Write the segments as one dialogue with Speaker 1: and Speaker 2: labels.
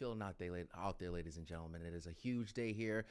Speaker 1: feeling out there, ladies and gentlemen? It is a huge day here.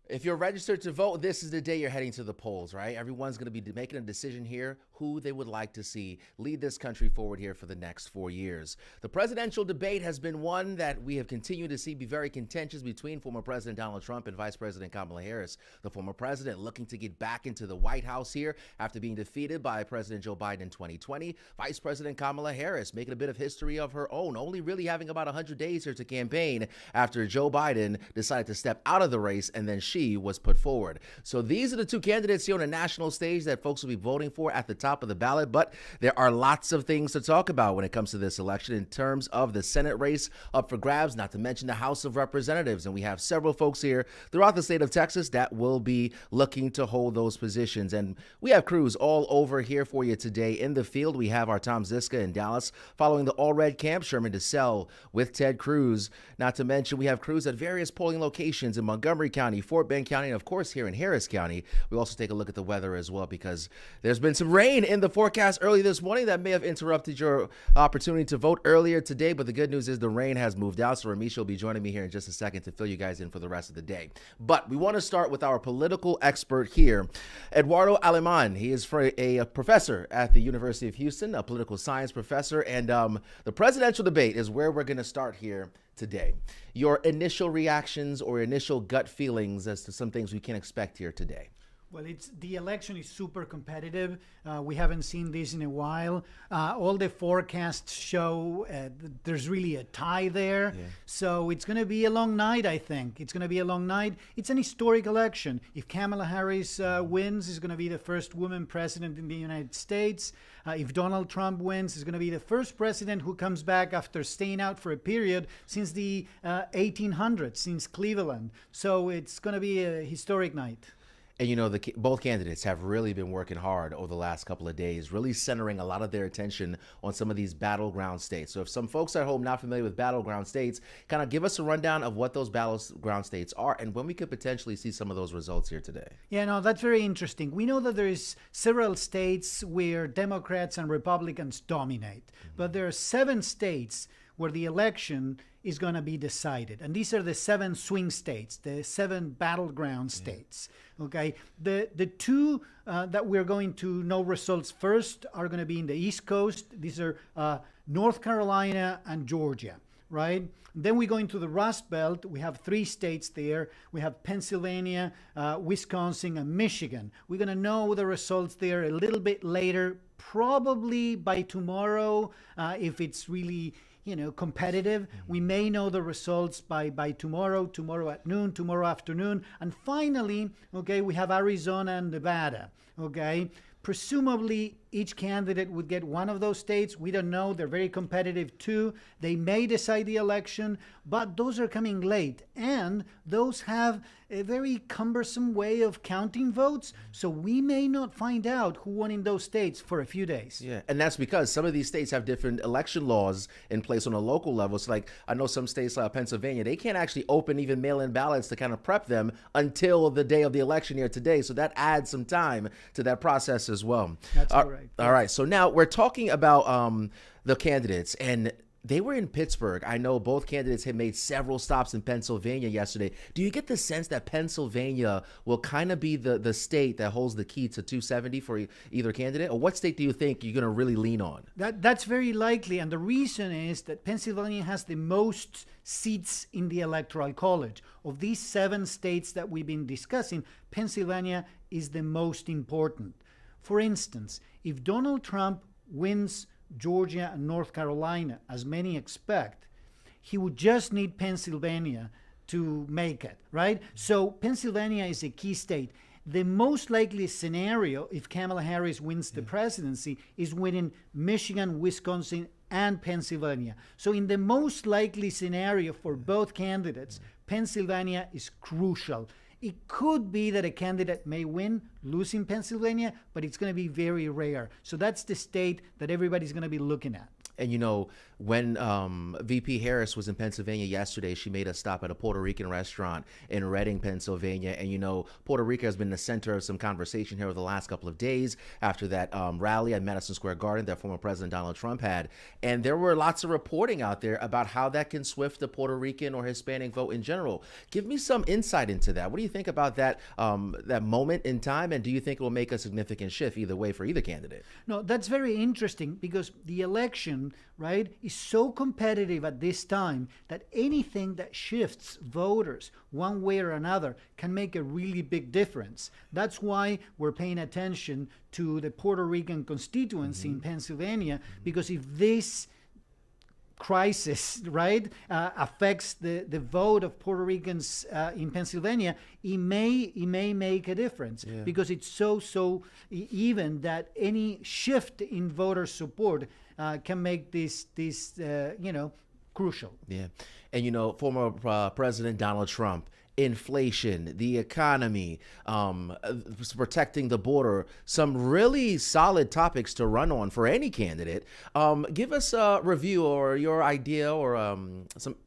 Speaker 1: If you're registered to vote, this is the day you're heading to the polls, right? Everyone's going to be making a decision here who they would like to see lead this country forward here for the next 4 years. The presidential debate has been one that we have continued to see be very contentious between former President Donald Trump and Vice President Kamala Harris. The former president looking to get back into the White House here after being defeated by President Joe Biden in 2020. Vice President Kamala Harris making a bit of history of her own, only really having about 100 days here to campaign after Joe Biden decided to step out of the race and then she was put forward. So these are the two candidates here on the national stage that folks will be voting for at the top of the ballot. But there are lots of things to talk about when it comes to this election in terms of the Senate race up for grabs, not to mention the House of Representatives. And we have several folks here throughout the state of Texas that will be looking to hold those positions. And we have crews all over here for you today in the field. We have our Tom Ziska in Dallas following the Allred camp, Sherman DeSalle with Ted Cruz. Not to mention we have crews at various polling locations in Montgomery County, Fort Bend County, and of course here in Harris County. We also take a look at the weather as well because there's been some rain in the forecast early this morning that may have interrupted your opportunity to vote earlier today. But the good news is the rain has moved out. So Ramisha will be joining me here in just a second to fill you guys in for the rest of the day. But we want to start with our political expert here, Eduardo Aleman. He is a professor at the University of Houston, a political science professor. And the presidential debate is where we're going to start here today. Your initial reactions or initial gut feelings as to some things we can expect here today.
Speaker 2: Well, the election is super competitive. We haven't seen this in a while. All the forecasts show there's really a tie there. Yeah. So it's going to be a long night, I think. It's going to be a long night. It's an historic election. If Kamala Harris wins, it's going to be the first woman president in the United States. If Donald Trump wins, it's going to be the first president who comes back after staying out for a period since the 1800s, since Cleveland. So it's going to be a historic night.
Speaker 1: And, you know, both candidates have really been working hard over the last couple of days, really centering a lot of their attention on some of these battleground states. So if some folks at home not familiar with battleground states, kind of give us a rundown of what those battleground states are and when we could potentially see some of those results here today.
Speaker 2: Yeah, no, that's very interesting. We know that there is several states where Democrats and Republicans dominate, but there are 7 states where the election is going to be decided. And these are the 7 swing states, the 7 battleground states. Okay, the two that we're going to know results first are going to be in the East Coast. These are North Carolina and Georgia, right? Then we go into the Rust Belt. We have 3 states there. We have Pennsylvania, Wisconsin, and Michigan. We're going to know the results there a little bit later, probably by tomorrow, if it's really competitive. We may know the results by tomorrow at noon, tomorrow afternoon. And finally, okay, we have Arizona and Nevada, okay? Presumably, each candidate would get one of those states. We don't know. They're very competitive too. They may decide the election, but those are coming late. And those have a very cumbersome way of counting votes. So we may not find out who won in those states for a few days.
Speaker 1: Yeah, and that's because some of these states have different election laws in place on a local level. So like I know some states like Pennsylvania, they can't actually open even mail-in ballots to kind of prep them until the day of the election here today. So that adds some time to that process as well.
Speaker 2: That's correct.
Speaker 1: All right. So now we're talking about the candidates, and they were in Pittsburgh. I know both candidates had made several stops in Pennsylvania yesterday. Do you get the sense that Pennsylvania will kind of be the state that holds the key to 270 for either candidate? Or what state do you think you're going to really lean on?
Speaker 2: That's very likely. And the reason is that Pennsylvania has the most seats in the Electoral College. Of these 7 states that we've been discussing, Pennsylvania is the most important. For instance, if Donald Trump wins Georgia and North Carolina, as many expect, he would just need Pennsylvania to make it, right? So Pennsylvania is a key state. The most likely scenario, if Kamala Harris wins the presidency, is winning Michigan, Wisconsin, and Pennsylvania. So in the most likely scenario for both candidates, Pennsylvania is crucial. It could be that a candidate may win, losing Pennsylvania, but it's going to be very rare. So that's the state that everybody's going to be looking at.
Speaker 1: And, you know, When VP Harris was in Pennsylvania yesterday, she made a stop at a Puerto Rican restaurant in Reading, Pennsylvania. And, you know, Puerto Rico has been the center of some conversation here over the last couple of days after that rally at Madison Square Garden that former President Donald Trump had. And there were lots of reporting out there about how that can swift the Puerto Rican or Hispanic vote in general. Give me some insight into that. What do you think about that that moment in time? And do you think it will make a significant shift either way for either candidate?
Speaker 2: No, that's very interesting because the election, right, is so competitive at this time that anything that shifts voters one way or another can make a really big difference. That's why we're paying attention to the Puerto Rican constituency in Pennsylvania, because if this crisis, right, affects the vote of Puerto Ricans in Pennsylvania, it may make a difference because it's so even that any shift in voter support can make this crucial.
Speaker 1: Yeah, and you know, former President Donald Trump, inflation, the economy, protecting the border, some really solid topics to run on for any candidate. Give us a review or your idea or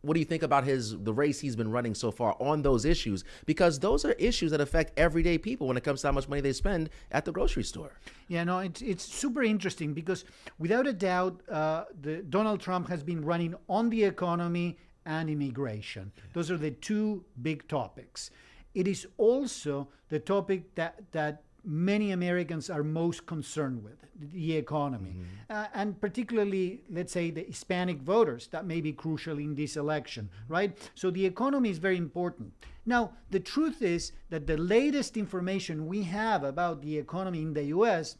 Speaker 1: what do you think about the race he's been running so far on those issues? Because those are issues that affect everyday people when it comes to how much money they spend at the grocery store.
Speaker 2: Yeah, no, it's super interesting because without a doubt, Donald Trump has been running on the economy and immigration. Those are the two big topics. It is also the topic that many Americans are most concerned with, the economy. And particularly, let's say, the Hispanic voters, that may be crucial in this election, right? So the economy is very important. Now, the truth is that the latest information we have about the economy in the U.S.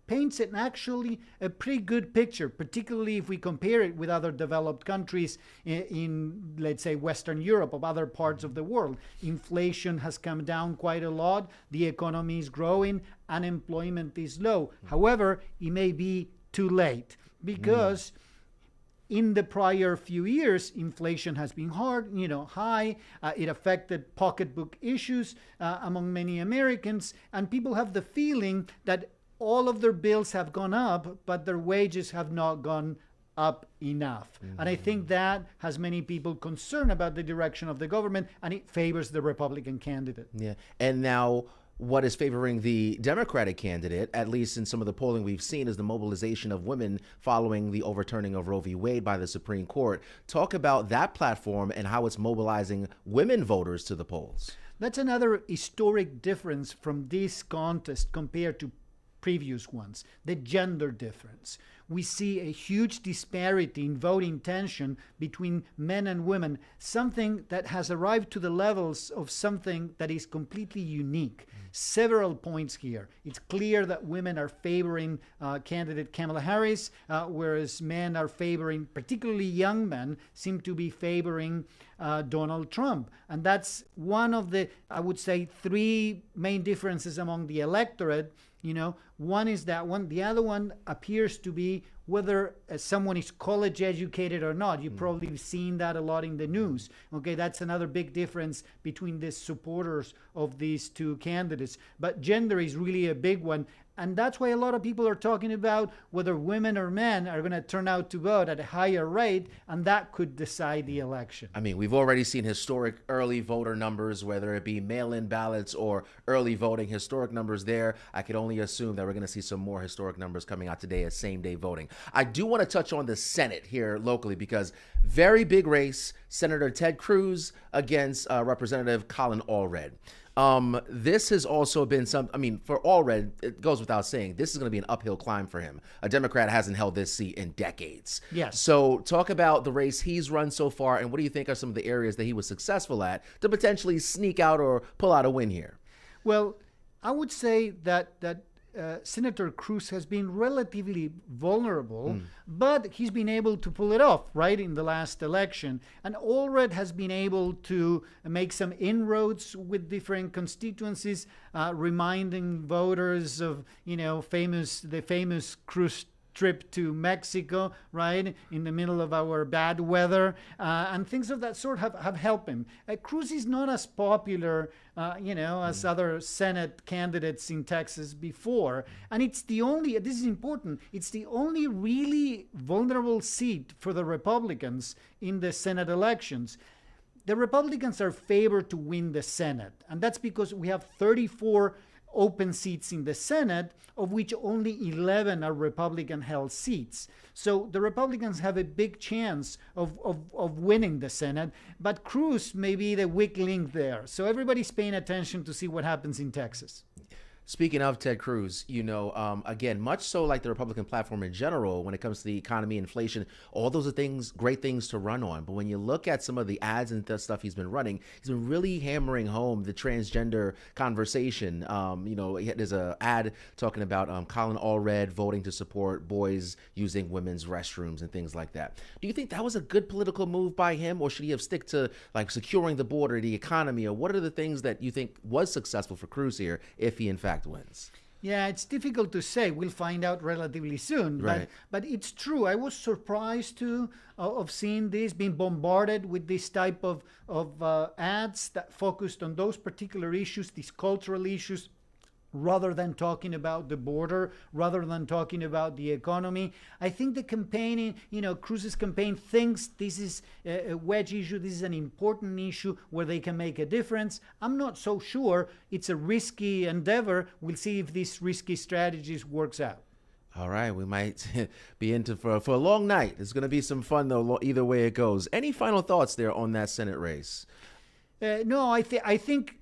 Speaker 2: paints actually a pretty good picture, particularly if we compare it with other developed countries in, let's say, Western Europe or other parts of the world. Inflation has come down quite a lot. The economy is growing. Unemployment is low. However, it may be too late because in the prior few years, inflation has been high. It affected pocketbook issues among many Americans, and people have the feeling that all of their bills have gone up, but their wages have not gone up enough. And I think that has many people concerned about the direction of the government, and it favors the Republican candidate.
Speaker 1: Yeah. And now what is favoring the Democratic candidate, at least in some of the polling we've seen, is the mobilization of women following the overturning of Roe v. Wade by the Supreme Court. Talk about that platform and how it's mobilizing women voters to the polls.
Speaker 2: That's another historic difference from this contest compared to previous ones, the gender difference. We see a huge disparity in voting tension between men and women, something that has arrived to the levels of something that is completely unique. Several points here. It's clear that women are favoring candidate Kamala Harris, whereas men are favoring, particularly young men, seem to be favoring Donald Trump. And that's one of the, I would say, three main differences among the electorate. One is that one. The other one appears to be whether someone is college educated or not. You've probably seen that a lot in the news. Okay, that's another big difference between the supporters of these two candidates. But gender is really a big one. And that's why a lot of people are talking about whether women or men are going to turn out to vote at a higher rate, and that could decide the election.
Speaker 1: I mean, we've already seen historic early voter numbers, whether it be mail-in ballots or early voting, historic numbers there. I could only assume that we're going to see some more historic numbers coming out today as same-day voting. I do want to touch on the Senate here locally because very big race, Senator Ted Cruz against Representative Colin Allred. This has also been for Allred, it goes without saying, this is going to be an uphill climb for him. A Democrat hasn't held this seat in decades.
Speaker 2: Yes.
Speaker 1: So talk about the race he's run so far, and what do you think are some of the areas that he was successful at to potentially sneak out or pull out a win here?
Speaker 2: Well, I would say that Senator Cruz has been relatively vulnerable, but he's been able to pull it off, right, in the last election. And Allred has been able to make some inroads with different constituencies, reminding voters of, the famous Cruz trip to Mexico, right, in the middle of our bad weather, and things of that sort have helped him. Cruz is not as popular, as other Senate candidates in Texas before, and it's the only, this is important, it's the only really vulnerable seat for the Republicans in the Senate elections. The Republicans are favored to win the Senate, and that's because we have 34 open seats in the Senate, of which only 11 are Republican-held seats. So the Republicans have a big chance of winning the Senate, but Cruz may be the weak link there. So everybody's paying attention to see what happens in Texas.
Speaker 1: Speaking of Ted Cruz, again, much so like the Republican platform in general, when it comes to the economy, inflation, all those are things, great things to run on. But when you look at some of the ads and the stuff he's been running, he's been really hammering home the transgender conversation. There's an ad talking about Colin Allred voting to support boys using women's restrooms and things like that. Do you think that was a good political move by him, or should he have stick to like securing the border, the economy, or what are the things that you think was successful for Cruz here if he in fact wins?
Speaker 2: Yeah, it's difficult to say. We'll find out relatively soon.
Speaker 1: Right.
Speaker 2: But it's true. I was surprised too of seeing this, being bombarded with this type of ads that focused on those particular issues, these cultural issues, rather than talking about the border, rather than talking about the economy. I think the campaigning, Cruz's campaign thinks this is a wedge issue, this is an important issue where they can make a difference. I'm not so sure. It's a risky endeavor. We'll see if this risky strategies works out.
Speaker 1: All right, we might be into for a long night. It's going to be some fun, though, either way it goes. Any final thoughts there on that Senate race?
Speaker 2: No, I think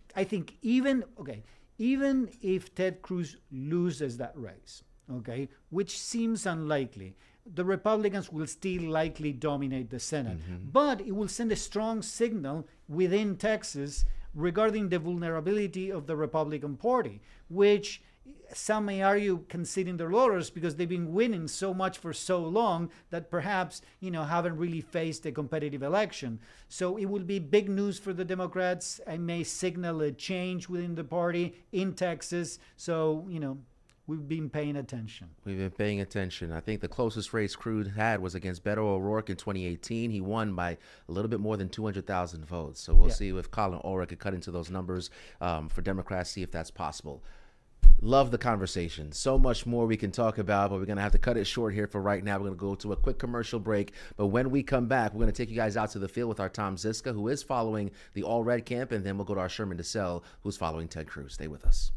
Speaker 2: even if Ted Cruz loses that race, okay, which seems unlikely, the Republicans will still likely dominate the Senate. Mm-hmm. But it will send a strong signal within Texas regarding the vulnerability of the Republican Party, which some may argue can sit in their laurels because they've been winning so much for so long that perhaps, haven't really faced a competitive election. So it will be big news for the Democrats. It may signal a change within the party in Texas. So, we've been paying attention.
Speaker 1: We've been paying attention. I think the closest race Cruz had was against Beto O'Rourke in 2018. He won by a little bit more than 200,000 votes. So we'll see if Colin Allred could cut into those numbers for Democrats, see if that's possible. Love the conversation. So much more we can talk about, but we're going to have to cut it short here for right now. We're going to go to a quick commercial break. But when we come back, we're going to take you guys out to the field with our Tom Ziska, who is following the Allred camp, and then we'll go to our Sherman DeSalle, who's following Ted Cruz. Stay with us.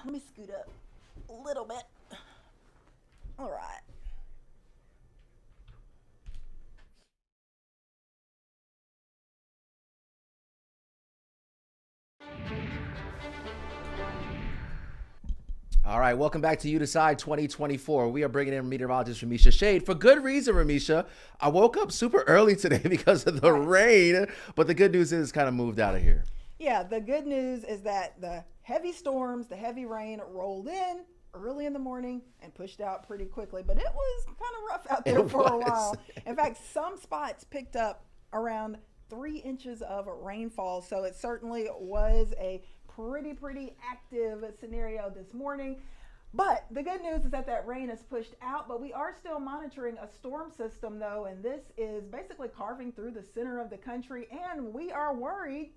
Speaker 3: Let me scoot up a little bit. All right.
Speaker 1: All right, welcome back to You Decide 2024. We are bringing in meteorologist Ramisha Shade for good reason, Ramisha. I woke up super early today because of the rain, but the good news is it's kind of moved out of here.
Speaker 3: Yeah, the good news is that the heavy storms, the heavy rain rolled in early in the morning and pushed out pretty quickly, but it was kind of rough out there for a while. In fact, some spots picked up around 3 inches of rainfall, so it certainly was a pretty active scenario this morning. But the good news is that rain is pushed out, but we are still monitoring a storm system though, and this is basically carving through the center of the country, and we are worried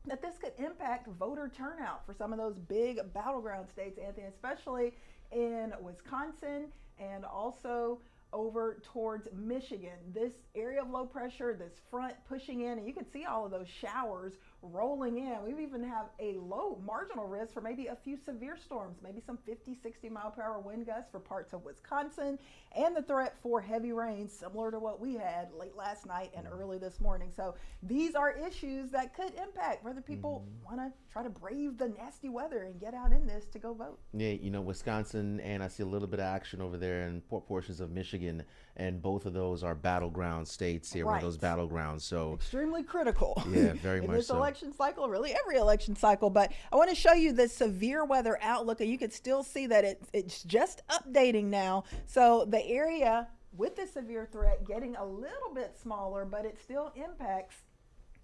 Speaker 3: that this could impact voter turnout for some of those big battleground states, Anthony, especially in Wisconsin and also over towards Michigan. This area of low pressure, this front pushing in, and you can see all of those showers rolling in. We even have a low marginal risk for maybe a few severe storms, maybe some 50-60 mile per hour wind gusts for parts of Wisconsin, and the threat for heavy rain similar to what we had late last night and early this morning. So these are issues that could impact whether people want to try to brave the nasty weather and get out in this to go vote.
Speaker 1: Yeah, you know, Wisconsin, and I see a little bit of action over there in portions of Michigan, and both of those are battleground states here, one of those battlegrounds. So
Speaker 3: extremely critical.
Speaker 1: Yeah, very
Speaker 3: in
Speaker 1: much
Speaker 3: this
Speaker 1: so.
Speaker 3: Election cycle, really every election cycle. But I want to show you the severe weather outlook, and you can still see that it's just updating now. So the area with the severe threat getting a little bit smaller, but it still impacts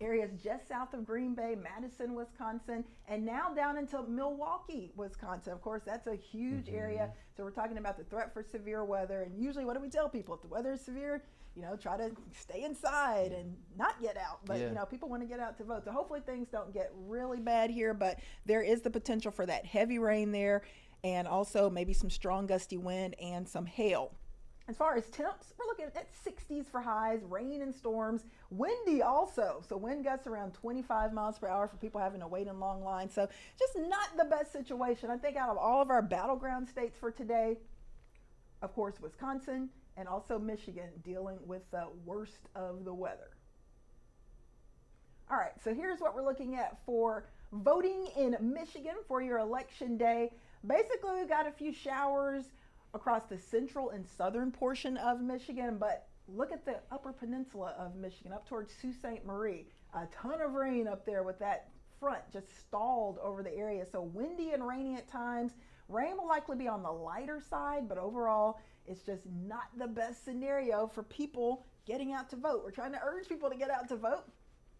Speaker 3: areas just south of Green Bay, Madison, Wisconsin, and now down into Milwaukee, Wisconsin. Of course, that's a huge area. So we're talking about the threat for severe weather. And usually what do we tell people? If the weather is severe, you know, try to stay inside and not get out. But, you know, people want to get out to vote. So hopefully things don't get really bad here, but there is the potential for that heavy rain there, and also maybe some strong gusty wind and some hail. As far as temps, we're looking at 60s for highs, rain and storms, windy also. So wind gusts around 25 miles per hour for people having to wait in long lines. So just not the best situation. I think out of all of our battleground states for today, of course, Wisconsin and also Michigan dealing with the worst of the weather. All right, so here's what we're looking at for voting in Michigan for your election day. Basically, we've got a few showers across the central and southern portion of Michigan, but look at the upper peninsula of Michigan up towards Sault Ste. Marie. A ton of rain up there with that front just stalled over the area. So windy and rainy at times. Rain will likely be on the lighter side, but overall it's just not the best scenario for people getting out to vote. We're trying to urge people to get out to vote,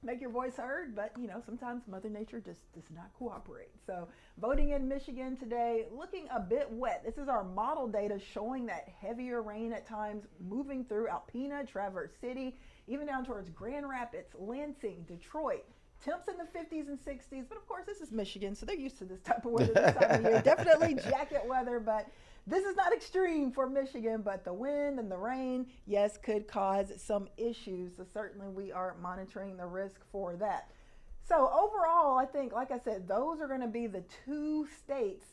Speaker 3: make your voice heard, but you know, sometimes Mother Nature just does not cooperate. So voting in Michigan today looking a bit wet. This is our model data showing that heavier rain at times moving through Alpena, Traverse City, even down towards Grand Rapids, Lansing, Detroit. Temps in the 50s and 60s, but of course this is Michigan, so they're used to this type of weather this time of year. Definitely jacket weather, but this is not extreme for Michigan, but the wind and the rain, yes, could cause some issues. So certainly we are monitoring the risk for that. So overall, I think, like I said, those are going to be the two states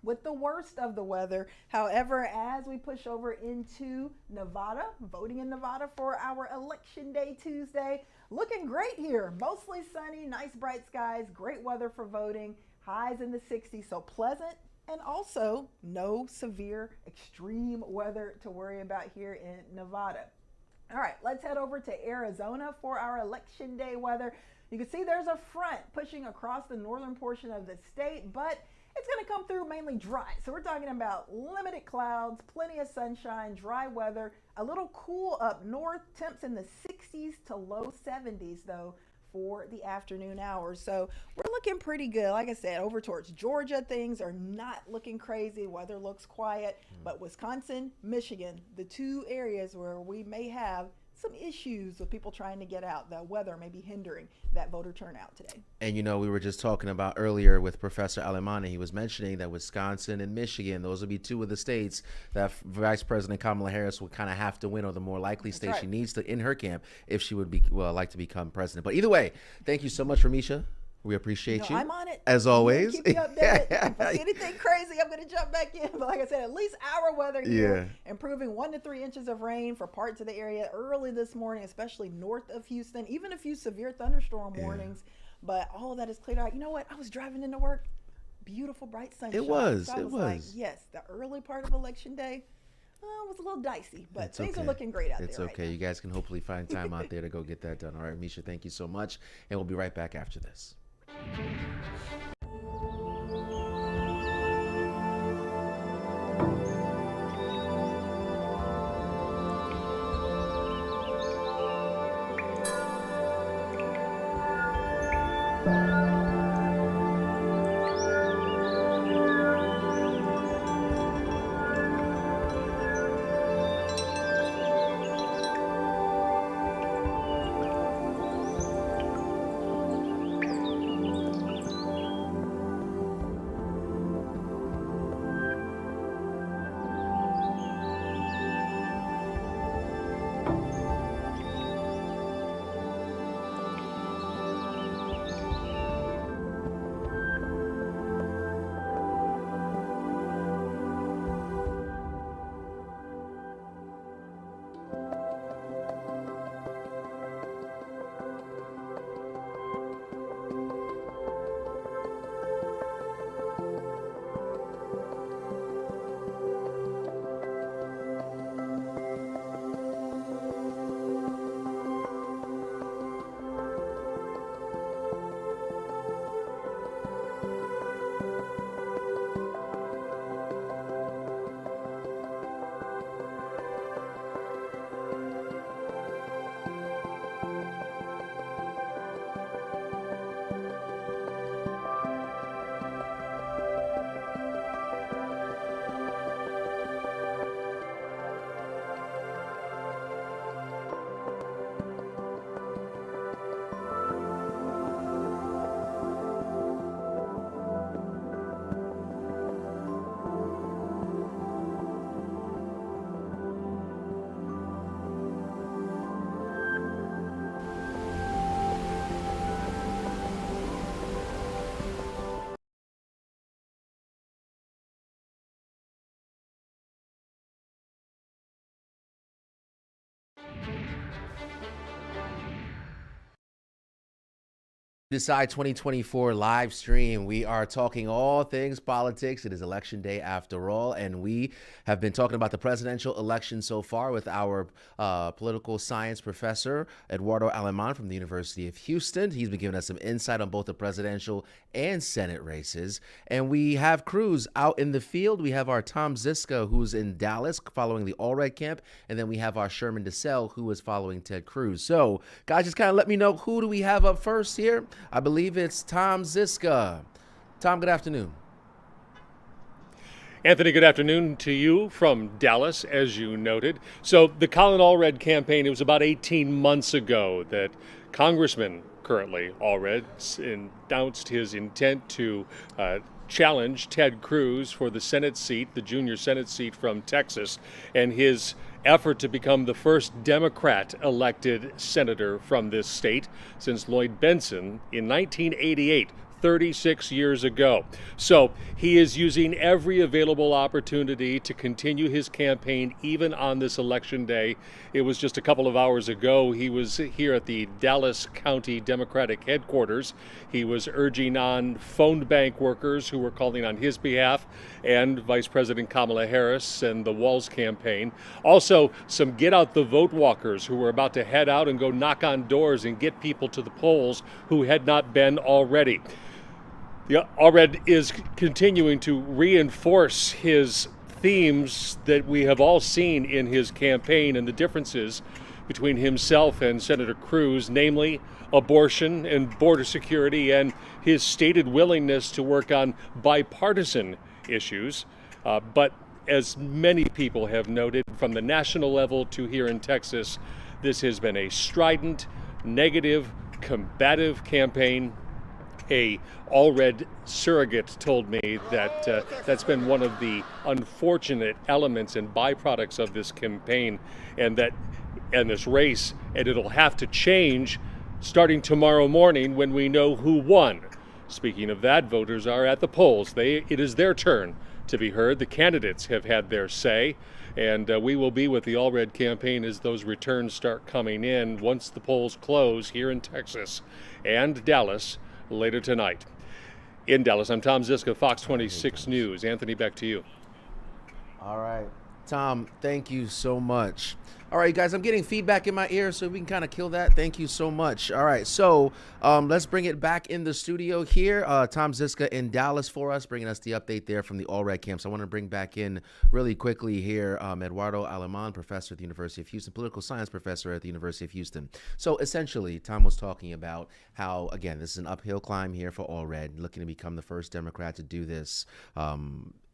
Speaker 3: with the worst of the weather. However, as we push over into Nevada, voting in Nevada for our Election Day Tuesday, looking great here. Mostly sunny, nice bright skies, great weather for voting, highs in the 60s, so pleasant. And also no severe extreme weather to worry about here in Nevada. All right, let's head over to Arizona for our Election Day weather. You can see there's a front pushing across the northern portion of the state, but it's going to come through mainly dry. So we're talking about limited clouds, plenty of sunshine, dry weather, a little cool up north, temps in the 60s to low 70s though for the afternoon hours. So we're looking pretty good. Like I said, over towards Georgia, things are not looking crazy. Weather looks quiet, but Wisconsin, Michigan, the two areas where we may have some issues with people trying to get out. The weather may be hindering that voter turnout today.
Speaker 1: And you know, we were just talking about earlier with Professor Alemani. He was mentioning that Wisconsin and Michigan, those would be two of the states that Vice President Kamala Harris would kind of have to win, or the more likely state she needs to in her camp if she would be like to become president. But either way, thank you so much, Ramisha. We appreciate you.
Speaker 3: I'm on it.
Speaker 1: As always.
Speaker 3: Keep you updated. If I see anything crazy, I'm going to jump back in. But like I said, at least our weather here, improving 1 to 3 inches of rain for parts of the area early this morning, especially north of Houston, even a few severe thunderstorm warnings. But all of that is cleared out. You know what? I was driving into work. Beautiful, bright sunshine.
Speaker 1: It was.
Speaker 3: So I was like, yes, the early part of Election Day was a little dicey, but things are looking great out there.
Speaker 1: It's okay.
Speaker 3: Right
Speaker 1: you guys can hopefully find time out there to go get that done. All right, Misha, thank you so much. And we'll be right back after this. Decide 2024 live stream. We are talking all things politics. It is election day after all, and we have been talking about the presidential election so far with our political science professor, Eduardo Aleman from the University of Houston. He's been giving us some insight on both the presidential and Senate races. And we have Cruz out in the field. We have our Tom Ziska, who's in Dallas following the Allred camp, and then we have our Sherman DeSalle, who is following Ted Cruz. So, guys, just kind of let me know, who do we have up first here? I believe it's Tom Ziska. Tom, good afternoon.
Speaker 4: Anthony, good afternoon to you from Dallas, as you noted. So the Colin Allred campaign, it was about 18 months ago that Congressman currently Allred announced his intent to challenge Ted Cruz for the Senate seat, the junior Senate seat from Texas, and his effort to become the first Democrat elected senator from this state since Lloyd Bentsen in 1988, 36 years ago. So he is using every available opportunity to continue his campaign even on this election day. It was just a couple of hours ago. He was here at the Dallas County Democratic headquarters. He was urging on phone bank workers who were calling on his behalf, and Vice President Kamala Harris and the Walz campaign. Also, some get out the vote walkers who were about to head out and go knock on doors and get people to the polls who had not been already. Allred is continuing to reinforce his themes that we have all seen in his campaign and the differences between himself and Senator Cruz, namely abortion and border security, and his stated willingness to work on bipartisan issues. But as many people have noted, from the national level to here in Texas, this has been a strident, negative, combative campaign. A Allred surrogate told me that that's been one of the unfortunate elements and byproducts of this campaign and this race, and it'll have to change starting tomorrow morning when we know who won. Speaking of that, voters are at the polls. It is their turn to be heard. The candidates have had their say, and we will be with the Allred campaign as those returns start coming in once the polls close here in Texas and Dallas later tonight. In Dallas, I'm Tom Ziska, Fox 26 News. Anthony, back to you.
Speaker 1: All right. Tom, thank you so much. All right, guys, I'm getting feedback in my ear, so we can kind of kill that. Thank you so much. All right, so let's bring it back in the studio here. Tom Ziska in Dallas for us, bringing us the update there from the Allred camp. So I want to bring back in really quickly here Eduardo Aleman, professor at the University of Houston, political science professor at the University of Houston. So essentially, Tom was talking about how, again, this is an uphill climb here for Allred, looking to become the first Democrat to do this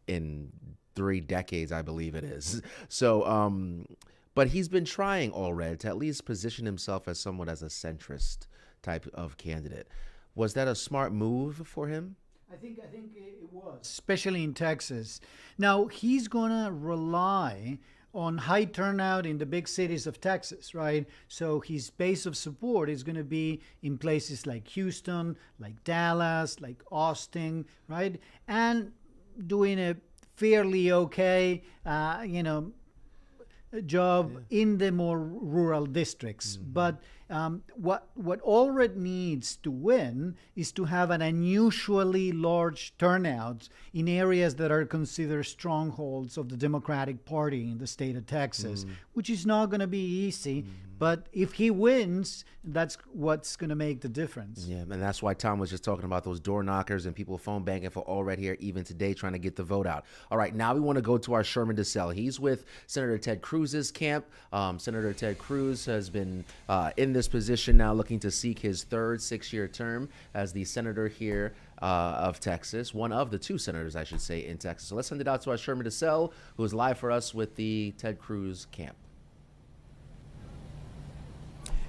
Speaker 1: in 3 decades, I believe it is. So, but he's been trying Allred to at least position himself as somewhat as a centrist type of candidate. Was that a smart move for him?
Speaker 2: I think it was, especially in Texas. Now, he's going to rely on high turnout in the big cities of Texas, right? So his base of support is going to be in places like Houston, like Dallas, like Austin, right? And doing a fairly okay, job in the more rural districts. But what Allred needs to win is to have an unusually large turnout in areas that are considered strongholds of the Democratic Party in the state of Texas, which is not going to be easy. But if he wins, that's what's going to make the difference.
Speaker 1: Yeah, and that's why Tom was just talking about those door knockers and people phone banging for Allred here even today, trying to get the vote out. All right, now we want to go to our Sherman DeSalle. He's with Senator Ted Cruz's camp. Senator Ted Cruz has been in this position now, looking to seek his third 6-year term as the senator here of Texas, one of the 2 senators, I should say, in Texas. So let's send it out to our Sherman DeSalle, who is live for us with the Ted Cruz camp.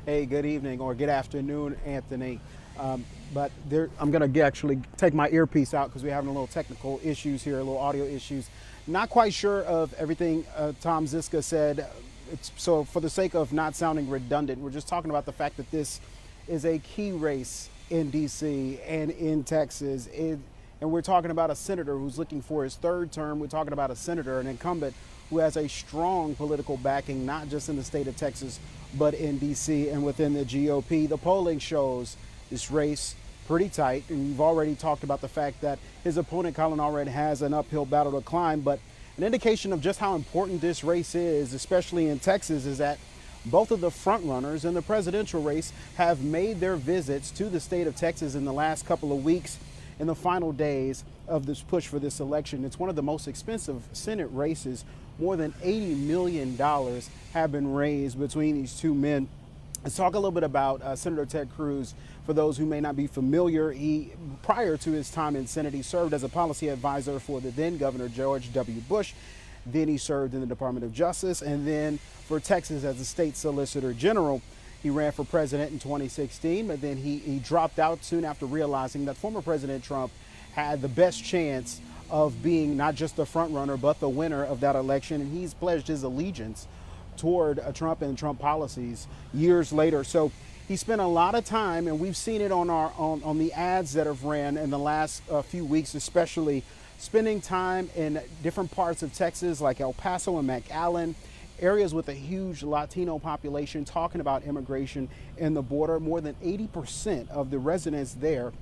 Speaker 5: Hey, good evening or good afternoon, Anthony. But I'm going to actually take my earpiece out because we're having a little technical issues here, a little audio issues. Not quite sure of everything Tom Ziska said. So for the sake of not sounding redundant, we're just talking about the fact that this is a key race in D.C. and in Texas. And we're talking about a senator who's looking for his 3rd term. We're talking about a senator, an incumbent, who has a strong political backing, not just in the state of Texas, but in D.C. and within the GOP. The polling shows this race pretty tight, and you've already talked about the fact that his opponent, Colin Allred, has an uphill battle to climb, but an indication of just how important this race is, especially in Texas, is that both of the frontrunners in the presidential race have made their visits to the state of Texas in the last couple of weeks in the final days of this push for this election. It's one of the most expensive Senate races. More than $80 million have been raised between these 2 men. Let's talk a little bit about Senator Ted Cruz. For those who may not be familiar, prior to his time in Senate, he served as a policy advisor for the then Governor George W. Bush. Then he served in the Department of Justice, and then for Texas as the state solicitor general. He ran for president in 2016, but then he dropped out soon after realizing that former President Trump had the best chance of being not just the front runner, but the winner of that election. And he's pledged his allegiance toward Trump and Trump policies years later. So he spent a lot of time, and we've seen it on the ads that have ran in the last few weeks, especially spending time in different parts of Texas like El Paso and McAllen, areas with a huge Latino population, talking about immigration and the border. More than 80% of the residents there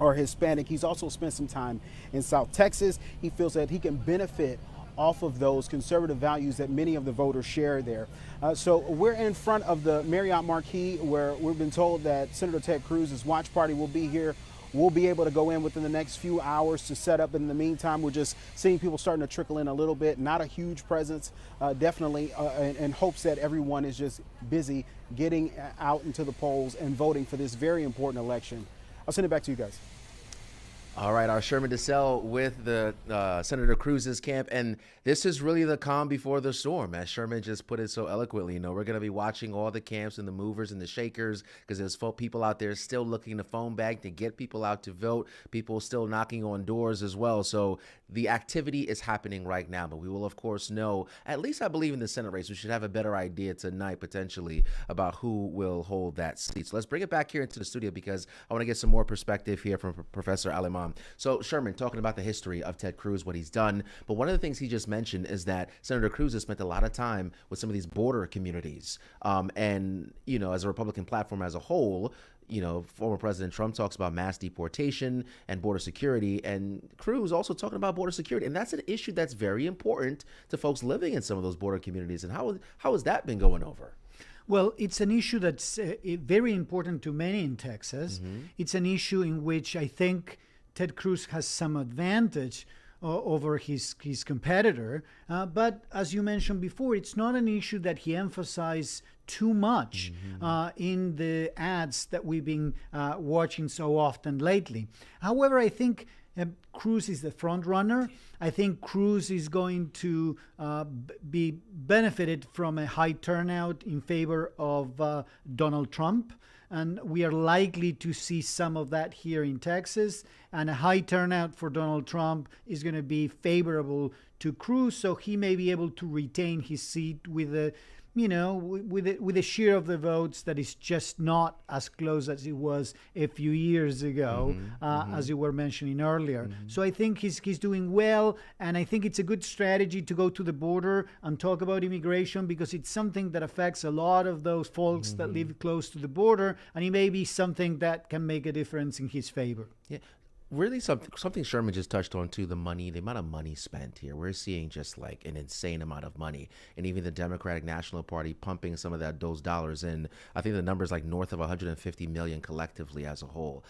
Speaker 5: are Hispanic. He's also spent some time in South Texas. He feels that he can benefit off of those conservative values that many of the voters share there. So we're in front of the Marriott Marquis, where we've been told that Senator Ted Cruz's watch party will be here. We'll be able to go in within the next few hours to set up. In the meantime, we're just seeing people starting to trickle in a little bit. Not a huge presence, definitely, in hopes that everyone is just busy getting out into the polls and voting for this very important election. I'll send it back to you guys.
Speaker 1: All right, our Sherman DeSalle with the Senator Cruz's camp, and this is really the calm before the storm, as Sherman just put it so eloquently. You know, we're going to be watching all the camps and the movers and the shakers, because there's people out there still looking to phone bank to get people out to vote, people still knocking on doors as well. So the activity is happening right now, but we will, of course, know, at least I believe in the Senate race, we should have a better idea tonight, potentially, about who will hold that seat. So let's bring it back here into the studio, because I want to get some more perspective here from Professor Aleman. So Sherman, talking about the history of Ted Cruz, what he's done, but one of the things he just mentioned is that Senator Cruz has spent a lot of time with some of these border communities. And, you know, as a Republican platform as a whole, you know, former President Trump talks about mass deportation and border security, and Cruz also talking about border security. And that's an issue that's very important to folks living in some of those border communities. And how has that been going over?
Speaker 2: Well, it's an issue that's very important to many in Texas. It's an issue in which I think Ted Cruz has some advantage over his competitor. But as you mentioned before, it's not an issue that he emphasized too much in the ads that we've been watching so often lately. However, I think Cruz is the front runner. I think Cruz is going to be benefited from a high turnout in favor of Donald Trump. And we are likely to see some of that here in Texas. And a high turnout for Donald Trump is going to be favorable to Cruz, so he may be able to retain his seat with a, you know, with a share of the votes that is just not as close as it was a few years ago, as you were mentioning earlier. So I think he's doing well, and I think it's a good strategy to go to the border and talk about immigration, because it's something that affects a lot of those folks that live close to the border, and it may be something that can make a difference in his favor.
Speaker 1: Yeah. Really, something Sherman just touched on too, the amount of money spent here. We're seeing just like an insane amount of money, and even the Democratic National Party pumping some of those dollars in. I think the number's like north of 150 million collectively as a whole.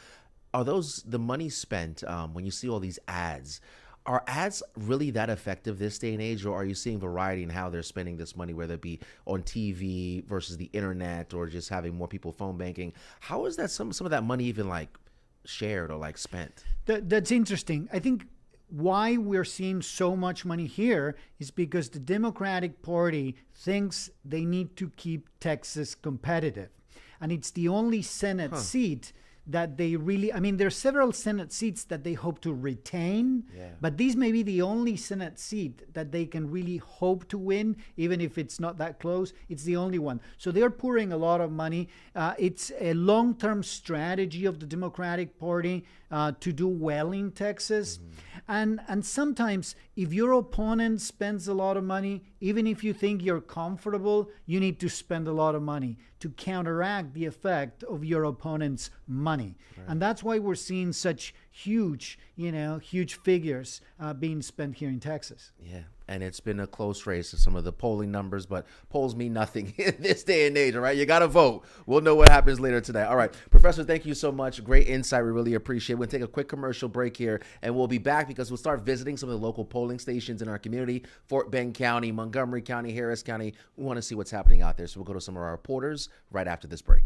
Speaker 1: Are those the money spent when you see all these ads? Are ads really that effective this day and age, or are you seeing variety in how they're spending this money, whether it be on TV versus the internet, or just having more people phone banking? How is that some of that money even like shared or like spent?
Speaker 2: That's interesting. I think why we're seeing so much money here is because the Democratic Party thinks they need to keep Texas competitive. And it's the only Senate seat that they really, I mean, there are several Senate seats that they hope to retain, but this may be the only Senate seat that they can really hope to win, even if it's not that close. It's the only one. So they're pouring a lot of money. It's a long-term strategy of the Democratic Party to do well in Texas. And sometimes if your opponent spends a lot of money, even if you think you're comfortable, you need to spend a lot of money to counteract the effect of your opponent's money. And that's why we're seeing such huge figures being spent here in Texas.
Speaker 1: Yeah, and it's been a close race to some of the polling numbers, but polls mean nothing in this day and age, all right? You got to vote. We'll know what happens later today. All right, Professor, thank you so much. Great insight. We really appreciate it. We'll take a quick commercial break here, and we'll be back because we'll start visiting some of the local polling stations in our community, Fort Bend County, Montgomery County, Harris County. We want to see what's happening out there, so we'll go to some of our reporters right after this break.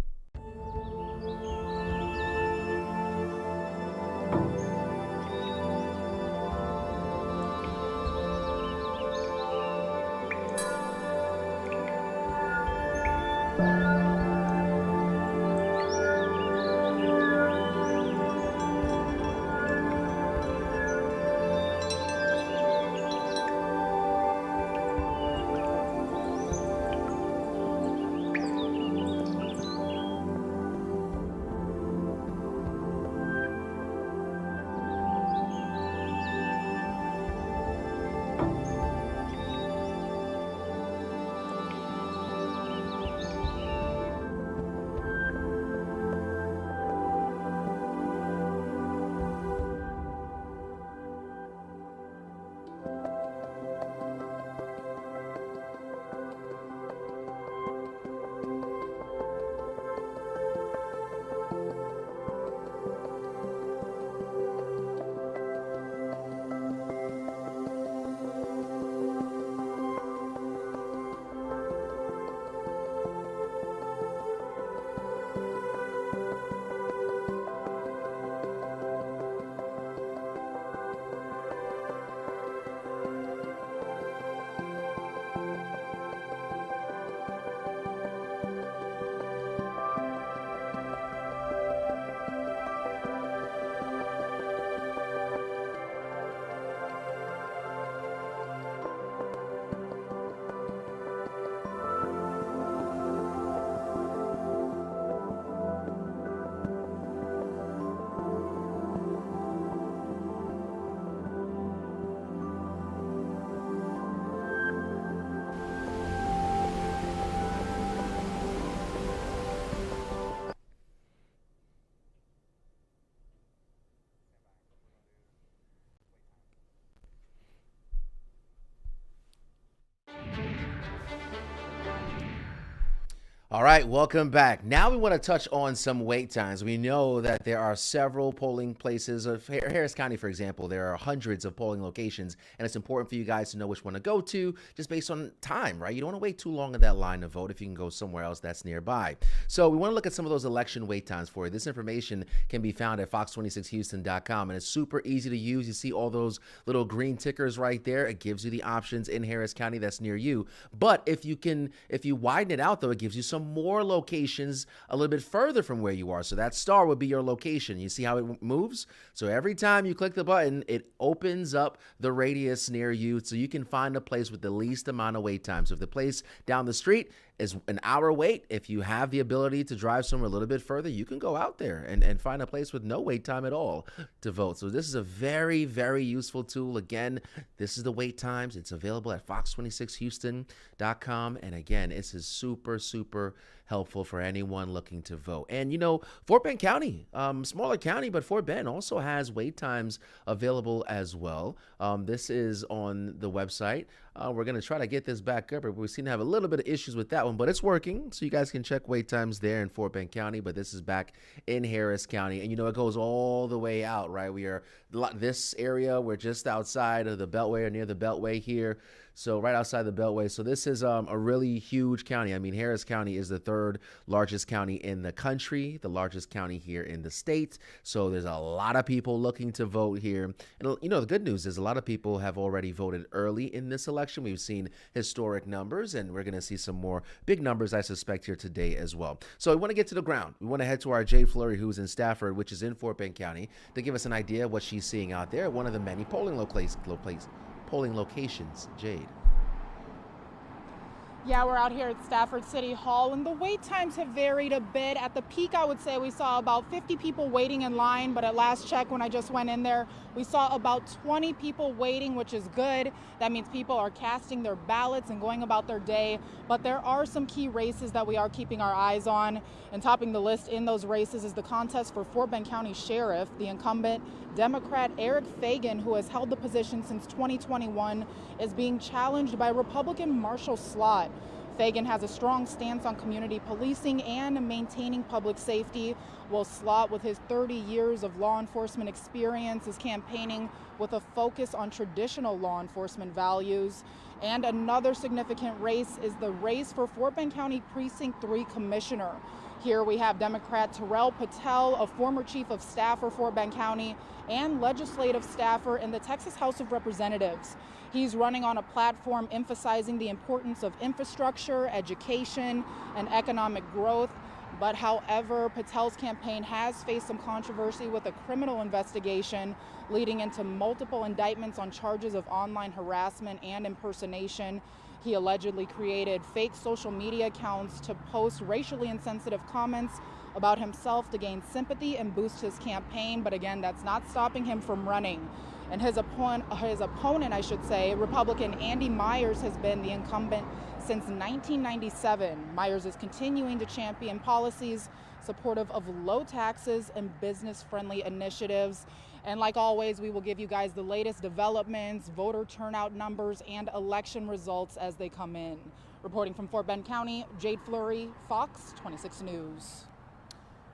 Speaker 1: All right, welcome back. Now we want to touch on some wait times. We know that there are several polling places. Of Harris County, for example, there are hundreds of polling locations, and it's important for you guys to know which one to go to just based on time, right? You don't want to wait too long in that line to vote if you can go somewhere else that's nearby. So we want to look at some of those election wait times for you. This information can be found at fox26houston.com, and it's super easy to use. You see all those little green tickers right there. It gives you the options in Harris County that's near you. But if you widen it out, though, it gives you some more locations a little bit further from where you are. So that star would be your location. You see how it moves? So every time you click the button, it opens up the radius near you so you can find a place with the least amount of wait time. So if the place down the street is an hour wait, if you have the ability to drive somewhere a little bit further, you can go out there and find a place with no wait time at all to vote. So this is a very, very useful tool. Again, this is the wait times. It's available at fox26houston.com. And again, this is super, super helpful for anyone looking to vote. And, you know, Fort Bend County, smaller county, but Fort Bend also has wait times available as well. This is on the website. We're going to try to get this back up. We seem to have a little bit of issues with that one, but it's working. So you guys can check wait times there in Fort Bend County, but this is back in Harris County. And, you know, it goes all the way out, right? We are this area. We're just outside of the Beltway or near the Beltway here. So right outside the Beltway. So this is a really huge county. I mean, Harris County is the third largest county in the country, the largest county here in the state. So there's a lot of people looking to vote here. And, you know, the good news is a lot of people have already voted early in this election. We've seen historic numbers, and we're going to see some more big numbers, I suspect, here today as well. So we want to get to the ground. We want to head to our Jade Fleury, who's in Stafford, which is in Fort Bend County, to give us an idea of what she's seeing out there, one of the many polling locations. Jade.
Speaker 6: Yeah, we're out here at Stafford City Hall, and the wait times have varied a bit. At the peak, I would say we saw about 50 people waiting in line, but at last check, when I just went in there, we saw about 20 people waiting, which is good. That means people are casting their ballots and going about their day, but there are some key races that we are keeping our eyes on, and topping the list in those races is the contest for Fort Bend County Sheriff. The incumbent Democrat Eric Fagan, who has held the position since 2021, is being challenged by Republican Marshall Slott. Fagan has a strong stance on community policing and maintaining public safety, while Slott, with his 30 years of law enforcement experience, is campaigning with a focus on traditional law enforcement values. And another significant race is the race for Fort Bend County Precinct 3 Commissioner. Here we have Democrat Terrell Patel, a former chief of staff for Fort Bend County and legislative staffer in the Texas House of Representatives. He's running on a platform emphasizing the importance of infrastructure, education, and economic growth. But however, Patel's campaign has faced some controversy with a criminal investigation leading into multiple indictments on charges of online harassment and impersonation. He allegedly created fake social media accounts to post racially insensitive comments about himself to gain sympathy and boost his campaign. But again, that's not stopping him from running. And his opponent, I should say, Republican Andy Myers, has been the incumbent since 1997. Myers is continuing to champion policies supportive of low taxes and business-friendly initiatives. And like always, we will give you guys the latest developments, voter turnout numbers, and election results as they come in. Reporting from Fort Bend County, Jade Fleury, Fox 26 News.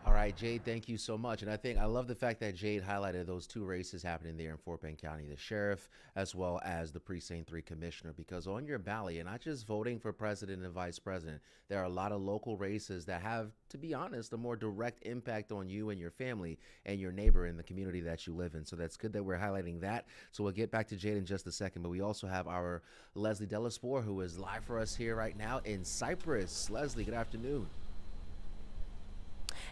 Speaker 1: All right, Jade, thank you so much. And I love the fact that Jade highlighted those two races happening there in Fort Bend County, the sheriff as well as the Precinct 3 commissioner, because on your ballot, you're not just voting for president and vice president. There are a lot of local races that have, to be honest, a more direct impact on you and your family and your neighbor in the community that you live in. So that's good that we're highlighting that. So we'll get back to Jade in just a second, but we also have our Leslie Delaspore, who is live for us here right now in Cypress. Leslie, good afternoon.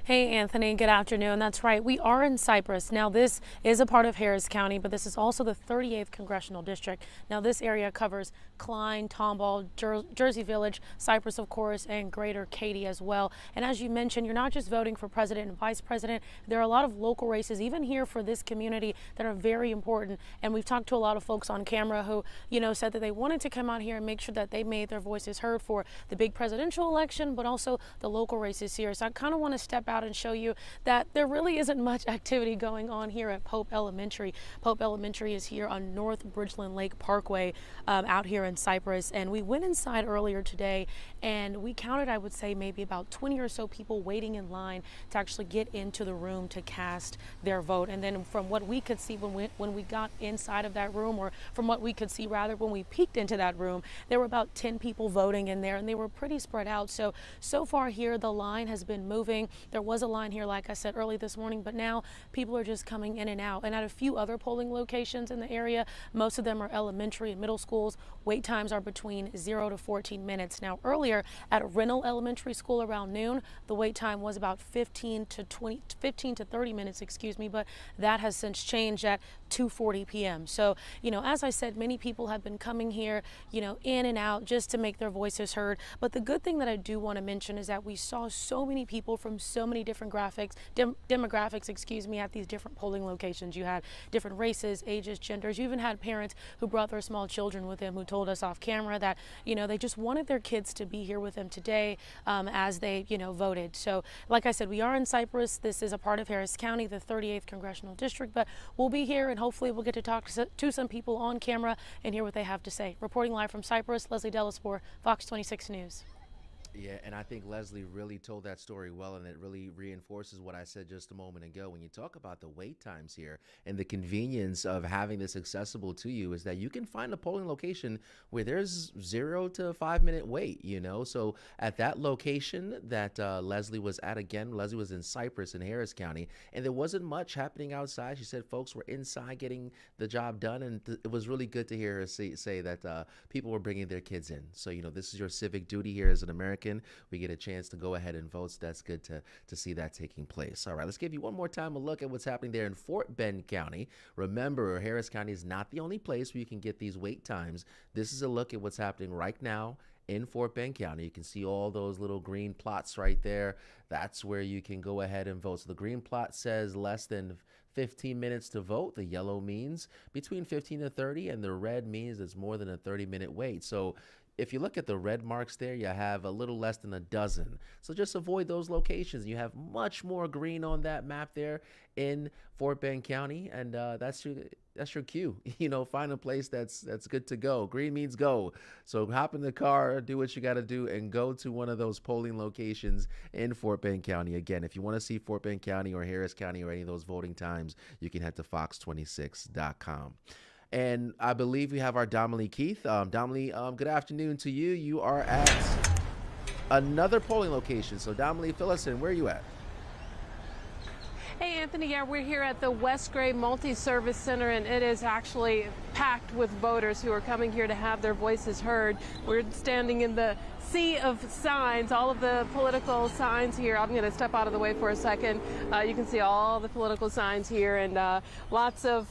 Speaker 7: Hey, Anthony, good afternoon. That's right. We are in Cypress. Now, this is a part of Harris County, but this is also the 38th Congressional District. Now, this area covers Klein, Tomball, Jersey Village, Cypress, of course, and Greater Katy as well. And as you mentioned, you're not just voting for president and vice president. There are a lot of local races, even here for this community, that are very important. And we've talked to a lot of folks on camera who, said that they wanted to come out here and make sure that they made their voices heard for the big presidential election, but also the local races here. So I kind of want to step out out and show you that there really isn't much activity going on here at Pope Elementary. Pope Elementary is here on North Bridgeland Lake Parkway out here in Cypress, and we went inside earlier today and we counted, I would say, maybe about 20 or so people waiting in line to actually get into the room to cast their vote. And then from what we could see when we got inside of that room, or from what we could see rather when we peeked into that room, there were about 10 people voting in there, and they were pretty spread out. So far here the line has been moving. There was a line here, like I said, early this morning, but now people are just coming in and out. And at a few other polling locations in the area, most of them are elementary and middle schools, wait times are between 0 to 14 minutes. Now earlier at Rennell Elementary School around noon, the wait time was about 15 to 30 minutes, excuse me, but that has since changed at 2:40 p.m. So, as I said, many people have been coming here, in and out just to make their voices heard. But the good thing that I do want to mention is that we saw so many people from so many different demographics, excuse me, at these different polling locations. You had different races, ages, genders. You even had parents who brought their small children with them who told us off camera that, they just wanted their kids to be here with them today as they, voted. So, like I said, we are in Cypress. This is a part of Harris County, the 38th Congressional District, but we'll be here and hopefully we'll get to talk to some people on camera and hear what they have to say. Reporting live from Cypress, Leslie Delaspore, Fox 26 News.
Speaker 1: Yeah, and I think Leslie really told that story well, and it really reinforces what I said just a moment ago. When you talk about the wait times here and the convenience of having this accessible to you, is that you can find a polling location where there's 0 to 5 minute wait, So at that location that Leslie was at, again, Leslie was in Cypress in Harris County, and there wasn't much happening outside. She said folks were inside getting the job done, and it was really good to hear her say that people were bringing their kids in. So, this is your civic duty here as an American. We get a chance to go ahead and vote, so that's good to see that taking place. All right, let's give you one more time a look at what's happening there in Fort Bend County. Remember, Harris County is not the only place where you can get these wait times. This is a look at what's happening right now in Fort Bend County. You can see all those little green plots right there. That's where you can go ahead and vote. So the green plot says less than 15 minutes to vote. The yellow means between 15 to 30, and the red means it's more than a 30-minute wait. So if you look at the red marks there, you have a little less than a dozen. So just avoid those locations. You have much more green on that map there in Fort Bend County, and that's your cue. Find a place that's good to go. Green means go. So hop in the car, do what you got to do, and go to one of those polling locations in Fort Bend County. Again, if you want to see Fort Bend County or Harris County or any of those voting times, you can head to fox26.com. And I believe we have our Dominique Keith. Dominique, good afternoon to you. You are at another polling location. So Dominique, fill us in. Where are you at?
Speaker 8: Hey, Anthony, yeah, we're here at the West Gray Multi-Service Center, and it is actually packed with voters who are coming here to have their voices heard. We're standing in the sea of signs, all of the political signs here. I'm going to step out of the way for a second. You can see all the political signs here, and lots of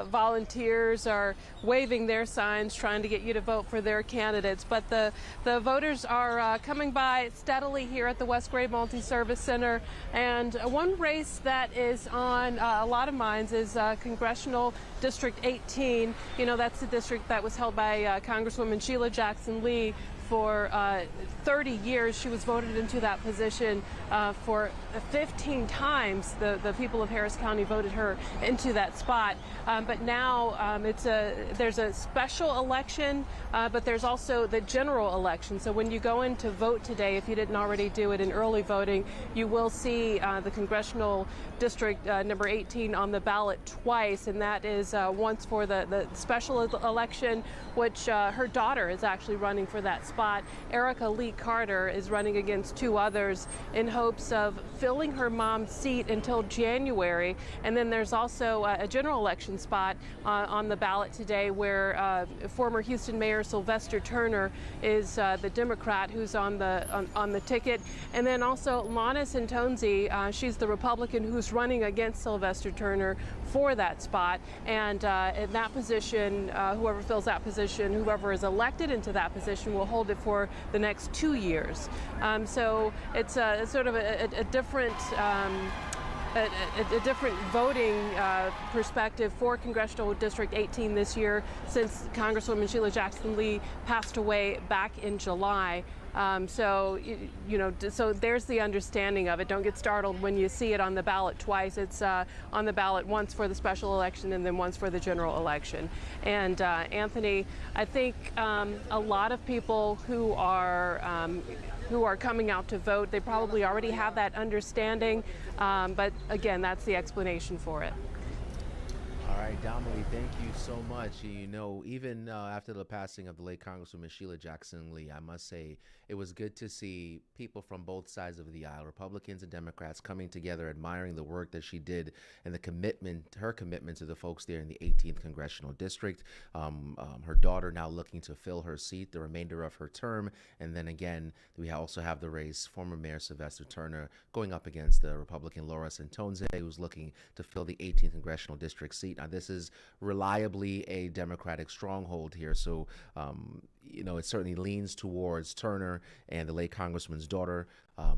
Speaker 8: volunteers are waving their signs, trying to get you to vote for their candidates. But the voters are coming by steadily here at the West Gray Multi-Service Center, and one race that is on a lot of minds is Congressional District 18. That's the district that was held by Congresswoman Sheila Jackson Lee for 30 years. She was voted into that position for 15 times. The people of Harris County voted her into that spot. But now there's a special election, but there's also the general election. So when you go in to vote today, if you didn't already do it in early voting, you will see the Congressional District number 18 on the ballot twice, and that is once for the special election, which her daughter is actually running for that spot. Erica Lee Carter is running against two others in hopes of filling her mom's seat until January. And then there's also a general election spot on the ballot today where former Houston Mayor Sylvester Turner is the Democrat who's on the ticket. And then also Lana Santonzi, she's the Republican who's running against Sylvester Turner for that spot. And in that position, whoever fills that position, whoever is elected into that position will hold it for the next 2 years. So it's sort of a different a different voting perspective for Congressional District 18 this year, since Congresswoman Sheila Jackson Lee passed away back in July. So there's the understanding of it. Don't get startled when you see it on the ballot twice. It's on the ballot once for the special election and then once for the general election. And Anthony, I think a lot of people who are coming out to vote, they probably already have that understanding. But again, that's the explanation for it.
Speaker 1: All right, Dominique, thank you so much. You know, even after the passing of the late Congresswoman Sheila Jackson Lee, I must say it was good to see people from both sides of the aisle, Republicans and Democrats, coming together, admiring the work that she did and her commitment to the folks there in the 18th Congressional District. Her daughter now looking to fill her seat the remainder of her term. And then again, we also have the race, former Mayor Sylvester Turner going up against the Republican Laura Santonze, who's looking to fill the 18th Congressional District seat. Now, this is reliably a Democratic stronghold here, so it certainly leans towards Turner and the late Congressman's daughter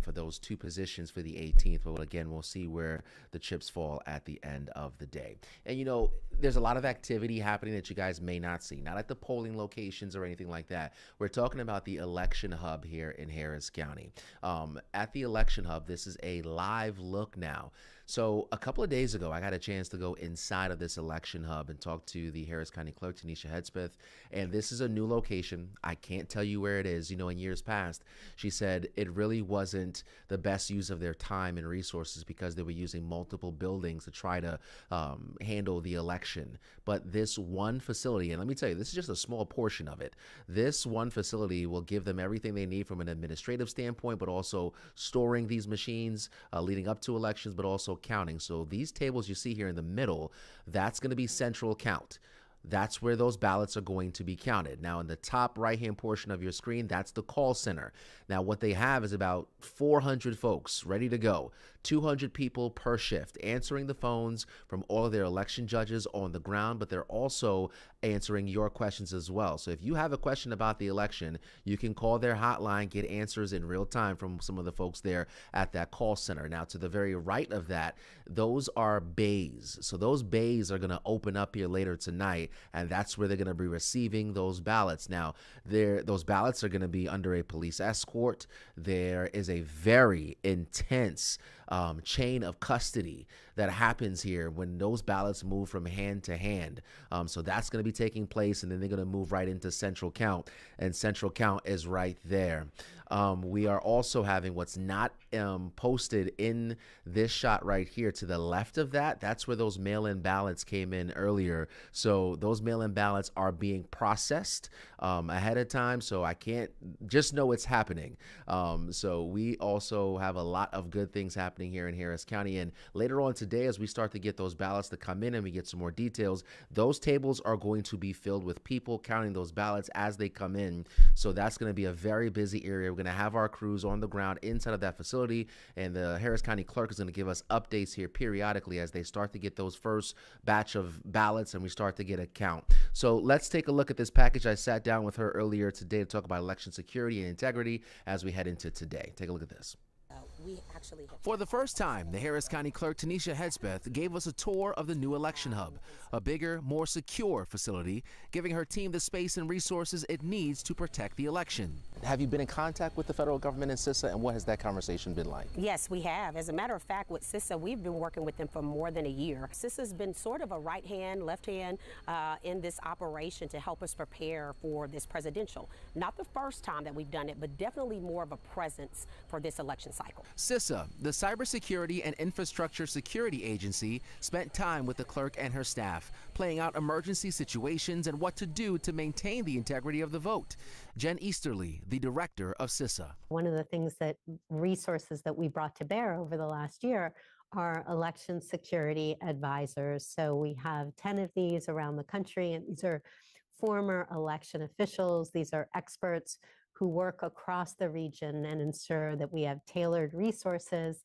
Speaker 1: for those two positions for the 18th. But again, we'll see where the chips fall at the end of the day. And there's a lot of activity happening that you guys may not see, not at the polling locations or anything like that. We're talking about the election hub here in Harris County. At the election hub, this is a live look now. So a couple of days ago, I got a chance to go inside of this election hub and talk to the Harris County Clerk, Tanisha Hedspeth. And this is a new location. I can't tell you where it is. In years past, she said it really wasn't the best use of their time and resources because they were using multiple buildings to try to handle the election. But this one facility, and let me tell you, this is just a small portion of it. This one facility will give them everything they need from an administrative standpoint, but also storing these machines leading up to elections, but also counting. So these tables you see here in the middle, that's going to be central count. That's where those ballots are going to be counted. Now, in the top right-hand portion of your screen, that's the call center. Now, what they have is about 400 folks ready to go, 200 people per shift, answering the phones from all of their election judges on the ground, but they're also answering your questions as well. So if you have a question about the election, you can call their hotline, get answers in real time from some of the folks there at that call center. Now, to the very right of that, those are bays. So those bays are going to open up here later tonight, and that's where they're going to be receiving those ballots. Now, those ballots are going to be under a police escort. There is a very intense chain of custody that happens here when those ballots move from hand to hand. So that's going to be taking place, and then they're going to move right into central count, and central count is right there. We are also having what's not posted in this shot right here to the left of that. That's where those mail-in ballots came in earlier. So those mail-in ballots are being processed ahead of time. So I can't just know it's happening. So we also have a lot of good things happening here in Harris County. And later on today, as we start to get those ballots to come in and we get some more details, those tables are going to be filled with people counting those ballots as they come in. So that's going to be a very busy area. We're going to have our crews on the ground inside of that facility, and the Harris County Clerk is going to give us updates here periodically as they start to get those first batch of ballots and we start to get a count. So let's take a look at this package. I sat down with her earlier today to talk about election security and integrity as we head into today. Take a look at this. For the first time, the Harris County Clerk Tanisha Hedspeth gave us a tour of the new election hub, a bigger, more secure facility, giving her team the space and resources it needs to protect the election. Have you been in contact with the federal government and CISA, and what has that conversation been like?
Speaker 9: Yes, we have. As a matter of fact, with CISA, we've been working with them for more than a year. CISA's been sort of a right hand, left hand in this operation to help us prepare for this presidential. Not the first time that we've done it, but definitely more of a presence for this election cycle.
Speaker 1: CISA, the Cybersecurity and Infrastructure Security Agency, spent time with the clerk and her staff, playing out emergency situations and what to do to maintain the integrity of the vote. Jen Easterly, the director of CISA.
Speaker 10: One of the things resources that we brought to bear over the last year are election security advisors. So we have 10 of these around the country, and these are former election officials. These are experts who work across the region and ensure that we have tailored resources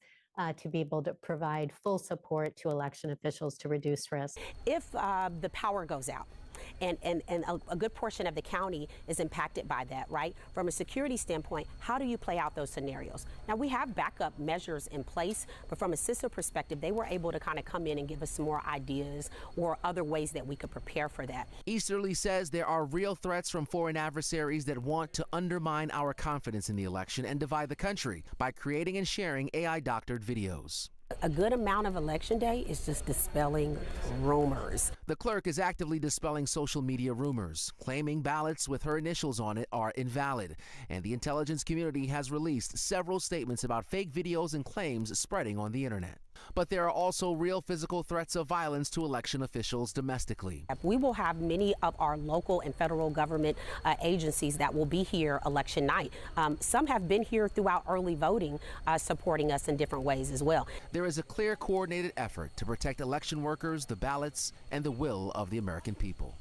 Speaker 10: to be able to provide full support to election officials to reduce risk.
Speaker 9: If the power goes out and a good portion of the county is impacted by that, right? From a security standpoint, how do you play out those scenarios? Now, we have backup measures in place, but from a CISA perspective, they were able to kind of come in and give us some more ideas or other ways that we could prepare for that.
Speaker 1: Easterly says there are real threats from foreign adversaries that want to undermine our confidence in the election and divide the country by creating and sharing AI-doctored videos.
Speaker 9: A good amount of Election Day is just dispelling rumors.
Speaker 1: The clerk is actively dispelling social media rumors, claiming ballots with her initials on it are invalid. And the intelligence community has released several statements about fake videos and claims spreading on the internet. But there are also real physical threats of violence to election officials domestically.
Speaker 9: We will have many of our local and federal government agencies that will be here election night. Some have been here throughout early voting, supporting us in different ways as well.
Speaker 1: There is a clear, coordinated effort to protect election workers, the ballots, and the will of the American people.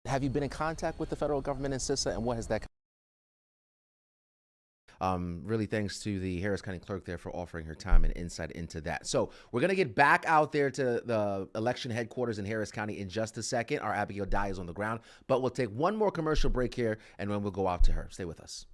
Speaker 1: Have you been in contact with the federal government and CISA, and what has that? Really thanks to the Harris County Clerk there for offering her time and insight into that. So we're going to get back out there to the election headquarters in Harris County in just a second. Our Abigail Dye is on the ground, but we'll take one more commercial break here, and then we'll go out to her. Stay with us.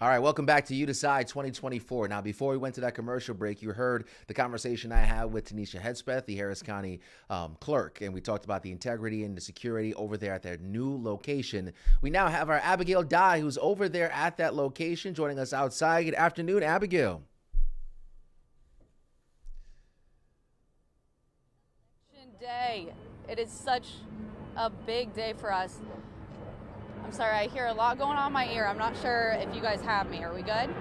Speaker 1: All right, welcome back to You Decide 2024. Now, before we went to that commercial break, you heard the conversation I had with Tanisha Hedspeth, the Harris County clerk, and we talked about the integrity and the security over there at their new location. We now have our Abigail Dye, who's over there at that location, joining us outside. Good afternoon, Abigail.
Speaker 11: Election day. It is such a big day for us. I'm sorry, I hear a lot going on in my ear. I'm not sure if you guys have me. Are we good?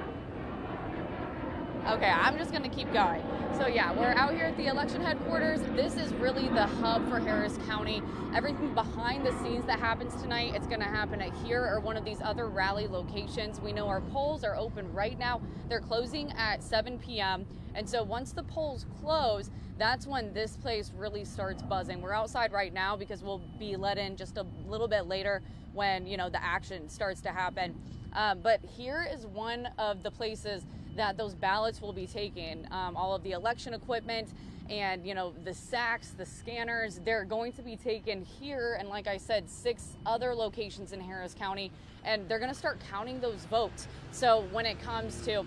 Speaker 11: Okay, I'm just going to keep going. So yeah, we're out here at the election headquarters. This is really the hub for Harris County. Everything behind the scenes that happens tonight, it's going to happen at here or one of these other rally locations. We know our polls are open right now. They're closing at 7 p.m. And so once the polls close, that's when this place really starts buzzing. We're outside right now because we'll be let in just a little bit later when, you know, the action starts to happen. But here is one of the places that those ballots will be taken. All of the election equipment and, you know, the sacks, the scanners, they're going to be taken here. And like I said, 6 other locations in Harris County, and they're going to start counting those votes. So when it comes to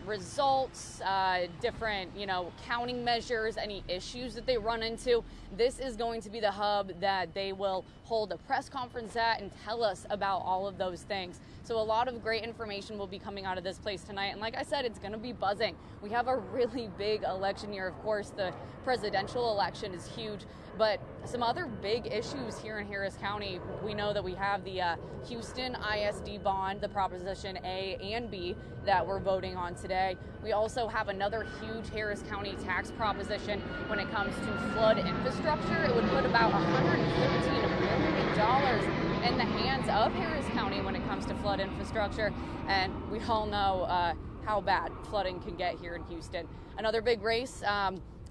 Speaker 11: results, different, counting measures, any issues that they run into. This is going to be the hub that they will hold a press conference at and tell us about all of those things. So a lot of great information will be coming out of this place tonight. And like I said, it's going to be buzzing. We have a really big election year. Of course, the presidential election is huge, but some other big issues here in Harris County. We know that we have the Houston ISD bond, the Proposition A and B that we're voting on today. We also have another huge Harris County tax proposition when it comes to flood infrastructure. It would put about $115 million in the hands of Harris County when it comes to flood infrastructure. And we all know how bad flooding can get here in Houston. Another big race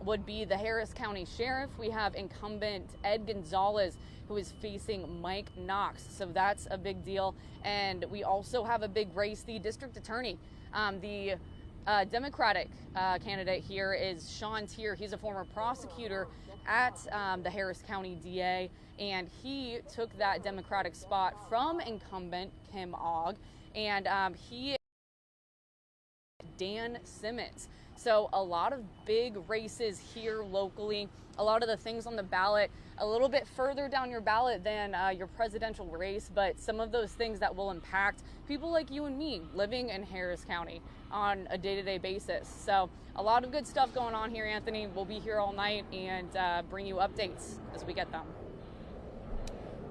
Speaker 11: would be the Harris County Sheriff. We have incumbent Ed Gonzalez, who is facing Mike Knox. So that's a big deal. And we also have a big race, the district attorney. The Democratic candidate here is Sean Tier. He's a former prosecutor at the Harris County DA, and he took that Democratic spot from incumbent Kim Ogg, and he Dan Simmons. So a lot of big races here locally, a lot of the things on the ballot, a little bit further down your ballot than your presidential race, but some of those things that will impact people like you and me living in Harris County on a day-to-day basis. So a lot of good stuff going on here, Anthony. We'll be here all night and bring you updates as we get them.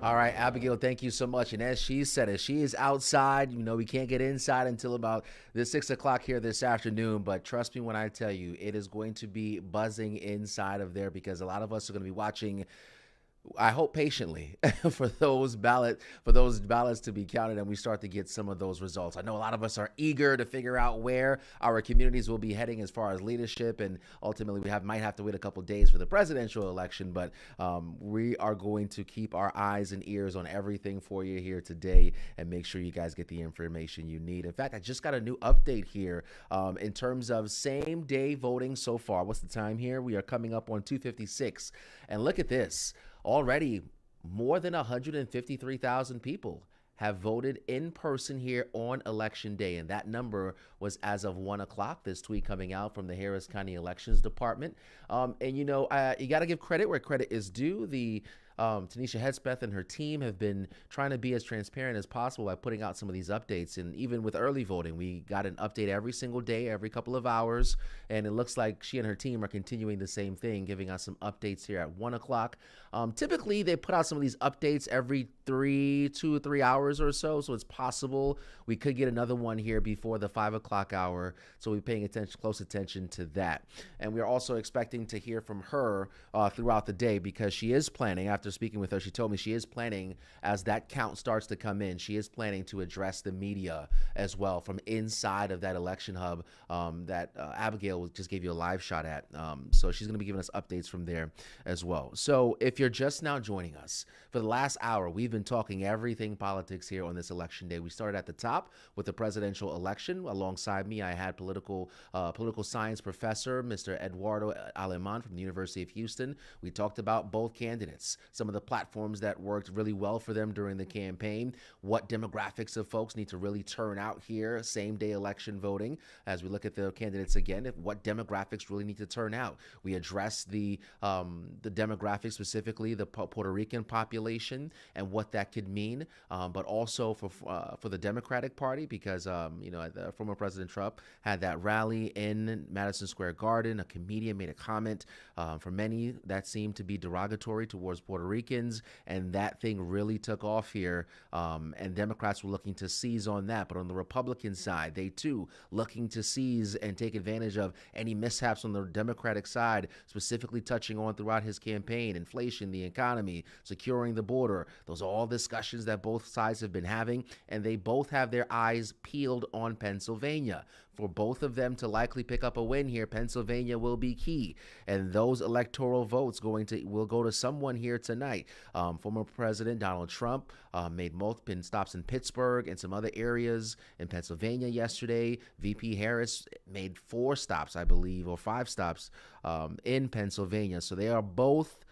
Speaker 1: All right, Abigail, thank you so much. And as she said, as she is outside, we can't get inside until about the 6 o'clock here this afternoon. But trust me when I tell you, it is going to be buzzing inside of there because a lot of us are going to be watching, I hope patiently, for those ballots to be counted and we start to get some of those results. I know a lot of us are eager to figure out where our communities will be heading as far as leadership, and ultimately we might have to wait a couple days for the presidential election, but we are going to keep our eyes and ears on everything for you here today and make sure you guys get the information you need. In fact, I just got a new update here in terms of same day voting so far. What's the time here? We are coming up on 2:56, and look at this. Already, more than 153,000 people have voted in person here on Election Day, and that number was as of 1 o'clock. This tweet coming out from the Harris County Elections Department. You got to give credit where credit is due. The Tanisha Hedspeth and her team have been trying to be as transparent as possible by putting out some of these updates. And even with early voting, we got an update every single day, every couple of hours. And it looks like she and her team are continuing the same thing, giving us some updates here at 1 o'clock. Typically, they put out some of these updates every 2 or 3 hours or so. So it's possible we could get another one here before the 5 o'clock hour. So we're paying close attention to that. And we're also expecting to hear from her throughout the day because she is planning, after speaking with her, she told me she is planning, as that count starts to come in, she is planning to address the media as well from inside of that election hub that Abigail just gave you a live shot at. So she's going to be giving us updates from there as well. So if you're just now joining us, for the last hour, we've been talking everything politics here on this election day. We started at the top with the presidential election. Alongside me, I had political science professor, Mr. Eduardo Aleman from the University of Houston. We talked about both candidates, some of the platforms that worked really well for them during the campaign, what demographics of folks need to really turn out here, same day election voting, as we look at the candidates again, what demographics really need to turn out. We addressed the demographics, specifically the Puerto Rican population and what that could mean, but also for the Democratic Party, because former President Trump had that rally in Madison Square Garden. A comedian made a comment. For many, that seemed to be derogatory towards Puerto Ricans, and that thing really took off here, and Democrats were looking to seize on that. But on the Republican side, they too looking to seize and take advantage of any mishaps on the Democratic side, specifically touching on throughout his campaign, inflation, the economy, securing the border. Those are all discussions that both sides have been having, and they both have their eyes peeled on Pennsylvania. For both of them to likely pick up a win here, Pennsylvania will be key, and those electoral votes will go to someone here tonight. Former President Donald Trump made multiple stops in Pittsburgh and some other areas in Pennsylvania yesterday. VP Harris made 4 stops, I believe, or 5 stops in Pennsylvania. So they are both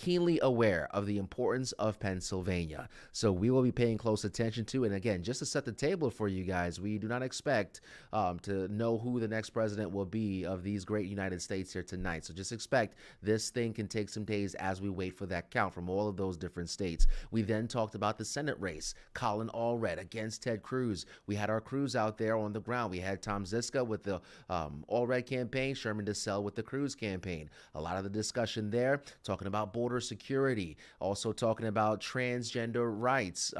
Speaker 1: keenly aware of the importance of Pennsylvania. So we will be paying close attention to, and again, just to set the table for you guys, we do not expect to know who the next president will be of these great United States here tonight. So just expect this thing can take some days as we wait for that count from all of those different states. We then talked about the Senate race, Colin Allred against Ted Cruz. We had our crews out there on the ground. We had Tom Ziska with the Allred campaign, Sherman DeSalle with the Cruz campaign. A lot of the discussion there, talking about border security, also talking about transgender rights.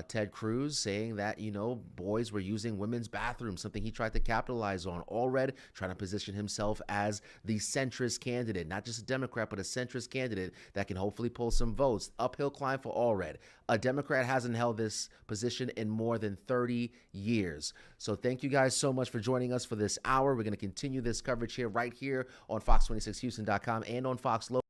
Speaker 1: Ted Cruz saying that, you know, boys were using women's bathrooms, something he tried to capitalize on. Allred trying to position himself as the centrist candidate, not just a Democrat, but a centrist candidate that can hopefully pull some votes. Uphill climb for Allred. A Democrat hasn't held this position in more than 30 years. So thank you guys so much for joining us for this hour. We're going to continue this coverage here right here on Fox26Houston.com and on Fox Local.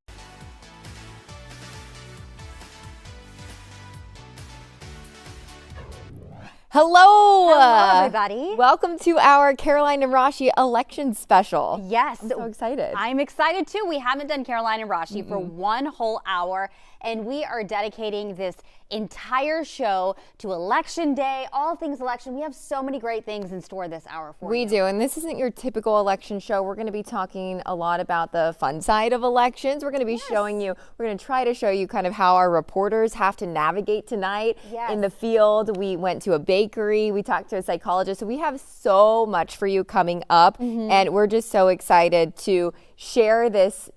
Speaker 12: Hello,
Speaker 13: everybody.
Speaker 12: Welcome to our Caroline and Rashi election special.
Speaker 13: Yes.
Speaker 12: I'm so excited.
Speaker 13: I'm excited too. We haven't done Caroline and Rashi for one whole hour, and we are dedicating this entire show to election day, all things election. We have so many great things in store this hour for you.
Speaker 12: We do, and this isn't your typical election show. We're going to be talking a lot about the fun side of elections. We're going to be showing you, we're going to try to show you kind of how our reporters have to navigate tonight in the field. We went to a bakery, we talked to a psychologist, so we have so much for you coming up, and we're just so excited to share this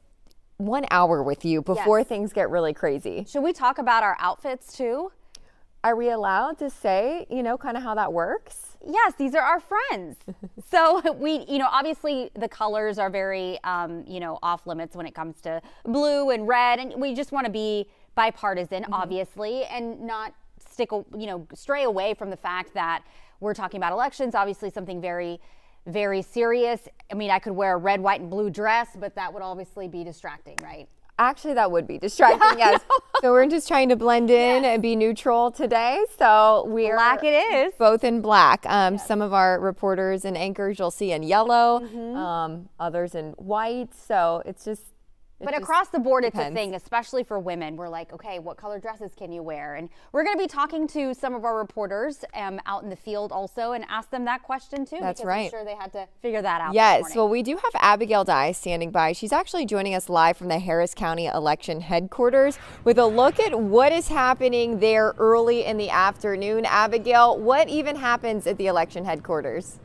Speaker 12: 1 hour with you before things get really crazy.
Speaker 13: Should we talk about our outfits too?
Speaker 12: Are we allowed to say, you know, kind of how that works?
Speaker 13: Yes, these are our friends. So we, you know, obviously the colors are very, you know, off limits when it comes to blue and red, and we just want to be bipartisan, obviously, and not stick, you know, stray away from the fact that we're talking about elections, obviously something very, very serious. I mean, I could wear a red, white, and blue dress, but that would obviously be distracting, right?
Speaker 12: Actually, that would be distracting, yes. So we're just trying to blend in and be neutral today. So we're
Speaker 13: black it is.
Speaker 12: Both in black. Some of our reporters and anchors you'll see in yellow, others in white. So it's just...
Speaker 13: But across the board, it's a thing, especially for women. We're like, okay, what color dresses can you wear? And we're going to be talking to some of our reporters out in the field also and ask them that question too.
Speaker 12: That's
Speaker 13: because
Speaker 12: right.
Speaker 13: I'm sure they had to figure that out.
Speaker 12: Yes, well, we do have Abigail Dye standing by. She's actually joining us live from the Harris County election headquarters with a look at what is happening there early in the afternoon. Abigail, what even happens at the election headquarters?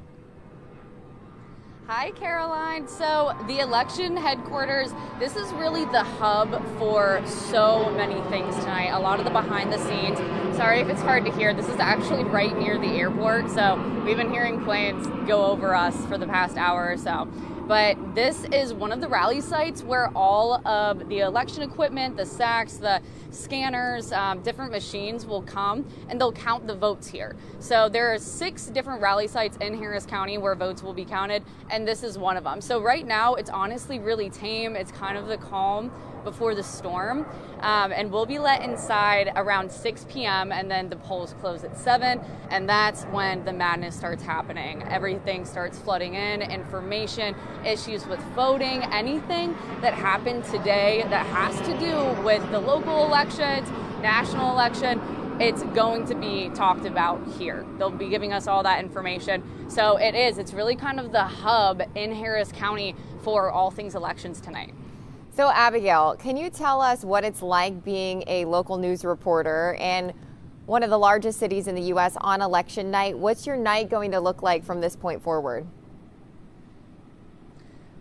Speaker 11: Hi, Caroline. So the election headquarters, this is really the hub for so many things tonight. A lot of the behind the scenes. Sorry if it's hard to hear. This is actually right near the airport. So we've been hearing planes go over us for the past hour or so. But this is one of the rally sites where all of the election equipment, the sacks, the scanners, different machines will come and they'll count the votes here. So there are 6 different rally sites in Harris County where votes will be counted, and this is one of them. So right now it's honestly really tame. It's kind of the calm before the storm, and we'll be let inside around 6 p.m. and then the polls close at 7, and that's when the madness starts happening. Everything starts flooding in, information, issues with voting, anything that happened today that has to do with the local elections, national election, it's going to be talked about here. They'll be giving us all that information. So it's really kind of the hub in Harris County for all things elections tonight.
Speaker 12: So Abigail, can you tell us what it's like being a local news reporter in one of the largest cities in the U.S. on election night? What's your night going to look like from this point forward?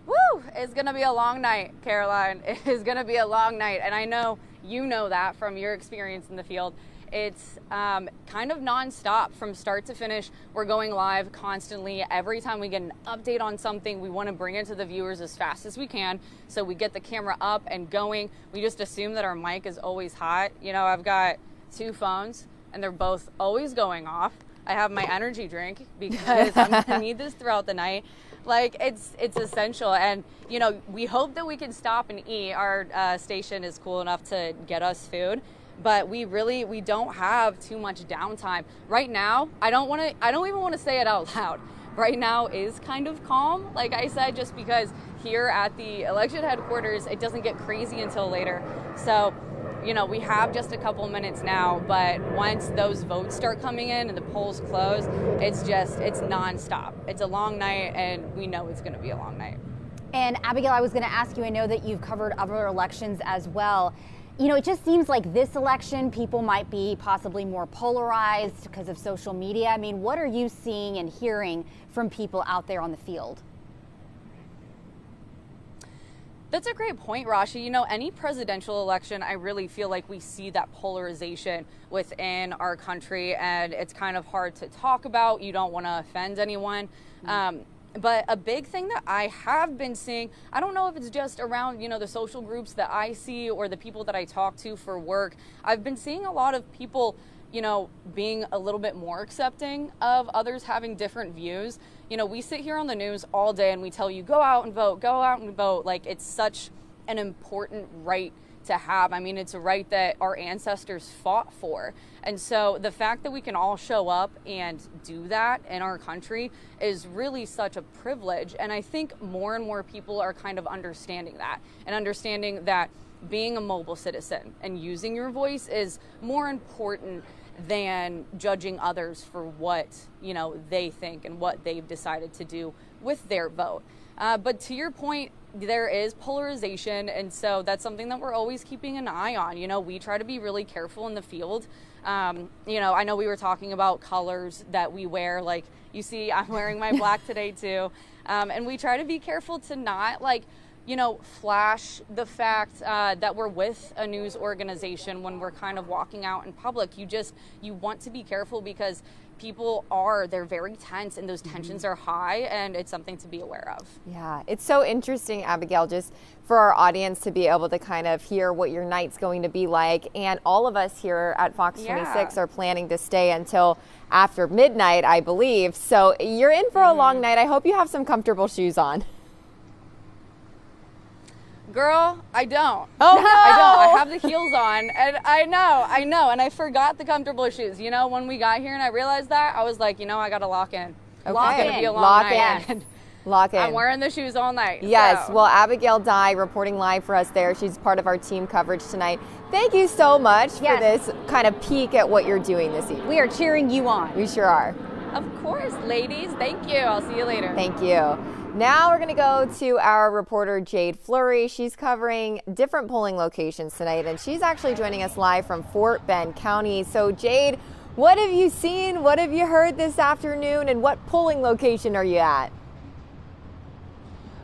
Speaker 11: Woo! It's going to be a long night, Caroline. It is going to be a long night. And I know you know that from your experience in the field. It's kind of nonstop from start to finish. We're going live constantly. Every time we get an update on something, we want to bring it to the viewers as fast as we can. So we get the camera up and going. We just assume that our mic is always hot. You know, I've got 2 phones and they're both always going off. I have my energy drink because I'm going to need this throughout the night. Like, it's essential. And, you know, we hope that we can stop and eat. Our station is cool enough to get us food. But we don't have too much downtime. Right now, I don't even want to say it out loud. Right now is kind of calm, like I said, just because here at the election headquarters, it doesn't get crazy until later. So, you know, we have just a couple minutes now, but once those votes start coming in and the polls close, it's nonstop. It's a long night, and we know it's going to be a long night.
Speaker 13: And Abigail, I was going to ask you, I know that you've covered other elections as well. You know, it just seems like this election, people might be possibly more polarized because of social media. I mean, what are you seeing and hearing from people out there on the field?
Speaker 11: That's a great point, Rashi. You know, any presidential election, I really feel like we see that polarization within our country, and it's kind of hard to talk about. You don't want to offend anyone. But a big thing that I have been seeing, I don't know if it's just around, you know, the social groups that I see or the people that I talk to for work. I've been seeing a lot of people, you know, being a little bit more accepting of others having different views. You know, we sit here on the news all day and we tell you, go out and vote, go out and vote. Like, it's such an important right to have. I mean, it's a right that our ancestors fought for. And so the fact that we can all show up and do that in our country is really such a privilege. And I think more and more people are kind of understanding that, and understanding that being a mobile citizen and using your voice is more important than judging others for what, you know, they think and what they've decided to do with their vote. But to your point, there is polarization, and so that's something that we're always keeping an eye on. You know, we try to be really careful in the field. You know, I know we were talking about colors that we wear. Like, you see, I'm wearing my black today too. And we try to be careful to not, like, you know, flash the fact that we're with a news organization when we're kind of walking out in public. You want to be careful because they're very tense, and those tensions are high, and it's something to be aware of.
Speaker 12: Yeah, it's so interesting, Abigail, just for our audience to be able to kind of hear what your night's going to be like. And all of us here at Fox 26 are planning to stay until after midnight, I believe. So you're in for a long night. I hope you have some comfortable shoes on.
Speaker 11: Girl, I don't.
Speaker 12: Oh, no.
Speaker 11: I don't. I have the heels on, and I know, and I forgot the comfortable shoes. You know, when we got here and I realized that, I was like, you know, I got to lock in.
Speaker 12: Okay.
Speaker 11: Lock in. It's gonna be a long night.
Speaker 12: Lock in.
Speaker 11: I'm wearing the shoes all night.
Speaker 12: Yes.
Speaker 11: So.
Speaker 12: Well, Abigail Dye reporting live for us there. She's part of our team coverage tonight. Thank you so much for this kind of peek at what you're doing this evening.
Speaker 13: We are cheering you on.
Speaker 12: We sure are.
Speaker 11: Of course, ladies. Thank you. I'll see you later.
Speaker 12: Thank you. Now we're going to go to our reporter, Jade Fleury. She's covering different polling locations tonight, and she's actually joining us live from Fort Bend County. So, Jade, what have you seen? What have you heard this afternoon? And what polling location are you at?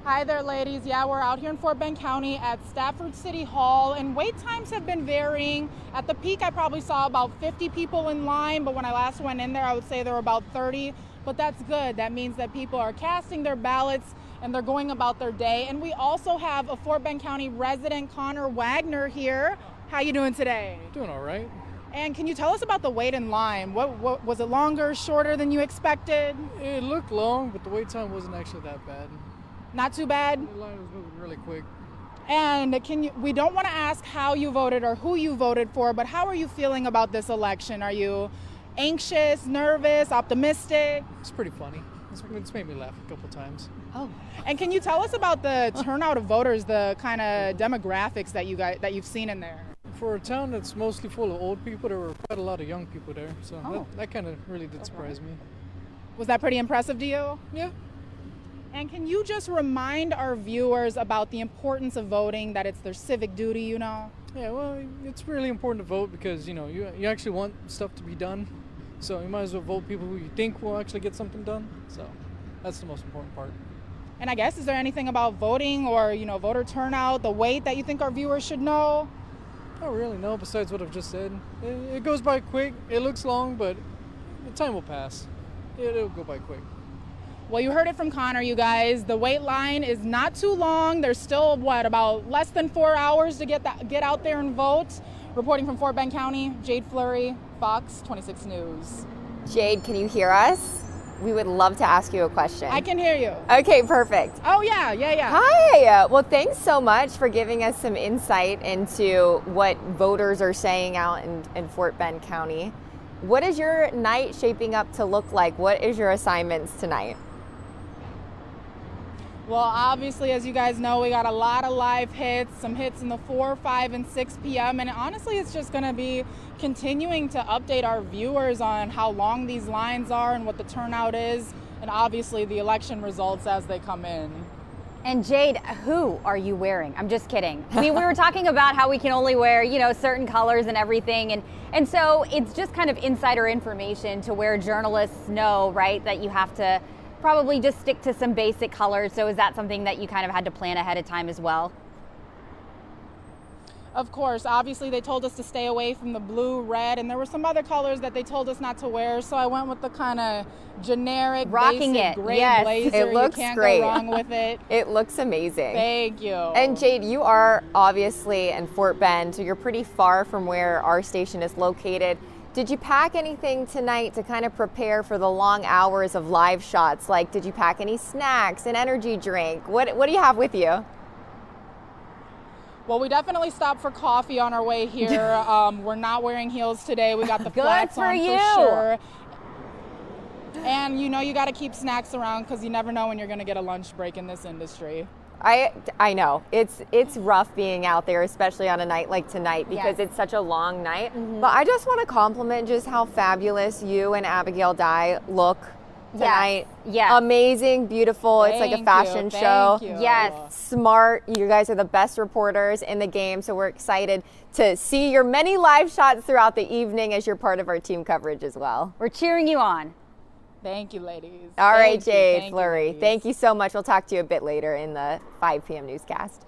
Speaker 6: Hi there, ladies. Yeah, we're out here in Fort Bend County at Stafford City Hall, and wait times have been varying. At the peak, I probably saw about 50 people in line, but when I last went in there, I would say there were about 30. But that's good. That means that people are casting their ballots and they're going about their day. And we also have a Fort Bend County resident, Connor Wagner, here. How you doing today?
Speaker 14: Doing all right.
Speaker 6: And can you tell us about the wait in line? What was it, longer, shorter than you expected?
Speaker 14: It looked long, but the wait time wasn't actually that bad.
Speaker 6: Not too bad?
Speaker 14: The line was moving really quick.
Speaker 6: And we don't want to ask how you voted or who you voted for, but how are you feeling about this election? Are you anxious, nervous, optimistic?
Speaker 14: It's pretty funny. It's made me laugh a couple times.
Speaker 6: Oh. And can you tell us about the turnout of voters, the kind of demographics that you've seen in there?
Speaker 14: For a town that's mostly full of old people, there were quite a lot of young people there. So that kind of really did surprise me.
Speaker 6: Was that pretty impressive to you?
Speaker 14: Yeah.
Speaker 6: And can you just remind our viewers about the importance of voting, that it's their civic duty, you know?
Speaker 14: Yeah, well, it's really important to vote because, you know, you actually want stuff to be done. So you might as well vote people who you think will actually get something done. So that's the most important part.
Speaker 6: And I guess, is there anything about voting or, you know, voter turnout, the wait that you think our viewers should know?
Speaker 14: Not really, no, besides what I've just said. It goes by quick. It looks long, but the time will pass. It'll go by quick.
Speaker 6: Well, you heard it from Connor, you guys. The wait line is not too long. There's still, about less than 4 hours to get out there and vote. Reporting from Fort Bend County, Jade Fleury, Fox 26 News.
Speaker 12: Jade, can you hear us? We would love to ask you a question.
Speaker 6: I can hear you.
Speaker 12: Okay, perfect.
Speaker 6: Oh, yeah.
Speaker 12: Hi. Well, thanks so much for giving us some insight into what voters are saying out in Fort Bend County. What is your night shaping up to look like? What is your assignments tonight?
Speaker 6: Well, obviously, as you guys know, we got a lot of live hits, some hits in the 4, 5, and 6 p.m. And honestly, it's just going to be continuing to update our viewers on how long these lines are and what the turnout is, and obviously the election results as they come in.
Speaker 13: And Jade, who are you wearing? I'm just kidding. We were talking about how we can only wear, you know, certain colors and everything. And so it's just kind of insider information to where journalists know, right, that you have to probably just stick to some basic colors. So is that something that you kind of had to plan ahead of time as well?
Speaker 6: Of course, obviously they told us to stay away from the blue, red, and there were some other colors that they told us not to wear. So I went with the kind of generic,
Speaker 13: rocking
Speaker 6: basic
Speaker 13: it.
Speaker 6: gray
Speaker 12: Yes,
Speaker 6: blazer.
Speaker 12: it looks
Speaker 6: you can't
Speaker 12: great.
Speaker 6: go wrong with it.
Speaker 12: It looks amazing.
Speaker 6: Thank you.
Speaker 12: And Jade, you are obviously in Fort Bend, so you're pretty far from where our station is located. Did you pack anything tonight to kind of prepare for the long hours of live shots? Like, did you pack any snacks, an energy drink? What do you have with you?
Speaker 6: Well, we definitely stopped for coffee on our way here. We're not wearing heels today. We got the flats on for sure. And you know you got to keep snacks around because you never know when you're going to get a lunch break in this industry.
Speaker 12: I know it's rough being out there, especially on a night like tonight because it's such a long night. But I just want to compliment just how fabulous you and Abigail Dye look tonight.
Speaker 13: Yes.
Speaker 12: Amazing, beautiful. It's like a fashion show.
Speaker 6: Thank you.
Speaker 12: Yes. Smart. You guys are the best reporters in the game, so we're excited to see your many live shots throughout the evening as you're part of our team coverage as well.
Speaker 13: We're cheering you on.
Speaker 6: Thank you, ladies.
Speaker 12: All right, Jade,
Speaker 6: Thank
Speaker 12: Fleury,
Speaker 6: you,
Speaker 12: thank you so much. We'll talk to you a bit later in the 5 p.m. newscast.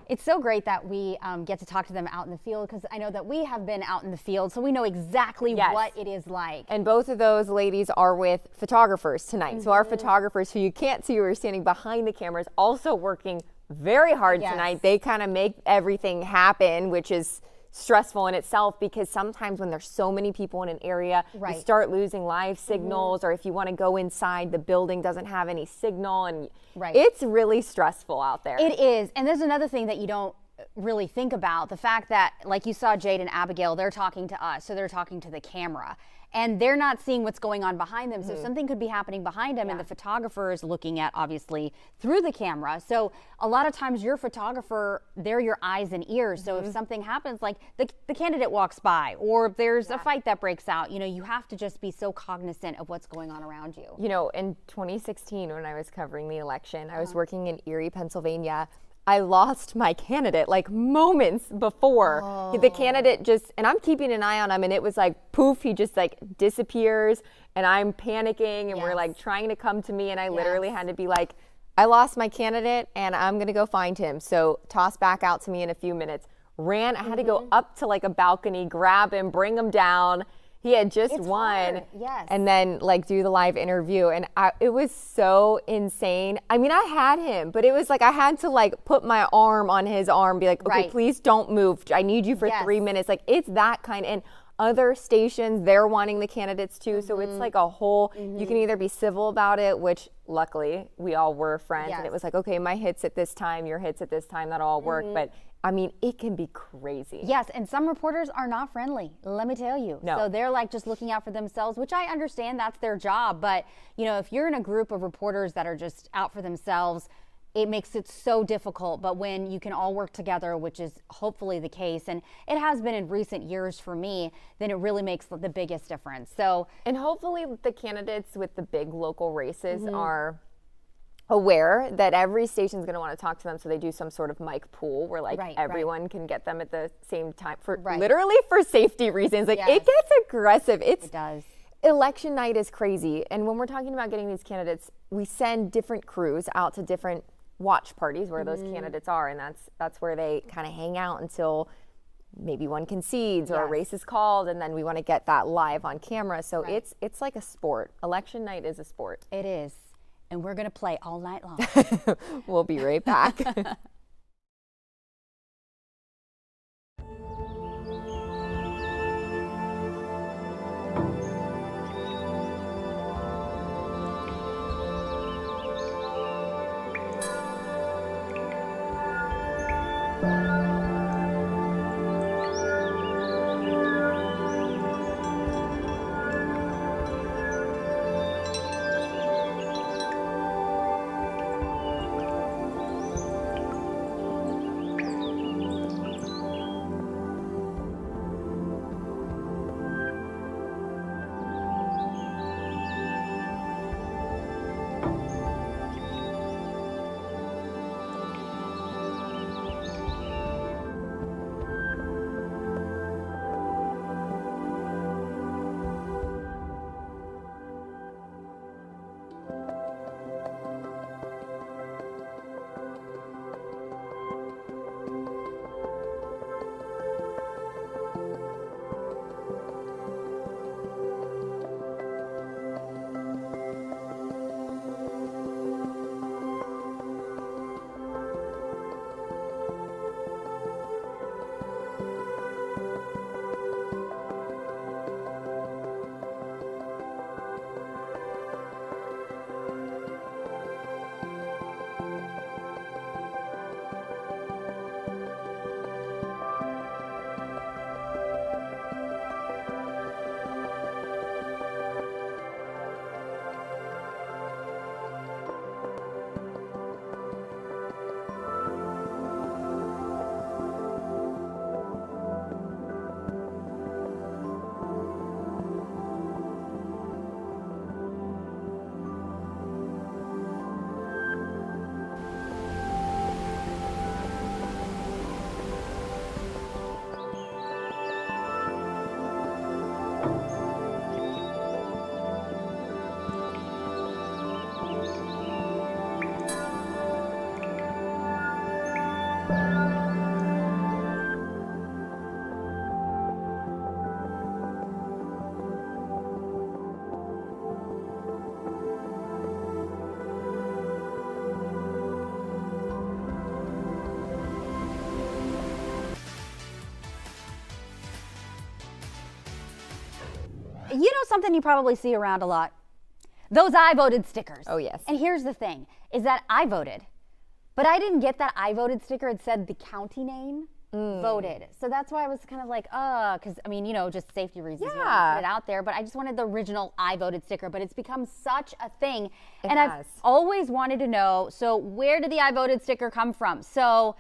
Speaker 13: It's so great that we get to talk to them out in the field because I know that we have been out in the field, so we know exactly what it is like.
Speaker 12: And both of those ladies are with photographers tonight. So our photographers, who you can't see, who are standing behind the cameras, also working very hard tonight. They kind of make everything happen, which is stressful in itself because sometimes when there's so many people in an area, you start losing live signals, or if you want to go inside, the building doesn't have any signal, and it's really stressful out there.
Speaker 13: It is. And there's another thing that you don't really think about, the fact that, like you saw Jade and Abigail, they're talking to us, so they're talking to the camera. And they're not seeing what's going on behind them. So something could be happening behind them and the photographer is looking at, obviously, through the camera. So a lot of times your photographer, they're your eyes and ears. So if something happens, like the candidate walks by or if there's a fight that breaks out, you know, you have to just be so cognizant of what's going on around you.
Speaker 12: You know, in 2016, when I was covering the election, I was working in Erie, Pennsylvania. I lost my candidate like moments before. The candidate just, and I'm keeping an eye on him, and it was like poof, he just like disappears, and I'm panicking, and we're like trying to come to me, and I literally had to be like, I lost my candidate and I'm gonna go find him. So toss back out to me in a few minutes. Ran, I had to go up to like a balcony, grab him, bring him down. He had just won, and then like do the live interview, and it was so insane. I mean, I had him, but it was like I had to like put my arm on his arm, be like, okay, please don't move. I need you for 3 minutes. Like it's that kind. And other stations, they're wanting the candidates too, so it's like a whole. You can either be civil about it, which luckily we all were friends, and it was like, okay, my hit's at this time, your hit's at this time, that'll all work, but. I mean, it can be crazy.
Speaker 13: Yes, and some reporters are not friendly, let me tell you.
Speaker 12: No.
Speaker 13: So they're like just looking out for themselves, which I understand, that's their job. But, you know, if you're in a group of reporters that are just out for themselves, it makes it so difficult. But when you can all work together, which is hopefully the case, and it has been in recent years for me, then it really makes the biggest difference. So,
Speaker 12: and hopefully the candidates with the big local races are aware that every station is going to want to talk to them, so they do some sort of mic pool where like everyone can get them at the same time for literally for safety reasons. Like it gets aggressive. It does. Election night is crazy, and when we're talking about getting these candidates, we send different crews out to different watch parties where those candidates are, and that's where they kind of hang out until maybe one concedes or a race is called, and then we want to get that live on camera. So it's like a sport. Election night is a sport.
Speaker 13: It is. And we're going to play all night long.
Speaker 12: We'll be right back.
Speaker 13: You know something you probably see around a lot? Those I voted stickers.
Speaker 12: Oh, yes.
Speaker 13: And here's the thing, is that I voted, but I didn't get that I voted sticker. It said the county name voted. So that's why I was kind of like, because, I mean, you know, just safety reasons, you don't want to put it out there, but I just wanted the original I voted sticker, but it's become such a thing. I've always wanted to know, so where did the I voted sticker come from? So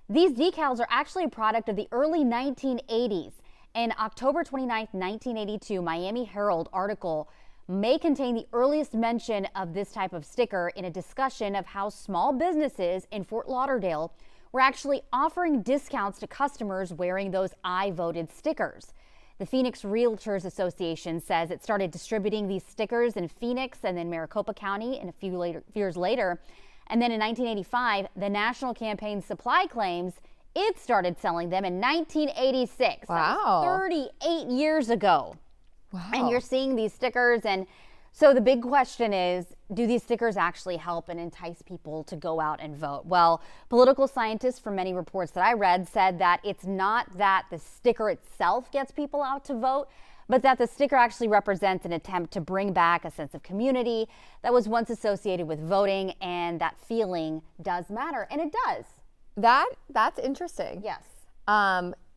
Speaker 13: these decals are actually a product of the early 1980s. An October 29th, 1982 Miami Herald article may contain the earliest mention of this type of sticker in a discussion of how small businesses in Fort Lauderdale were actually offering discounts to customers wearing those I voted stickers. The Phoenix Realtors Association says it started distributing these stickers in Phoenix and then Maricopa County and a few years later. And then in 1985, the national campaign Supply claims it started selling them in 1986.
Speaker 12: Wow.
Speaker 13: That was 38 years ago.
Speaker 12: Wow.
Speaker 13: And you're seeing these stickers, and so the big question is, do these stickers actually help and entice people to go out and vote? Well, political scientists from many reports that I read said that it's not that the sticker itself gets people out to vote, but that the sticker actually represents an attempt to bring back a sense of community that was once associated with voting, and that feeling does matter, and it does.
Speaker 12: That's interesting.
Speaker 13: Yes.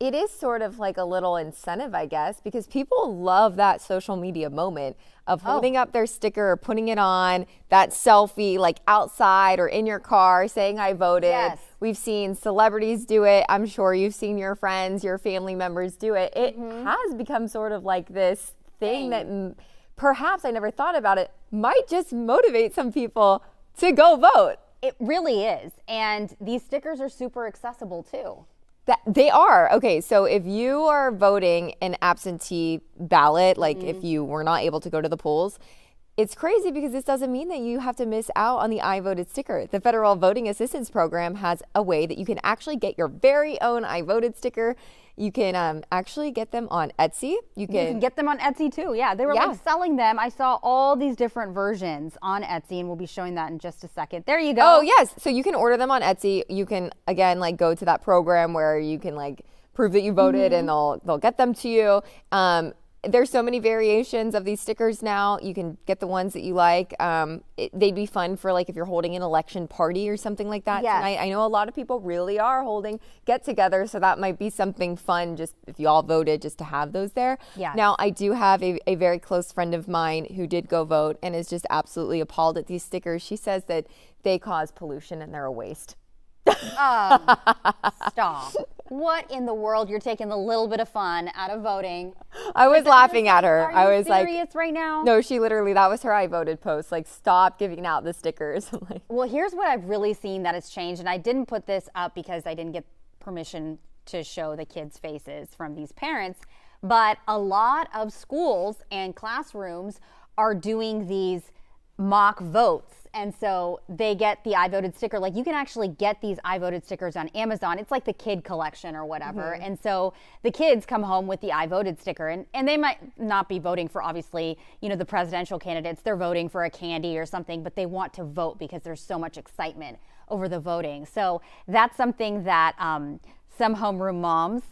Speaker 12: It is sort of like a little incentive, I guess, because people love that social media moment of holding up their sticker or putting it on, that selfie like outside or in your car saying I voted.
Speaker 13: Yes.
Speaker 12: We've seen celebrities do it. I'm sure you've seen your friends, your family members do it. It has become sort of like this thing that perhaps, I never thought about it, might just motivate some people to go vote.
Speaker 13: It really is. And these stickers are super accessible too.
Speaker 12: They are. Okay, so if you are voting an absentee ballot, like if you were not able to go to the polls, it's crazy because this doesn't mean that you have to miss out on the I voted sticker. The Federal Voting Assistance Program has a way that you can actually get your very own I voted sticker. You can actually get them on Etsy. You can
Speaker 13: get them on Etsy too. Yeah, they were like selling them. I saw all these different versions on Etsy, and we'll be showing that in just a second. There you go.
Speaker 12: Oh, yes. So you can order them on Etsy. You can, again, like go to that program where you can like prove that you voted and they'll get them to you. There's so many variations of these stickers now. You can get the ones that you like. They'd be fun for like if you're holding an election party or something like that tonight. I know a lot of people really are holding get-togethers, so that might be something fun just if you all voted just to have those there.
Speaker 13: Yes.
Speaker 12: Now, I do have a very close friend of mine who did go vote and is just absolutely appalled at these stickers. She says that they cause pollution and they're a waste.
Speaker 13: Stop. What in the world? You're taking a little bit of fun out of voting.
Speaker 12: I was laughing at her.
Speaker 13: Are you
Speaker 12: I was
Speaker 13: serious right now?
Speaker 12: No, she literally, that was her I voted post. Like, stop giving out the stickers.
Speaker 13: Well, here's what I've really seen that has changed. And I didn't put this up because I didn't get permission to show the kids' faces from these parents. But a lot of schools and classrooms are doing these mock votes. And so they get the I voted sticker. Like you can actually get these I voted stickers on Amazon. It's like the kid collection or whatever. And so the kids come home with the I voted sticker, and they might not be voting for, obviously, you know, the presidential candidates. They're voting for a candy or something, but they want to vote because there's so much excitement over the voting. So that's something that some homeroom moms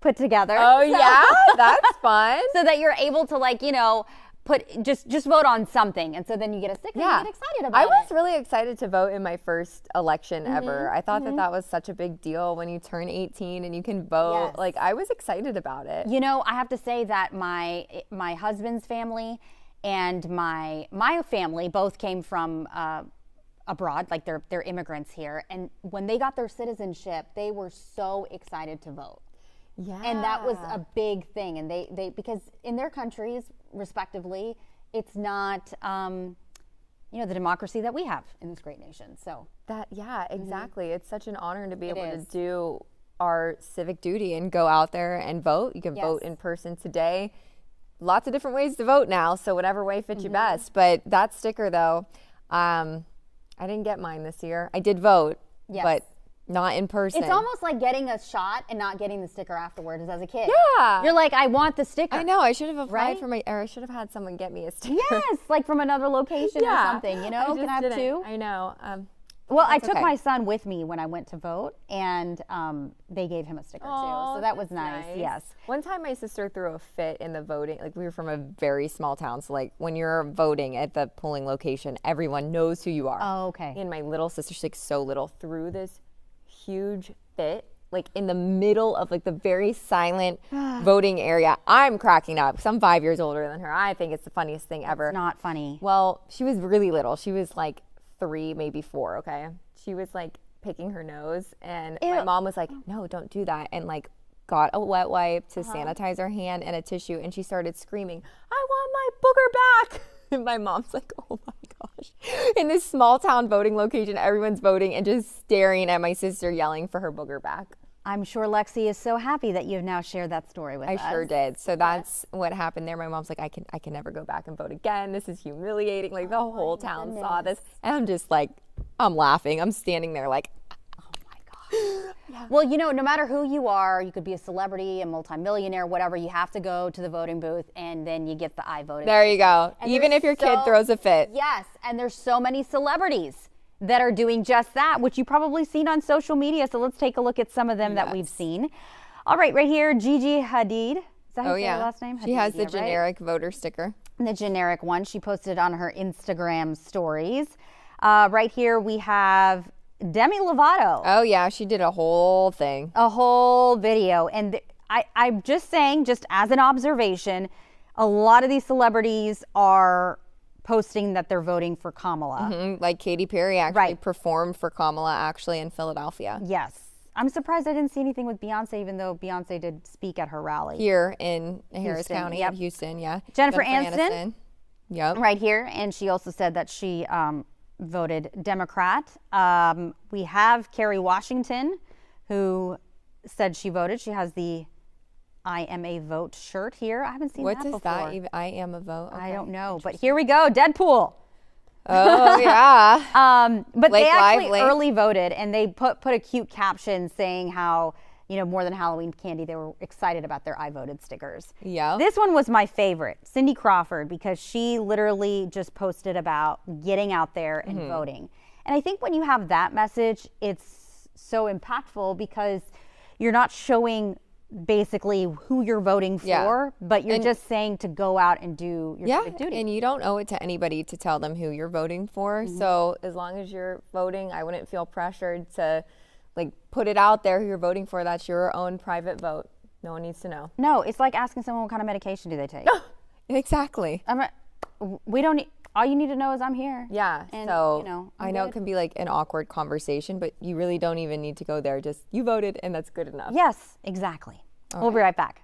Speaker 13: put together.
Speaker 12: Oh, yeah? That's fun.
Speaker 13: So that you're able to, like, you know, just vote on something, and so then you get a sticker and you get excited about it.
Speaker 12: I was really excited to vote in my first election ever. I thought that was such a big deal when you turn 18 and you can vote.
Speaker 13: Yes.
Speaker 12: Like, I was excited about it.
Speaker 13: You know, I have to say that my husband's family and my family both came from abroad, like they're immigrants here, and when they got their citizenship, they were so excited to vote.
Speaker 12: Yeah.
Speaker 13: And that was a big thing. And they because in their countries, respectively, it's not, you know, the democracy that we have in this great nation. So
Speaker 12: that, yeah, exactly. It's such an honor to be able to do our civic duty and go out there and vote. You can vote in person today. Lots of different ways to vote now, so whatever way fits you best. But that sticker, though, I didn't get mine this year. I did vote, but not in person.
Speaker 13: It's almost like getting a shot and not getting the sticker afterwards as a kid.
Speaker 12: Yeah.
Speaker 13: You're like, I want the sticker.
Speaker 12: I know. I should have applied for or I should have had someone get me a sticker.
Speaker 13: Yes, like from another location or something, you know? Can I have two?
Speaker 12: I know.
Speaker 13: Well, I
Speaker 12: That's
Speaker 13: took
Speaker 12: okay.
Speaker 13: my son with me when I went to vote, and they gave him a sticker too. So that was nice. Yes.
Speaker 12: One time my sister threw a fit in the voting. Like, we were from a very small town. So, like, when you're voting at the polling location, everyone knows who you are.
Speaker 13: Oh, okay.
Speaker 12: And my little sister, she's like so little, threw this huge fit, like in the middle of like the very silent voting area. I'm cracking up because I'm 5 years older than her. I think it's the funniest thing ever.
Speaker 13: It's not funny.
Speaker 12: Well, she was really little. She was like 3, maybe 4, okay? She was like picking her nose, and my mom was like, no, don't do that, and like got a wet wipe to sanitize her hand and a tissue, and she started screaming, I want my booger back. And my mom's like, oh my gosh. In this small town voting location, everyone's voting and just staring at my sister yelling for her booger back.
Speaker 13: I'm sure Lexi is so happy that you've now shared that story with us.
Speaker 12: I sure did. So that's what happened there. My mom's like, I can never go back and vote again. This is humiliating. Like, the whole town saw this. And I'm just like, I'm laughing. I'm standing there like, oh my gosh.
Speaker 13: Yeah. Well, you know, no matter who you are, you could be a celebrity, a multimillionaire, whatever, you have to go to the voting booth, and then you get the I voted.
Speaker 12: There you go.
Speaker 13: And
Speaker 12: even if your kid throws a fit.
Speaker 13: Yes, and there's so many celebrities that are doing just that, which you've probably seen on social media. So let's take a look at some of them that we've seen. All right, right here, Gigi Hadid. Is that how you say her last name?
Speaker 12: She has the
Speaker 13: Hadid,
Speaker 12: generic voter sticker.
Speaker 13: The generic one. She posted on her Instagram stories. Right here we have Demi Lovato.
Speaker 12: Oh yeah, she did a whole thing.
Speaker 13: A whole video. And I'm just saying, just as an observation, a lot of these celebrities are posting that they're voting for Kamala.
Speaker 12: Mm-hmm. Like Katy Perry actually performed for Kamala actually in Philadelphia.
Speaker 13: Yes. I'm surprised I didn't see anything with Beyonce, even though Beyonce did speak at her rally.
Speaker 12: Here in Harris
Speaker 13: Houston,
Speaker 12: County,
Speaker 13: yep.
Speaker 12: in Houston, yeah.
Speaker 13: Jennifer Aniston.
Speaker 12: Yep.
Speaker 13: Right here. And she also said that she voted Democrat. We have Kerry Washington, who said she voted. She has the I am a vote shirt here. I haven't seen that before.
Speaker 12: What does that even, I am a vote? Okay.
Speaker 13: I don't know, but here we go, Deadpool.
Speaker 12: Oh, yeah.
Speaker 13: But
Speaker 12: Blake
Speaker 13: they actually
Speaker 12: Lively.
Speaker 13: early voted, and they put a cute caption saying how, you know, more than Halloween candy, they were excited about their I voted stickers.
Speaker 12: Yeah.
Speaker 13: This one was my favorite, Cindy Crawford, because she literally just posted about getting out there and voting. And I think when you have that message, it's so impactful because you're not showing basically who you're voting for, but you're just saying to go out and do your civic duty.
Speaker 12: And you don't owe it to anybody to tell them who you're voting for. So as long as you're voting, I wouldn't feel pressured to like put it out there who you're voting for. That's your own private vote. No one needs to know.
Speaker 13: No, it's like asking someone what kind of medication do they take.
Speaker 12: Exactly.
Speaker 13: We don't need, all you need to know is I'm here.
Speaker 12: Yeah.
Speaker 13: And,
Speaker 12: so
Speaker 13: you know,
Speaker 12: I know it can be like an awkward conversation, but you really don't even need to go there. Just you voted and that's good enough.
Speaker 13: Yes, exactly. We'll be right back.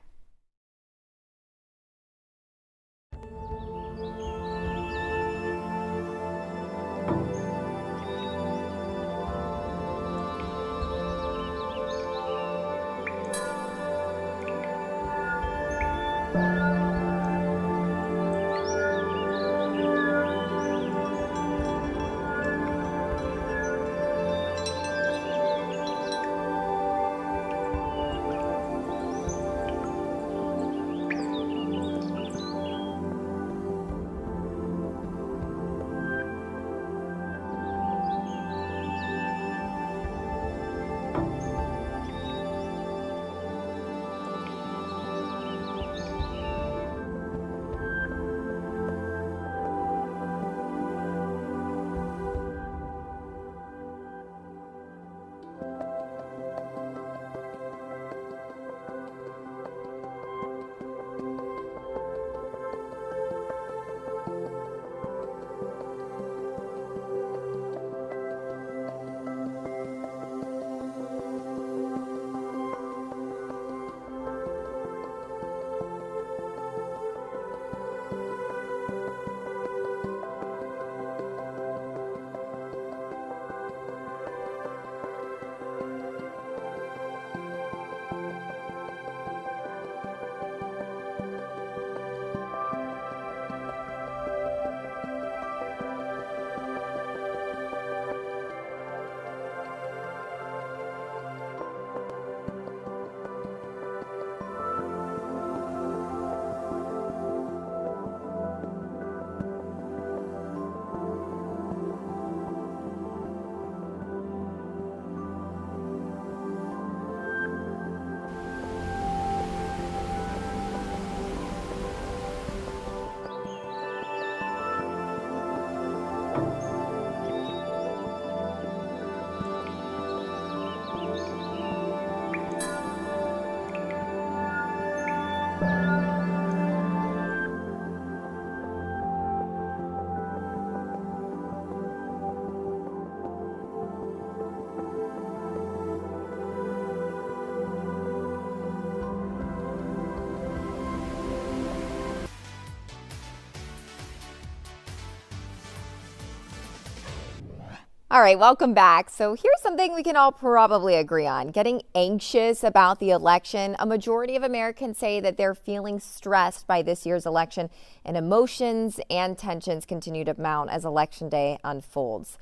Speaker 12: All right, welcome back. So here's something we can all probably agree on. Getting anxious about the election. A majority of Americans say that they're feeling stressed by this year's election, and emotions and tensions continue to mount as Election Day unfolds.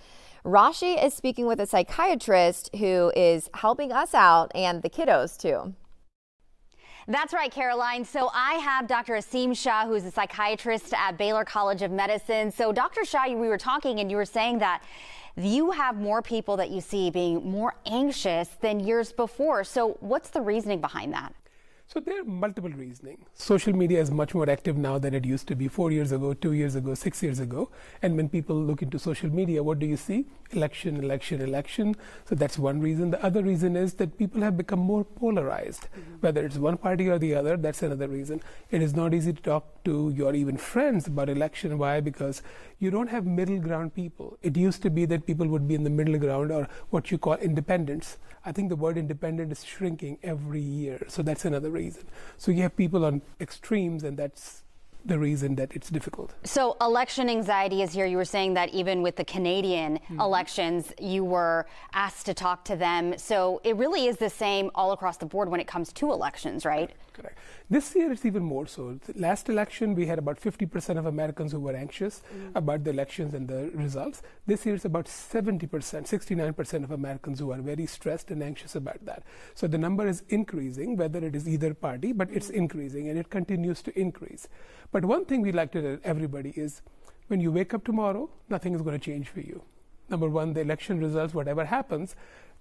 Speaker 12: Rashi is speaking with a psychiatrist who is helping us out and the kiddos too.
Speaker 13: That's right, Caroline. So I have Dr. Asim Shah, who is a psychiatrist at Baylor College of Medicine. So Dr. Shah, we were talking and you were saying that you have more people that you see being more anxious than years before. So what's the reasoning behind that?
Speaker 15: So there are multiple reasoning. Social media is much more active now than it used to be 4 years ago, 2 years ago, 6 years ago. And when people look into social media, what do you see? Election, election, election. So that's one reason. The other reason is that people have become more polarized. Whether it's one party or the other, that's another reason. It is not easy to talk to your even friends about election. Why? Because you don't have middle ground people. It used to be that people would be in the middle ground, or what you call independents. I think the word independent is shrinking every year. So that's another reason. So you have people on extremes, and that's the reason that it's difficult.
Speaker 13: So election anxiety is here. You were saying that even with the Canadian elections, you were asked to talk to them. So it really is the same all across the board when it comes to elections, right?
Speaker 15: Correct. This year it's even more so. The last election, we had about 50% of Americans who were anxious about the elections and the results. This year it's about 70%, 69% of Americans who are very stressed and anxious about that. So the number is increasing, whether it is either party, but it's increasing and it continues to increase. But one thing we like to tell everybody is, when you wake up tomorrow, nothing is going to change for you. Number one, the election results, whatever happens,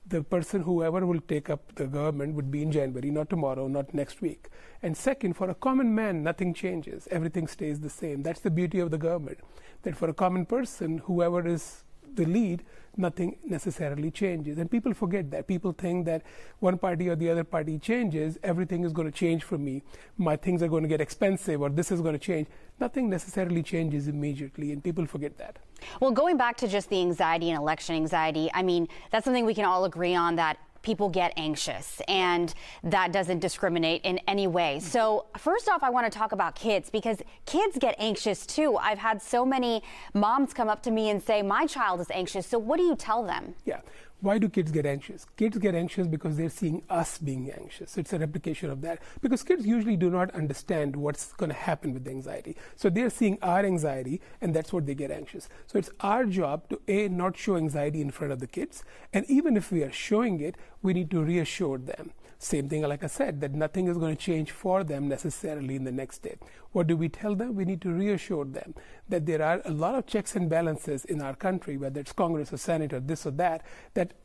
Speaker 15: the person, whoever will take up the government, would be in January, not tomorrow, not next week. And second, for a common man, nothing changes. Everything stays the same. That's the beauty of the government, that for a common person, whoever is the lead, nothing necessarily changes. And people forget that. People think that one party or the other party changes, everything is going to change for me. My things are going to get expensive, or this is going to change. Nothing necessarily changes immediately, and people forget that.
Speaker 13: Well, going back to just the anxiety and election anxiety, I mean, that's something we can all agree on, that people get anxious, and that doesn't discriminate in any way. So first off, I want to talk about kids, because kids get anxious too. I've had so many moms come up to me and say, my child is anxious. So what do you tell them?
Speaker 15: Yeah. Why do kids get anxious? Kids get anxious because they're seeing us being anxious. It's a replication of that. Because kids usually do not understand what's going to happen with the anxiety. So they're seeing our anxiety, and that's what they get anxious. So it's our job to, A, not show anxiety in front of the kids. And even if we are showing it, we need to reassure them. Same thing, like I said, that nothing is going to change for them necessarily in the next day. What do we tell them? We need to reassure them that there are a lot of checks and balances in our country, whether it's Congress or Senate or this or that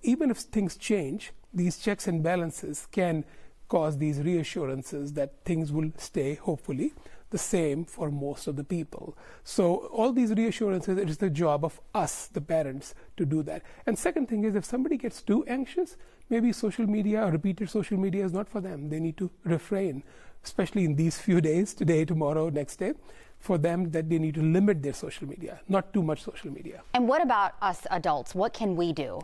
Speaker 15: even if things change, these checks and balances can cause these reassurances that things will stay, hopefully, the same for most of the people. So all these reassurances, it is the job of us, the parents, to do that. And second thing is, if somebody gets too anxious, maybe social media or repeated social media is not for them. They need to refrain, especially in these few days, today, tomorrow, next day, for them, that they need to limit their social media, not too much social media.
Speaker 13: And what about us adults? What can we do?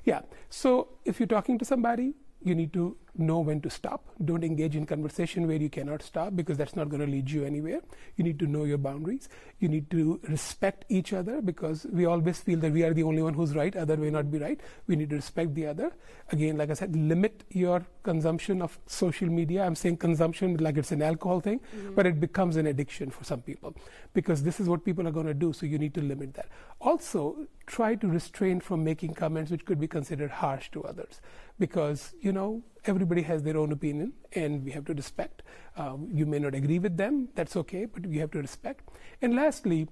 Speaker 15: Yeah, so if you're talking to somebody, you need to know when to stop. Don't engage in conversation where you cannot stop, because that's not going to lead you anywhere. You need to know your boundaries. You need to respect each other, because we always feel that we are the only one who's right, other may not be right. We need to respect the other. Again, like I said, limit your consumption of social media. I'm saying consumption like it's an alcohol thing, but it becomes an addiction for some people, because this is what people are going to do, so you need to limit that. Also, try to restrain from making comments which could be considered harsh to others, because, you know, everybody has their own opinion, and we have to respect. You may not agree with them, that's okay, but you have to respect. And lastly,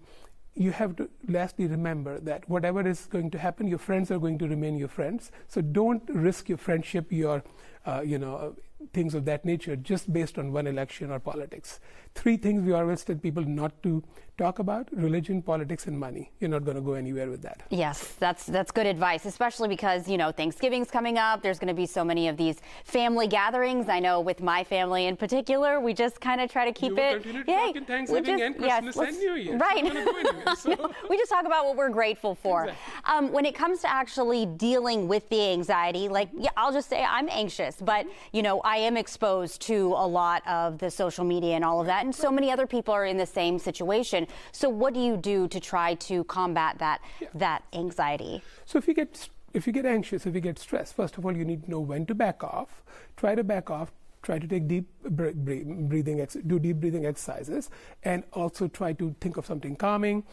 Speaker 15: you have to remember that whatever is going to happen, your friends are going to remain your friends. So don't risk your friendship, your things of that nature, just based on one election or politics. 3 things we always tell people not to talk about: religion, politics, and money. You're not going to go anywhere with that.
Speaker 13: Yes, that's good advice, especially because, you know, Thanksgiving's coming up. There's going to be so many of these family gatherings. I know with my family in particular, we just kind of try to keep it.
Speaker 15: Thanksgiving and Christmas and New Year.
Speaker 13: Right.
Speaker 15: So.
Speaker 13: We just talk about what we're grateful for. Exactly. When it comes to actually dealing with the anxiety, like, yeah, I'll just say I'm anxious, but, you know, I I am exposed to a lot of the social media and all of that, and so many other people are in the same situation. So what do you do to try to combat that anxiety?
Speaker 15: So if you get anxious, if you get stressed, first of all, you need to know when to back off. Try to back off. Try to take deep breathing, do deep breathing exercises, and also try to think of something calming.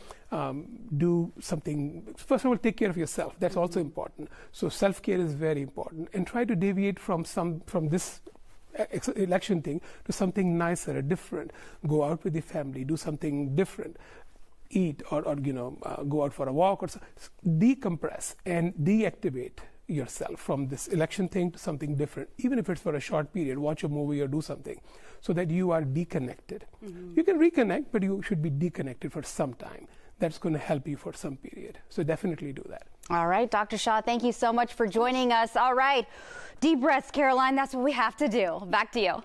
Speaker 15: Do something. First of all, take care of yourself. That's also important. So self-care is very important, and try to deviate from this election thing to something nicer, different. Go out with the family. Do something different. Eat or go out for a walk or decompress and deactivate yourself from this election thing to something different, even if it's for a short period. Watch a movie or do something so that you are deconnected. You can reconnect, but you should be deconnected for some time. That's going to help you for some period. So definitely do that.
Speaker 13: All right, Dr. Shah, thank you so much for joining us. All right, deep breaths, Caroline. That's what we have to do. Back to you.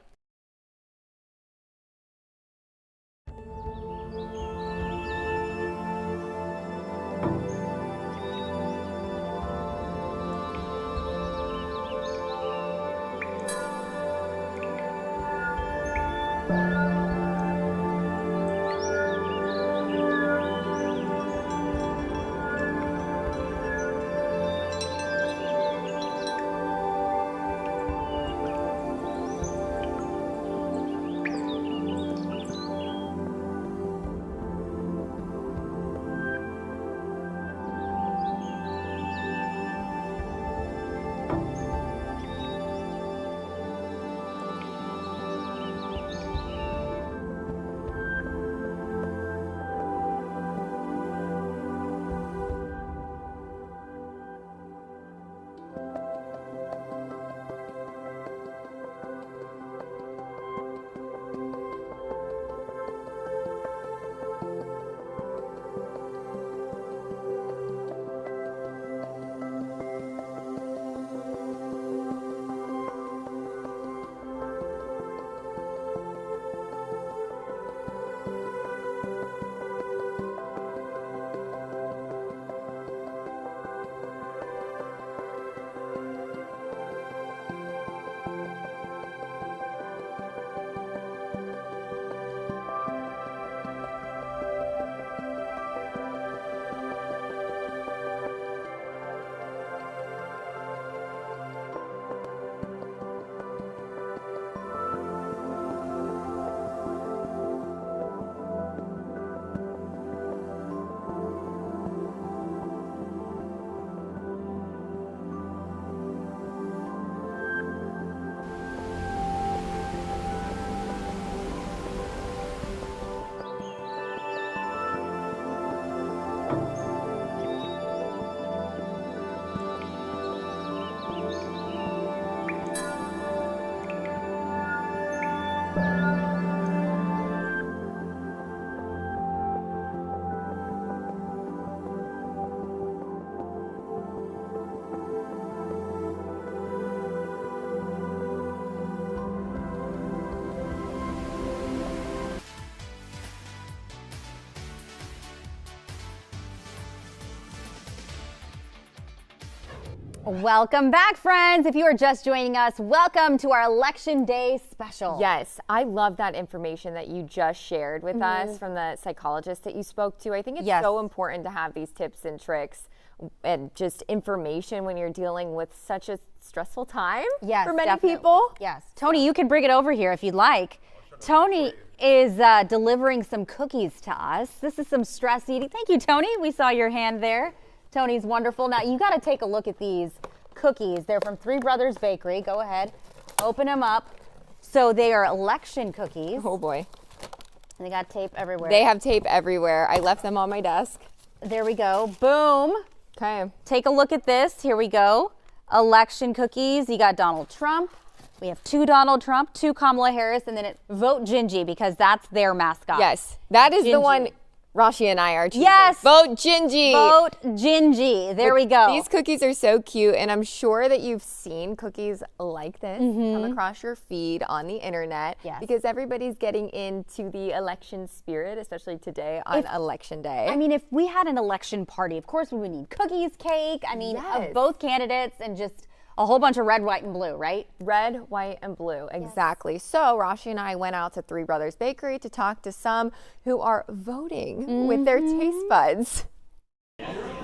Speaker 13: Welcome back, friends. If you are just joining us, welcome to our Election Day special.
Speaker 12: Yes, I love that information that you just shared with us from the psychologist that you spoke to. I think it's so important to have these tips and tricks and just information when you're dealing with such a stressful time for many people.
Speaker 13: Yes. Tony, you can bring it over here if you'd like. Tony is delivering some cookies to us. This is some stress eating. Thank you, Tony. We saw your hand there. Tony's wonderful. Now, you got to take a look at these cookies. They're from Three Brothers Bakery. Go ahead. Open them up. So they are election cookies.
Speaker 12: Oh, boy.
Speaker 13: They got tape everywhere.
Speaker 12: They have tape everywhere. I left them on my desk.
Speaker 13: There we go. Boom.
Speaker 12: Okay.
Speaker 13: Take a look at this. Here we go. Election cookies. You got Donald Trump. We have 2 Donald Trump, 2 Kamala Harris, and then Vote Gingy because that's their mascot.
Speaker 12: Yes. That is the one Rashi and I are choosing.
Speaker 13: Yes.
Speaker 12: Vote Gingy.
Speaker 13: Vote Gingy. There we go.
Speaker 12: These cookies are so cute, and I'm sure that you've seen cookies like this come across your feed on the internet because everybody's getting into the election spirit, especially today on Election Day.
Speaker 13: I mean, if we had an election party, of course we would need cookies, cake, I mean, of both candidates and just a whole bunch of red, white, and blue, right?
Speaker 12: Red, white, and blue, exactly. So Rashi and I went out to Three Brothers Bakery to talk to some who are voting with their taste buds.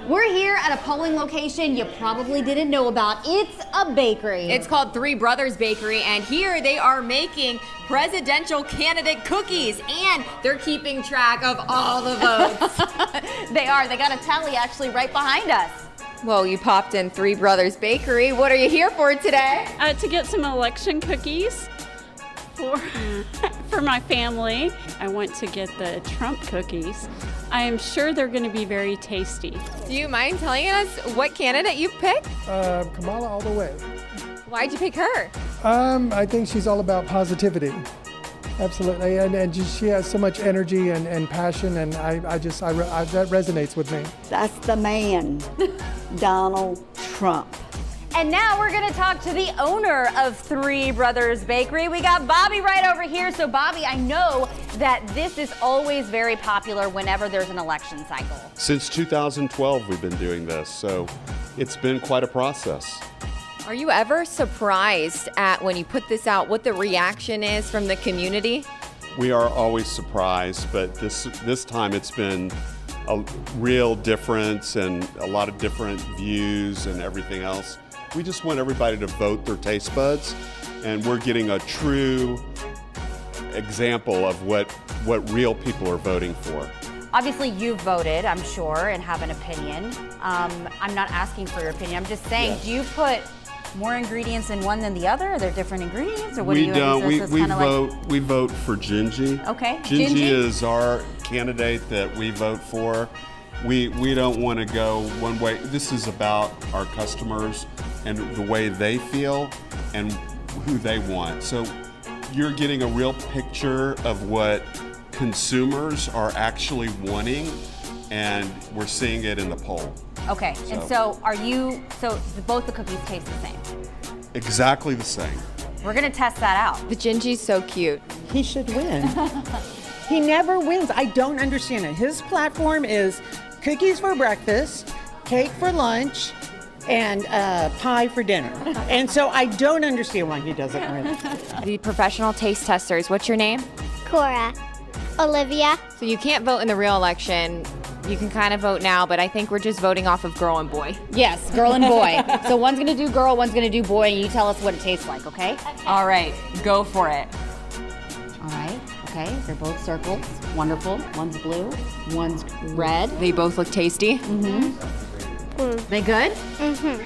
Speaker 13: We're here at a polling location you probably didn't know about. It's a bakery.
Speaker 12: It's called Three Brothers Bakery, and here they are making presidential candidate cookies, and they're keeping track of all the votes.
Speaker 13: They are. They got a tally actually right behind us.
Speaker 12: Well, you popped in Three Brothers Bakery. What are you here for today?
Speaker 16: To get some election cookies for my family. I went to get the Trump cookies. I am sure they're going to be very tasty.
Speaker 12: Do you mind telling us what candidate you picked?
Speaker 17: Kamala all the way.
Speaker 12: Why'd you pick her?
Speaker 17: I think she's all about positivity. Absolutely, and just, she has so much energy and passion, and I that resonates with me.
Speaker 18: That's the man, Donald Trump.
Speaker 13: And now we're going to talk to the owner of Three Brothers Bakery. We got Bobby right over here. So Bobby, I know that this is always very popular whenever there's an election cycle.
Speaker 19: Since 2012 we've been doing this, so it's been quite a process.
Speaker 12: Are you ever surprised at when you put this out, what the reaction is from the community?
Speaker 19: We are always surprised, but this time it's been a real difference and a lot of different views and everything else. We just want everybody to vote their taste buds, and we're getting a true example of what real people are voting for.
Speaker 13: Obviously, you've voted, I'm sure, and have an opinion. I'm not asking for your opinion. I'm just saying, do you put more ingredients in one than the other? Are there different ingredients, or what
Speaker 19: We
Speaker 13: do you?
Speaker 19: don't.
Speaker 13: Like...
Speaker 19: We vote for Gingy.
Speaker 13: Okay.
Speaker 19: Gingy is our candidate that we vote for. We don't want to go one way. This is about our customers and the way they feel and who they want. So you're getting a real picture of what consumers are actually wanting, and we're seeing it in the poll.
Speaker 13: Okay, and so both the cookies taste the same?
Speaker 19: Exactly the same.
Speaker 13: We're gonna test that out.
Speaker 12: The Gingy's so cute.
Speaker 20: He should win. He never wins. I don't understand it. His platform is cookies for breakfast, cake for lunch, and pie for dinner. And so I don't understand why he doesn't win.
Speaker 12: The professional taste testers, what's your name?
Speaker 21: Cora. Olivia.
Speaker 12: So you can't vote in the real election. You can kind of vote now, but I think we're just voting off of girl and boy.
Speaker 13: Yes, girl and boy. So one's gonna do girl, one's gonna do boy, and you tell us what it tastes like, okay?
Speaker 12: All right, go for it.
Speaker 13: All right, okay, they're both circles. Wonderful. One's blue, one's red.
Speaker 12: They both look tasty.
Speaker 13: They good?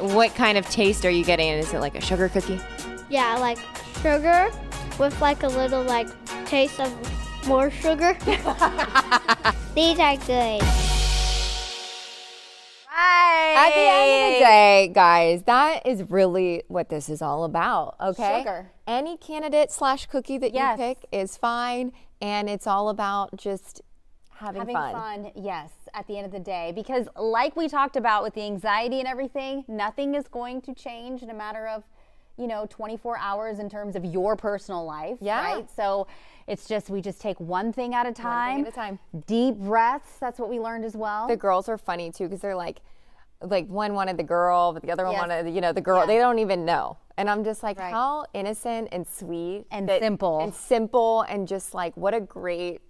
Speaker 12: What kind of taste are you getting? Is it like a sugar cookie?
Speaker 21: Yeah, like sugar with like a little like taste of more sugar. These are good.
Speaker 12: At the end of the day, guys, that is really what this is all about, okay?
Speaker 13: Sugar.
Speaker 12: Any candidate / cookie that you pick is fine, and it's all about just having fun.
Speaker 13: Yes, at the end of the day, because like we talked about with the anxiety and everything, nothing is going to change in a matter of, 24 hours in terms of your personal life, right? So it's just, we just take one thing at a time.
Speaker 12: One thing at a time.
Speaker 13: Deep breaths, that's what we learned as well.
Speaker 12: The girls are funny too, because they're like one wanted the girl, but the other one wanted, the girl. They don't even know. And I'm just like, how innocent and sweet.
Speaker 13: And simple.
Speaker 12: And simple, and just like, what a great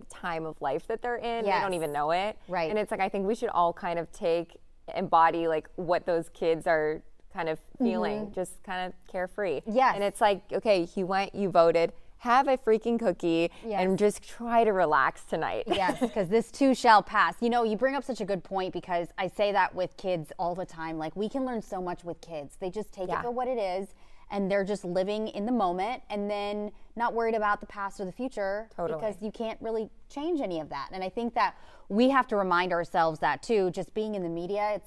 Speaker 12: time of life that they're in. They don't even know it.
Speaker 13: Right.
Speaker 12: And it's like, I think we should all kind of embody what those kids are kind of feeling, just kind of carefree.
Speaker 13: Yes.
Speaker 12: And it's like, okay, you went, you voted, have a freaking cookie, and just try to relax tonight.
Speaker 13: Yes, because this too shall pass. You bring up such a good point, because I say that with kids all the time. Like, we can learn so much with kids. They just take it for what it is, and they're just living in the moment, and then not worried about the past or the future.
Speaker 12: Totally.
Speaker 13: Because you can't really change any of that. And I think that we have to remind ourselves that too. Just being in the media,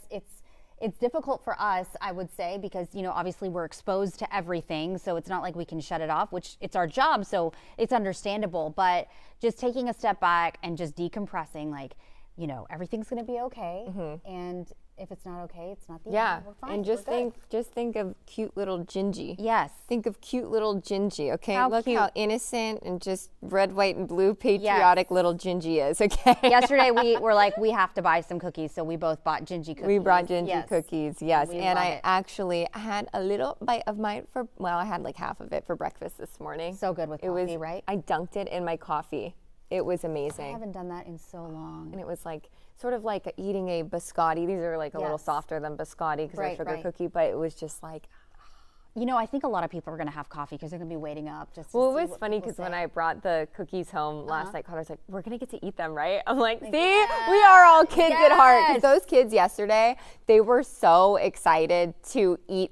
Speaker 13: it's difficult for us, I would say, because, obviously we're exposed to everything. So it's not like we can shut it off, which it's our job. So it's understandable. But just taking a step back and just decompressing, everything's going to be okay. And if it's not okay, it's not the
Speaker 12: Yeah,
Speaker 13: end. We're fine.
Speaker 12: and just think of cute little Gingy.
Speaker 13: Yes.
Speaker 12: Think of cute little Gingy, okay?
Speaker 13: How
Speaker 12: Look
Speaker 13: cute.
Speaker 12: how innocent and just red, white, and blue patriotic little Gingy is, okay?
Speaker 13: Yesterday we were like, we have to buy some cookies, so we both bought Gingy cookies.
Speaker 12: We brought Gingy cookies, yes.
Speaker 13: We
Speaker 12: And
Speaker 13: love
Speaker 12: I
Speaker 13: it.
Speaker 12: actually had a little bite of mine I had like half of it for breakfast this morning.
Speaker 13: So good with coffee, right?
Speaker 12: I dunked it in my coffee. It was amazing.
Speaker 13: I haven't done that in so long.
Speaker 12: And it was like sort of like eating a biscotti. These are like a little softer than biscotti because they're sugar cookie, but it was just like,
Speaker 13: you know, I think a lot of people are going to have coffee because they're going to be waiting up just to
Speaker 12: well,
Speaker 13: see
Speaker 12: it was
Speaker 13: what
Speaker 12: funny
Speaker 13: people
Speaker 12: because when
Speaker 13: say.
Speaker 12: I brought the cookies home last night, Connor's like, we're going to get to eat them, right? I'm like, see,
Speaker 13: yes,
Speaker 12: we are all kids at heart.
Speaker 13: yes.
Speaker 12: Because those kids yesterday, they were so excited to eat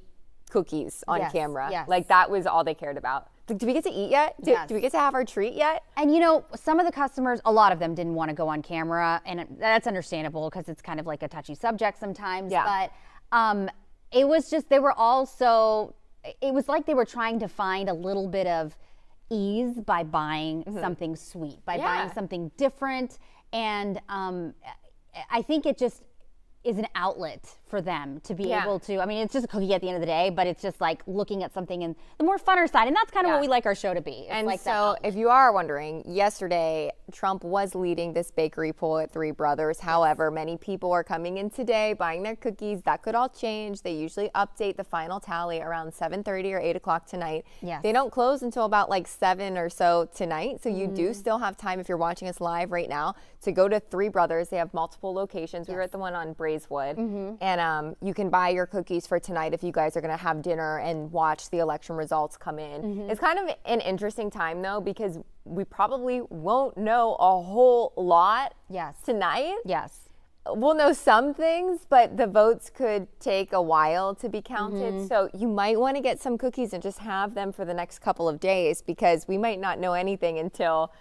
Speaker 12: cookies on
Speaker 13: Yes,
Speaker 12: camera.
Speaker 13: yes.
Speaker 12: Like that was all they cared about. Like, do we get to eat yet? Do we get to have our treat yet?
Speaker 13: And you know, some of the customers, a lot of them didn't want to go on camera, and that's understandable because it's kind of like a touchy subject sometimes.
Speaker 12: Yeah.
Speaker 13: But it was just, they were all so, it was like they were trying to find a little bit of ease by buying something sweet, by buying something different. And I think it just is an outlet for them to be able to, I mean, it's just a cookie at the end of the day, but it's just like looking at something in the more funner side. And that's kind of what we like our show to be. It's
Speaker 12: And
Speaker 13: like that
Speaker 12: so
Speaker 13: outlet.
Speaker 12: if you are wondering, yesterday, Trump was leading this bakery poll at Three Brothers. However, many people are coming in today, buying their cookies. That could all change. They usually update the final tally around 7:30 or 8 o'clock tonight.
Speaker 13: Yes.
Speaker 12: They don't close until about like 7 or so tonight. So you do still have time if you're watching us live right now to go to Three Brothers. They have multiple locations. We were at the one on Braeswood. And you can buy your cookies for tonight if you guys are going to have dinner and watch the election results come in. It's kind of an interesting time, though, because we probably won't know a whole lot tonight.
Speaker 13: Yes.
Speaker 12: We'll know some things, but the votes could take a while to be counted. So you might want to get some cookies and just have them for the next couple of days because we might not know anything until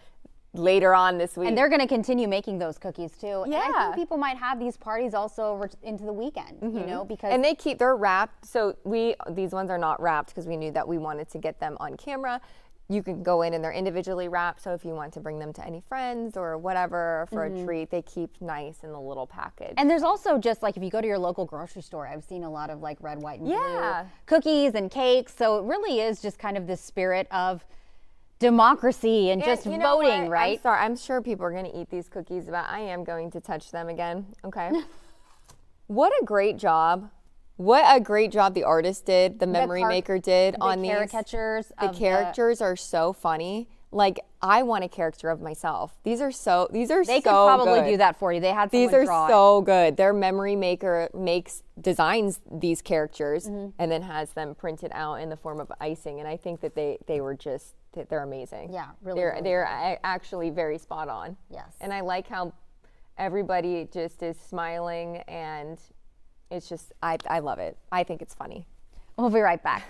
Speaker 12: later on this week.
Speaker 13: And they're going to continue making those cookies too.
Speaker 12: Yeah.
Speaker 13: And I think people might have these parties also over into the weekend, you know, because
Speaker 12: and they're wrapped. So these ones are not wrapped because we knew that we wanted to get them on camera. You can go in and they're individually wrapped. So if you want to bring them to any friends or whatever for a treat, they keep nice in the little package.
Speaker 13: and there's also just like if you go to your local grocery store, I've seen a lot of like red, white, and blue
Speaker 12: Yeah.
Speaker 13: cookies and cakes. So it really is just kind of this spirit of democracy and just
Speaker 12: you know
Speaker 13: voting,
Speaker 12: what?
Speaker 13: right?
Speaker 12: I'm sure people are going to eat these cookies, but I am going to touch them again. Okay. What a great job. What a great job the artist did, the memory maker did on these.
Speaker 13: caricatures.
Speaker 12: The
Speaker 13: of
Speaker 12: characters are so funny. Like, I want a character of myself. These are
Speaker 13: They
Speaker 12: so
Speaker 13: could probably
Speaker 12: good.
Speaker 13: do that for you. They had
Speaker 12: These
Speaker 13: someone
Speaker 12: are
Speaker 13: draw it.
Speaker 12: so good. Their memory maker designs these characters and then has them printed out in the form of icing. And I think that they're amazing.
Speaker 13: Yeah, really,
Speaker 12: They're
Speaker 13: really
Speaker 12: they're actually very spot on.
Speaker 13: Yes.
Speaker 12: And I like how everybody just is smiling, and it's just I love it. I think it's funny.
Speaker 13: We'll be right back.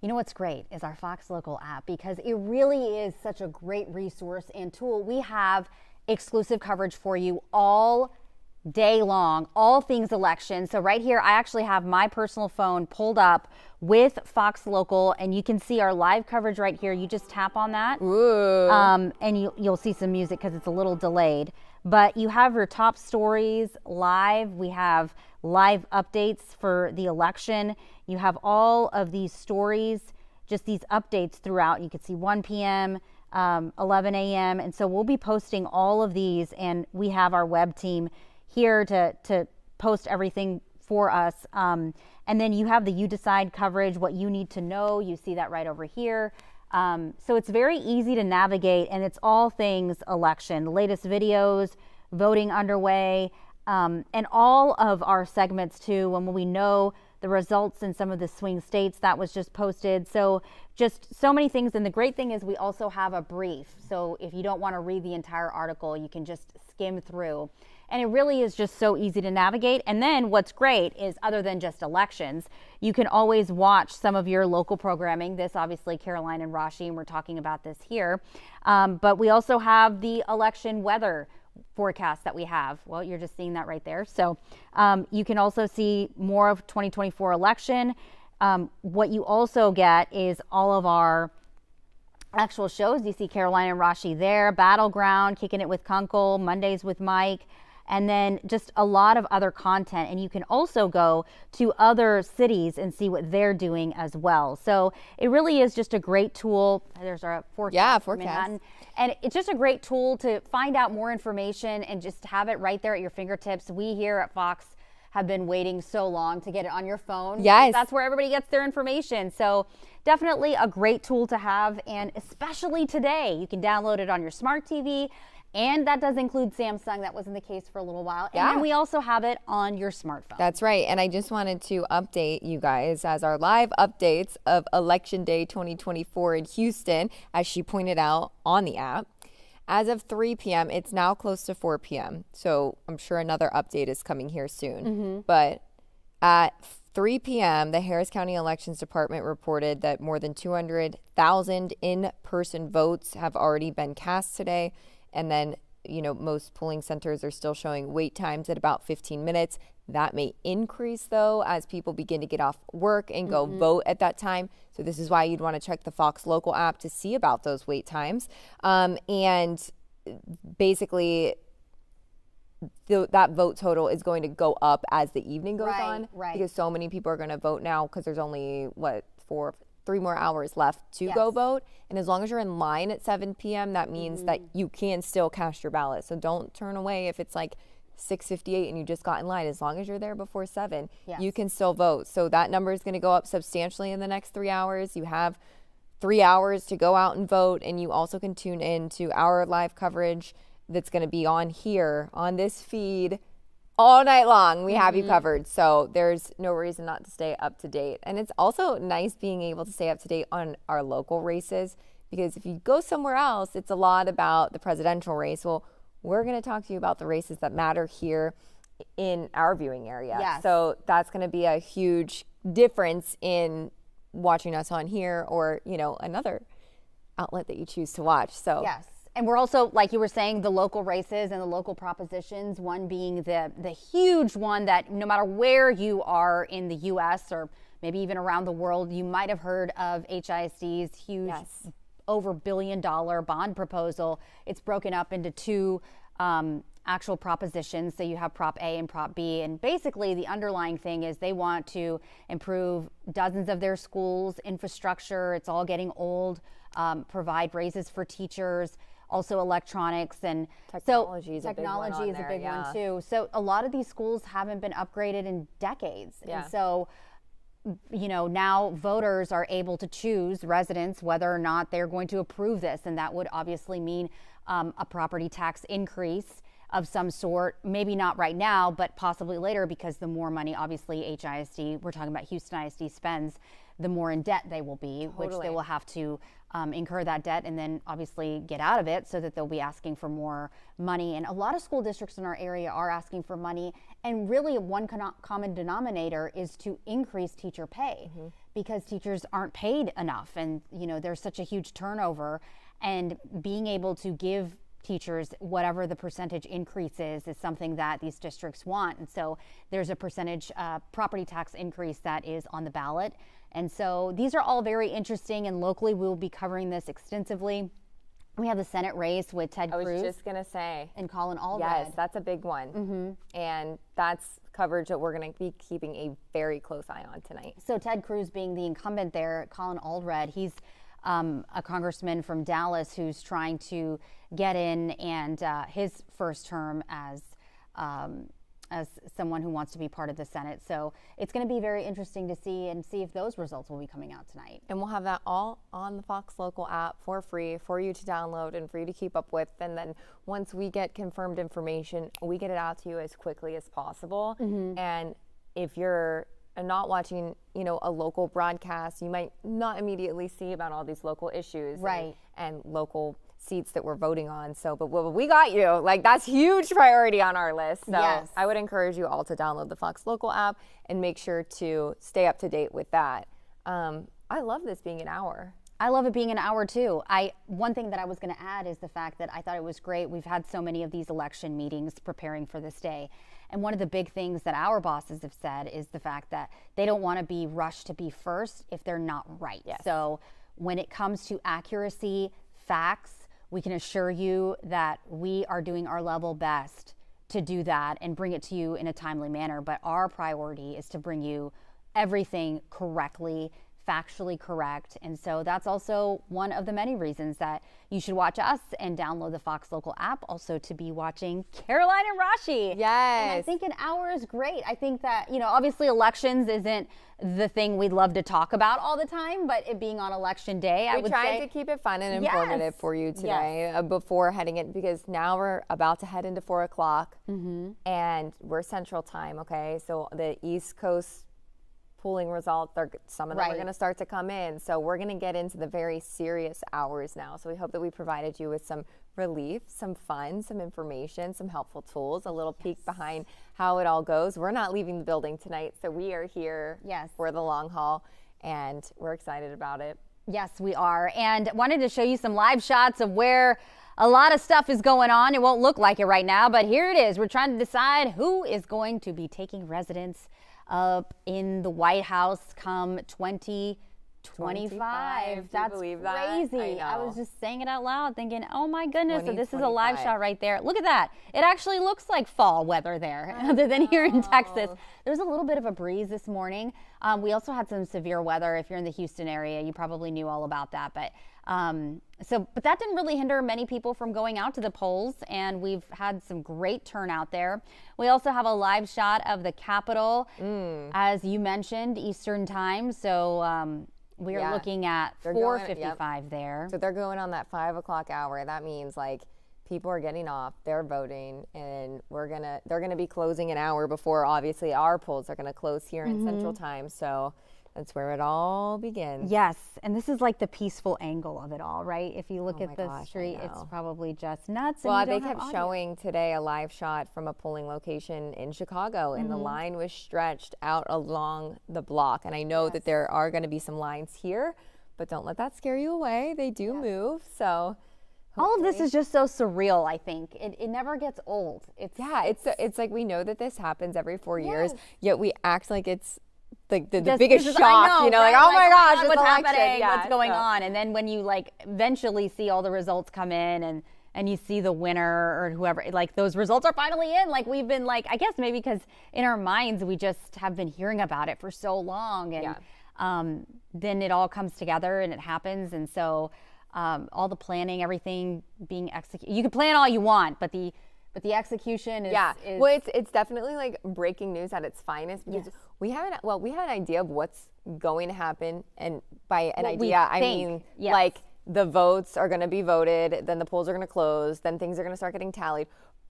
Speaker 13: You know what's great is our Fox Local app, because it really is such a great resource and tool. We have exclusive coverage for you all day long, all things election. So right here, I actually have my personal phone pulled up with Fox Local, and you can see our live coverage right here. You just tap on that, and you'll see some music because it's a little delayed. But you have your top stories live. We have live updates for the election. You have all of these stories, just these updates throughout. You can see 1 p.m., 11 a.m. And so we'll be posting all of these, and we have our web team here to post everything for us. And then you have the You Decide coverage, what you need to know. You see that right over here. So it's very easy to navigate, and it's all things election, latest videos, voting underway, and all of our segments too, when we know the results in some of the swing states. That was just posted. So just so many things. And the great thing is we also have a brief. So if you don't want to read the entire article, you can just skim through. And it really is just so easy to navigate. And then what's great is, other than just elections, you can always watch some of your local programming. This obviously Caroline and Rashi, and we're talking about this here. But we also have the election weather forecast that we have. Well, you're just seeing that right there. So you can also see more of 2024 election. What you also get is all of our actual shows. You see Caroline and Rashi there, Battleground, Kicking It with Kunkel, Mondays with Mike, and then just a lot of other content. And you can also go to other cities and see what they're doing as well. So it really is just a great tool. There's our forecast.
Speaker 12: Yeah, forecast.
Speaker 13: And it's just a great tool to find out more information and just have it right there at your fingertips. We here at Fox have been waiting so long to get it on your phone.
Speaker 12: Yes.
Speaker 13: That's where everybody gets their information. So definitely a great tool to have, and especially today. You can download it on your smart TV, and that does include Samsung. That wasn't the case for a little while.
Speaker 12: Yeah.
Speaker 13: And then we also have it on your smartphone.
Speaker 12: That's right. And I just wanted to update you guys as our live updates of Election Day 2024 in Houston, as she pointed out on the app. As of 3 p.m., it's now close to 4 p.m. So I'm sure another update is coming here soon. But at 3 p.m., the Harris County Elections Department reported that more than 200,000 in-person votes have already been cast today. And then, you know, most polling centers are still showing wait times at about 15 minutes. That may increase, though, as people begin to get off work and go vote at that time. So this is why you'd want to check the Fox Local app to see about those wait times. And basically, that vote total is going to go up as the evening goes on.
Speaker 13: Right.
Speaker 12: Because so many people are going to vote now, because there's only, 3 more hours left to go vote. And as long as you're in line at 7 p.m., that means that you can still cast your ballot. So don't turn away if it's like 6:58 and you just got in line. As long as you're there before 7, you can still vote. So that number is going to go up substantially in the next 3 hours. You have 3 hours to go out and vote, and you also can tune in to our live coverage that's going to be on here on this feed all night long. We have you covered. So there's no reason not to stay up to date. And it's also nice being able to stay up to date on our local races, because if you go somewhere else, it's a lot about the presidential race. Well, we're going to talk to you about the races that matter here in our viewing area.
Speaker 13: Yes.
Speaker 12: So that's going to be a huge difference in watching us on here, or, you know, another outlet that you choose to watch. So
Speaker 13: yes. And we're also, like you were saying, the local races and the local propositions, one being the huge one that no matter where you are in the U.S. or maybe even around the world, you might have heard of HISD's huge over $1 billion bond proposal. It's broken up into 2 actual propositions. So you have Prop A and Prop B. And basically the underlying thing is they want to improve dozens of their schools' infrastructure. It's all getting old. Provide raises for teachers. Also electronics, and
Speaker 12: technology is
Speaker 13: a big one too. So a lot of these schools haven't been upgraded in decades. And so, you know, now voters are able to choose, residents, whether or not they're going to approve this. And that would obviously mean a property tax increase. of some sort, maybe not right now, but possibly later, because the more money, obviously, HISD, we're talking about Houston ISD spends, the more in debt they will be, which they will have to incur that debt and then obviously get out of it, so that they'll be asking for more money. And a lot of school districts in our area are asking for money, and really one common denominator is to increase teacher pay, because teachers aren't paid enough, and there's such a huge turnover, and being able to give teachers whatever the percentage increase is something that these districts want. And so there's a percentage property tax increase that is on the ballot. And so these are all very interesting, and locally we'll be covering this extensively. We have the Senate race with Ted Cruz.
Speaker 12: I was just going to say.
Speaker 13: And Colin Allred.
Speaker 12: Yes, that's a big one. And that's coverage that we're going to be keeping a very close eye on tonight.
Speaker 13: So Ted Cruz being the incumbent there, Colin Allred, he's a congressman from Dallas who's trying to get in, and his first term as someone who wants to be part of the Senate. So it's going to be very interesting to see if those results will be coming out tonight.
Speaker 12: And we'll have that all on the Fox Local app for free for you to download and for you to keep up with. And then once we get confirmed information, we get it out to you as quickly as possible. And if you're not watching, a local broadcast, you might not immediately see about all these local issues and local seats that we're voting on. So, but we got you. Like, that's huge priority on our list. So I would encourage you all to download the Fox Local app and make sure to stay up to date with that. I love this being an hour.
Speaker 13: I love it being an hour too. One thing that I was going to add is the fact that I thought it was great. We've had so many of these election meetings preparing for this day. And one of the big things that our bosses have said is the fact that they don't want to be rushed to be first if they're not right. So when it comes to accuracy, facts, we can assure you that we are doing our level best to do that and bring it to you in a timely manner. But our priority is to bring you everything correctly, factually correct. And so that's also one of the many reasons that you should watch us and download the Fox Local app, also to be watching Caroline and Rashi. And I think an hour is great. I think that, obviously elections isn't the thing we'd love to talk about all the time, but it being on election day, I would say.
Speaker 12: We tried to keep it fun and informative for you today before heading it, because now we're about to head into 4 o'clock and we're Central Time, okay? So the East Coast polling results, some of them are going to start to come in. So we're going to get into the very serious hours now. So we hope that we provided you with some relief, some fun, some information, some helpful tools, a little peek behind how it all goes. We're not leaving the building tonight, so we are here for the long haul, and we're excited about it.
Speaker 13: Yes, we are. And wanted to show you some live shots of where a lot of stuff is going on. It won't look like it right now, but here it is. We're trying to decide who is going to be taking residence up in the White House come 2025. That's crazy. I was just saying it out loud thinking, oh my goodness, so this is a live shot right there. Look at that. It actually looks like fall weather there, other than here in Texas. There was a little bit of a breeze this morning. We also had some severe weather. If you're in the Houston area, you probably knew all about that. But but that didn't really hinder many people from going out to the polls, and we've had some great turnout there. We also have a live shot of the Capitol, as you mentioned, Eastern time. So we are looking at 4:55 there.
Speaker 12: So they're going on that 5 o'clock hour. That means people are getting off, they're voting, and they're gonna be closing an hour before obviously our polls are gonna close here in Central Time. So that's where it all begins.
Speaker 13: Yes, and this is like the peaceful angle of it all, right? If you look at the street, it's probably just nuts.
Speaker 12: Well, they kept showing today a live shot from a polling location in Chicago, and the line was stretched out along the block. And I know that there are going to be some lines here, but don't let that scare you away. They do move, so.
Speaker 13: All of this is just so surreal, I think. It never gets old. It's
Speaker 12: like we know that this happens every 4 years, yet we act like it's the biggest shock, oh my gosh,
Speaker 13: what's happening, what's going on. And then when you eventually see all the results come in and you see the winner or whoever, those results are finally in. We've been I guess maybe because in our minds we just have been hearing about it for so long, and then it all comes together and it happens. And so all the planning, everything being executed, you can plan all you want, but the execution is
Speaker 12: well, it's definitely breaking news at its finest, because we had an idea of what's going to happen, and by an idea I mean the votes are going to be voted, then the polls are going to close, then things are going to start getting tallied.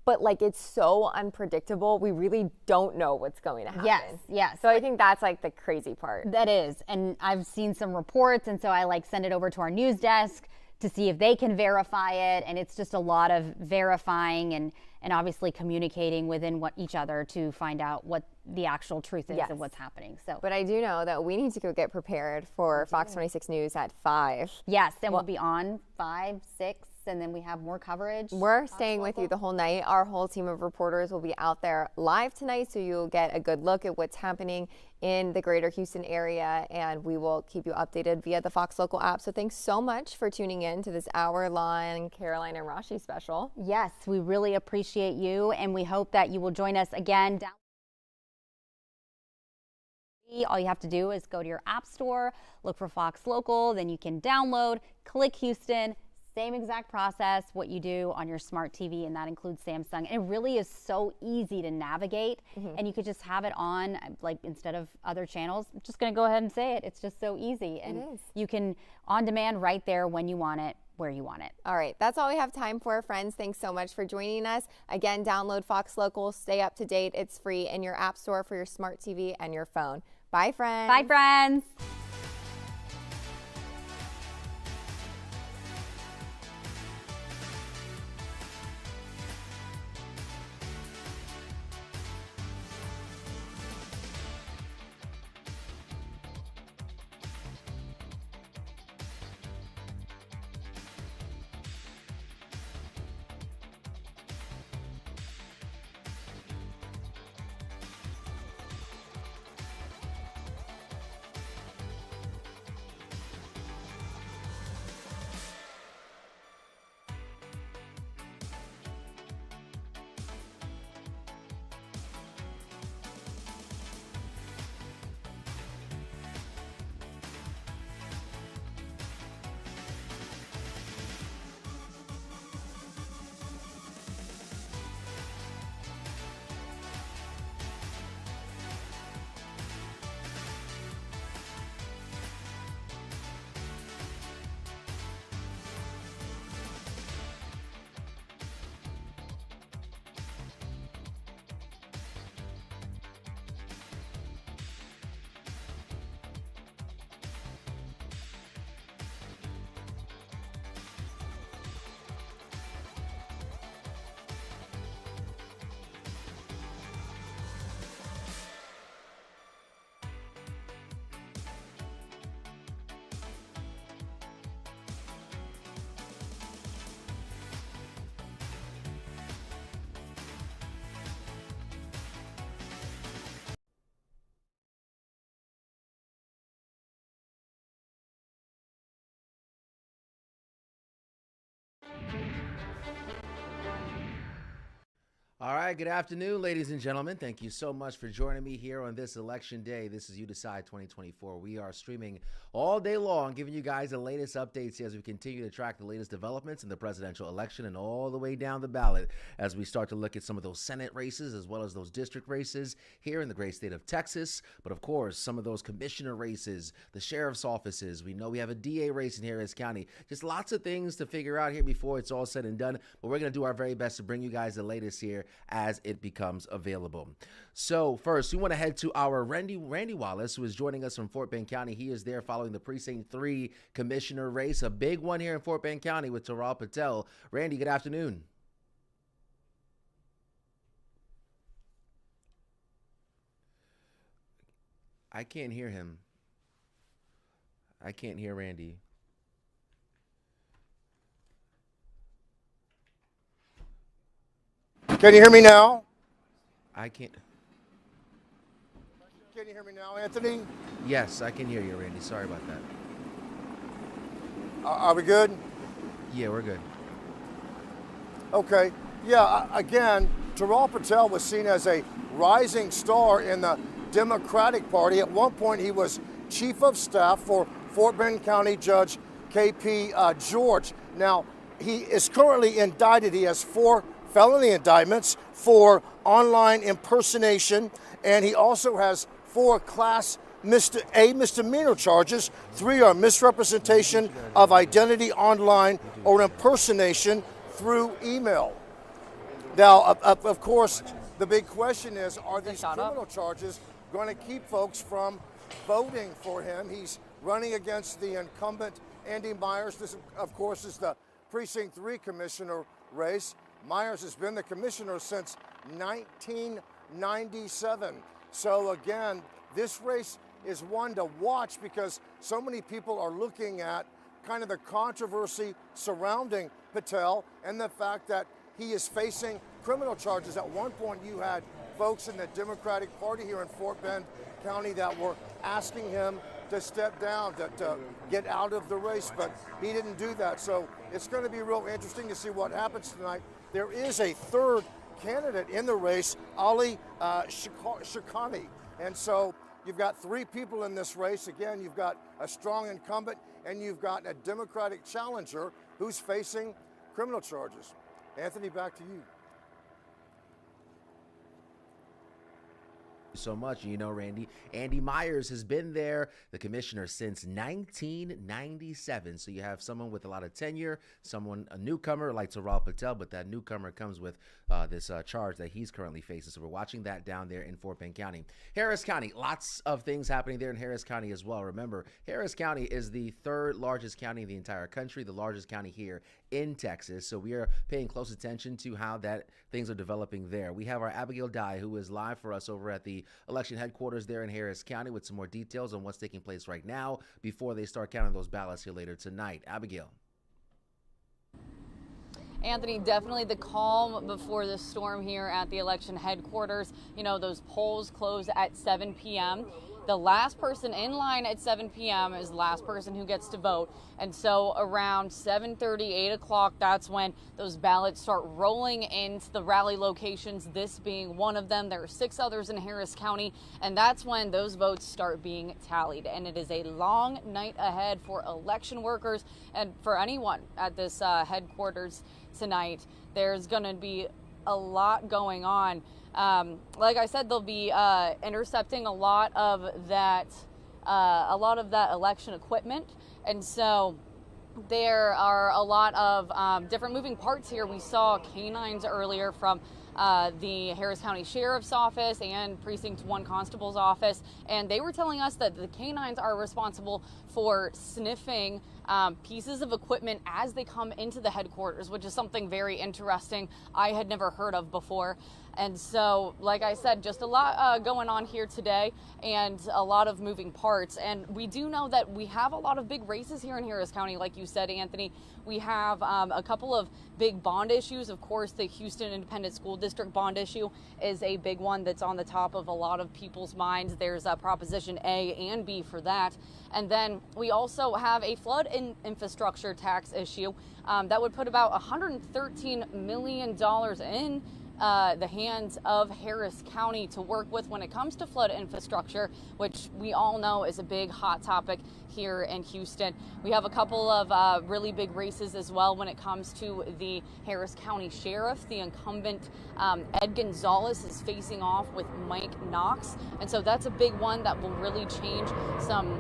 Speaker 12: but like it's so unpredictable. We really don't know what's going to happen.
Speaker 13: Yes.
Speaker 12: So I think that's like the crazy part.
Speaker 13: That is. And I've seen some reports, and so I like send it over to our news desk to see if they can verify it. And it's just a lot of verifying and obviously communicating within each other to find out what the actual truth is of what's happening. So,
Speaker 12: but I do know that we need to go get prepared for Fox 26 News at 5.
Speaker 13: Yes, and we'll be on 5, 6, and then we have more coverage.
Speaker 12: We're staying with you the whole night. Our whole team of reporters will be out there live tonight, so you'll get a good look at what's happening in the greater Houston area, and we will keep you updated via the Fox Local app. So thanks so much for tuning in to this hour-long Caroline and Rashi special.
Speaker 13: Yes, we really appreciate you, and we hope that you will join us again. All you have to do is go to your app store, look for Fox Local, then you can download, click Houston. Same exact process, what you do on your smart TV, and that includes Samsung. And it really is so easy to navigate, and you could just have it on, like instead of other channels. I'm just going to go ahead and say it. It's just so easy. And you can on demand right there when you want it, where you want it.
Speaker 12: All right, that's all we have time for, friends. Thanks so much for joining us. Again, download Fox Local, stay up to date. It's free in your app store for your smart TV and your phone. Bye, friends.
Speaker 13: Bye, friends.
Speaker 1: All right, good afternoon, ladies and gentlemen. Thank you so much for joining me here on this election day. This is You Decide 2024. We are streaming all day long, giving you guys the latest updates as we continue to track the latest developments in the presidential election and all the way down the ballot as we start to look at some of those Senate races as well as those district races here in the great state of Texas. But of course, some of those commissioner races, the sheriff's offices. We know we have a DA race in Harris County. Just lots of things to figure out here before it's all said and done. But we're going to do our very best to bring you guys the latest here as it becomes available. So first, we want to head to our Randy Wallace, who is joining us from Fort Bend County. He is there following the Precinct 3 commissioner race, a big one here in Fort Bend County with Taral Patel. Randy, good afternoon. I can't hear him. I can't hear Randy.
Speaker 3: Can you hear me now?
Speaker 1: I can't.
Speaker 3: Can you hear me now, Anthony?
Speaker 1: Yes, I can hear you, Randy. Sorry about that.
Speaker 3: Are we good?
Speaker 1: Yeah, we're good.
Speaker 3: Okay. Yeah, again, Taral Patel was seen as a rising star in the Democratic Party. At one point, he was chief of staff for Fort Bend County Judge K.P. George. Now, he is currently indicted. He has 4 felony indictments for online impersonation, and he also has 4 Class A misdemeanor charges. 3 are misrepresentation of identity online or impersonation through email. Now, of course, the big question is, are these criminal charges going to keep folks from voting for him? He's running against the incumbent Andy Myers. This, of course, is the Precinct 3 commissioner race. Myers has been the commissioner since 1997. So again, this race is one to watch because so many people are looking at kind of the controversy surrounding Patel and the fact that he is facing criminal charges. At one point, you had folks in the Democratic Party here in Fort Bend County that were asking him to step down, to get out of the race, but he didn't do that. So it's going to be real interesting to see what happens tonight. There is a third candidate in the race, Ali Shikani. And so you've got three people in this race. Again, you've got a strong incumbent and you've got a Democratic challenger who's facing criminal charges. Anthony, back to you.
Speaker 1: So much. You know, Randy, Andy Myers has been there, the commissioner, since 1997. So you have someone with a lot of tenure, a newcomer like Taral Patel, but that newcomer comes with this charge that he's currently facing. So we're watching that down there in Fort Bend County. Harris County, lots of things happening there in Harris County as well. Remember, Harris County is the third largest county in the entire country, the largest county here in Texas. So we are paying close attention to how things are developing there. We have our Abigail Dye, who is live for us over at the election headquarters there in Harris County with some more details on what's taking place right now before they start counting those ballots here later tonight. Abigail.
Speaker 11: Anthony, definitely the calm before the storm here at the election headquarters. You know, those polls close at 7 p.m. The last person in line at 7 p.m. is the last person who gets to vote. And so around 7:30, 8 o'clock, that's when those ballots start rolling into the rally locations, this being one of them. There are 6 others in Harris County, and that's when those votes start being tallied. And it is a long night ahead for election workers and for anyone at this headquarters tonight. There's going to be a lot going on. Like I said, they'll be intercepting a lot of that election equipment, and so there are a lot of different moving parts here. We saw canines earlier from the Harris County Sheriff's Office and Precinct 1 Constable's Office, and they were telling us that the canines are responsible for sniffing pieces of equipment as they come into the headquarters, which is something very interesting I had never heard of before. And so, like I said, just a lot going on here today and a lot of moving parts. And we do know that we have a lot of big races here in Harris County, like you said, Anthony. We have a couple of big bond issues. Of course, the Houston Independent School District bond issue is a big one that's on the top of a lot of people's minds. There's Proposition A and B for that. And then we also have a flood infrastructure tax issue that would put about $113 million in the hands of Harris County to work with when it comes to flood infrastructure, which we all know is a big hot topic here in Houston. We have a couple of really big races as well when it comes to the Harris County Sheriff. The incumbent Ed Gonzalez is facing off with Mike Knox, and so that's a big one that will really change some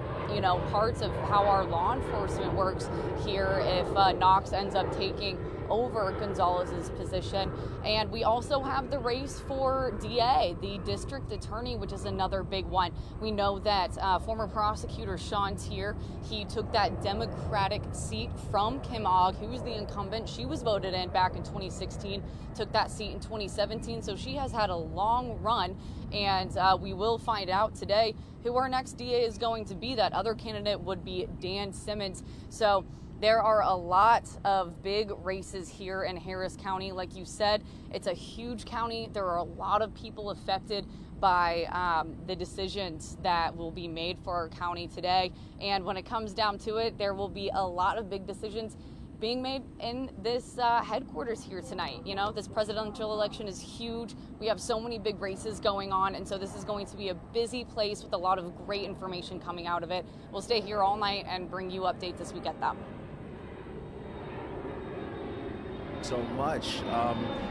Speaker 11: parts of how our law enforcement works here if Knox ends up taking over Gonzalez's position. And we also have the race for DA, the district attorney, which is another big one. We know that former prosecutor Sean Tier, he took that Democratic seat from Kim Ogg, who was the incumbent. She was voted in back in 2016, took that seat in 2017, so she has had a long run, and we will find out today who our next DA is going to be. That other candidate would be Dan Simmons. So there are a lot of big races here in Harris County. Like you said, it's a huge county. There are a lot of people affected by the decisions that will be made for our county today. And when it comes down to it, there will be a lot of big decisions being made in this headquarters here tonight. You know, this presidential election is huge. We have so many big races going on, and so this is going to be a busy place with a lot of great information coming out of it. We'll stay here all night and bring you updates as we get them.
Speaker 1: so much.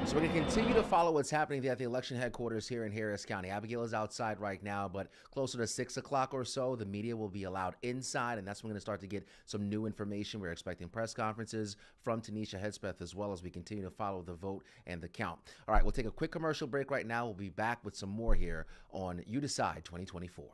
Speaker 1: So we're going to continue to follow what's happening at the election headquarters here in Harris County. Abigail is outside right now, but closer to 6 o'clock or so, the media will be allowed inside, and that's when we're going to start to get some new information. We're expecting press conferences from Tanisha Hedspeth as well as we continue to follow the vote and the count. All right, we'll take a quick commercial break right now. We'll be back with some more here on You Decide 2024.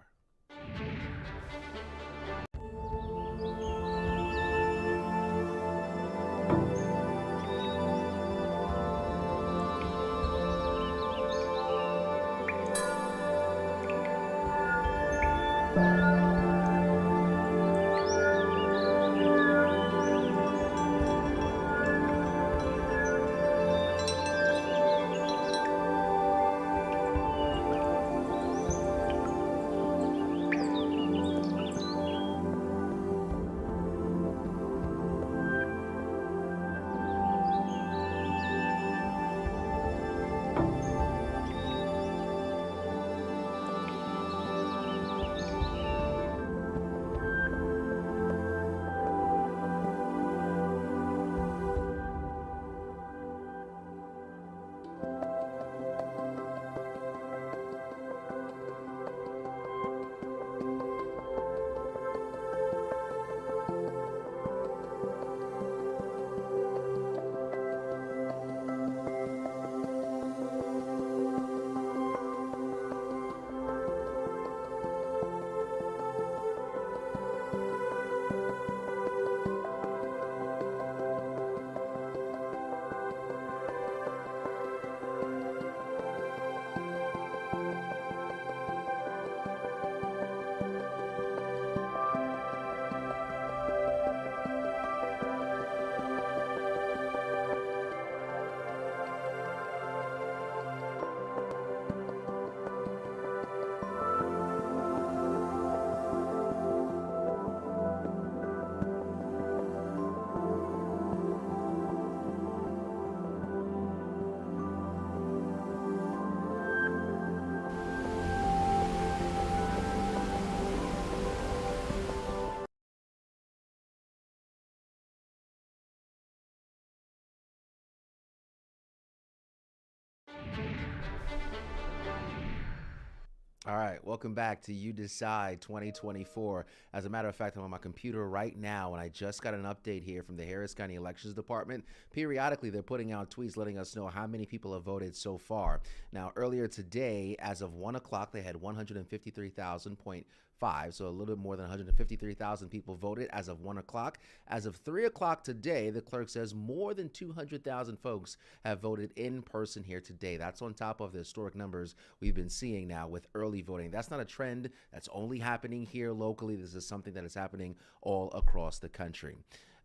Speaker 1: All right, welcome back to You Decide 2024. As a matter of fact, I'm on my computer right now, and I just got an update here from the Harris County Elections Department. Periodically, they're putting out tweets letting us know how many people have voted so far. Now, earlier today, as of 1 o'clock, they had 153,000.5, so a little bit more than 153,000 people voted as of 1 o'clock. As of 3 o'clock today, the clerk says more than 200,000 folks have voted in person here today. That's on top of the historic numbers we've been seeing now with early voting. That's not a trend that's only happening here locally. This is something that is happening all across the country.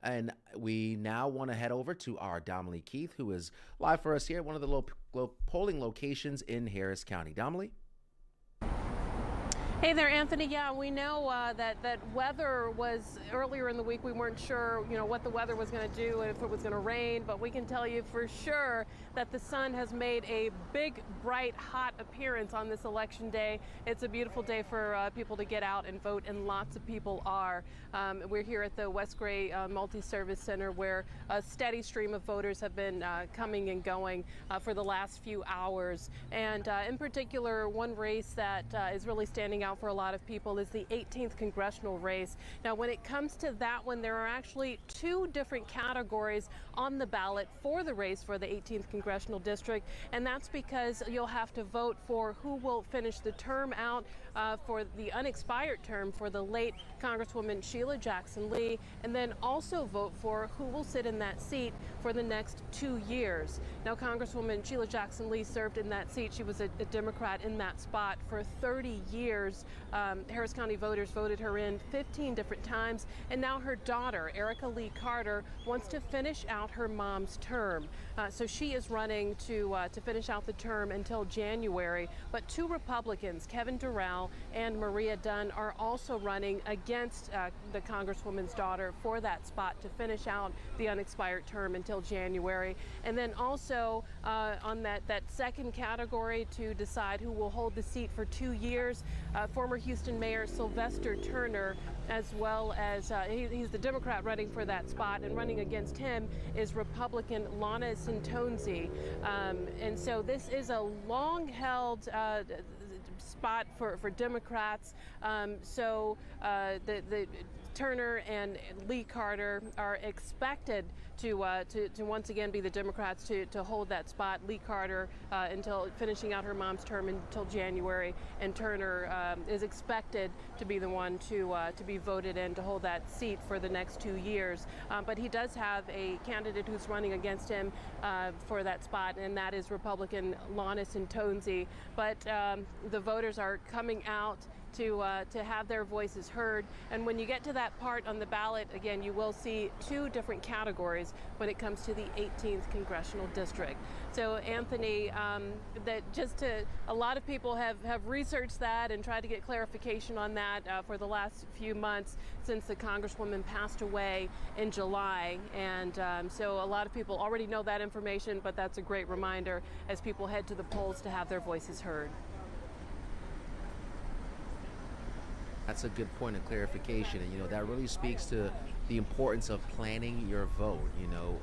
Speaker 1: And we now want to head over to our Dominique Keith, who is live for us here at one of the polling locations in Harris County. Dominique?
Speaker 8: Hey there, Anthony. Yeah, we know that weather was earlier in the week. We weren't sure, what the weather was going to do and if it was going to rain, but we can tell you for sure that the sun has made a big, bright, hot appearance on this election day. It's a beautiful day for people to get out and vote, and lots of people are. We're here at the West Gray Multi-Service Center, where a steady stream of voters have been coming and going for the last few hours. And in particular, one race that is really standing out for a lot of people is the 18th congressional race. Now, when it comes to that one, there are actually two different categories on the ballot for the race for the 18th congressional district, and that's because you'll have to vote for who will finish the term out for the unexpired term for the late Congresswoman Sheila Jackson Lee, and then also vote for who will sit in that seat for the next 2 years. Now, Congresswoman Sheila Jackson Lee served in that seat. She was a Democrat in that spot for 30 years. Harris County voters voted her in 15 different times, and now her daughter, Erica Lee Carter, wants to finish out her mom's term. So she is running to finish out the term until January. But two Republicans, Kevin Durrell and Maria Dunn, are also running against the Congresswoman's daughter for that spot to finish out the unexpired term until January. And then also on that second category to decide who will hold the seat for 2 years, former Houston Mayor Sylvester Turner, as well as he's the Democrat running for that spot, and running against him is Republican Lana Sintonzi. And so this is a long-held spot for Democrats. The Turner and Lee Carter are expected to once again be the Democrats to hold that spot. Lee Carter until finishing out her mom's term until January, and Turner is expected to be the one to be voted in to hold that seat for the next 2 years. But he does have a candidate who's running against him for that spot, and that is Republican Lana Sintonzi. But the voters are coming out to have their voices heard. And when you get to that part on the ballot, again, you will see 2 different categories when it comes to the 18th Congressional District. So, Anthony, a lot of people have researched that and tried to get clarification on that for the last few months since the Congresswoman passed away in July. And so a lot of people already know that information, but that's a great reminder as people head to the polls to have their voices heard.
Speaker 1: That's a good point of clarification, and that really speaks to the importance of planning your vote.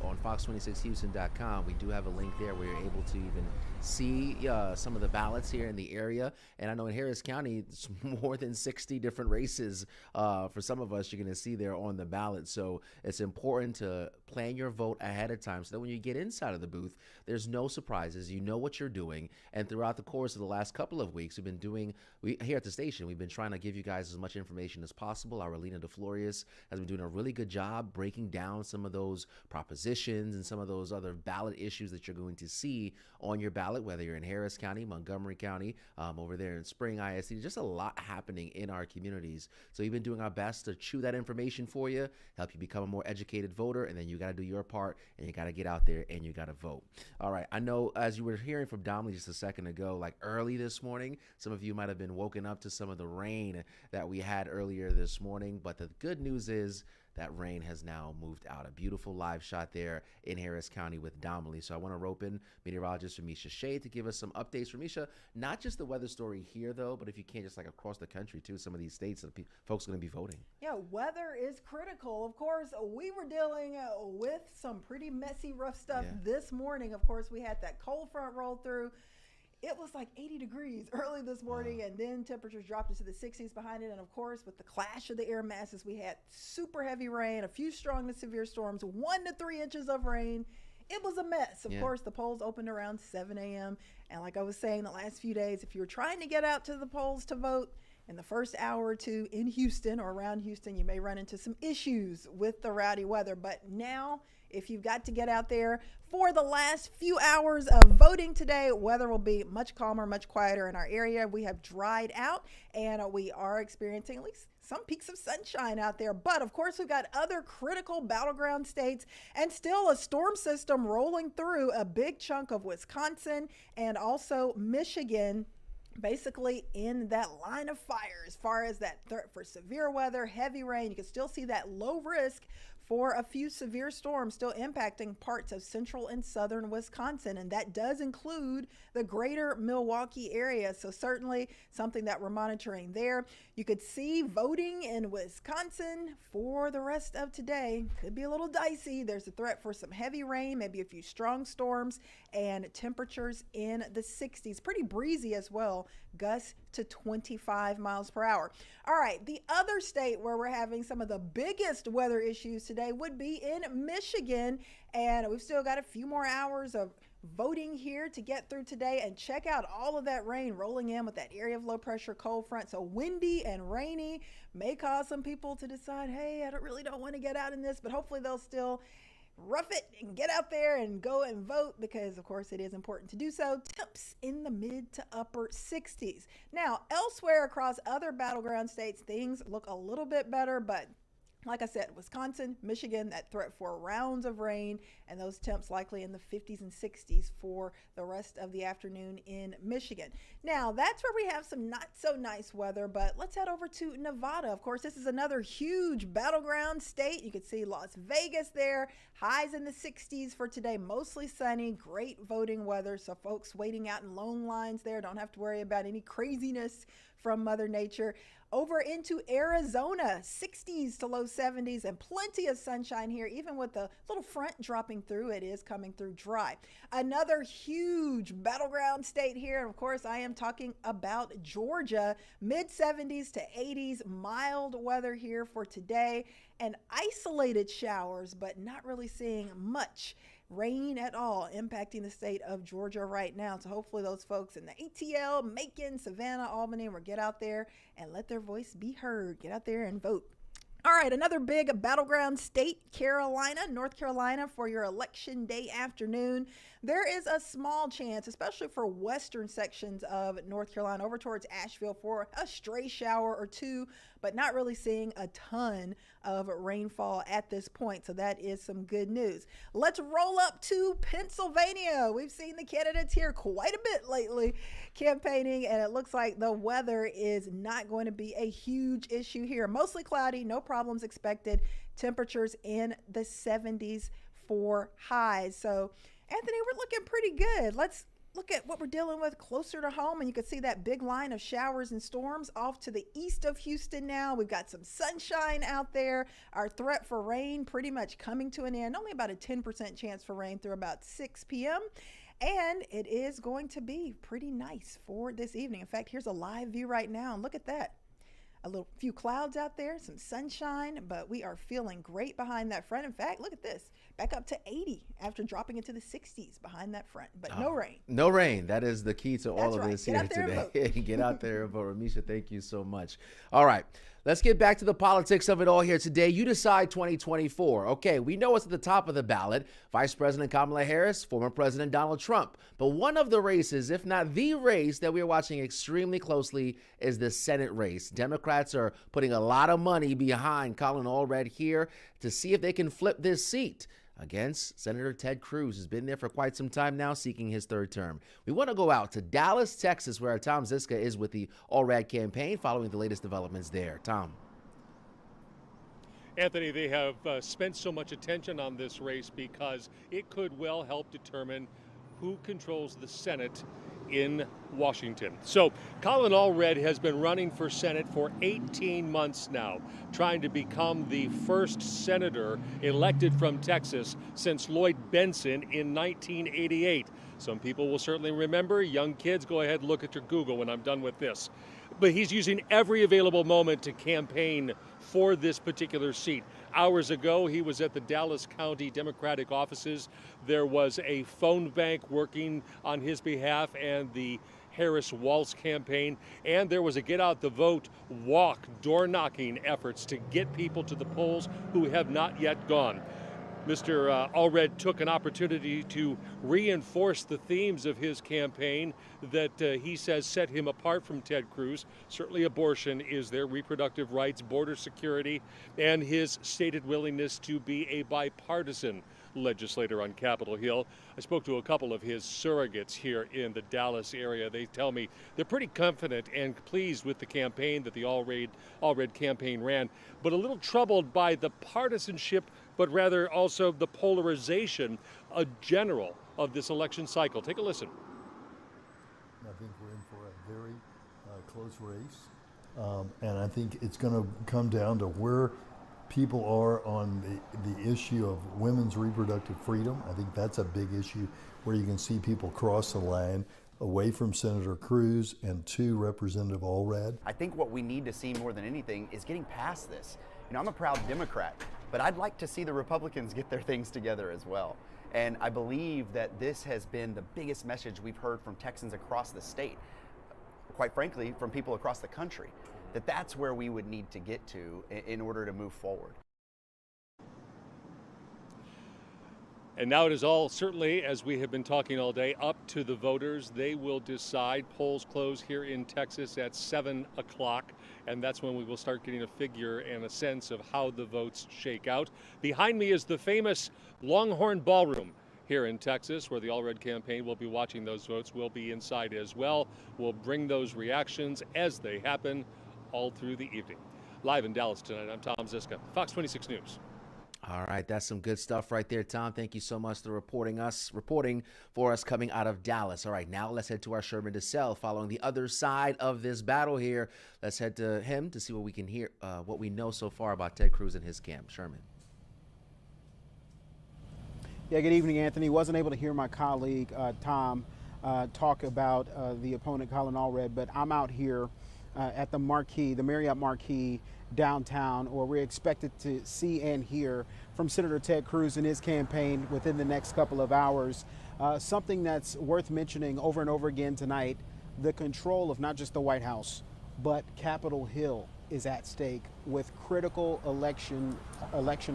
Speaker 1: On fox26houston.com, we do have a link there where you're able to even see some of the ballots here in the area. And I know in Harris County, it's more than 60 different races. For some of us, you're going to see there on the ballot. So it's important to plan your vote ahead of time so that when you get inside of the booth, there's no surprises. You know what you're doing. And throughout the course of the last couple of weeks, here at the station, we've been trying to give you guys as much information as possible. Our Relina DeFlorius has been doing a really good job breaking down some of those propositions and some of those other ballot issues that you're going to see on your ballot, whether you're in Harris County, Montgomery County, over there in Spring ISD. Just a lot happening in our communities. So we've been doing our best to chew that information for you, help you become a more educated voter, and then you got to do your part, and you got to get out there and you got to vote. All right. I know as you were hearing from Domly just a second ago, like early this morning, some of you might have been woken up to some of the rain that we had earlier this morning, but the good news is that rain has now moved out. A beautiful live shot there in Harris County with Domly. So I want to rope in meteorologist Ramisha Shea to give us some updates. Ramisha, not just the weather story here, though, but if you can, just like across the country, too, some of these states that folks are going to be voting.
Speaker 4: Yeah, weather is critical. Of course, we were dealing with some pretty messy, rough stuff this morning. Of course, we had that cold front roll through. It was like 80 degrees early this morning, and then temperatures dropped into the 60s behind it. And of course, with the clash of the air masses, we had super heavy rain, a few strong to severe storms, 1 to 3 inches of rain. It was a mess. Of course, the polls opened around 7 a.m. And like I was saying the last few days, if you were trying to get out to the polls to vote in the first hour or two in Houston or around Houston, you may run into some issues with the rowdy weather. But now, if you've got to get out there for the last few hours of voting today, weather will be much calmer, much quieter in our area. We have dried out, and we are experiencing at least some peaks of sunshine out there. But of course, we've got other critical battleground states and still a storm system rolling through a big chunk of Wisconsin and also Michigan, basically in that line of fire as far as that threat for severe weather, heavy rain. You can still see that low risk for a few severe storms still impacting parts of central and southern Wisconsin, and that does include the greater Milwaukee area. So certainly something that we're monitoring there. You could see voting in Wisconsin for the rest of today could be a little dicey. There's a threat for some heavy rain, maybe a few strong storms, and temperatures in the 60s. Pretty breezy as well, gusts to 25 miles per hour. All right, the other state where we're having some of the biggest weather issues today would be in Michigan, and we've still got a few more hours of voting here to get through today. And check out all of that rain rolling in with that area of low pressure cold front. So windy and rainy may cause some people to decide, hey, I really don't want to get out in this, but hopefully they'll still rough it and get out there and go and vote, because of course it is important to do so. Temps in the mid to upper 60s. Now, elsewhere across other battleground states, things look a little bit better, but like I said, Wisconsin, Michigan, that threat for rounds of rain, and those temps likely in the 50s and 60s for the rest of the afternoon in Michigan. Now, that's where we have some not so nice weather, but let's head over to Nevada. Of course, this is another huge battleground state. You can see Las Vegas there, highs in the 60s for today, mostly sunny, great voting weather. So folks waiting out in long lines there don't have to worry about any craziness from Mother Nature. Over into Arizona, 60s to low 70s and plenty of sunshine here, even with the little front dropping through. It is coming through dry. Another huge battleground state here. And of course, I am talking about Georgia, mid 70s to 80s, mild weather here for today and isolated showers, but not really seeing much rain at all impacting the state of Georgia right now. So hopefully those folks in the ATL, Macon, Savannah, Albany will get out there and let their voice be heard. Get out there and vote. All right, another big battleground state, North Carolina, for your election day afternoon. There is a small chance, especially for western sections of North Carolina, over towards Asheville, for a stray shower or two, but not really seeing a ton of rainfall at this point. So that is some good news. Let's roll up to Pennsylvania. We've seen the candidates here quite a bit lately campaigning, and it looks like the weather is not going to be a huge issue here. Mostly cloudy, no problems expected. Temperatures in the 70s for highs. So Anthony, we're looking pretty good. Let's look at what we're dealing with closer to home, and you can see that big line of showers and storms off to the east of Houston now. We've got some sunshine out there. Our threat for rain pretty much coming to an end. Only about a 10% chance for rain through about 6 p.m. And it is going to be pretty nice for this evening. In fact, here's a live view right now, and look at that. A few clouds out there, some sunshine, but we are feeling great behind that front. In fact, look at this, back up to 80 after dropping into the 60s behind that front, but no rain.
Speaker 1: No rain. That is the key to all of
Speaker 4: right.
Speaker 1: this
Speaker 4: Get
Speaker 1: here
Speaker 4: out there
Speaker 1: today. Get out there and vote. Ramisha, thank you so much. All right. Let's get back to the politics of it all here today. You decide 2024. Okay, we know what's at the top of the ballot. Vice President Kamala Harris, former President Donald Trump. But one of the races, if not the race that we are watching extremely closely, is the Senate race. Democrats are putting a lot of money behind Colin Allred here to see if they can flip this seat against Senator Ted Cruz, who's been there for quite some time now, seeking his third term. We want to go out to Dallas, Texas, where Tom Ziska is with the Allred campaign, following the latest developments there. Tom.
Speaker 5: Anthony, they have spent so much attention on this race because it could well help determine who controls the Senate in Washington. So Colin Allred has been running for Senate for 18 months now, trying to become the first senator elected from Texas since Lloyd Benson in 1988. Some people will certainly remember. Young kids, go ahead and look at your Google when I'm done with this. But he's using every available moment to campaign for this particular seat. Hours ago, he was at the Dallas County Democratic offices. There was a phone bank working on his behalf and the Harris Walz campaign, and there was a get out the vote walk, door knocking efforts to get people to the polls who have not yet gone. Mr. Allred took an opportunity to reinforce the themes of his campaign that he says set him apart from Ted Cruz. Certainly abortion is there, reproductive rights, border security, and his stated willingness to be a bipartisan legislator on Capitol Hill. I spoke to a couple of his surrogates here in the Dallas area. They tell me they're pretty confident and pleased with the campaign that the Allred campaign ran, but a little troubled by the partisanship, but rather also the polarization, general of this election cycle. Take a listen.
Speaker 22: I think we're in for a very close race, and I think it's going to come down to where people are on the issue of women's reproductive freedom. I think that's a big issue where you can see people cross the line away from Senator Cruz and to Representative Allred.
Speaker 23: I think what we need to see more than anything is getting past this. You know, I'm a proud Democrat, but I'd like to see the Republicans get their things together as well. And I believe that this has been the biggest message we've heard from Texans across the state, quite frankly, from people across the country, that that's where we would need to get to in order to move forward.
Speaker 5: And now it is all, certainly, as we have been talking all day, up to the voters. They will decide. Polls close here in Texas at 7 o'clock, and that's when we will start getting a figure and a sense of how the votes shake out. Behind me is the famous Longhorn Ballroom here in Texas, where the Allred campaign will be watching those votes. We'll be inside as well. We'll bring those reactions as they happen all through the evening. Live in Dallas tonight, I'm Tom Ziska, Fox 26 News.
Speaker 1: All right, that's some good stuff right there, Tom. Thank you so much for reporting for us coming out of Dallas. All right, now let's head to our Sherman DeSalle, following the other side of this battle here. Let's head to him to see what we can hear, what we know so far about Ted Cruz and his camp. Sherman.
Speaker 2: Yeah, good evening, Anthony. Wasn't able to hear my colleague Tom talk about the opponent, Colin Allred, but I'm out here at the Marquee, the Marriott Marquee downtown, where we're expected to see and hear from Senator Ted Cruz and his campaign within the next couple of hours. Something that's worth mentioning over and over again tonight, the control of not just the White House, but Capitol Hill is at stake with critical election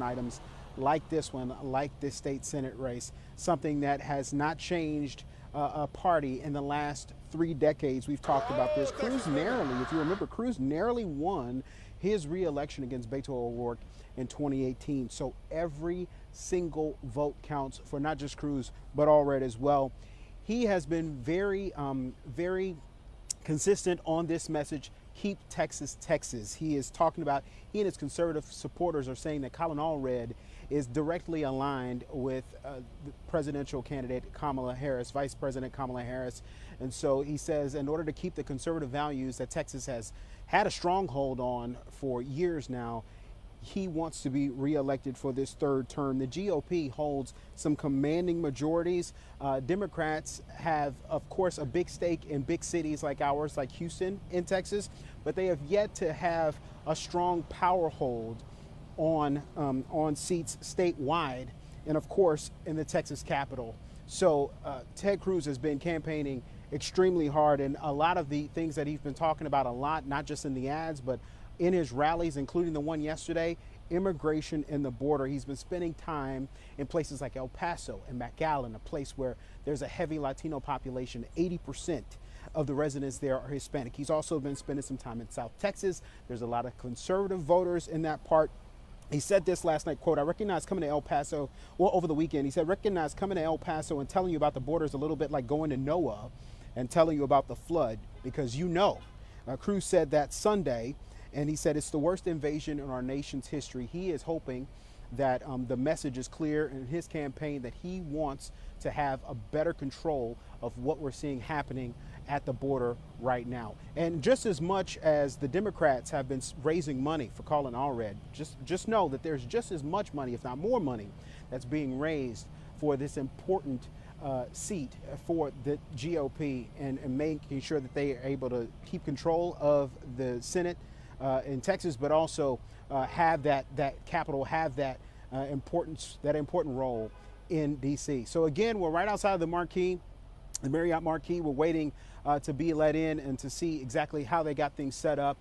Speaker 2: items like this one, like this state Senate race, something that has not changed a party in the last 3 decades. We've talked about this. Cruz narrowly, if you remember, Cruz narrowly won his re-election against Beto O'Rourke in 2018. So every single vote counts for not just Cruz, but Allred as well. He has been very consistent on this message, keep Texas, Texas. He is talking about, he and his conservative supporters are saying that Colin Allred is directly aligned with the presidential candidate Kamala Harris, Vice President Kamala Harris. And so he says in order to keep the conservative values that Texas has had a stronghold on for years now, he wants to be reelected for this 3rd term. The GOP holds some commanding majorities. Democrats have, of course, a big stake in big cities like ours, like Houston in Texas, but they have yet to have a strong power hold on seats statewide, and of course in the Texas Capitol. So Ted Cruz has been campaigning extremely hard, and a lot of the things that he's been talking about a lot, not just in the ads, but in his rallies, including the one yesterday, immigration and the border. He's been spending time in places like El Paso and McAllen, a place where there's a heavy Latino population. 80% of the residents there are Hispanic. He's also been spending some time in South Texas. There's a lot of conservative voters in that part. He said this last night, quote, I recognize coming to El Paso, well, over the weekend, he said, recognize coming to El Paso and telling you about the border is a little bit like going to Noah and telling you about the flood, because you know. Cruz said that Sunday, and he said it's the worst invasion in our nation's history. He is hoping that the message is clear in his campaign that he wants to have a better control of what we're seeing happening at the border right now. And just as much as the Democrats have been raising money for Colin Allred, just know that there's just as much money, if not more money, that's being raised for this important seat for the GOP and making sure that they are able to keep control of the Senate in Texas, but also have that Capitol, have that important role in D.C. So again, we're right outside of the Marquee, the Marriott Marquee. We're waiting to be let in and to see exactly how they got things set up,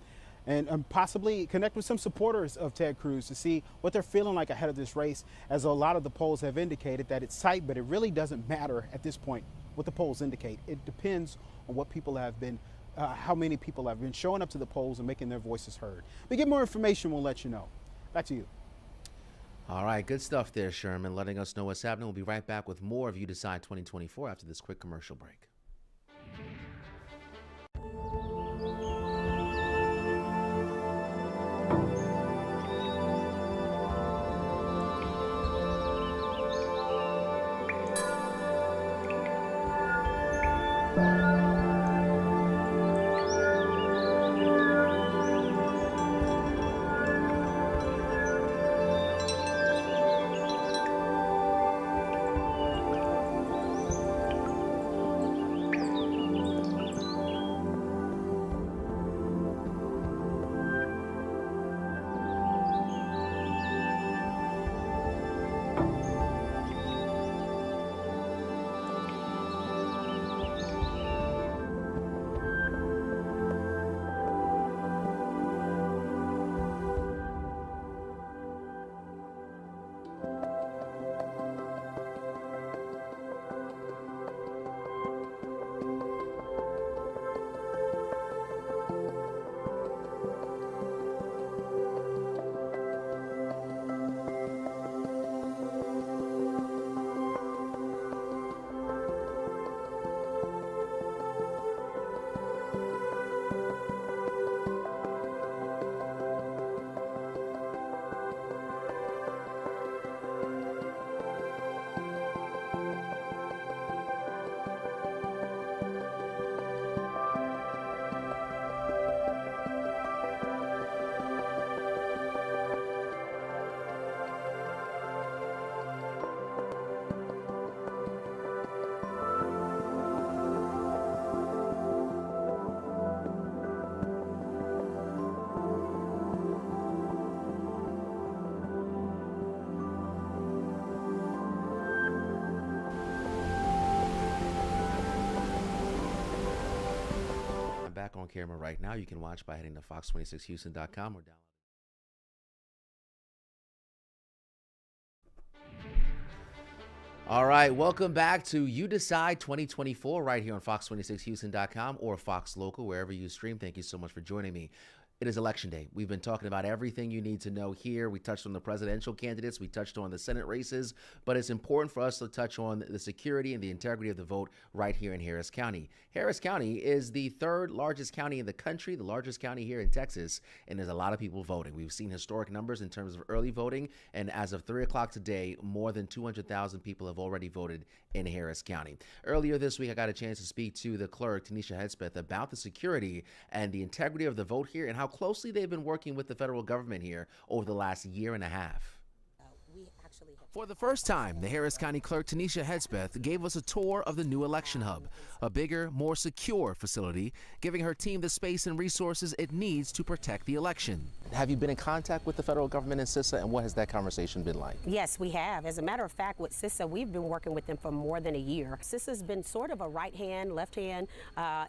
Speaker 2: and possibly connect with some supporters of Ted Cruz to see what they're feeling like ahead of this race, as a lot of the polls have indicated that it's tight, but it really doesn't matter at this point what the polls indicate. It depends on what people have been, how many people have been showing up to the polls and making their voices heard. We get more information, we'll let you know. Back to you.
Speaker 1: All right, good stuff there, Sherman, letting us know what's happening. We'll be right back with more of You Decide 2024 after this quick commercial break. camera right now. You can watch by heading to fox26houston.com or download. All right, welcome back to You Decide 2024 right here on fox26houston.com or Fox Local, wherever you stream. Thank you so much for joining me. It is Election Day. We've been talking about everything you need to know here. We touched on the presidential candidates. We touched on the Senate races. But it's important for us to touch on the security and the integrity of the vote right here in Harris County. Harris County is the third largest county in the country, the largest county here in Texas, and there's a lot of people voting. We've seen historic numbers in terms of early voting, and as of 3 o'clock today, more than 200,000 people have already voted in Harris County. Earlier this week, I got a chance to speak to the clerk, Tanisha Hedspeth, about the security and the integrity of the vote here and how closely they've been working with the federal government here over the last year and a half. For the first time, the Harris County Clerk Tanisha Hedspeth gave us a tour of the new election hub, a bigger, more secure facility, giving her team the space and resources it needs to protect the election. Have you been in contact with the federal government in CISA, and what has that conversation been like?
Speaker 7: Yes, we have. As a matter of fact, with CISA, we've been working with them for more than a year. CISA's been sort of a right hand, left hand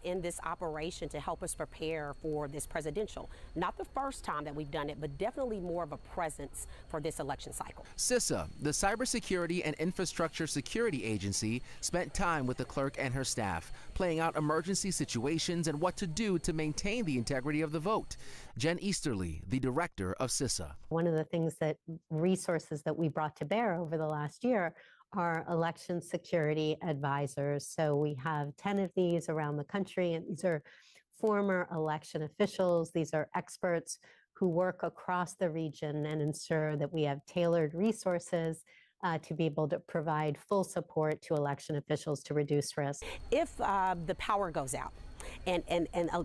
Speaker 7: in this operation to help us prepare for this presidential. Not the first time that we've done it, but definitely more of a presence for this election cycle.
Speaker 1: CISA, the Cybersecurity and Infrastructure Security Agency, spent time with the clerk and her staff, playing out emergency situations and what to do to maintain the integrity of the vote. Jen Easterly, the director of CISA.
Speaker 9: One of the things that resources that we brought to bear over the last year are election security advisors. So we have 10 of these around the country, and these are former election officials. These are experts who work across the region and ensure that we have tailored resources to be able to provide full support to election officials to reduce risk.
Speaker 7: If the power goes out, and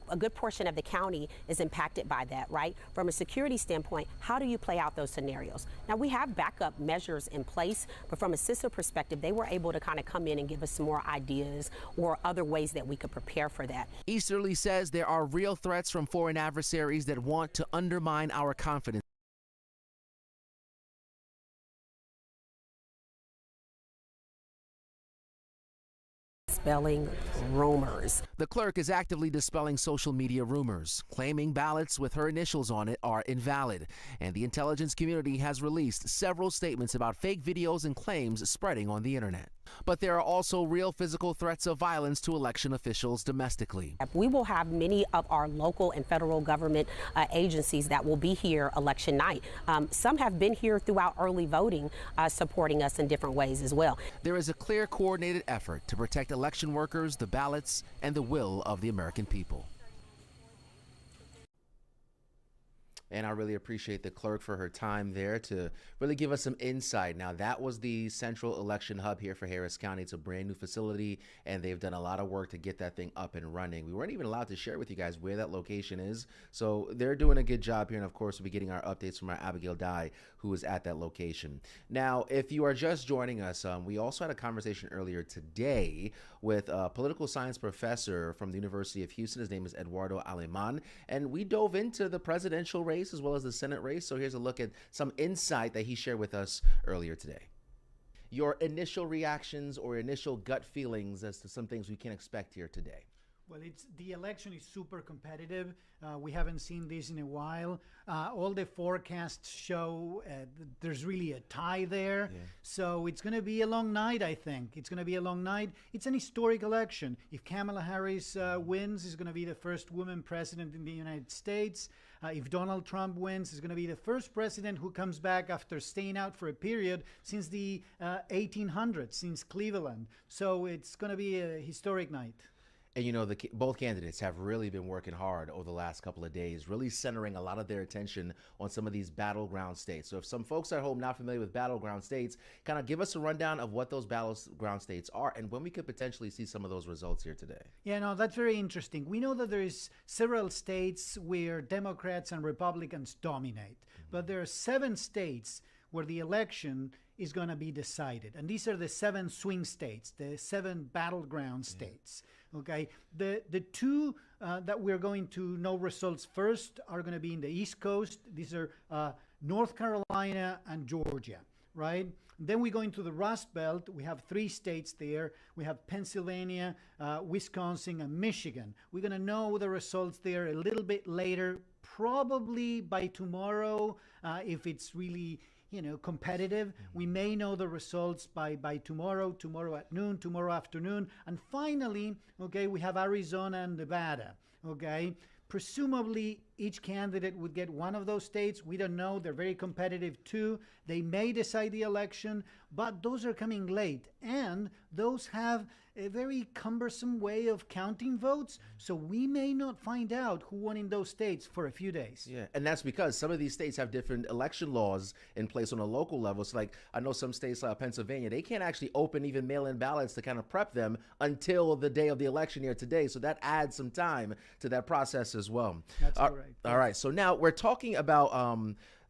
Speaker 7: a good portion of the county is impacted by that, right? From a security standpoint, how do you play out those scenarios? Now, we have backup measures in place, but from a CISA perspective, they were able to kind of come in and give us some more ideas or other ways that we could prepare for that.
Speaker 1: Easterly says there are real threats from foreign adversaries that want to undermine our confidence.
Speaker 7: Dispelling rumors.
Speaker 1: The clerk is actively dispelling social media rumors, claiming ballots with her initials on it are invalid. And the intelligence community has released several statements about fake videos and claims spreading on the internet. But there are also real physical threats of violence to election officials domestically.
Speaker 7: We will have many of our local and federal government agencies that will be here election night. Some have been here throughout early voting, supporting us in different ways as well.
Speaker 1: There is a clear, coordinated effort to protect election workers, the ballots, and the will of the American people. And I really appreciate the clerk for her time there to really give us some insight. Now, that was the central election hub here for Harris County. It's a brand new facility, and they've done a lot of work to get that thing up and running. We weren't even allowed to share with you guys where that location is. So they're doing a good job here. And of course, we'll be getting our updates from our Abigail Dye, who is at that location. Now, if you are just joining us, we also had a conversation earlier today with a political science professor from the University of Houston. His name is Eduardo Aleman, and we dove into the presidential race as well as the Senate race. So here's a look at some insight that he shared with us earlier today. Your initial reactions or initial gut feelings as to some things we can expect here today.
Speaker 10: Well, the election is super competitive. We haven't seen this in a while. All the forecasts show there's really a tie there. Yeah. So it's going to be a long night, I think. It's going to be a long night. It's an historic election. If Kamala Harris wins, she's going to be the first woman president in the United States. If Donald Trump wins, he's going to be the first president who comes back after staying out for a period since the 1800s, since Cleveland. So it's going to be a historic night.
Speaker 1: And you know, both candidates have really been working hard over the last couple of days, really centering a lot of their attention on some of these battleground states. So if some folks at home not familiar with battleground states, kind of give us a rundown of what those battleground states are and when we could potentially see some of those results here today.
Speaker 10: Yeah, no, that's very interesting. We know that there is several states where Democrats and Republicans dominate, but there are 7 states where the election is going to be decided. And these are the 7 swing states, the 7 battleground states. Okay, the 2 that we're going to know results first are going to be in the East Coast. These are North Carolina and Georgia. right? Then we go into the Rust Belt. We have 3 states there. We have Pennsylvania, Wisconsin, and Michigan. We're going to know the results there a little bit later, probably by tomorrow, if it's really competitive. We may know the results by tomorrow at noon, tomorrow afternoon. And finally, okay, we have Arizona and Nevada, okay? Presumably, each candidate would get one of those states. We don't know. They're very competitive too. They may decide the election, but those are coming late. And those have a very cumbersome way of counting votes. So we may not find out who won in those states for a few days.
Speaker 1: Yeah, and that's because some of these states have different election laws in place on a local level. So like I know some states like Pennsylvania, they can't actually open even mail-in ballots to kind of prep them until the day of the election here today. So that adds some time to that process as well.
Speaker 10: That's correct.
Speaker 1: All right, so now we're talking about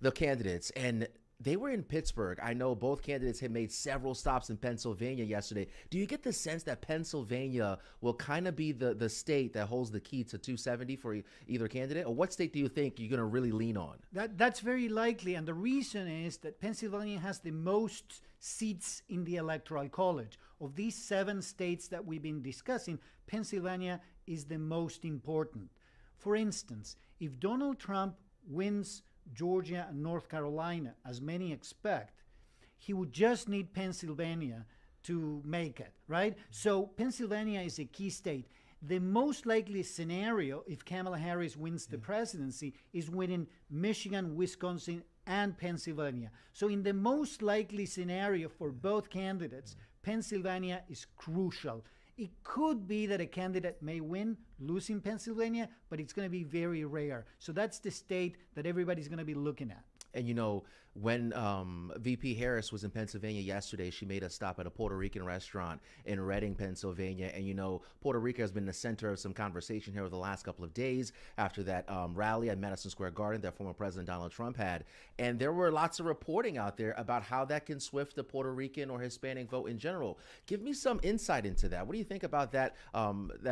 Speaker 1: the candidates, and they were in Pittsburgh. I know both candidates had made several stops in Pennsylvania yesterday. Do you get the sense that Pennsylvania will kind of be the state that holds the key to 270 for either candidate? Or what state do you think you're going to really lean on?
Speaker 10: That's very likely, and the reason is that Pennsylvania has the most seats in the Electoral College. Of these 7 states that we've been discussing, Pennsylvania is the most important. For instance, if Donald Trump wins Georgia and North Carolina, as many expect, he would just need Pennsylvania to make it, right? So Pennsylvania is a key state. The most likely scenario, if Kamala Harris wins the presidency, is winning Michigan, Wisconsin, and Pennsylvania. So in the most likely scenario for both candidates, Pennsylvania is crucial. It could be that a candidate may win, losing Pennsylvania, but it's going to be very rare. So that's the state that everybody's going to be looking at.
Speaker 1: And when VP Harris was in Pennsylvania yesterday, she made a stop at a Puerto Rican restaurant in Reading, Pennsylvania. And Puerto Rico has been the center of some conversation here over the last couple of days after that rally at Madison Square Garden that former President Donald Trump had. And there were lots of reporting out there about how that can swift the Puerto Rican or Hispanic vote in general. Give me some insight into that. What do you think about that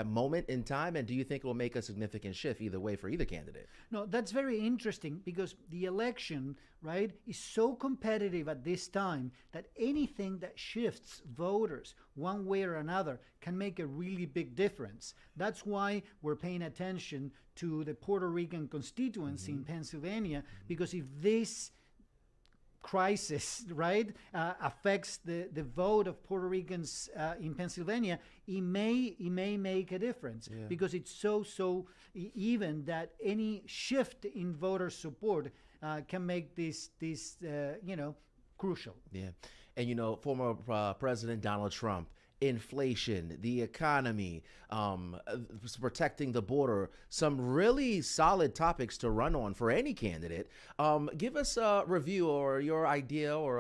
Speaker 1: moment in time? And do you think it will make a significant shift either way for either candidate?
Speaker 10: No, that's very interesting because the election, right, is so competitive at this time that anything that shifts voters one way or another can make a really big difference. That's why we're paying attention to the Puerto Rican constituency in Pennsylvania, because if this crisis, right, affects the vote of Puerto Ricans in Pennsylvania, it may make a difference because it's so even that any shift in voter support can make this crucial.
Speaker 1: Yeah. And former President Donald Trump, inflation, the economy, protecting the border, some really solid topics to run on for any candidate. Give us a review or your idea or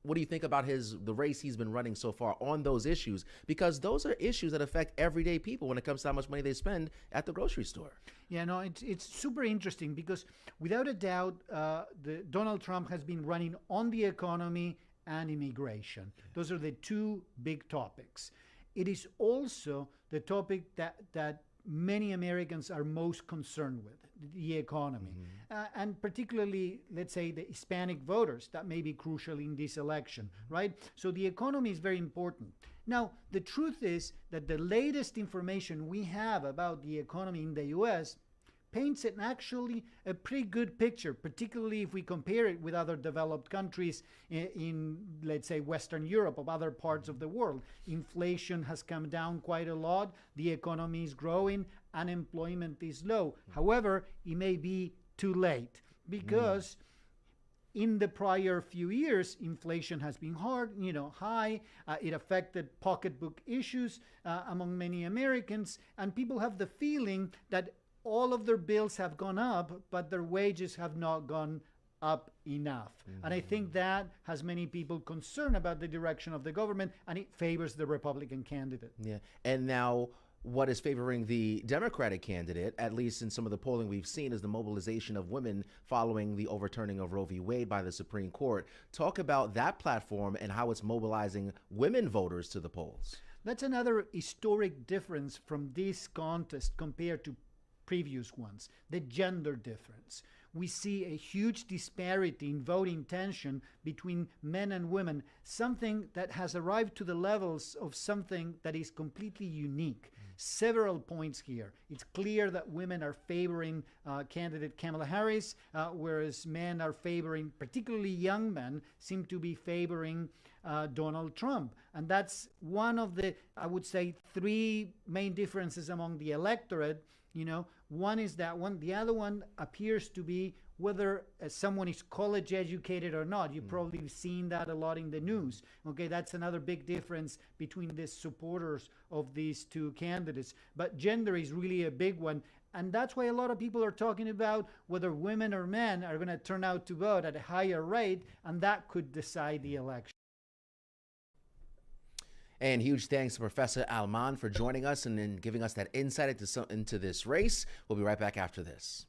Speaker 1: what do you think about the race he's been running so far on those issues? Because those are issues that affect everyday people when it comes to how much money they spend at the grocery store.
Speaker 10: Yeah, no, it's super interesting because without a doubt, Donald Trump has been running on the economy and immigration. Those are the 2 big topics. It is also the topic that many Americans are most concerned with, the economy. And particularly, let's say, the Hispanic voters, that may be crucial in this election, right? So the economy is very important. Now, the truth is that the latest information we have about the economy in the U.S. paints actually a pretty good picture, particularly if we compare it with other developed countries in, let's say, Western Europe, of other parts of the world. Inflation has come down quite a lot. The economy is growing. Unemployment is low. However, it may be too late because in the prior few years, inflation has been high. It affected pocketbook issues among many Americans, and people have the feeling that all of their bills have gone up, but their wages have not gone up enough. And I think that has many people concerned about the direction of the government, and it favors the Republican candidate.
Speaker 1: Yeah. And now what is favoring the Democratic candidate, at least in some of the polling we've seen, is the mobilization of women following the overturning of Roe v. Wade by the Supreme Court. Talk about that platform and how it's mobilizing women voters to the polls.
Speaker 10: That's another historic difference from this contest compared to previous ones, the gender difference. we see a huge disparity in voting tension between men and women, something that has arrived to the levels of something that is completely unique. Several points here. It's clear that women are favoring candidate Kamala Harris, whereas men are favoring, particularly young men, seem to be favoring Donald Trump. And that's one of the, I would say, three main differences among the electorate. One is that one. The other one appears to be whether someone is college educated or not. You've probably seen that a lot in the news. Okay, that's another big difference between the supporters of these two candidates. But gender is really a big one. And that's why a lot of people are talking about whether women or men are going to turn out to vote at a higher rate, and that could decide the election.
Speaker 1: And huge thanks to Professor Alman for joining us and then giving us that insight into this race. We'll be right back after this.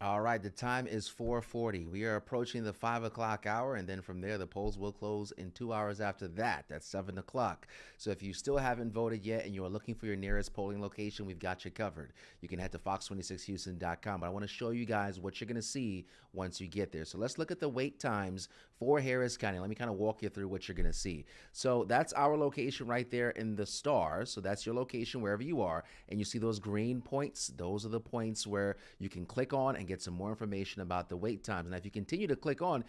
Speaker 1: All right, the time is 4:40. We are approaching the 5 o'clock hour, and then from there, the polls will close in 2 hours after that. That's 7 o'clock. So if you still haven't voted yet and you are looking for your nearest polling location, we've got you covered. You can head to fox26houston.com. But I want to show you guys what you're going to see once you get there. So let's look at the wait times for Harris County. Let me kind of walk you through what you're going to see. So that's our location right there in the stars. So that's your location wherever you are. And you see those green points? Those are the points where you can click on and get some more information about the wait times. And if you continue to click on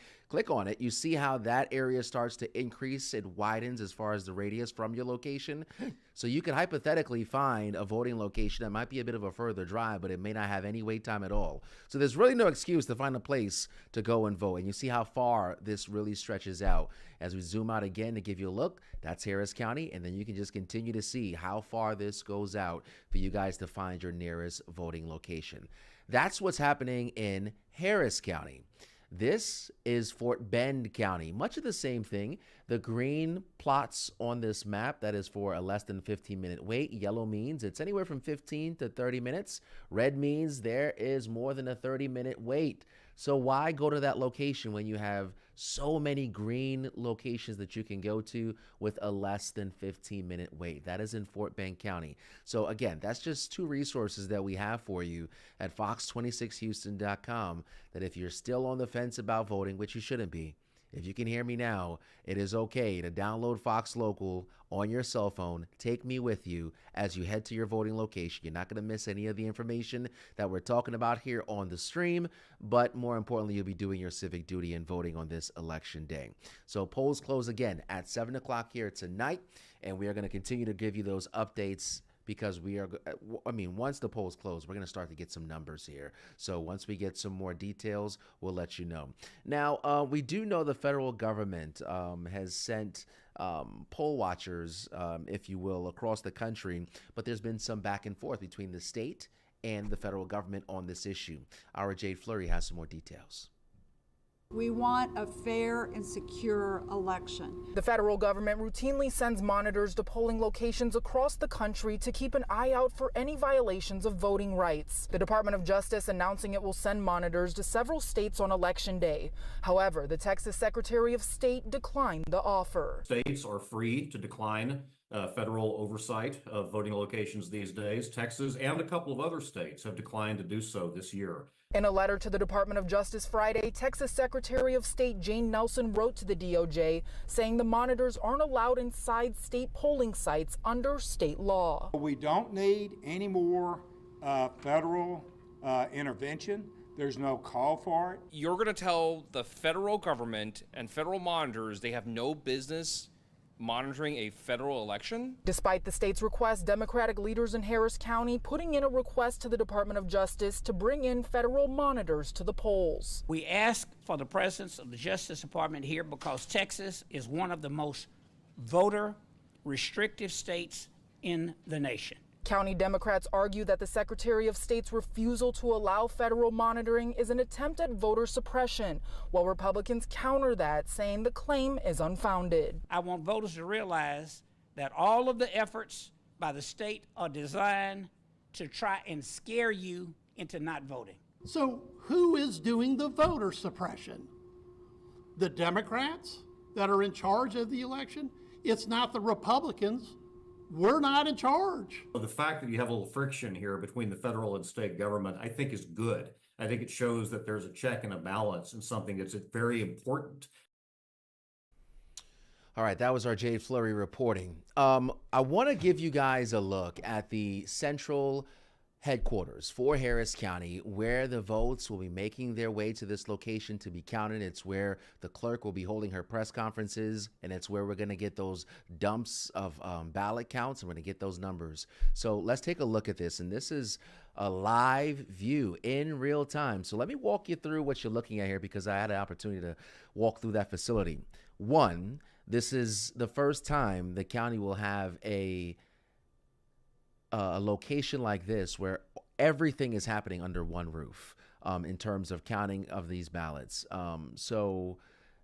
Speaker 1: it, you see how that area starts to increase. It widens as far as the radius from your location. So you could hypothetically find a voting location that might be a bit of a further drive, but it may not have any wait time at all. So there's really no excuse to find a place to go and vote. And you see how far this really stretches out. As we zoom out again to give you a look, that's Harris County. And then you can just continue to see how far this goes out for you guys to find your nearest voting location. That's what's happening in Harris County. This is Fort Bend County. Much of the same thing. The green plots on this map, that is for a less than 15-minute wait. Yellow means it's anywhere from 15 to 30 minutes. Red means there is more than a 30-minute wait. So why go to that location when you have so many green locations that you can go to with a less than 15-minute wait? That is in Fort Bend County. So again, that's just two resources that we have for you at fox26houston.com that if you're still on the fence about voting, which you shouldn't be, If you can hear me now, it is okay to download Fox Local on your cell phone. Take me with you as you head to your voting location. You're not going to miss any of the information that we're talking about here on the stream, but more importantly, you'll be doing your civic duty and voting on this election day. So polls close again at 7 o'clock here tonight, and we are going to continue to give you those updates because once the polls close, we're going to start to get some numbers here. So once we get some more details, we'll let you know. Now, we do know the federal government has sent poll watchers, if you will, across the country, but there's been some back and forth between the state and the federal government on this issue. Our Jade Fleury has some more details.
Speaker 6: We want a fair and secure election.
Speaker 14: The federal government routinely sends monitors to polling locations across the country to keep an eye out for any violations of voting rights. The Department of Justice announcing it will send monitors to several states on Election Day. However, the Texas Secretary of State declined the offer.
Speaker 15: States are free to decline federal oversight of voting locations these days. Texas and a couple of other states have declined to do so this year.
Speaker 14: In a letter to the Department of Justice Friday, Texas Secretary of State Jane Nelson wrote to the DOJ saying the monitors aren't allowed inside state polling sites under state law.
Speaker 24: We don't need any more federal intervention. There's no call for it.
Speaker 25: You're going to tell the federal government and federal monitors they have no business monitoring a federal election?
Speaker 14: Despite the state's request, Democratic leaders in Harris County putting in a request to the Department of Justice to bring in federal monitors to the polls.
Speaker 26: We ask for the presence of the Justice Department here because Texas is one of the most voter restrictive states in the nation.
Speaker 14: County Democrats argue that the Secretary of State's refusal to allow federal monitoring is an attempt at voter suppression, while Republicans counter that, saying the claim is unfounded.
Speaker 26: I want voters to realize that all of the efforts by the state are designed to try and scare you into not voting.
Speaker 27: So who is doing the voter suppression? The Democrats that are in charge of the election? It's not the Republicans. We're not in charge.
Speaker 15: The fact that you have a little friction here between the federal and state government, I think is good. I think it shows that there's a check and a balance and something that's very important.
Speaker 1: All right, that was our Jade Fleury reporting. I want to give you guys a look at the central headquarters for Harris County, where the votes will be making their way to this location to be counted. It's where the clerk will be holding her press conferences, and it's where we're going to get those dumps of ballot counts, and we're going to get those numbers. So let's take a look at this, and this is a live view in real time. So let me walk you through what you're looking at here, because I had an opportunity to walk through that facility. One, this is the first time the county will have a location like this where everything is happening under one roof in terms of counting of these ballots. So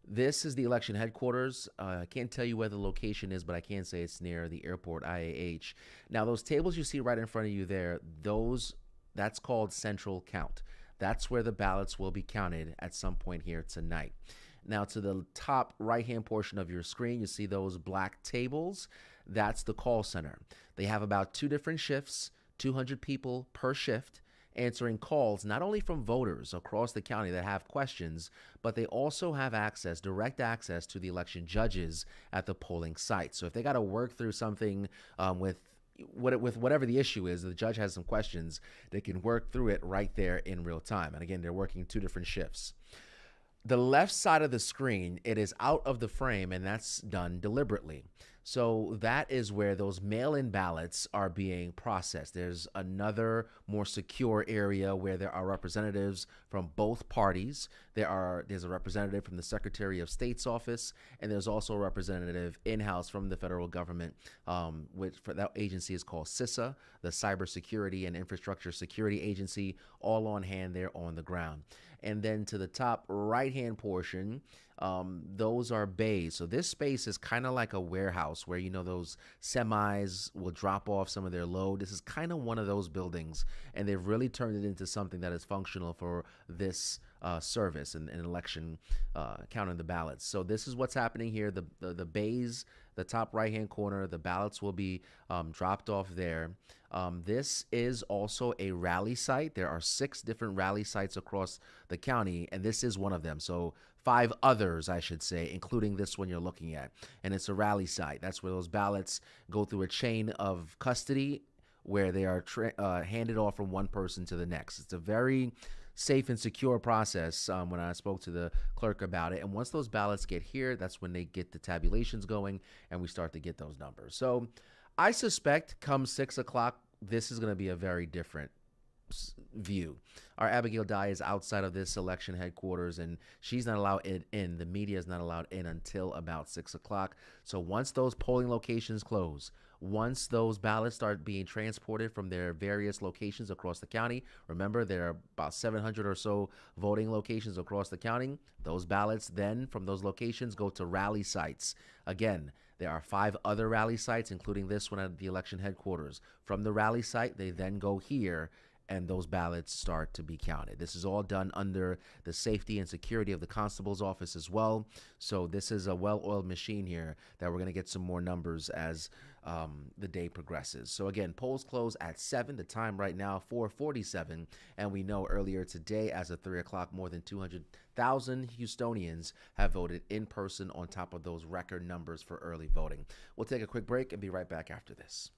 Speaker 1: this is the election headquarters. I can't tell you where the location is, but I can say it's near the airport IAH. Now, those tables you see right in front of you there, that's called central count. That's where the ballots will be counted at some point here tonight. Now, to the top right-hand portion of your screen, you see those black tables. That's the call center. They have about 2 different shifts, 200 people per shift, answering calls not only from voters across the county that have questions, but they also have access, direct access to the election judges at the polling site. So if they got to work through something with whatever the issue is, the judge has some questions, they can work through it right there in real time. And again, they're working 2 different shifts. The left side of the screen, it is out of the frame, and that's done deliberately. So that is where those mail-in ballots are being processed. There's another more secure area where there are representatives from both parties. There's a representative from the Secretary of State's office, and there's also a representative in-house from the federal government, which for that agency is called CISA, the Cybersecurity and Infrastructure Security Agency, all on hand there on the ground. And then to the top right-hand portion, those are bays. So this space is kind of like a warehouse where, those semis will drop off some of their load. This is kind of one of those buildings, and they've really turned it into something that is functional for this service and election counting the ballots. So this is what's happening here. The bays, the top right-hand corner, the ballots will be dropped off there. This is also a rally site. There are 6 different rally sites across the county, and this is one of them. So 5 others, I should say, including this one you're looking at. And it's a rally site. That's where those ballots go through a chain of custody where they are handed off from one person to the next. It's a very safe and secure process when I spoke to the clerk about it. And once those ballots get here, that's when they get the tabulations going and we start to get those numbers. So I suspect come 6 o'clock, this is going to be a very different view. Our Abigail Dye is outside of this election headquarters and she's not allowed in. The media is not allowed in until about 6 o'clock. So once those polling locations close, once those ballots start being transported from their various locations across the county, remember there are about 700 or so voting locations across the county. Those ballots then from those locations go to rally sites. Again, there are 5 other rally sites, including this one at the election headquarters. From the rally site, they then go here and those ballots start to be counted. This is all done under the safety and security of the constable's office as well. So this is a well-oiled machine here that we're going to get some more numbers as the day progresses. So again, polls close at 7. The time right now, 4:47. And we know earlier today, as of 3 o'clock, more than 200,000 Houstonians have voted in person on top of those record numbers for early voting. We'll take a quick break and be right back after this.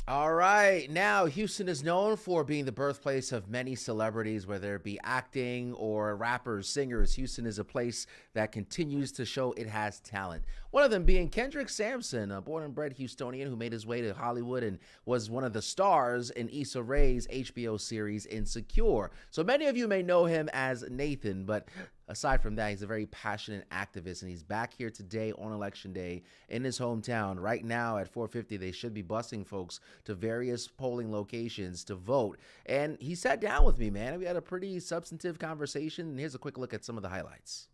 Speaker 1: All right. Now, Houston is known for being the birthplace of many celebrities, whether it be acting or rappers, singers. Houston is a place that continues to show it has talent. One of them being Kendrick Sampson, a born and bred Houstonian who made his way to Hollywood and was one of the stars in Issa Rae's HBO series Insecure. So many of you may know him as Nathan, but aside from that, he's a very passionate activist, and he's back here today on Election Day in his hometown. Right now at 4:50, they should be busing folks to various polling locations to vote. And he sat down with me, man. We had a pretty substantive conversation, and here's a quick look at some of the highlights.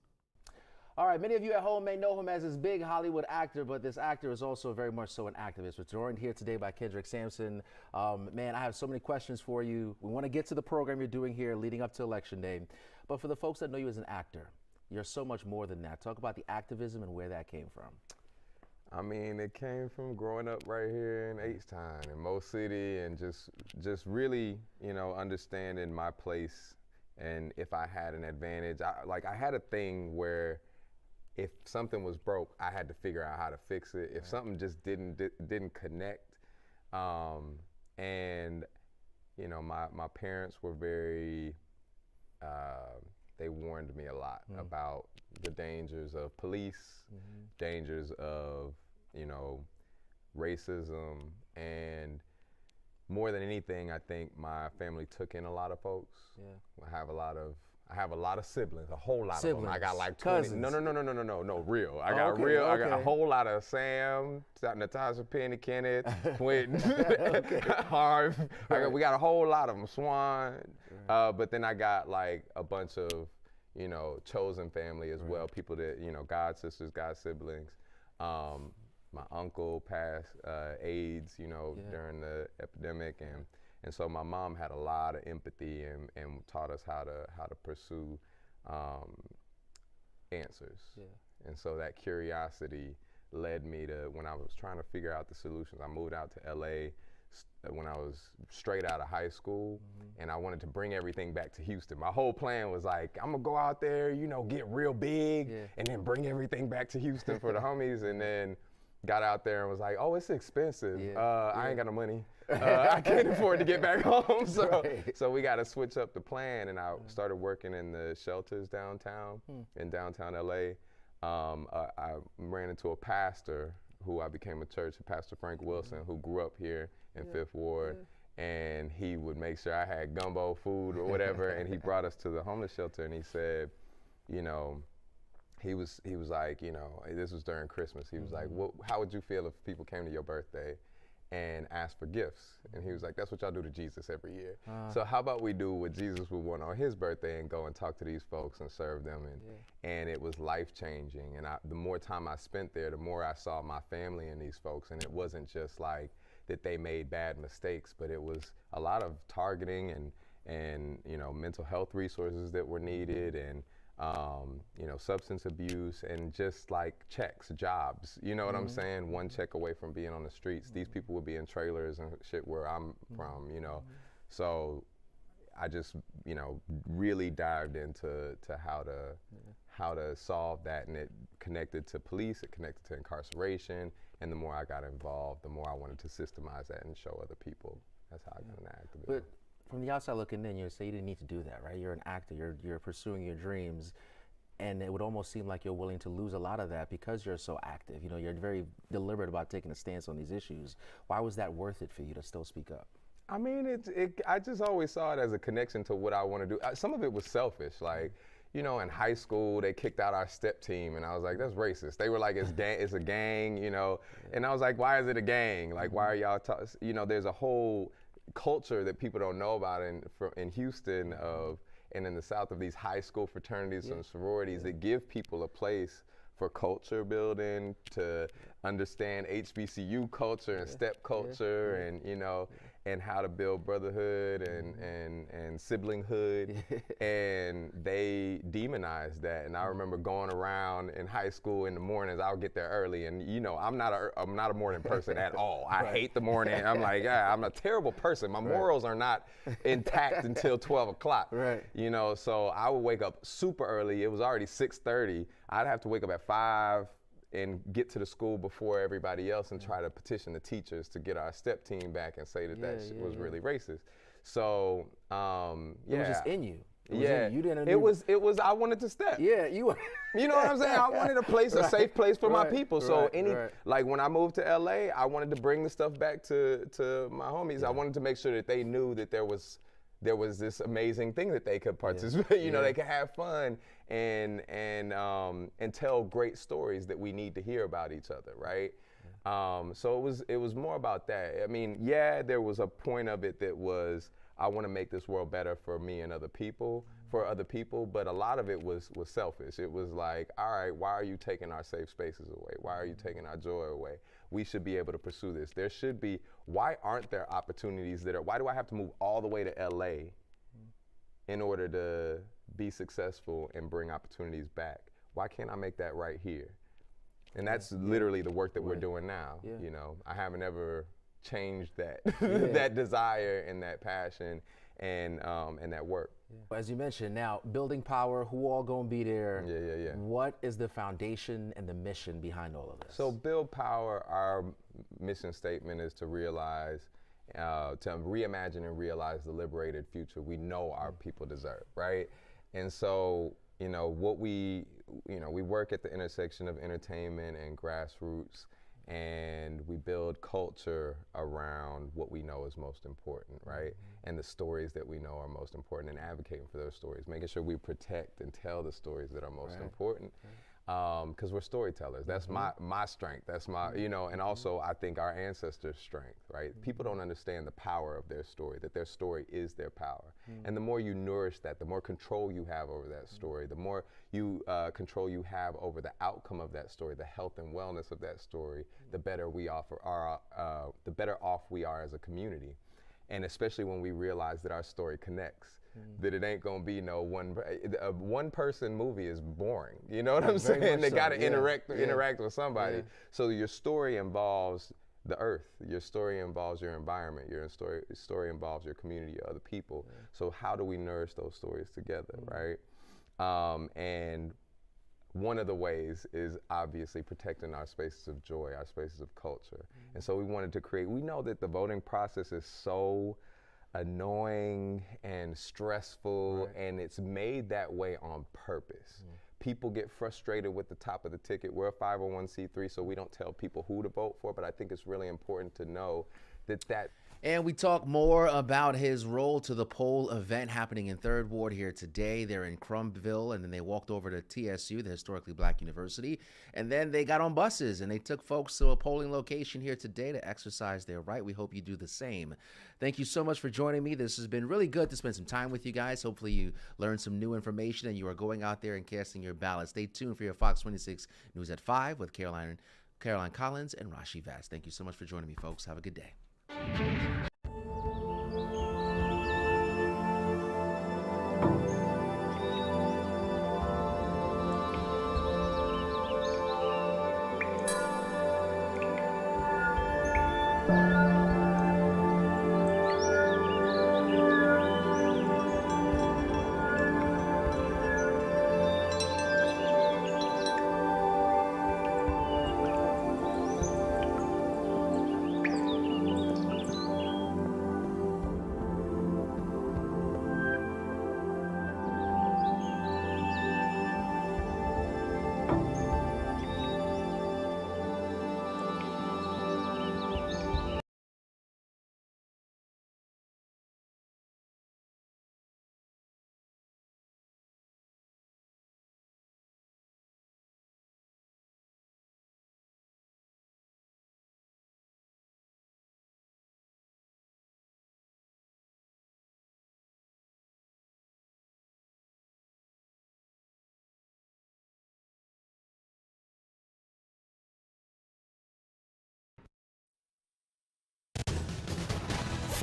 Speaker 1: All right, many of you at home may know him as this big Hollywood actor, but this actor is also very much so an activist. We're joined here today by Kendrick Sampson. Man, I have so many questions for you. We want to get to the program you're doing here leading up to Election Day. But for the folks that know you as an actor, you're so much more than that. Talk about the activism and where that came from.
Speaker 12: I mean, it came from growing up right here in H-Town, in Mo City, and just really, you know, understanding my place And if I had an advantage, I had a thing where if something was broke, I had to figure out how to fix it. If something just didn't connect, and you know, my parents were very, they warned me a lot about the dangers of police, dangers of, you know, racism, and more than anything, I think my family took in a lot of folks. Yeah. I have a lot of siblings, a whole lot of them. I got like 20.
Speaker 1: Cousins.
Speaker 12: No, real. I got I got a whole lot of Sam, Natasha, Penny, Kenneth, Quentin, Harv. We got a whole lot of them, Swan. But then I got like a bunch of, you know, chosen family as well, people that, you know, god sisters, god siblings. My uncle passed AIDS, you know, during the epidemic, and so my mom had a lot of empathy and taught us how to pursue answers. Yeah. And so that curiosity led me to, when I was trying to figure out the solutions, I moved out to LA when I was straight out of high school, and I wanted to bring everything back to Houston. My whole plan was like, I'm gonna go out there, you know, get real big, and then bring everything back to Houston for the homies, and then got out there and was like, oh, it's expensive. I ain't got no money. I can't afford to get back home. So we got to switch up the plan. And I started working in the shelters downtown, in downtown LA. I ran into a pastor who I became a church, Pastor Frank Wilson, who grew up here in Fifth Ward. And he would make sure I had gumbo food or whatever. And he brought us to the homeless shelter, and he said, you know, he was like, you know, this was during Christmas. He was like, how would you feel if people came to your birthday and asked for gifts? And he was like, that's what y'all do to Jesus every year. So how about we do what Jesus would want on his birthday and go and talk to these folks and serve them? And it was life-changing. And the more time I spent there, the more I saw my family and these folks. And it wasn't just like that they made bad mistakes, but it was a lot of targeting and you know, mental health resources that were needed, and you know, substance abuse, and just like checks, jobs, you know what I'm saying? One check away from being on the streets. These people would be in trailers and shit where I'm from, you know? So I just, you know, really dived into how to solve that, and it connected to police, it connected to incarceration, and the more I got involved, the more I wanted to systemize that and show other people. That's how I got into activism.
Speaker 1: But from the outside looking in, you say you didn't need to do that, right? You're an actor, you're pursuing your dreams, and it would almost seem like you're willing to lose a lot of that because you're so active. You know, you're very deliberate about taking a stance on these issues. Why was that worth it for you to still speak up?
Speaker 12: I mean, I just always saw it as a connection to what I want to do. Some of it was selfish, like, you know, in high school, they kicked out our step team, and I was like, that's racist. They were like, it's a gang, you know, and I was like, why is it a gang? Like, why are y'all, you know, there's a whole culture that people don't know about in Houston and in the South, of these high school fraternities and sororities that give people a place for culture building, to understand HBCU culture and step culture, and, you know, and how to build brotherhood and siblinghood, and they demonized that. And I remember going around in high school in the mornings. I would get there early, and you know, I'm not a morning person at all. I hate the morning. I'm like, I'm a terrible person. My morals are not intact until 12 o'clock. Right. You know, so I would wake up super early. It was already 6:30. I'd have to wake up at 5 and get to the school before everybody else and try to petition the teachers to get our step team back and say that shit was really racist. So,
Speaker 1: it was just in you.
Speaker 12: It was you didn't. I wanted to step. Yeah, you know what I'm saying? I wanted a place, a safe place for my people. So like when I moved to LA, I wanted to bring the stuff back to my homies. I wanted to make sure that they knew that there was this amazing thing that they could participate. You know, they could have fun and tell great stories that we need to hear about each other, right? So it was more about that. I mean, there was a point of it that was, I want to make this world better for me and other people, but a lot of it was selfish. It was like, all right, why are you taking our safe spaces away? Why are you taking our joy away? We should be able to pursue this. There should be, why aren't there opportunities why do I have to move all the way to LA in order to be successful and bring opportunities back? Why can't I make that right here? And that's literally the work that we're doing now. You know, I haven't ever changed that that desire and that passion, and that work.
Speaker 1: As you mentioned, now building power, who all gonna be there?
Speaker 12: Yeah.
Speaker 1: What is the foundation and the mission behind all of this?
Speaker 12: So build power, our mission statement is to realize, to reimagine and realize the liberated future we know our people deserve, right? And so, what we work at the intersection of entertainment and grassroots, and we build culture around what we know is most important, right? And the stories that we know are most important, and advocating for those stories, making sure we protect and tell the stories that are most important. Because we're storytellers. That's my strength. That's my, and also I think our ancestors' strength, right? People don't understand the power of their story, that their story is their power. And the more you nourish that, the more control you have over that story, the more control you have over the outcome of that story, the health and wellness of that story, the better the better off we are as a community. And especially when we realize that our story connects. That it ain't gonna be no one person movie is boring. You know what I'm saying? They gotta interact with somebody. So your story involves the earth. Your story involves your environment. Your story involves your community, other people. So how do we nourish those stories together, right? And one of the ways is obviously protecting our spaces of joy, our spaces of culture. And so we wanted to create. We know that the voting process is so annoying and stressful, and it's made that way on purpose. People get frustrated with the top of the ticket. We're a 501c3, so we don't tell people who to vote for, but I think it's really important to know that.
Speaker 1: And we talk more about his role to the poll event happening in 3rd Ward here today. They're in Crumbville, and then they walked over to TSU, the historically black university, and then they got on buses and they took folks to a polling location here today to exercise their right. We hope you do the same. Thank you so much for joining me. This has been really good to spend some time with you guys. Hopefully you learned some new information and you are going out there and casting your ballot. Stay tuned for your Fox 26 News at 5 with Caroline Collins and Rashi Vast. Thank you so much for joining me, folks. Have a good day.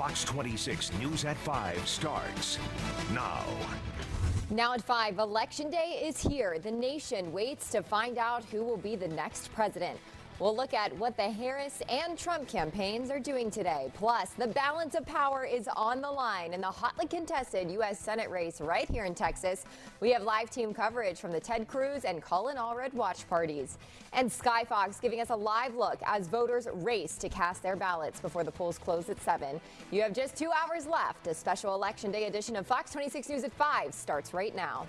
Speaker 13: Fox 26 News at 5 starts now.
Speaker 16: Now at 5, Election Day is here. The nation waits to find out who will be the next president. We'll look at what the Harris and Trump campaigns are doing today. Plus, the balance of power is on the line in the hotly contested U.S. Senate race right here in Texas. We have live team coverage from the Ted Cruz and Colin Allred watch parties. And Sky Fox giving us a live look as voters race to cast their ballots before the polls close at 7. You have just 2 hours left. A special Election Day edition of Fox 26 News at 5 starts right now.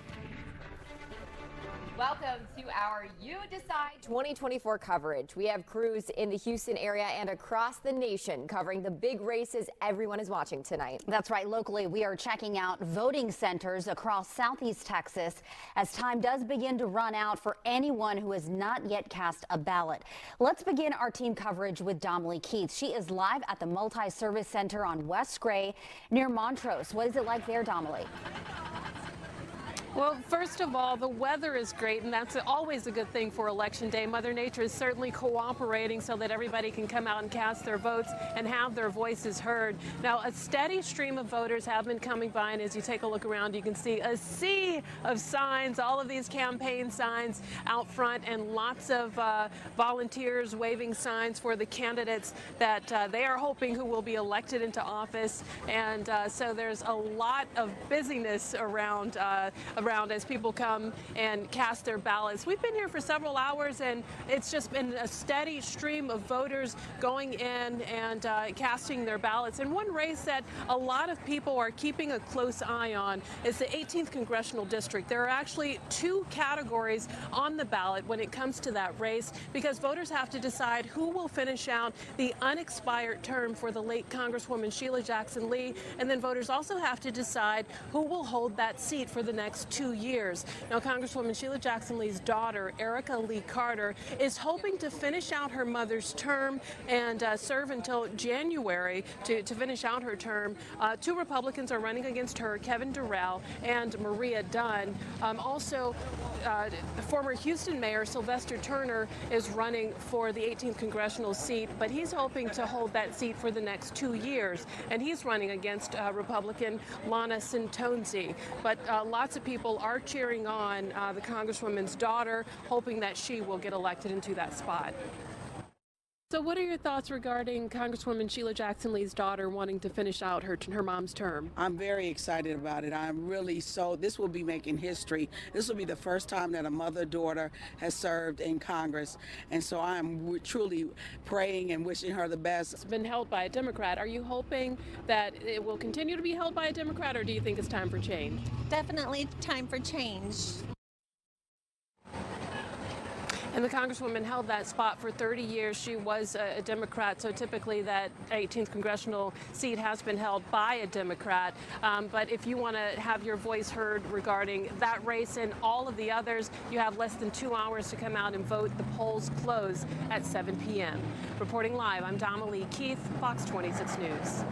Speaker 16: Welcome to our You Decide 2024 coverage. We have crews in the Houston area and across the nation covering the big races everyone is watching tonight.
Speaker 17: That's right. Locally, we are checking out voting centers across Southeast Texas as time does begin to run out for anyone who has not yet cast a ballot. Let's begin our team coverage with Domly Keith. She is live at the Multi-Service Center on West Gray near Montrose. What is it like there, Domly?
Speaker 3: Well, first of all, the weather is great, and that's always a good thing for Election Day. Mother Nature is certainly cooperating so that everybody can come out and cast their votes and have their voices heard. Now, a steady stream of voters have been coming by, and as you take a look around, you can see a sea of signs, all of these campaign signs out front, and lots of volunteers waving signs for the candidates that they are hoping who will be elected into office. And so there's a lot of busyness around as people come and cast their ballots. We've been here for several hours, and it's just been a steady stream of voters going in and casting their ballots. And one race that a lot of people are keeping a close eye on is the 18th Congressional District. There are actually two categories on the ballot when it comes to that race, because voters have to decide who will finish out the unexpired term for the late Congresswoman Sheila Jackson Lee, and then voters also have to decide who will hold that seat for the next 2 years. Now, Congresswoman Sheila Jackson Lee's daughter, Erica Lee Carter, is hoping to finish out her mother's term and serve until January to finish out her term. Two Republicans are running against her, Kevin Durrell and Maria Dunn. Also, former Houston Mayor Sylvester Turner is running for the 18th congressional seat, but he's hoping to hold that seat for the next 2 years, and he's running against Republican Lana Santonzi. But lots of people are cheering on the Congresswoman's daughter, hoping that she will get elected into that spot. So what are your thoughts regarding Congresswoman Sheila Jackson Lee's daughter wanting to finish out her mom's term?
Speaker 8: I'm very excited about it. I'm really this will be making history. This will be the first time that a mother-daughter has served in Congress. And so I'm truly praying and wishing her the best.
Speaker 3: It's been held by a Democrat. Are you hoping that it will continue to be held by a Democrat, or do you think it's time for change?
Speaker 11: Definitely time for change.
Speaker 3: And the Congresswoman held that spot for 30 years. She was a Democrat, so typically that 18th congressional seat has been held by a Democrat. But if you want to have your voice heard regarding that race and all of the others, you have less than 2 hours to come out and vote. The polls close at 7 p.m. Reporting live, I'm Damalee Keith, Fox 26 News.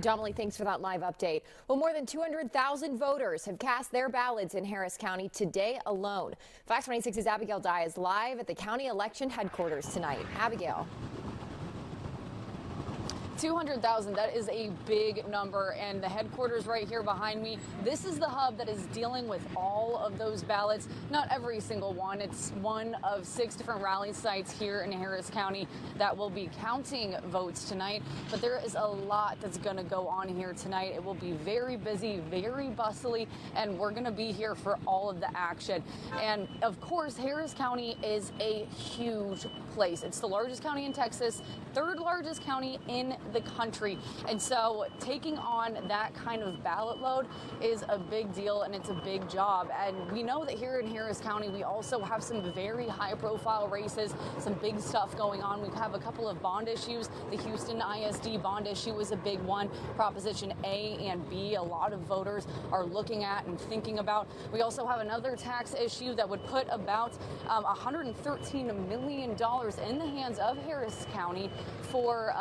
Speaker 16: Damalee, thanks for that live update. Well, more than 200,000 voters have cast their ballots in Harris County today alone. Fox 26's Abigail Dye is live at the county election headquarters tonight. Abigail.
Speaker 18: 200,000, that is a big number, and the headquarters right here behind me, this is the hub that is dealing with all of those ballots. Not every single one. It's one of 6 different rally sites here in Harris County that will be counting votes tonight, but there is a lot that's going to go on here tonight. It will be very busy, very bustly, and we're going to be here for all of the action. And of course, Harris County is a huge place. It's the largest county in Texas, 3rd largest county in the country. And so taking on that kind of ballot load is a big deal, and it's a big job. And we know that here in Harris County, we also have some very high profile races, some big stuff going on. We have a couple of bond issues. The Houston ISD bond issue is a big one. Proposition A and B, a lot of voters are looking at and thinking about. We also have another tax issue that would put about $113 million in the hands of Harris County for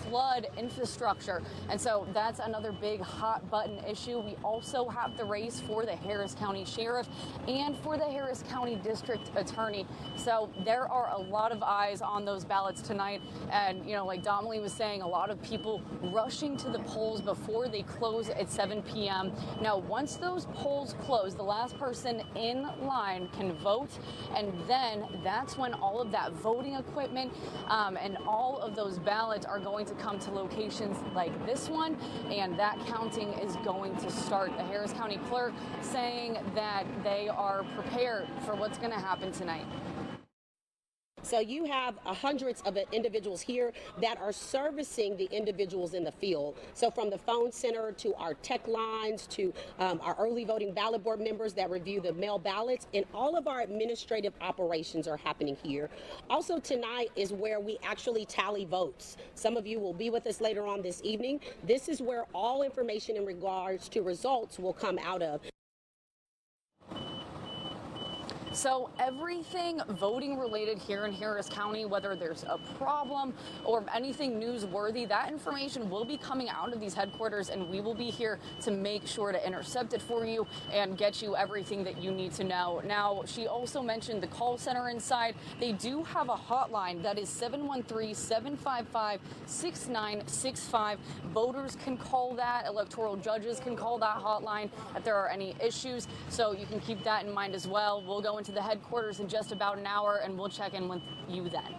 Speaker 18: flood infrastructure. And so that's another big hot button issue. We also have the race for the Harris County Sheriff and for the Harris County District Attorney. So there are a lot of eyes on those ballots tonight. And, you know, like Damalee was saying, a lot of people rushing to the polls before they close at 7 p.m. Now, once those polls close, the last person in line can vote. And then that's when all of that voting equipment and all of those ballots are going to come to locations like this one, and that counting is going to start. The Harris County clerk saying that they are prepared for what's going to happen tonight.
Speaker 7: So you have hundreds of individuals here that are servicing the individuals in the field. So from the phone center to our tech lines to our early voting ballot board members that review the mail ballots, and all of our administrative operations are happening here. Also tonight is where we actually tally votes. Some of you will be with us later on this evening. This is where all information in regards to results will come out of.
Speaker 18: So everything voting related here in Harris County, whether there's a problem or anything newsworthy, that information will be coming out of these headquarters, and we will be here to make sure to intercept it for you and get you everything that you need to know. Now, she also mentioned the call center inside. They do have a hotline that is 713-755-6965. Voters can call that. Electoral judges can call that hotline if there are any issues. So you can keep that in mind as well. We'll go into the headquarters in just about an hour, and we'll check in with you then.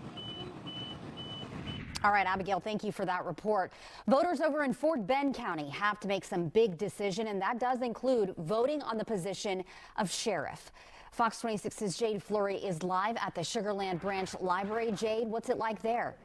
Speaker 17: All right, Abigail, thank you for that report. Voters over in Fort Bend County have to make some big decision, and that does include voting on the position of sheriff. Fox 26's Jade Fleury is live at the Sugarland Branch Library. Jade, what's it like there?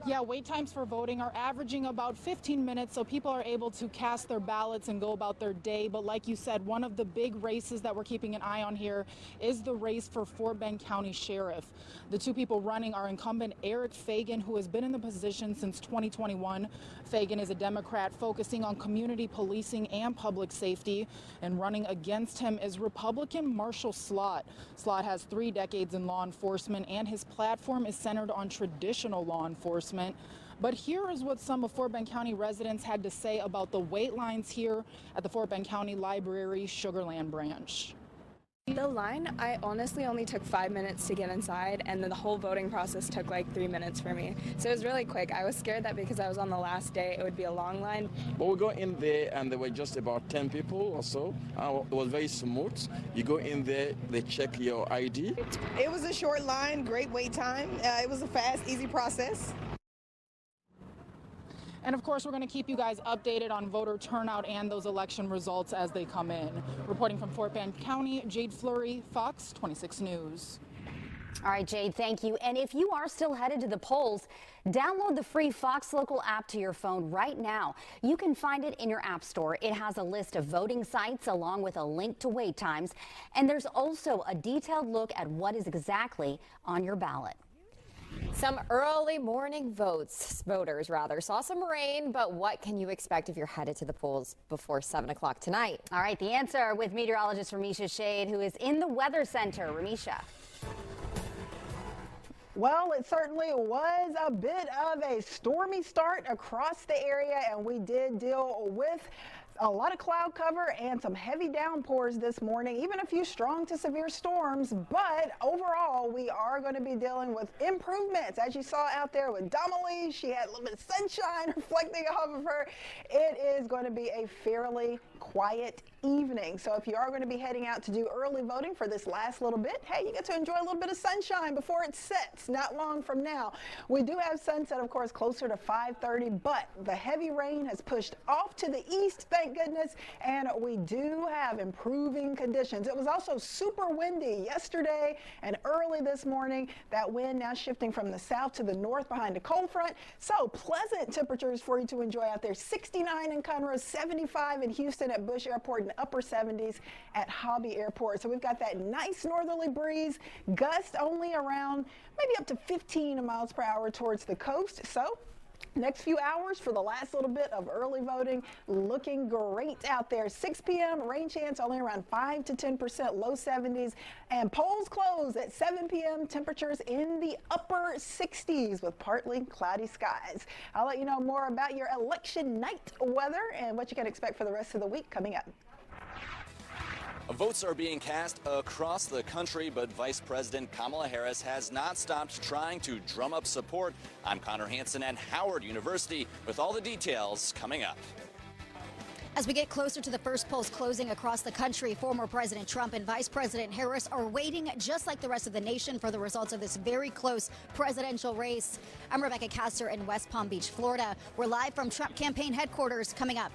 Speaker 14: Yeah, wait times for voting are averaging about 15 minutes, so people are able to cast their ballots and go about their day. But like you said, one of the big races that we're keeping an eye on here is the race for Fort Bend County Sheriff. The two people running are incumbent Eric Fagan, who has been in the position since 2021. Fagan is a Democrat focusing on community policing and public safety, and running against him is Republican Marshall Slott. Slott has 3 decades in law enforcement, and his platform is centered on traditional law enforcement. But here is what some of Fort Bend County residents had to say about the wait lines here at the Fort Bend County Library Sugarland Branch.
Speaker 4: The line, I honestly only took 5 minutes to get inside, and then the whole voting process took like 3 minutes for me. So it was really quick. I was scared that because I was on the last day, it would be a long line.
Speaker 5: But we go in there, and there were just about 10 people or so. It was very smooth. You go in there, they check your ID.
Speaker 19: It was a short line, great wait time. It was a fast, easy process.
Speaker 14: And of course, we're going to keep you guys updated on voter turnout and those election results as they come in. Reporting from Fort Bend County, Jade Fleury, Fox 26 News.
Speaker 17: All right, Jade, thank you. And if you are still headed to the polls, download the free Fox Local app to your phone right now. You can find it in your app store. It has a list of voting sites along with a link to wait times. And there's also a detailed look at what is exactly on your ballot.
Speaker 16: Some early morning voters saw some rain, but what can you expect if you're headed to the polls before 7 o'clock tonight?
Speaker 17: All right, the answer with meteorologist Ramisha Shade, who is in the Weather Center. Ramisha.
Speaker 19: Well, it certainly was a bit of a stormy start across the area, and we did deal with a lot of cloud cover and some heavy downpours this morning, even a few strong to severe storms. But overall, we are going to be dealing with improvements. As you saw out there with Damalie, she had a little bit of sunshine reflecting off of her. It is going to be a fairly quiet evening. So if you are going to be heading out to do early voting for this last little bit, hey, you get to enjoy a little bit of sunshine before it sets not long from now. We do have sunset, of course, closer to 5:30, but the heavy rain has pushed off to the east, thank goodness, and we do have improving conditions. It was also super windy yesterday and early this morning. That wind now shifting from the south to the north behind a cold front. So pleasant temperatures for you to enjoy out there. 69 in Conroe, 75 in Houston at Bush Airport, and upper 70s at Hobby Airport. So we've got that nice northerly breeze, gust only around maybe up to 15 miles per hour towards the coast. So next few hours for the last little bit of early voting, looking great out there. 6 p.m. rain chance only around 5 to 10%, low 70s, and polls close at 7 p.m. temperatures in the upper 60s with partly cloudy skies. I'll let you know more about your election night weather and what you can expect for the rest of the week coming up.
Speaker 20: Votes are being cast across the country, but Vice President Kamala Harris has not stopped trying to drum up support. I'm Connor Hansen at Howard University with all the details coming up.
Speaker 21: As we get closer to the first polls closing across the country, former President Trump and Vice President Harris are waiting, just like the rest of the nation, for the results of this very close presidential race. I'm Rebecca Castor in West Palm Beach, Florida. We're live from Trump campaign headquarters coming up.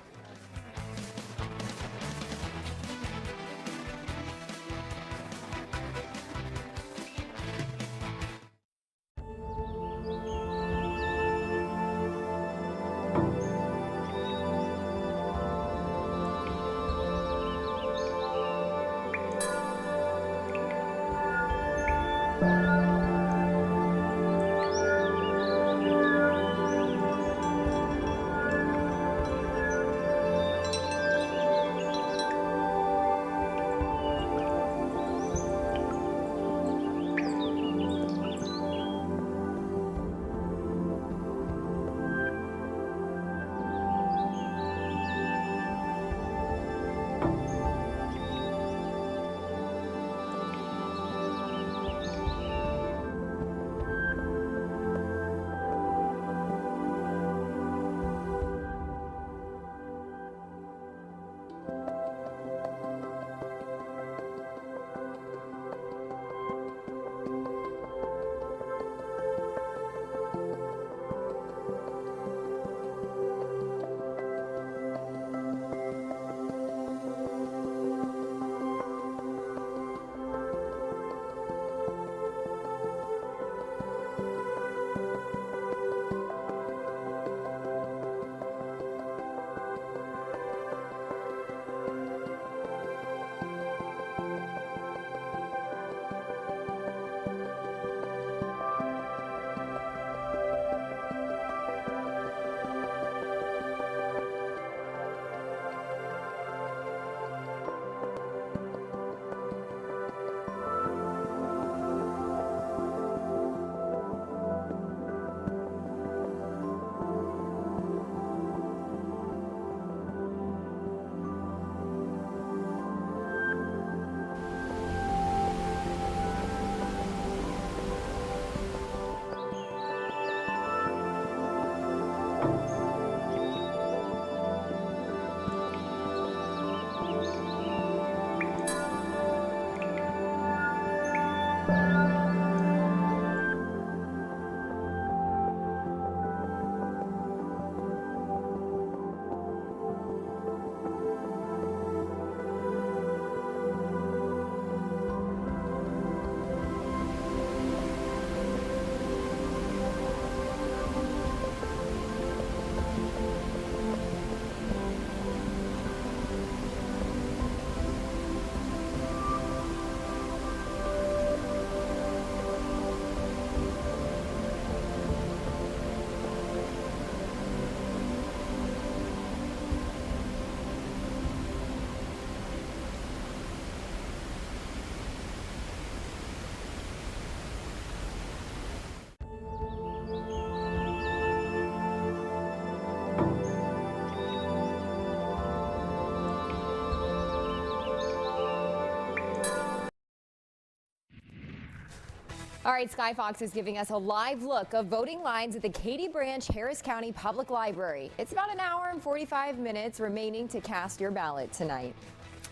Speaker 16: All right, Sky Fox is giving us a live look of voting lines at the Katy Branch Harris County Public Library. It's about an hour and 45 minutes remaining to cast your ballot tonight.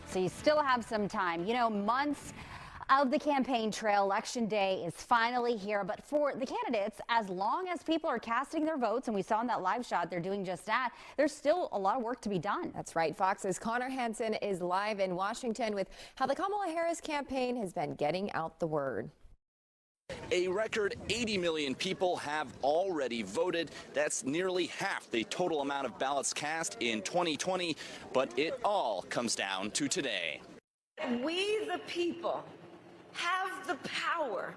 Speaker 17: So you still have some time. You know, months of the campaign trail. Election day is finally here. But for the candidates, as long as people are casting their votes, and we saw in that live shot they're doing just that, there's still a lot of work to be done.
Speaker 16: That's right. Fox's Connor Hansen is live in Washington with how the Kamala Harris campaign has been getting out the word.
Speaker 20: A record 80 million people have already voted. That's nearly half the total amount of ballots cast in 2020, but it all comes down to today.
Speaker 2: We, the people, have the power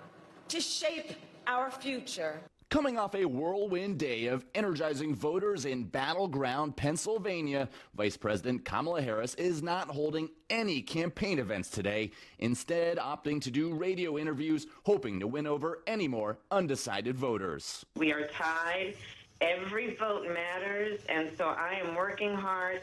Speaker 2: to shape our future.
Speaker 6: Coming off a whirlwind day of energizing voters in Battleground, Pennsylvania, Vice President Kamala Harris is not holding any campaign events today, instead opting to do radio interviews, hoping to win over any more undecided voters.
Speaker 2: We are tied. Every vote matters, and so I am working hard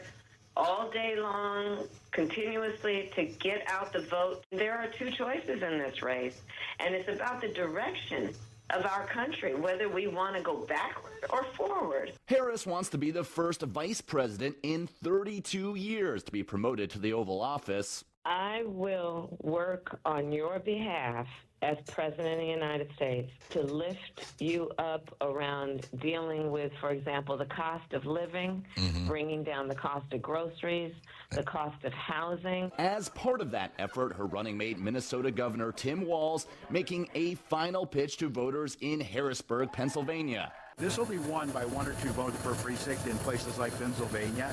Speaker 2: all day long, continuously, to get out the vote. There are two choices in this race, and it's about the direction of our country, whether we want to go backward or forward.
Speaker 6: Harris wants to be the first vice president in 32 years to be promoted to the Oval Office.
Speaker 2: I will work on your behalf as President of the United States to lift you up around dealing with, for example, the cost of living, bringing down the cost of groceries, the cost of housing.
Speaker 6: As part of that effort, her running mate, Minnesota Governor Tim Walz, making a final pitch to voters in Harrisburg, Pennsylvania.
Speaker 9: This will be won by 1 or 2 votes per precinct in places like Pennsylvania.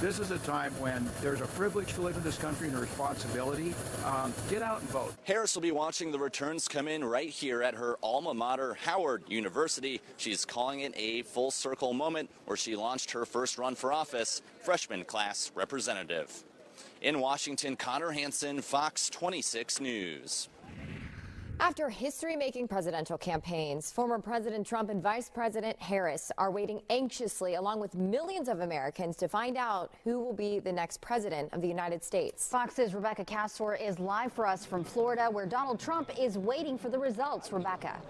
Speaker 9: This is a time when there's a privilege to live in this country and a responsibility. Get out and vote.
Speaker 20: Harris will be watching the returns come in right here at her alma mater, Howard University. She's calling it a full circle moment where she launched her first run for office, freshman class representative. In Washington, Connor Hansen, Fox 26 News.
Speaker 16: After history-making presidential campaigns, former President Trump and Vice President Harris are waiting anxiously, along with millions of Americans, to find out who will be the next president of the United States.
Speaker 17: Fox's Rebecca Castor is live for us from Florida, where Donald Trump is waiting for the results. Rebecca.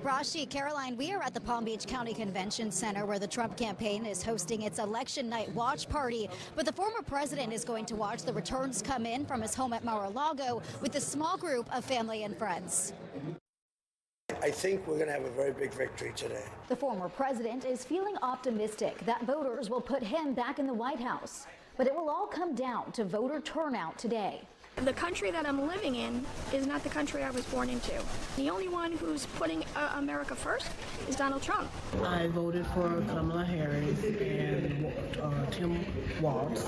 Speaker 21: Rashi, Caroline, we are at the Palm Beach County Convention Center where the Trump campaign is hosting its election night watch party. But the former president is going to watch the returns come in from his home at Mar-a-Lago with a small group of family and friends.
Speaker 10: I think we're going to have a very big victory today.
Speaker 21: The former president is feeling optimistic that voters will put him back in the White House. But it will all come down to voter turnout today.
Speaker 22: The country that I'm living in is not the country I was born into. The only one who's putting America first is Donald Trump.
Speaker 23: I voted for Kamala Harris and Tim Walz.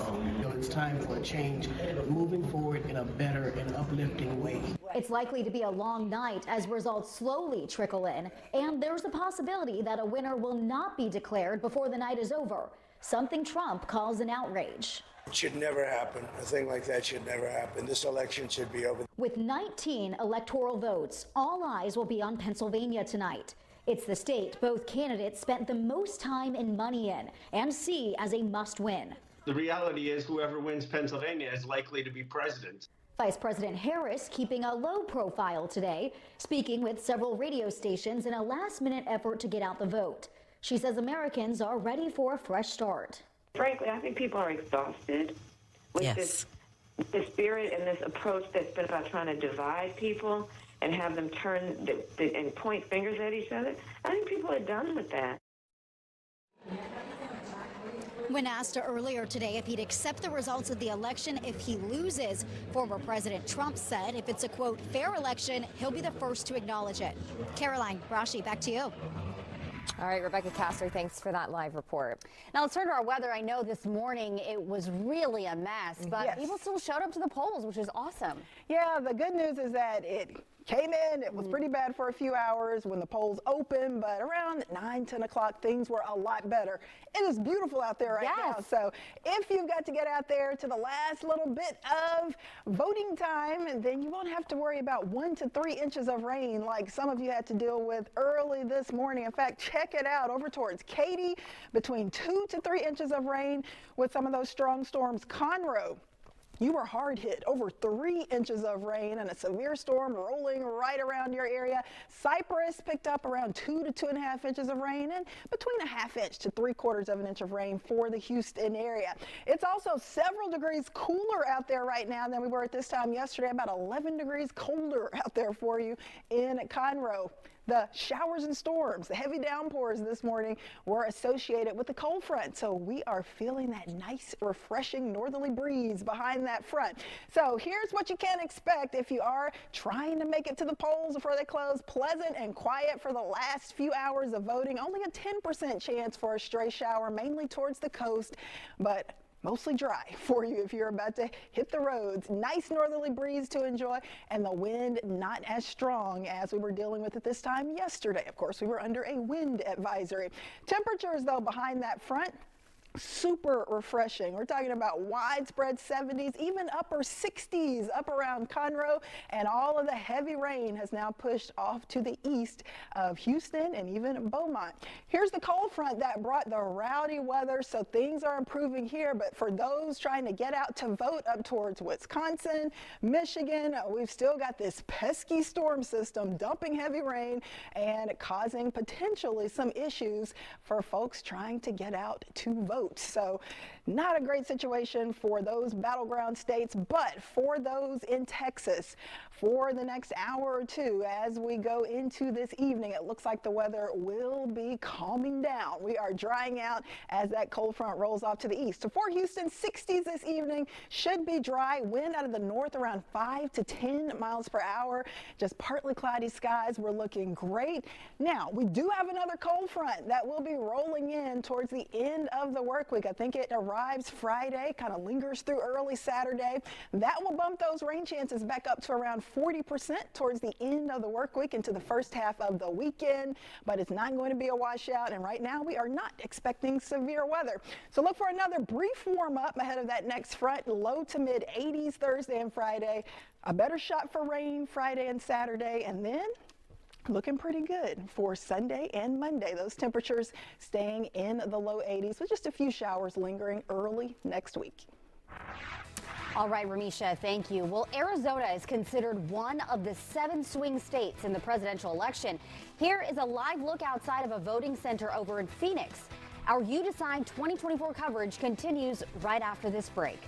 Speaker 23: It's time for a change, moving forward in a better and uplifting way.
Speaker 21: It's likely to be a long night as results slowly trickle in, and there's a possibility that a winner will not be declared before the night is over, something Trump calls an outrage.
Speaker 10: It should never happen. A thing like that should never happen. This election should be over.
Speaker 21: With 19 electoral votes, all eyes will be on Pennsylvania tonight. It's the state both candidates spent the most time and money in and see as a must-win.
Speaker 24: The reality is whoever wins Pennsylvania is likely to be president.
Speaker 21: Vice President Harris keeping a low profile today, speaking with several radio stations in a last-minute effort to get out the vote. She says Americans are ready for a fresh start.
Speaker 2: Frankly, I think people are exhausted with this spirit and this approach that's been about trying to divide people and have them turn and point fingers at each other. I think people are done with that.
Speaker 21: When asked earlier today if he'd accept the results of the election if he loses, former President Trump said if it's a, quote, fair election, he'll be the first to acknowledge it. Caroline, Rashi, back to you.
Speaker 16: All right, Rebecca Castor, thanks for that live report.
Speaker 17: Now let's turn to our weather. I know this morning it was really a mess, but people still showed up to the polls, which is awesome.
Speaker 19: Yeah, the good news is that it came in. It was pretty bad for a few hours when the polls opened, but around 9, 10 o'clock, things were a lot better. It is beautiful out there right now. So if you've got to get out there to the last little bit of voting time, then you won't have to worry about 1 to 3 inches of rain like some of you had to deal with early this morning. In fact, check it out over towards Katy, between 2 to 3 inches of rain with some of those strong storms. Conroe, You were hard hit, over 3 inches of rain and a severe storm rolling right around your area. Cypress picked up around 2 to 2.5 inches of rain and between 1/2 inch to 3/4 of an inch of rain for the Houston area. It's also several degrees cooler out there right now than we were at this time yesterday, about 11 degrees colder out there for you in Conroe. The showers and storms, the heavy downpours this morning were associated with the cold front. So we are feeling that nice, refreshing northerly breeze behind that front. So here's what you can expect if you are trying to make it to the polls before they close. Pleasant and quiet for the last few hours of voting. Only a 10% chance for a stray shower, mainly towards the coast, but mostly dry for you if you're about to hit the roads. Nice northerly breeze to enjoy, and the wind not as strong as we were dealing with at this time yesterday. Of course, we were under a wind advisory. Temperatures, though, behind that front, super refreshing. We're talking about widespread 70s, even upper 60s up around Conroe, and all of the heavy rain has now pushed off to the east of Houston and even Beaumont. Here's the cold front that brought the rowdy weather, so things are improving here, but for those trying to get out to vote up towards Wisconsin, Michigan, we've still got this pesky storm system dumping heavy rain and causing potentially some issues for folks trying to get out to vote. So not a great situation for those battleground states, but for those in Texas, for the next hour or two as we go into this evening, it looks like the weather will be calming down. We are drying out as that cold front rolls off to the east. So for Houston, 60s this evening, should be dry. Wind out of the north around 5 to 10 miles per hour. Just partly cloudy skies. We're looking great. Now, we do have another cold front that will be rolling in towards the end of the work week. I think it arrives Friday, kind of lingers through early Saturday. That will bump those rain chances back up to around 40% towards the end of the work week into the first half of the weekend, but it's not going to be a washout, and right now we are not expecting severe weather. So look for another brief warm up ahead of that next front, low to mid 80s Thursday and Friday. A better shot for rain Friday and Saturday, and then looking pretty good for Sunday and Monday. Those temperatures staying in the low 80s with just a few showers lingering early next week.
Speaker 17: All right, Ramisha, thank you. Well, Arizona is considered one of the 7 swing states in the presidential election. Here is a live look outside of a voting center over in Phoenix. Our You Decide 2024 coverage continues right after this break.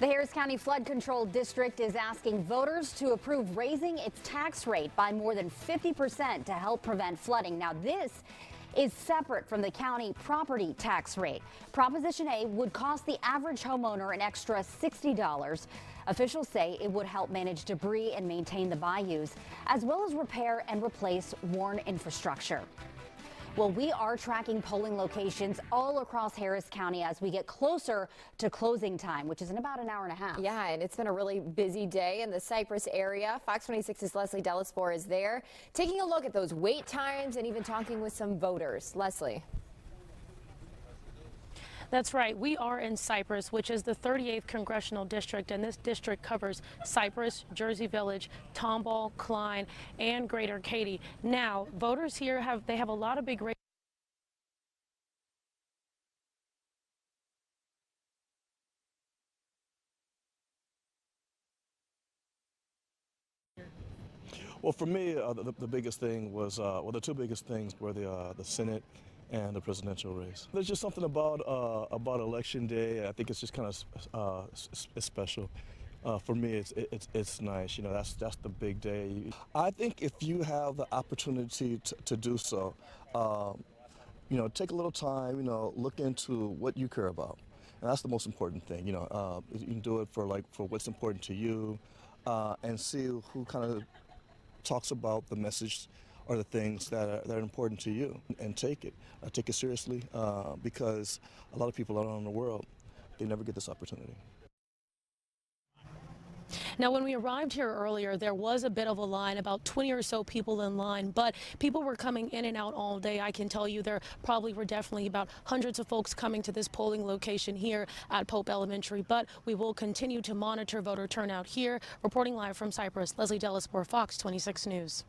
Speaker 17: The Harris County Flood Control District is asking voters to approve raising its tax rate by more than 50% to help prevent flooding. Now, this is separate from the county property tax rate. Proposition A would cost the average homeowner an extra $60. Officials say it would help manage debris and maintain the bayous, as well as repair and replace worn infrastructure. Well, we are tracking polling locations all across Harris County as we get closer to closing time, which is in about an hour and a half.
Speaker 16: Yeah, and it's been a really busy day in the Cypress area. Fox 26's Leslie Delaspore is there, taking a look at those wait times and even talking with some voters. Leslie.
Speaker 3: That's right. We are in Cypress, which is the 38th Congressional District, and this district covers Cypress, Jersey Village, Tomball, Klein, and Greater Katy. Now, voters here have a lot of big races.
Speaker 1: Well, for me, the biggest thing was, well, the two biggest things were the Senate and the presidential race. There's just something about Election Day. I think it's just kind of it's special. For me, it's nice. You know, that's the big day. I think if you have the opportunity to do so, you know, take a little time. You know, look into what you care about, and that's the most important thing. You know, you can do it for what's important to you, and see who kind of talks about the message or the things that are important to you, and take it seriously, because a lot of people around the world, they never get this opportunity.
Speaker 3: Now, when we arrived here earlier, there was a bit of a line, about 20 or so people in line, but people were coming in and out all day. I can tell you there probably were definitely about hundreds of folks coming to this polling location here at Pope Elementary, but we will continue to monitor voter turnout here. Reporting live from Cypress, Leslie Delaspore, Fox 26 News.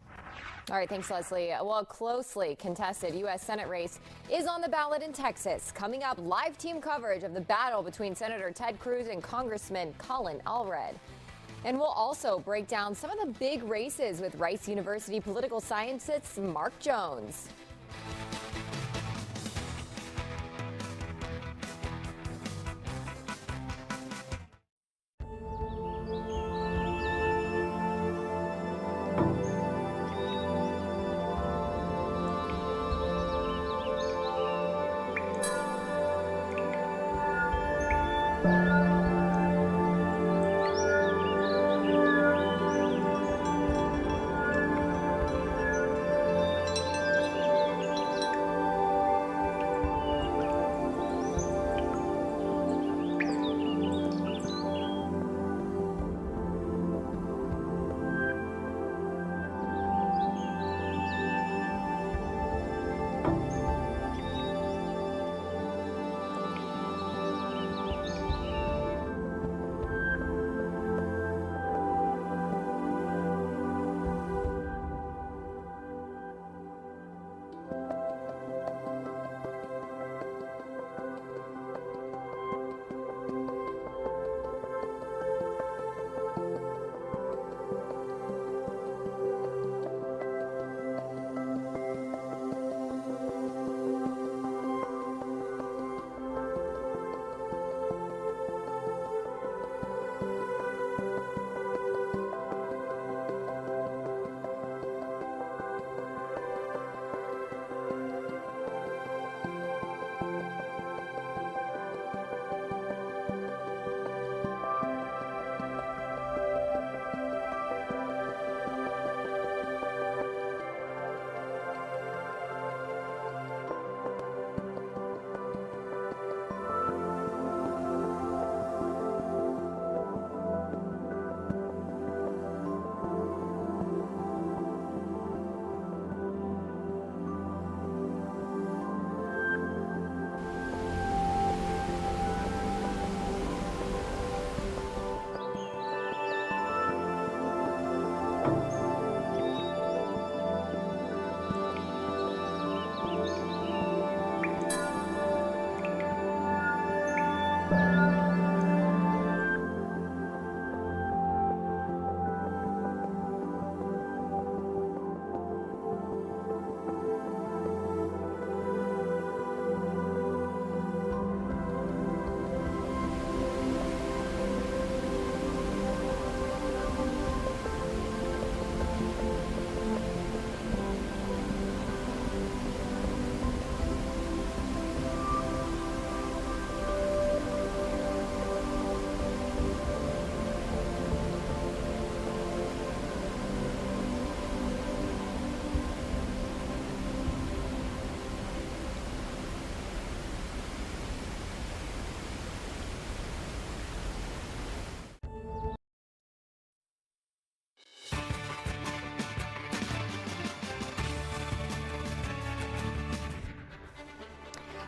Speaker 16: All right, thanks, Leslie. Well, a closely contested U.S. Senate race is on the ballot in Texas. Coming up, live team coverage of the battle between Senator Ted Cruz and Congressman Colin Allred. And we'll also break down some of the big races with Rice University political scientist Mark Jones.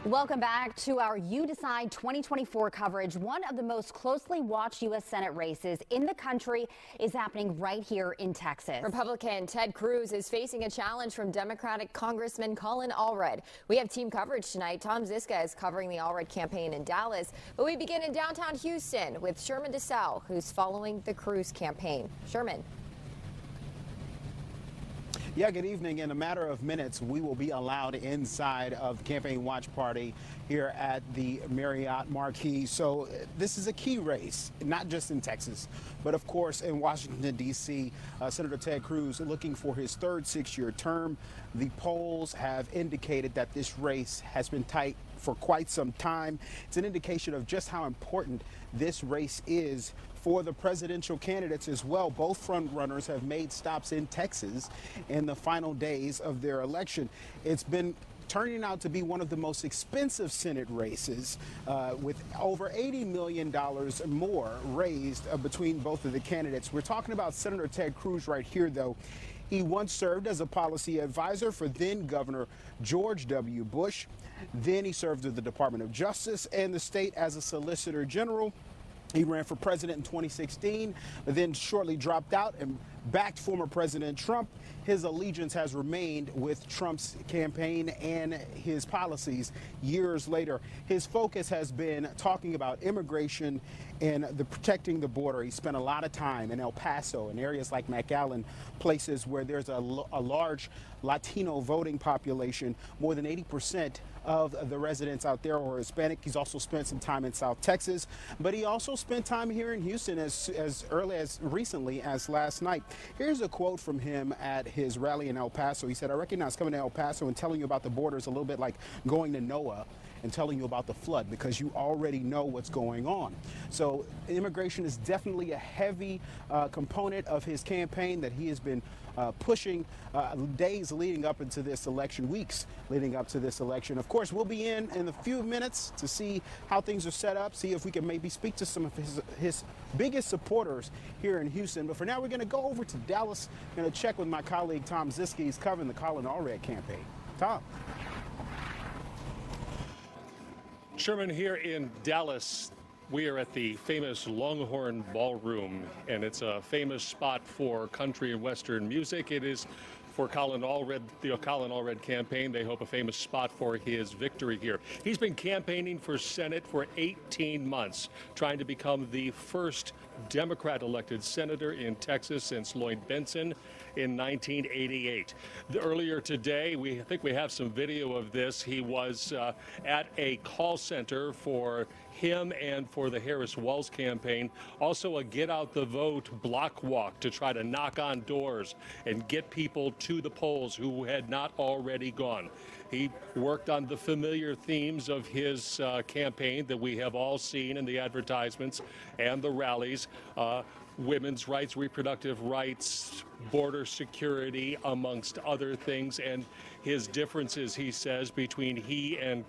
Speaker 17: Welcome back to our You Decide 2024 coverage. One of the most closely watched U.S. Senate races in the country is happening right here in Texas.
Speaker 16: Republican Ted Cruz is facing a challenge from Democratic Congressman Colin Allred. We have team coverage tonight. Tom Ziska is covering the Allred campaign in Dallas, but we begin in downtown Houston with Sherman DeSalle, who's following the Cruz campaign. Sherman.
Speaker 8: Yeah, good evening. In a matter of minutes, we will be allowed inside of the campaign watch party here at the Marriott Marquis. So this is a key race, not just in Texas, but of course in Washington, D.C. Senator Ted Cruz looking for his third six-year term. The polls have indicated that this race has been tight for quite some time. It's an indication of just how important this race is for the presidential candidates as well. Both front runners have made stops in Texas in the final days of their election. It's been turning out to be one of the most expensive Senate races, with over $80 million more raised between both of the candidates. We're talking about Senator Ted Cruz right here, though. He once served as a policy advisor for then Governor George W. Bush. Then he served with the Department of Justice and the state as a Solicitor General. He ran for president in 2016, but then shortly dropped out and backed former President Trump. His allegiance has remained with Trump's campaign and his policies years later. His focus has been talking about immigration and protecting the border. He spent a lot of time in El Paso and areas like McAllen, places where there's a large Latino voting population. More than 80% of the residents out there are Hispanic. He's also spent some time in South Texas, but he also spent time here in Houston as early as recently as last night. Here's a quote from him at his rally in El Paso. He said, "I recognize coming to El Paso and telling you about the border is a little bit like going to Noah and telling you about the flood, because you already know what's going on." So immigration is definitely a heavy component of his campaign that he has been pushing days leading up into this election, weeks leading up to this election. Of course, we'll be in a few minutes to see how things are set up, see if we can maybe speak to some of his biggest supporters here in Houston. But for now, we're going to go over to Dallas. I'm going to check with my colleague Tom Ziska. He's covering the Colin Allred campaign. Tom.
Speaker 12: Sherman, here in Dallas, we are at the famous Longhorn Ballroom, and it's a famous spot for country and Western music. It is for Colin Allred, the Colin Allred campaign. They hope a famous spot for his victory here. He's been campaigning for Senate for 18 months, trying to become the first Democrat-elected senator in Texas since Lloyd Bentsen in 1988. Earlier today, I think we have some video of this. He was at a call center for him and for the Harris-Wells campaign. Also a Get Out the Vote block walk to try to knock on doors and get people to the polls who had not already gone. He worked on the familiar themes of his campaign that we have all seen in the advertisements and the rallies. Women's rights, reproductive rights, border security, amongst other things, and his differences, he says, between he and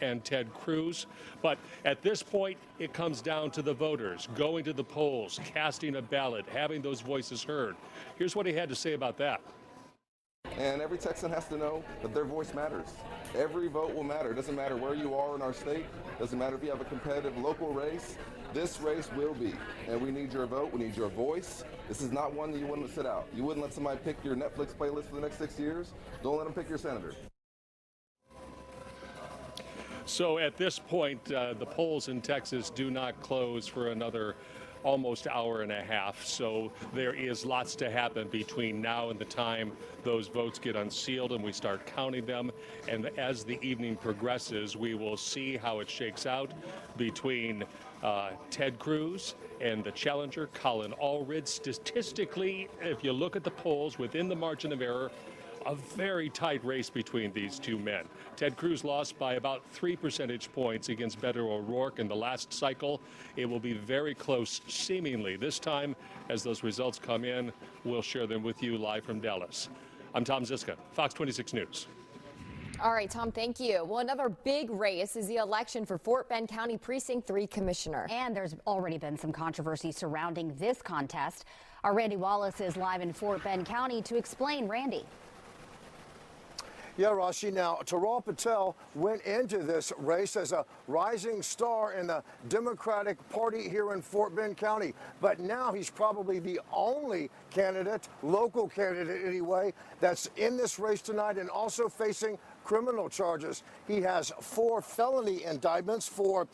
Speaker 12: and Ted Cruz. But at this point, it comes down to the voters going to the polls, casting a ballot, having those voices heard. Here's what he had to say about that.
Speaker 13: And every Texan has to know that their voice matters. Every vote will matter. It doesn't matter where you are in our state. It doesn't matter if you have a competitive local race. This race will be. And we need your vote. We need your voice. This is not one that you wouldn't sit out. You wouldn't let somebody pick your Netflix playlist for the next 6 years. Don't let them pick your senator.
Speaker 12: So at this point, the polls in Texas do not close for another almost hour and a half. So there is lots to happen between now and the time those votes get unsealed and we start counting them. And as the evening progresses, we will see how it shakes out between Ted Cruz and the challenger, Colin Allred. Statistically, if you look at the polls within the margin of error, a very tight race between these two men. Ted Cruz lost by about 3 percentage points against Beto O'Rourke in the last cycle. It will be very close, seemingly. This time, as those results come in, we'll share them with you live from Dallas. I'm Tom Ziska, Fox 26 News.
Speaker 16: All right, Tom, thank you. Well, another big race is the election for Fort Bend County Precinct 3 Commissioner.
Speaker 17: And there's already been some controversy surrounding this contest. Our Randy Wallace is live in Fort Bend County to explain. Randy.
Speaker 7: Yeah, Rashi. Now, Taral Patel went into this race as a rising star in the Democratic Party here in Fort Bend County. But now he's probably the only candidate, local candidate anyway, that's in this race tonight and also facing criminal charges. He has 4 felony indictments for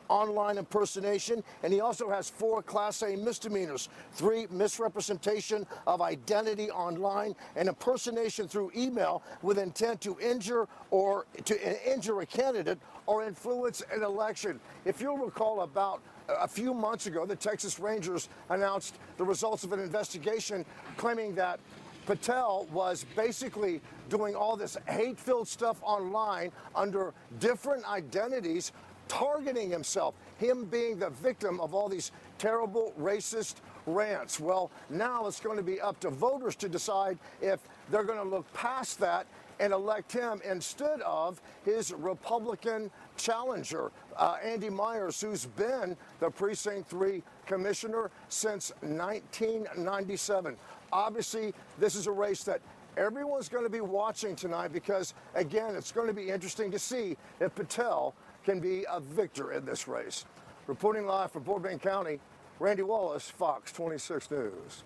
Speaker 7: online impersonation, and he also has 4 Class A misdemeanors, 3 misrepresentation of identity online and impersonation through email with intent to injure a candidate or influence an election. If you'll recall, about a few months ago, the Texas Rangers announced the results of an investigation claiming that Patel was basically doing all this hate-filled stuff online under different identities, targeting himself, him being the victim of all these terrible racist rants. Well, now it's going to be up to voters to decide if they're going to look past that and elect him instead of his Republican challenger, Andy Myers, who's been the Precinct 3 commissioner since 1997. Obviously, this is a race that everyone's going to be watching tonight because, again, it's going to be interesting to see if Patel can be a victor in this race. Reporting live from Fort Bend County, Randy Wallace, Fox 26 News.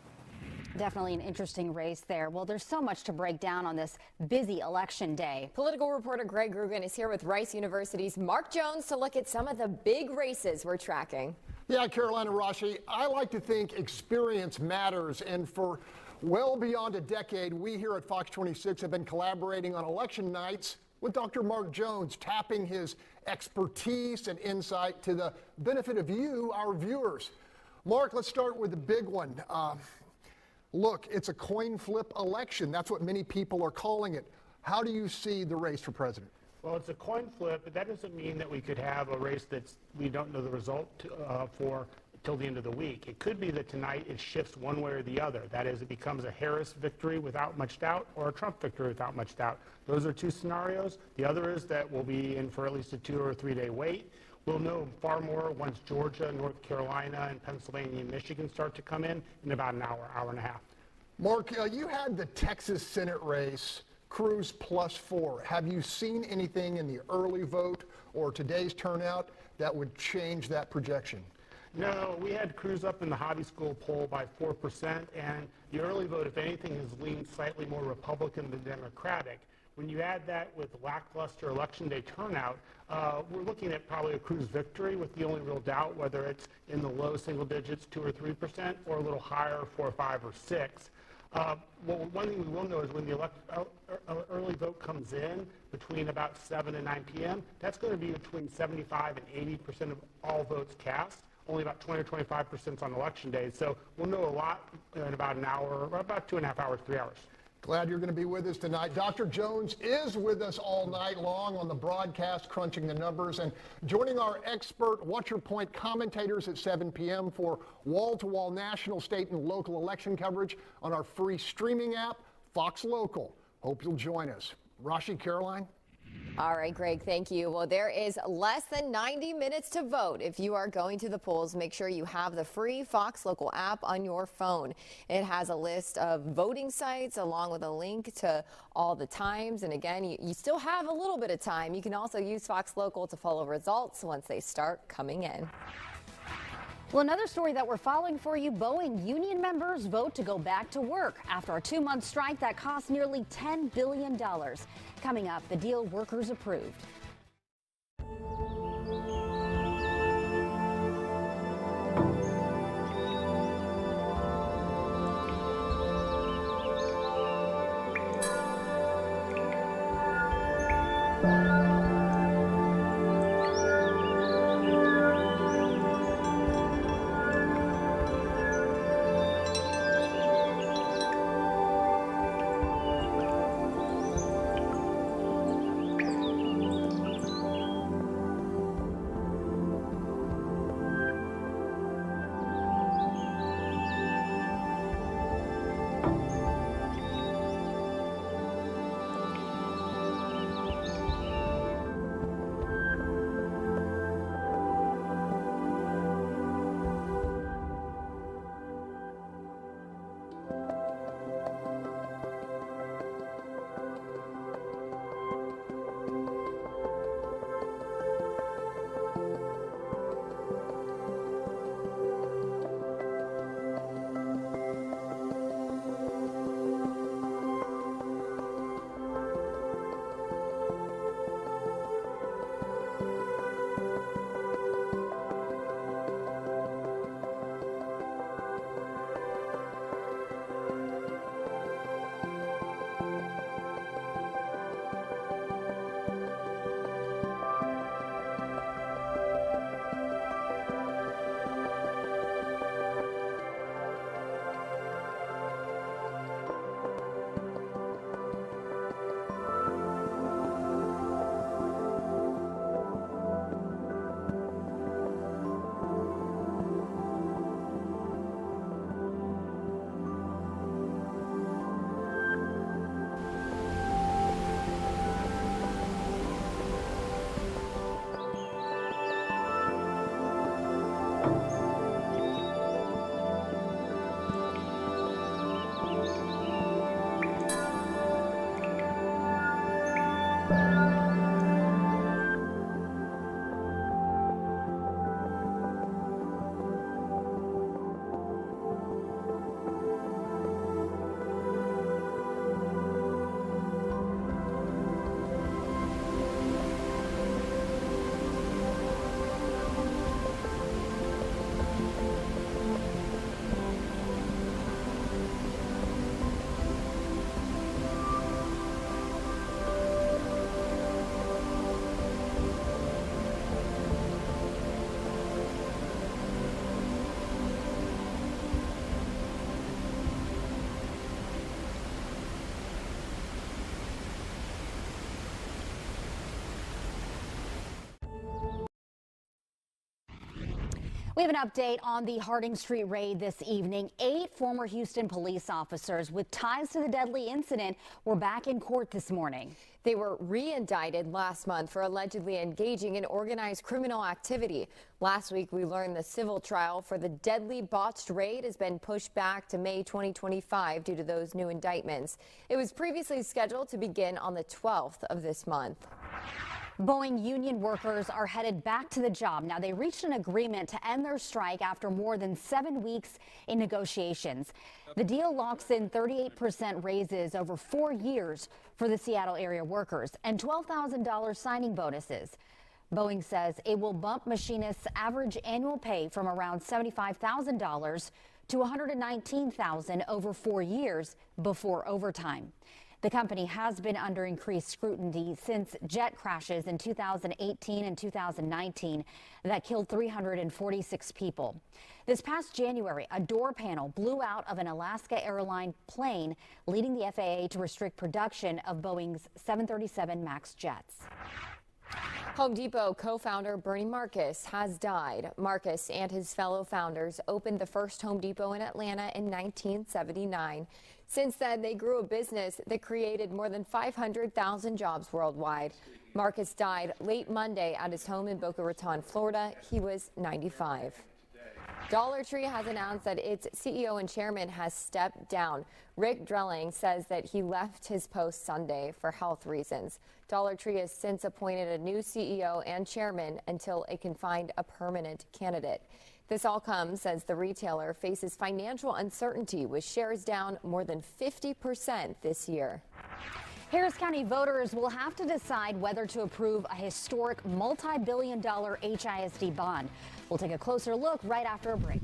Speaker 17: Definitely an interesting race there. Well, there's so much to break down on this busy election day.
Speaker 16: Political reporter Greg Rugen is here with Rice University's Mark Jones to look at some of the big races we're tracking.
Speaker 11: Yeah, Carolina Rashi, I like to think experience matters, and for well beyond a decade, we here at Fox 26 have been collaborating on election nights with Dr. Mark Jones, tapping his expertise and insight to the benefit of you, our viewers. Mark, let's start with the big one. Look, it's a coin flip election. That's what many people are calling it. How do you see the race for president?
Speaker 8: Well, it's a coin flip, but that doesn't mean that we could have a race that we don't know the result for till the end of the week. It could be that tonight it shifts one way or the other. That is, it becomes a Harris victory without much doubt or a Trump victory without much doubt. Those are 2 scenarios. The other is that we'll be in for at least a 2 or 3 day wait. We'll know far more once Georgia, North Carolina, and Pennsylvania and Michigan start to come in about an hour, hour and a half.
Speaker 11: Mark, you had the Texas Senate race, Cruz +4. Have you seen anything in the early vote or today's turnout that would change that projection?
Speaker 8: No, we had Cruz up in the hobby school poll by 4%, and the early vote, if anything, has leaned slightly more Republican than Democratic. When you add that with lackluster Election Day turnout, we're looking at probably a Cruz victory, with the only real doubt whether it's in the low single digits, 2 or 3%, or a little higher, 4, 5, or 6. Well, one thing we will know is when the early vote comes in between about 7 and 9 p.m., that's going to be between 75 and 80% of all votes cast. Only about 20 or 25% on election day. So we'll know a lot in about an hour, or about 2.5 hours, 3 hours.
Speaker 11: Glad you're going to be with us tonight. Dr. Jones is with us all night long on the broadcast, crunching the numbers, and joining our expert Watch Your Point commentators at 7 p.m. for wall-to-wall national, state, and local election coverage on our free streaming app, Fox Local. Hope you'll join us. Rashi, Caroline?
Speaker 16: All right, Greg, thank you. Well, there is less than 90 minutes to vote. If you are going to the polls, make sure you have the free Fox Local app on your phone. It has a list of voting sites along with a link to all the times. And again, you still have a little bit of time. You can also use Fox Local to follow results once they start coming in.
Speaker 17: Well, another story that we're following for you, Boeing union members vote to go back to work after a 2-month strike that cost nearly $10 billion. Coming up, the deal workers approved. We have an update on the Harding Street raid this evening. 8 former Houston police officers with ties to the deadly incident were back in court this morning.
Speaker 16: They were re-indicted last month for allegedly engaging in organized criminal activity. Last week, we learned the civil trial for the deadly botched raid has been pushed back to May 2025 due to those new indictments. It was previously scheduled to begin on the 12th of this month.
Speaker 17: Boeing union workers are headed back to the job. Now, they reached an agreement to end their strike after more than 7 weeks in negotiations. The deal locks in 38% raises over 4 years for the Seattle area workers and $12,000 signing bonuses. Boeing says it will bump machinists' average annual pay from around $75,000 to $119,000 over 4 years before overtime. The company has been under increased scrutiny since jet crashes in 2018 and 2019 that killed 346 people. This past January, a door panel blew out of an Alaska airline plane, leading the FAA to restrict production of Boeing's 737 MAX jets.
Speaker 16: Home Depot co-founder Bernie Marcus has died. Marcus and his fellow founders opened the first Home Depot in Atlanta in 1979. Since then, they grew a business that created more than 500,000 jobs worldwide. Marcus died late Monday at his home in Boca Raton, Florida. He was 95. Dollar Tree has announced that its CEO and chairman has stepped down. Rick Drelling says that he left his post Sunday for health reasons. Dollar Tree has since appointed a new CEO and chairman until it can find a permanent candidate. This all comes as the retailer faces financial uncertainty with shares down more than 50% this year.
Speaker 17: Harris County voters will have to decide whether to approve a historic multi-billion-dollar HISD bond. We'll take a closer look right after a break.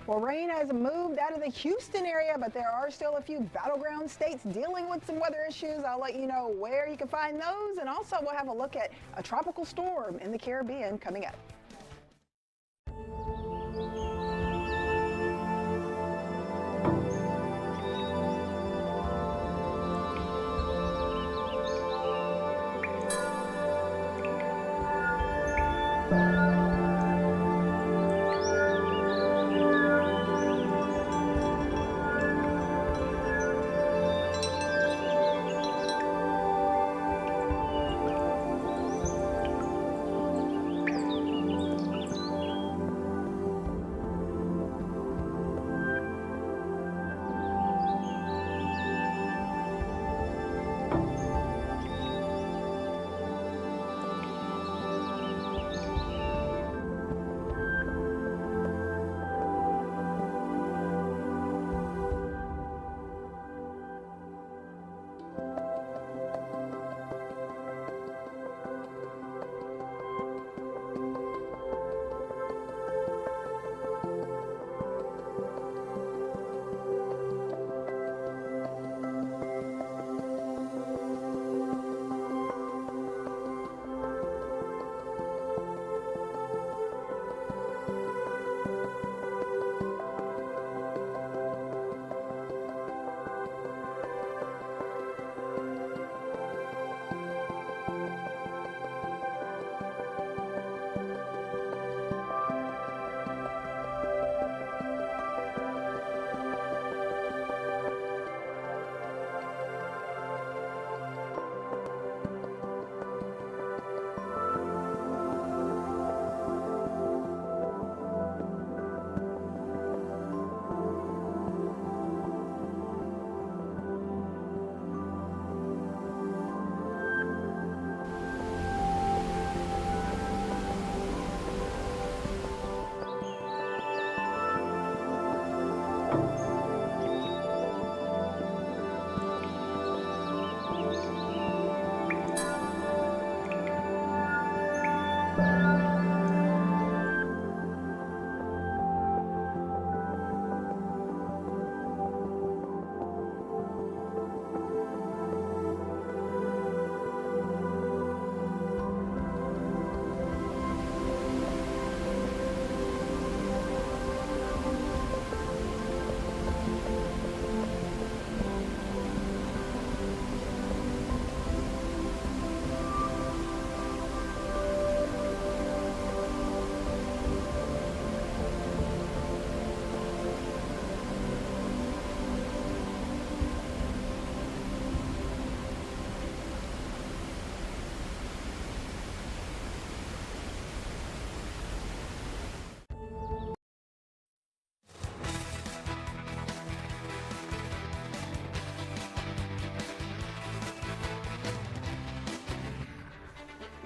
Speaker 19: Well, rain has moved out of the Houston area, but there are still a few battleground states dealing with some weather issues. I'll let you know where you can find those, and also we'll have a look at a tropical storm in the Caribbean coming up.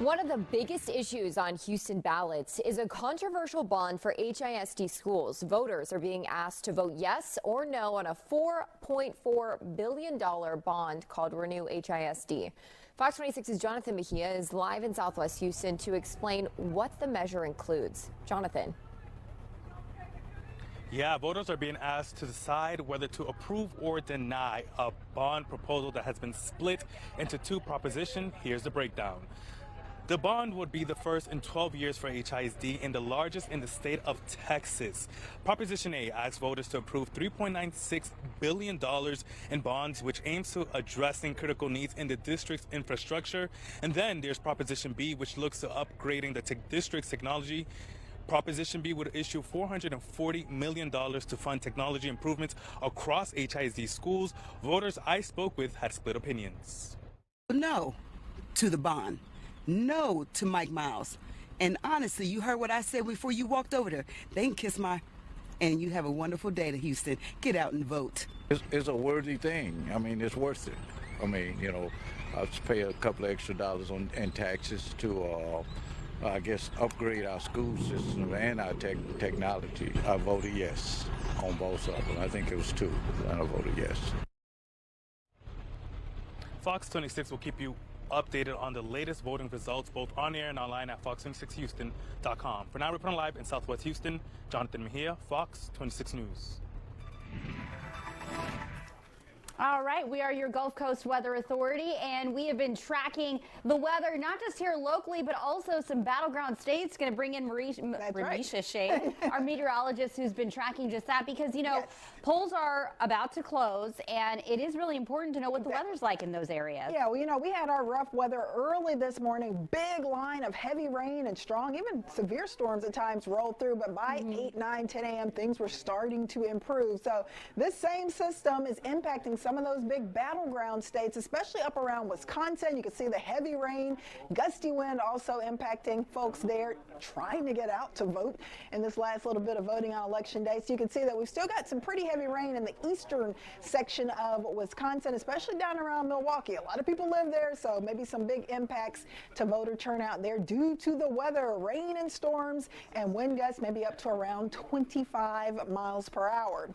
Speaker 16: One of the biggest issues on Houston ballots is a controversial bond for HISD schools. Voters are being asked to vote yes or no on a $4.4 billion bond called Renew HISD. Fox 26's Jonathan Mejia is live in Southwest Houston to explain what the measure includes. Jonathan.
Speaker 4: Yeah, voters are being asked to decide whether to approve or deny a bond proposal that has been split into two propositions. Here's the breakdown. The bond would be the first in 12 years for HISD and the largest in the state of Texas. Proposition A asks voters to approve $3.96 billion in bonds, which aims to addressing critical needs in the district's infrastructure. And then there's Proposition B, which looks to upgrading the district's technology. Proposition B would issue $440 million to fund technology improvements across HISD schools. Voters I spoke with had split opinions.
Speaker 5: No to the bond. No to Mike Miles. And honestly, you heard what I said before you walked over there. They can kiss my... And you have a wonderful day to Houston. Get out and vote.
Speaker 15: It's a worthy thing. I mean, it's worth it. I mean, you know, I'll pay a couple of extra dollars in taxes to, I guess, upgrade our school system and our technology. I voted yes on both of them. I think it was 2, and I voted yes.
Speaker 4: Fox 26 will keep you updated on the latest voting results, both on air and online at fox26houston.com. For now, reporting live in Southwest Houston, Jonathan Mejia, Fox 26 News.
Speaker 17: All right, we are your Gulf Coast Weather Authority, and we have been tracking the weather, not just here locally, but also some battleground states. Going to bring in Marisha Shea, our meteorologist, who's been tracking just that, because, you know, polls are about to close, and it is really important to know what the weather's like in those areas.
Speaker 19: Yeah, well, you know, we had our rough weather early this morning. Big line of heavy rain and strong, even severe storms at times rolled through, but by 8, 9, 10 a.m., things were starting to improve. So this same system is impacting some of those big battleground states, especially up around Wisconsin. You can see the heavy rain, gusty wind also impacting folks there trying to get out to vote in this last little bit of voting on Election Day. So you can see that we've still got some pretty heavy rain in the eastern section of Wisconsin, especially down around Milwaukee. A lot of people live there, so maybe some big impacts to voter turnout there due to the weather, rain and storms, and wind gusts maybe up to around 25 miles per hour.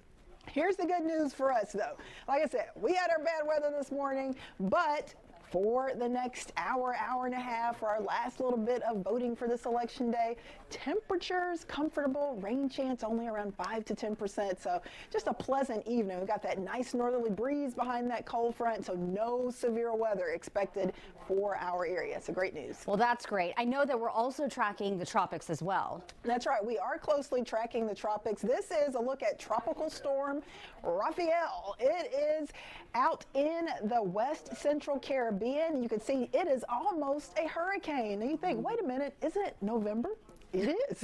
Speaker 19: Here's the good news for us, though. Like I said, we had our bad weather this morning, but for the next hour, hour and a half, for our last little bit of voting for this election day, temperatures comfortable, rain chance only around 5 to 10%. So just a pleasant evening. We've got that nice northerly breeze behind that cold front, so no severe weather expected for our area. So great news.
Speaker 17: Well, that's great. I know that we're also tracking the tropics as well.
Speaker 19: That's right. We are closely tracking the tropics. This is a look at Tropical Storm Raphael. It is out in the west central Caribbean. You can see it is almost a hurricane. And you think, wait a minute, isn't it November? It is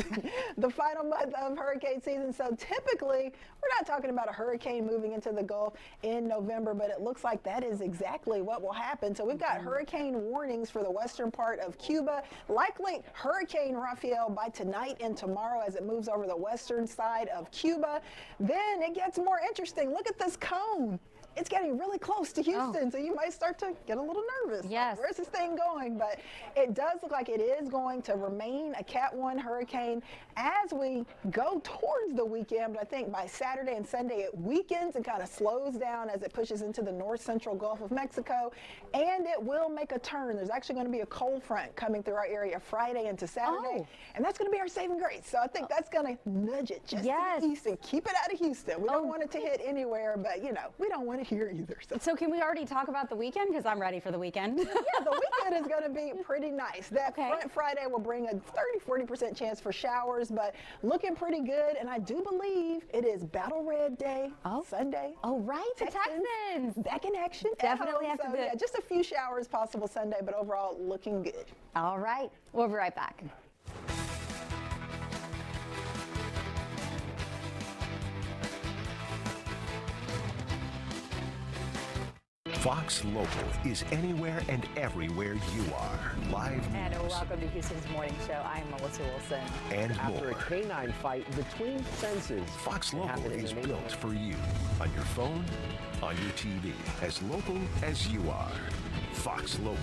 Speaker 19: the final month of hurricane season. So typically, we're not talking about a hurricane moving into the Gulf in November, but it looks like that is exactly what will happen. So we've got hurricane warnings for the western part of Cuba, likely Hurricane Raphael by tonight and tomorrow as it moves over the western side of Cuba. Then it gets more interesting. Look at this cone. It's getting really close to Houston, so you might start to get a little nervous.
Speaker 17: Yes.
Speaker 19: Where's this thing going? But it does look like it is going to remain a Cat 1 hurricane as we go towards the weekend. But I think by Saturday and Sunday it weakens and kind of slows down as it pushes into the north central Gulf of Mexico, and it will make a turn. There's actually going to be a cold front coming through our area Friday into Saturday, and that's going to be our saving grace. So I think that's going to nudge it just to the east and keep it out of Houston. We don't want it to hit anywhere, but, you know, we don't want it here either.
Speaker 17: So can we already talk about the weekend? Because I'm ready for the weekend.
Speaker 19: Yeah, the weekend is going to be pretty nice. That front Friday will bring a 30-40% chance for showers, but looking pretty good. And I do believe it is Battle Red Day Sunday.
Speaker 17: Oh, right. The Texans
Speaker 19: back in action.
Speaker 17: Definitely have to do
Speaker 19: yeah, just a few showers possible Sunday, but overall looking good.
Speaker 17: All right. We'll be right back.
Speaker 18: Fox Local is anywhere and everywhere you are. Live news.
Speaker 25: And welcome to Houston's Morning Show. I'm Melissa Wilson.
Speaker 18: And
Speaker 25: After
Speaker 18: more.
Speaker 25: a canine fight between fences.
Speaker 18: Fox Local is built for you. On your phone, on your TV. As local as you are. Fox Local.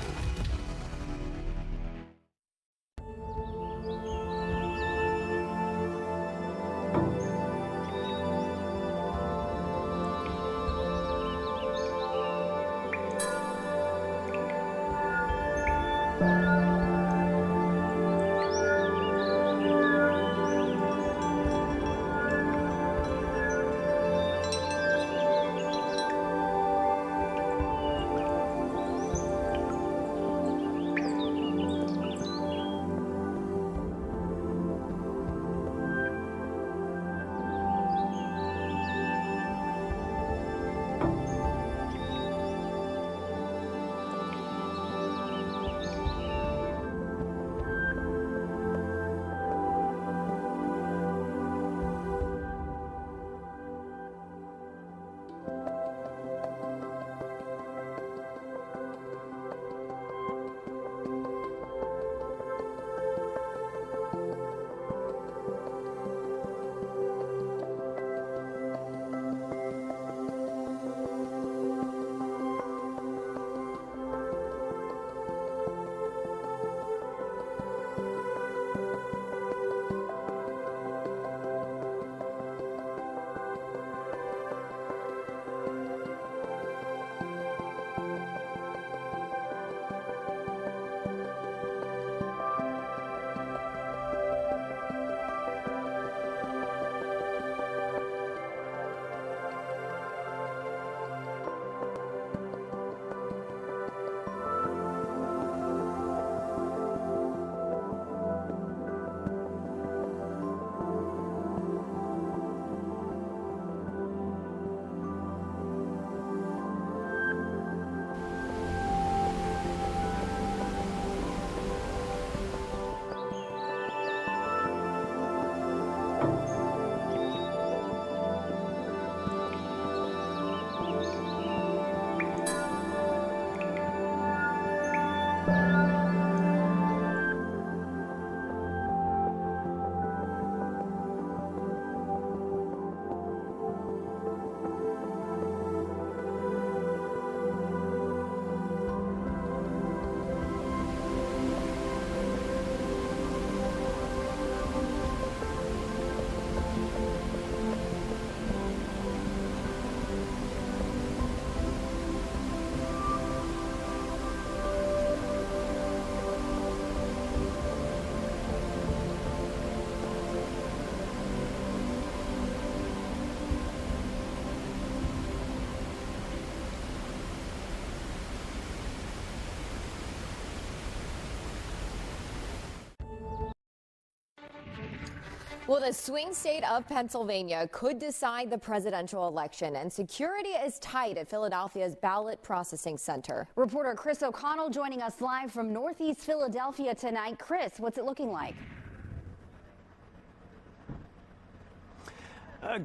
Speaker 16: Well, the swing state of Pennsylvania could decide the presidential election, and security is tight at Philadelphia's ballot processing center.
Speaker 17: Reporter Chris O'Connell joining us live from Northeast Philadelphia tonight. Chris, what's it looking like?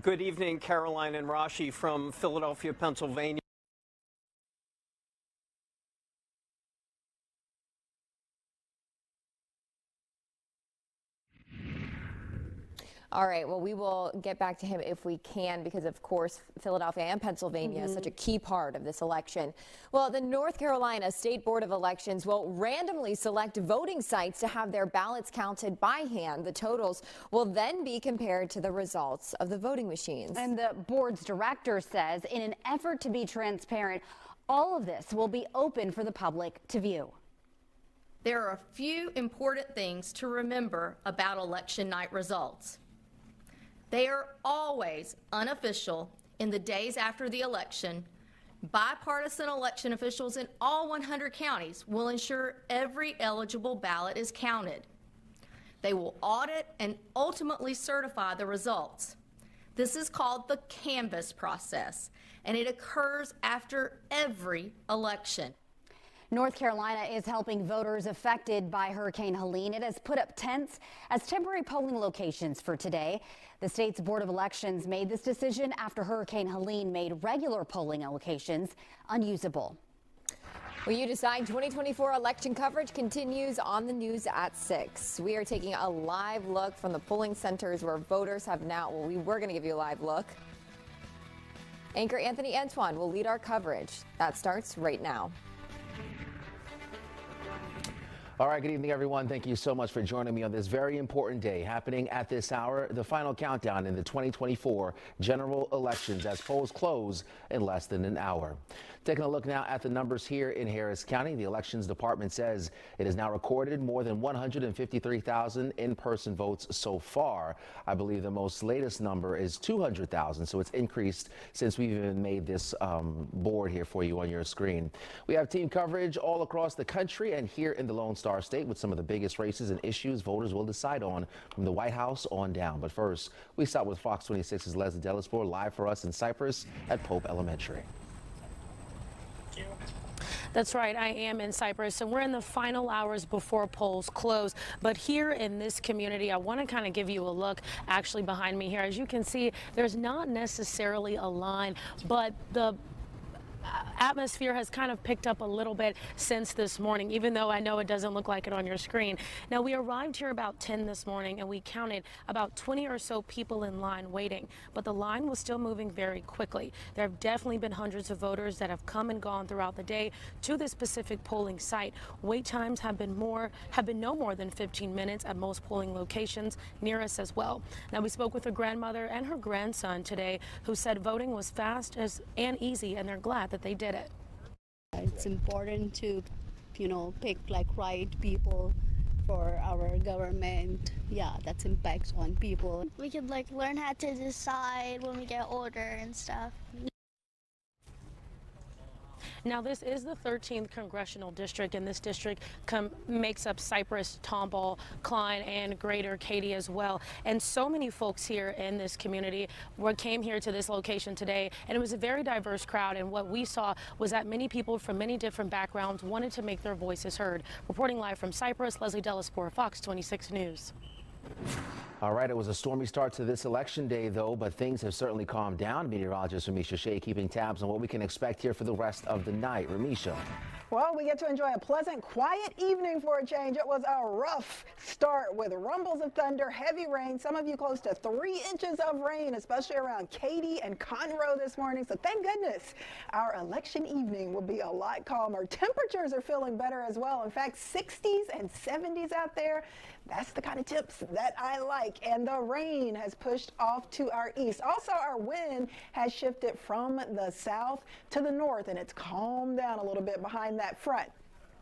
Speaker 6: Good evening, Caroline and Rashi from Philadelphia, Pennsylvania.
Speaker 16: All right, well, we will get back to him if we can, because of course Philadelphia and Pennsylvania is such a key part of this election. Well, the North Carolina State Board of Elections will randomly select voting sites to have their ballots counted by hand. The totals will then be compared to the results of the voting machines.
Speaker 17: And the board's director says in an effort to be transparent, all of this will be open for the public to view.
Speaker 9: There are a few important things to remember about election night results. They are always unofficial in the days after the election. Bipartisan election officials in all 100 counties will ensure every eligible ballot is counted. They will audit and ultimately certify the results. This is called the canvass process, and it occurs after every election.
Speaker 17: North Carolina is helping voters affected by Hurricane Helene. It has put up tents as temporary polling locations for today. The state's Board of Elections made this decision after Hurricane Helene made regular polling locations unusable.
Speaker 16: Well, you decide 2024 election coverage continues on the news at 6. We are taking a live look from the polling centers where voters have now, well, we were going to give you a live look. Anchor Anthony Antoine will lead our coverage. That starts right now.
Speaker 10: All right, good evening, everyone. Thank you so much for joining me on this very important day. Happening at this hour, the final countdown in the 2024 general elections as polls close in less than an hour. Taking a look now at the numbers here in Harris County, the Elections Department says it has now recorded more than 153,000 in-person votes so far. I believe the most latest number is 200,000, so it's increased since we've even made this board here for you on your screen. We have team coverage all across the country and here in the Lone Star State with some of the biggest races and issues voters will decide on from the White House on down. But first, we start with Fox 26's Leslie Delasport live for us in Cypress at Pope Elementary.
Speaker 14: That's right. I am in Cypress, and we're in the final hours before polls close. But here in this community, I want to kind of give you a look actually behind me here. As you can see, there's not necessarily a line, but the atmosphere has kind of picked up a little bit since this morning, even though I know it doesn't look like it on your screen. Now, we arrived here about 10 this morning and we counted about 20 or so people in line waiting, but the line was still moving very quickly. There have definitely been hundreds of voters that have come and gone throughout the day to this specific polling site. Wait times have been no more than 15 minutes at most polling locations near us as well. Now, we spoke with a grandmother and her grandson today who said voting was fast and easy, and they're glad that they did it.
Speaker 20: It's important to, pick like right people for our government. Yeah, that's impacts on people.
Speaker 22: We could learn how to decide when we get older and stuff.
Speaker 14: Now, this is the 13th Congressional District, and this district makes up Cypress, Tomball, Klein, and Greater Katy as well. And so many folks here in this community came here to this location today, and it was a very diverse crowd. And what we saw was that many people from many different backgrounds wanted to make their voices heard. Reporting live from Cypress, Leslie Delasport, Fox 26 News.
Speaker 10: All right, it was a stormy start to this election day, though, but things have certainly calmed down. Meteorologist Ramisha Shea keeping tabs on what we can expect here for the rest of the night. Ramisha.
Speaker 19: Well, we get to enjoy a pleasant, quiet evening for a change. It was a rough start with rumbles of thunder, heavy rain, some of you close to 3 inches of rain, especially around Katy and Conroe this morning. So thank goodness our election evening will be a lot calmer. Temperatures are feeling better as well. In fact, 60s and 70s out there. That's the kind of temps that I like. And the rain has pushed off to our east. Also, our wind has shifted from the south to the north, and it's calmed down a little bit behind that front.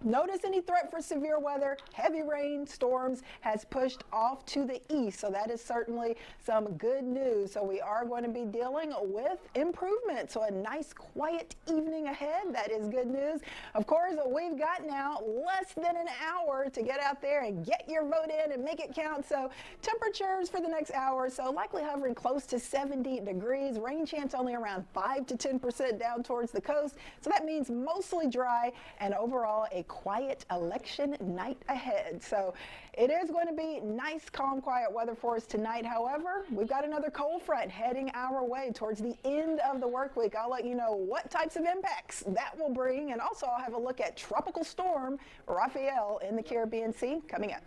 Speaker 19: Notice any threat for severe weather, heavy rain, storms has pushed off to the east. So that is certainly some good news. So we are going to be dealing with improvement. So a nice quiet evening ahead. That is good news. Of course, we've got now less than an hour to get out there and get your vote in and make it count. So temperatures for the next hour, so likely hovering close to 70 degrees. Rain chance only around 5 to 10% down towards the coast. So that means mostly dry and overall a quiet election night ahead. So it is going to be nice, calm, quiet weather for us tonight. However, we've got another cold front heading our way towards the end of the work week. I'll let you know what types of impacts that will bring, and also I'll have a look at Tropical Storm Rafael in the Caribbean Sea coming up.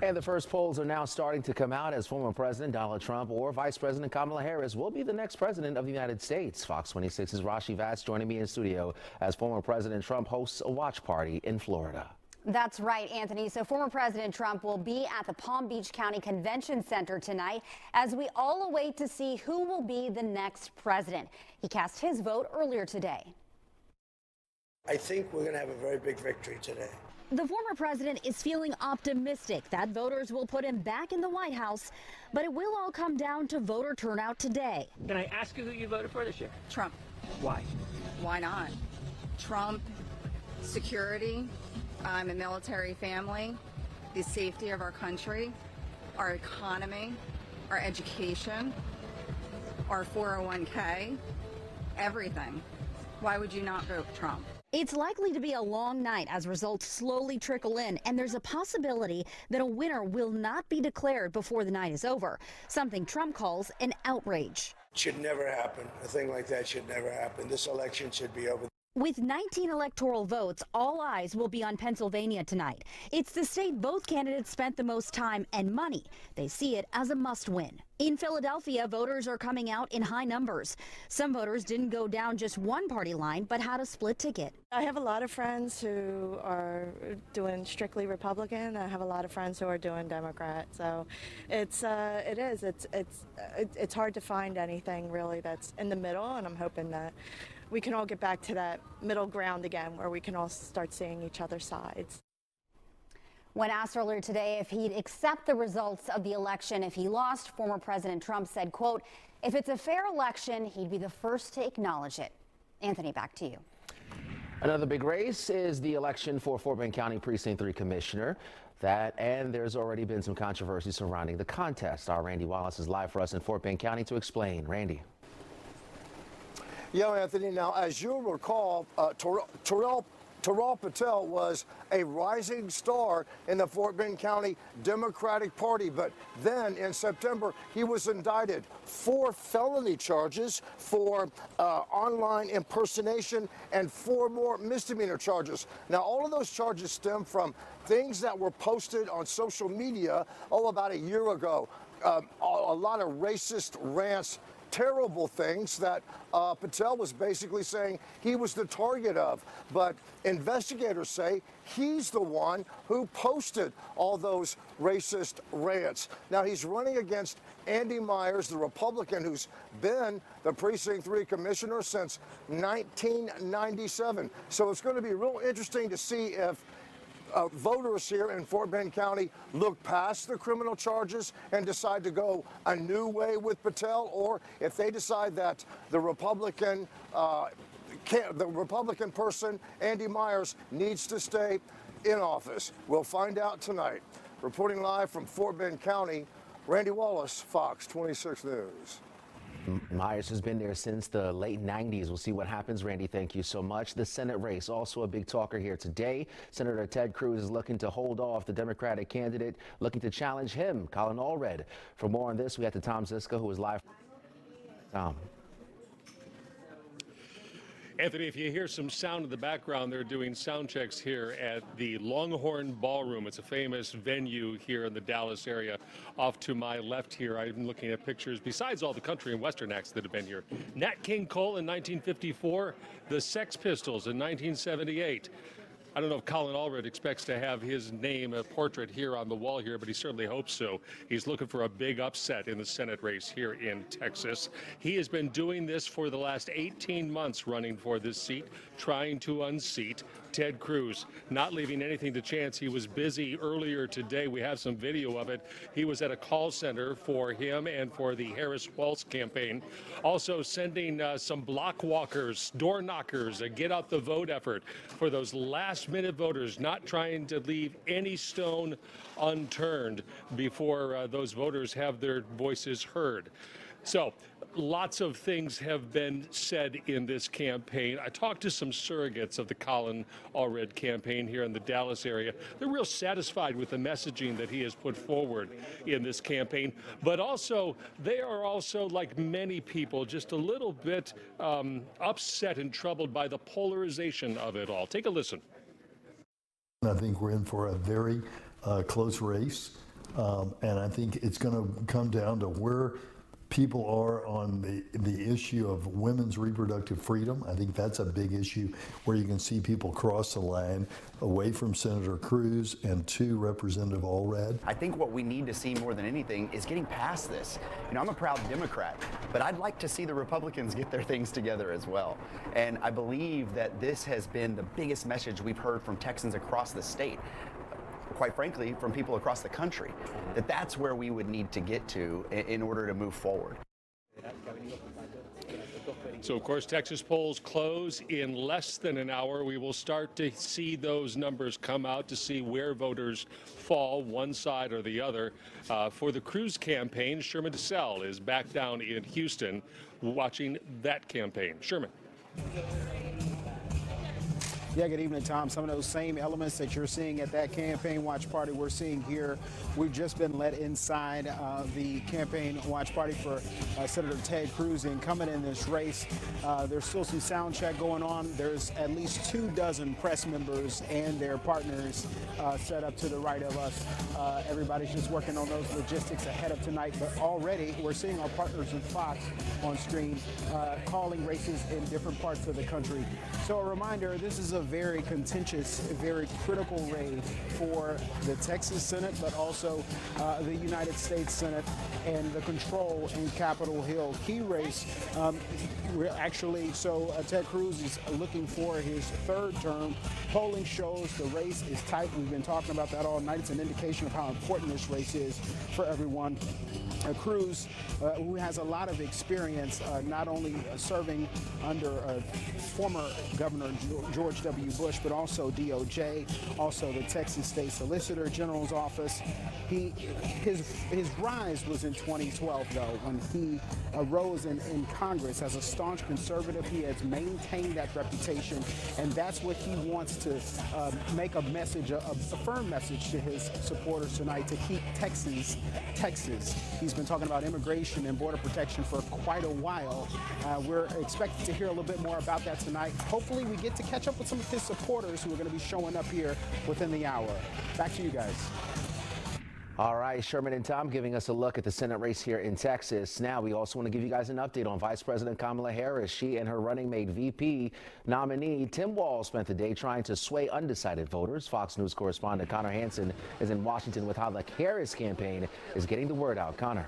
Speaker 10: And the first polls are now starting to come out as former President Donald Trump or Vice President Kamala Harris will be the next president of the United States. Fox 26's Rashi Vats joining me in studio as former President Trump hosts a watch party in Florida.
Speaker 17: That's right, Anthony. So former President Trump will be at the Palm Beach County Convention Center tonight as we all await to see who will be the next president. He cast his vote earlier today.
Speaker 23: I think we're going to have a very big victory today.
Speaker 17: The former president is feeling optimistic that voters will put him back in the White House, but it will all come down to voter turnout today.
Speaker 26: Can I ask you who you voted for this year?
Speaker 27: Trump.
Speaker 26: Why?
Speaker 27: Why not? Trump, security, a military family, the safety of our country, our economy, our education, our 401k, everything. Why would you not vote Trump?
Speaker 17: It's likely to be a long night as results slowly trickle in, and there's a possibility that a winner will not be declared before the night is over, something Trump calls an outrage.
Speaker 23: It should never happen. A thing like that should never happen. This election should be over.
Speaker 17: With 19 electoral votes, all eyes will be on Pennsylvania tonight. It's the state both candidates spent the most time and money. They see it as a must-win. In Philadelphia, voters are coming out in high numbers. Some voters didn't go down just one party line, but had a split ticket.
Speaker 1: I have a lot of friends who are doing strictly Republican. I have a lot of friends who are doing Democrat. So it's hard to find anything really that's in the middle, and I'm hoping that we can all get back to that middle ground again where we can all start seeing each other's sides.
Speaker 17: When asked earlier today if he'd accept the results of the election if he lost, former President Trump said, quote, "If it's a fair election, he'd be the first to acknowledge it." Anthony, back to you.
Speaker 10: Another big race is the election for Fort Bend County Precinct 3 Commissioner. And there's already been some controversy surrounding the contest. Our Randy Wallace is live for us in Fort Bend County to explain. Randy.
Speaker 7: Yeah, Anthony. Now, as you'll recall, Terrell Patel was a rising star in the Fort Bend County Democratic Party, but then in September he was indicted 4 felony charges for online impersonation and 4 more misdemeanor charges. Now, all of those charges stem from things that were posted on social media, about a year ago. A lot of racist rants, terrible things that Patel was basically saying he was the target of. But investigators say he's the one who posted all those racist rants. Now, he's running against Andy Myers, the Republican who's been the Precinct 3 commissioner since 1997. So it's going to be real interesting to see if voters here in Fort Bend County look past the criminal charges and decide to go a new way with Patel, or if they decide that the Republican person, Andy Myers, needs to stay in office. We'll find out tonight. Reporting live from Fort Bend County, Randy Wallace, Fox 26 News.
Speaker 10: Myers has been there since the late 90s. We'll see what happens. Randy, thank you so much. The Senate race, also a big talker here today. Senator Ted Cruz is looking to hold off the Democratic candidate, looking to challenge him, Colin Allred. For more on this, we have to Tom Ziska, who is live. Tom.
Speaker 2: Anthony, if you hear some sound in the background, they're doing sound checks here at the Longhorn Ballroom. It's a famous venue here in the Dallas area. Off to my left here, I'm looking at pictures, besides all the country and western acts that have been here. Nat King Cole in 1954, the Sex Pistols in 1978. I don't know if Colin Allred expects to have his name, a portrait here on the wall here, but he certainly hopes so. He's looking for a big upset in the Senate race here in Texas. He has been doing this for the last 18 months, running for this seat, trying to unseat Ted Cruz, not leaving anything to chance. He was busy earlier today. We have some video of it. He was at a call center for him and for the Harris Walz campaign. Also sending some block walkers, door knockers, a get out the vote effort for those last-minute voters, not trying to leave any stone unturned before those voters have their voices heard. So lots of things have been said in this campaign. I talked to some surrogates of the Colin Allred campaign here in the Dallas area. They're real satisfied with the messaging that he has put forward in this campaign, but also they are also, like many people, just a little bit upset and troubled by the polarization of it all. Take a listen.
Speaker 3: I think we're in for a very close race, and I think it's going to come down to where people are on the issue of women's reproductive freedom. I think that's a big issue where you can see people cross the line away from Senator Cruz and to Representative Allred.
Speaker 12: I think what we need to see more than anything is getting past this. You know, I'm a proud Democrat, but I'd like to see the Republicans get their things together as well. And I believe that this has been the biggest message we've heard from Texans across the state, quite frankly, from people across the country, that's where we would need to get to in order to move forward.
Speaker 2: So, of course, Texas polls close in less than an hour. We will start to see those numbers come out to see where voters fall, one side or the other. For the Cruz campaign, Sherman DeSalle is back down in Houston watching that campaign. Sherman.
Speaker 5: Yeah, good evening, Tom. Some of those same elements that you're seeing at that campaign watch party we're seeing here. We've just been let inside the campaign watch party for Senator Ted Cruz, incumbent in this race. There's still some sound check going on. There's at least 24 press members and their partners set up to the right of us. Everybody's just working on those logistics ahead of tonight, but already we're seeing our partners in Fox on screen calling races in different parts of the country. So a reminder, this is a very contentious, very critical race for the Texas Senate, but also the United States Senate and the control in Capitol Hill. Key race, Ted Cruz is looking for his third term. Polling shows the race is tight. We've been talking about that all night. It's an indication of how important this race is for everyone. Cruz, who has a lot of experience, not only serving under former Governor George W. Bush, but also DOJ, also the Texas State Solicitor General's office. His rise was in 2012, though, when he arose in Congress as a staunch conservative. He has maintained that reputation, and that's what he wants to make a message, a firm message to his supporters tonight, to keep Texas, Texas. He's been talking about immigration and border protection for quite a while. We're expecting to hear a little bit more about that tonight. Hopefully we get to catch up with some of his supporters who are going to be showing up here within the hour. Back to you guys.
Speaker 10: All right, Sherman and Tom giving us a look at the Senate race here in Texas. Now, we also want to give you guys an update on Vice President Kamala Harris. She and her running mate VP nominee Tim Walz spent the day trying to sway undecided voters. Fox News correspondent Connor Hansen is in Washington with how the Harris campaign is getting the word out. Connor.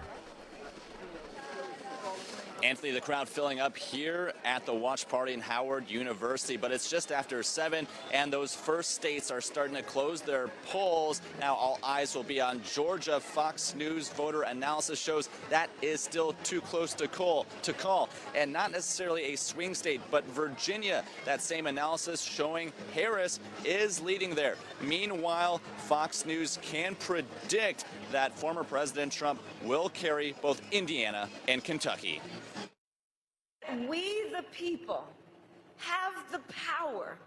Speaker 8: Anthony, the crowd filling up here at the watch party in Howard University, but it's just after 7, and those first states are starting to close their polls. Now all eyes will be on Georgia. Fox News voter analysis shows that is still too close to call, and not necessarily a swing state, but Virginia, that same analysis showing Harris is leading there. Meanwhile, Fox News can predict that former President Trump will carry both Indiana and Kentucky.
Speaker 11: We, the people, have the power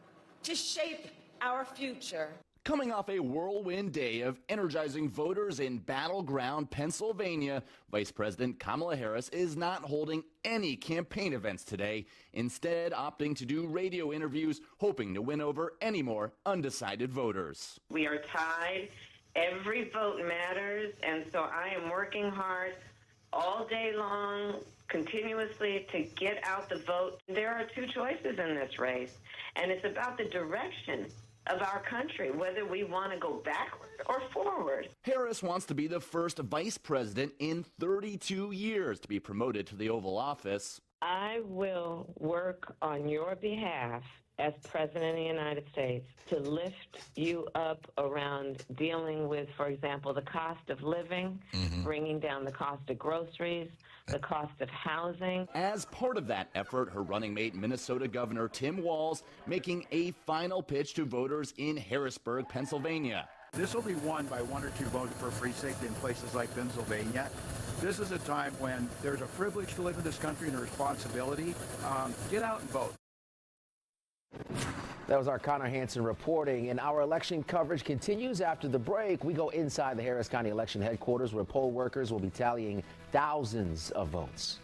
Speaker 11: to shape our future.
Speaker 13: Coming off a whirlwind day of energizing voters in Battleground, Pennsylvania, Vice President Kamala Harris is not holding any campaign events today, instead opting to do radio interviews, hoping to win over any more undecided voters.
Speaker 15: We are tied. Every vote matters, and so I am working hard all day long, continuously, to get out the vote. There are two choices in this race, and it's about the direction of our country, whether we want to go backward or forward.
Speaker 13: Harris wants to be the first vice president in 32 years to be promoted to the Oval Office.
Speaker 15: I will work on your behalf as President of the United States to lift you up around dealing with, for example, the cost of living, bringing down the cost of groceries, the cost of housing.
Speaker 13: As part of that effort, her running mate, Minnesota Governor Tim Walz, making a final pitch to voters in Harrisburg, Pennsylvania.
Speaker 21: This will be won by 1 or 2 votes per precinct in places like Pennsylvania. This is a time when there's a privilege to live in this country and a responsibility. Get out and vote.
Speaker 10: That was our Connor Hansen reporting, and our election coverage continues after the break. We go inside the Harris County election headquarters where poll workers will be tallying thousands of votes.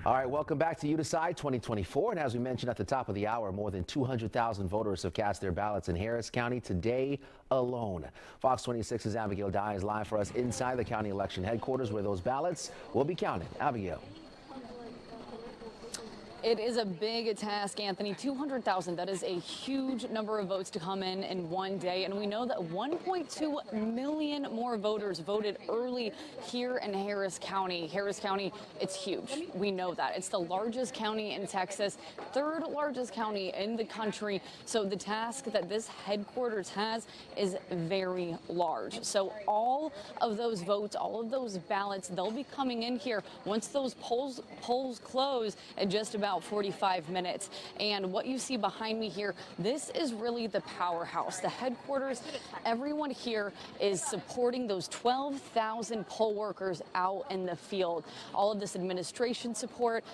Speaker 10: All right, welcome back to You Decide 2024. And as we mentioned at the top of the hour, more than 200,000 voters have cast their ballots in Harris County today alone. Fox 26's Abigail Dye is live for us inside the county election headquarters where those ballots will be counted. Abigail.
Speaker 4: It is a big task, Anthony. 200,000, that is a huge number of votes to come in one day. And we know that 1.2 million more voters voted early here in Harris County. Harris County, it's huge. We know that. It's the largest county in Texas, third largest county in the country. So the task that this headquarters has is very large. So all of those votes, all of those ballots, they'll be coming in here once those polls close in just about 45 minutes. And what you see behind me here, this is really the powerhouse, the headquarters. Everyone here is supporting those 12,000 poll workers out in the field. All of this administration support,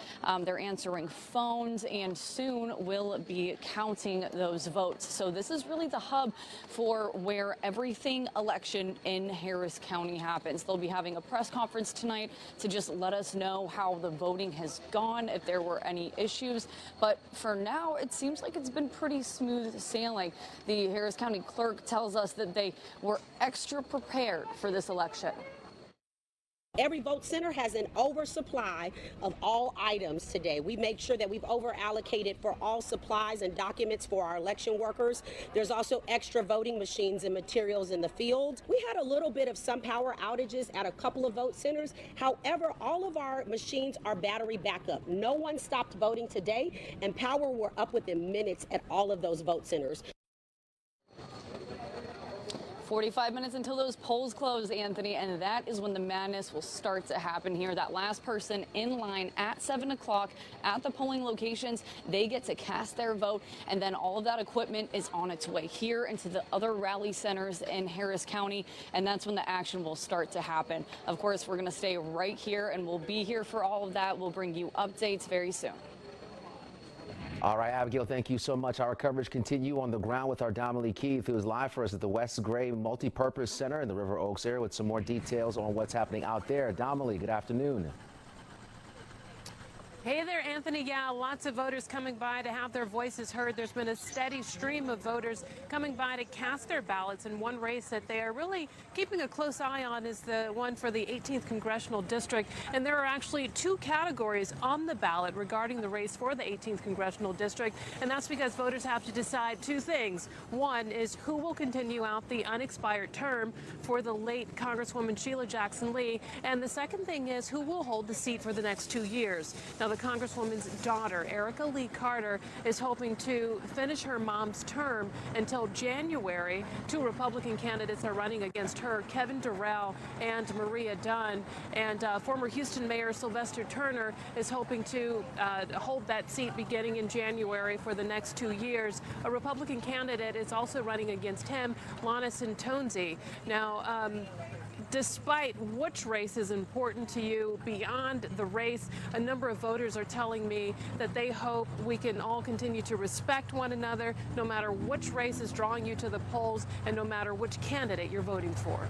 Speaker 4: they're answering phones, and soon we'll be counting those votes. So this is really the hub for where everything election in Harris County happens. They'll be having a press conference tonight to just let us know how the voting has gone, if there were any issues. But for now, it seems like it's been pretty smooth sailing. The Harris County clerk tells us that they were extra prepared for this election.
Speaker 6: Every vote center has an oversupply of all items today. We make sure that we've over allocated for all supplies and documents for our election workers. There's also extra voting machines and materials in the field. We had a little bit of some power outages at a couple of vote centers. However, all of our machines are battery backup. No one stopped voting today, and power were up within minutes at all of those vote centers.
Speaker 4: 45 minutes until those polls close, Anthony, and that is when the madness will start to happen here. That last person in line at 7 o'clock at the polling locations, they get to cast their vote, and then all of that equipment is on its way here into the other rally centers in Harris County, and that's when the action will start to happen. Of course, we're going to stay right here, and we'll be here for all of that. We'll bring you updates very soon.
Speaker 10: All right, Abigail, thank you so much. Our coverage continue on the ground with our Dominique Keith, who is live for us at the West Gray Multipurpose Center in the River Oaks area with some more details on what's happening out there. Dominique, good afternoon.
Speaker 9: Hey there, Anthony. Yeah, lots of voters coming by to have their voices heard. There's been a steady stream of voters coming by to cast their ballots in one race that they are really keeping a close eye on is the one for the 18th Congressional District. And there are actually two categories on the ballot regarding the race for the 18th Congressional District. And that's because voters have to decide two things. One is who will continue out the unexpired term for the late Congresswoman Sheila Jackson Lee. And the second thing is who will hold the seat for the next 2 years. Now, the Congresswoman's daughter, Erica Lee Carter, is hoping to finish her mom's term until January. Two Republican candidates are running against her, Kevin Durrell and Maria Dunn. And former Houston Mayor Sylvester Turner is hoping to hold that seat beginning in January for the next 2 years. A Republican candidate is also running against him, Lana Santonzi. Now, despite which race is important to you beyond the race, a number of voters are telling me that they hope we can all continue to respect one another, no matter which race is drawing you to the polls and no matter which candidate you're voting for.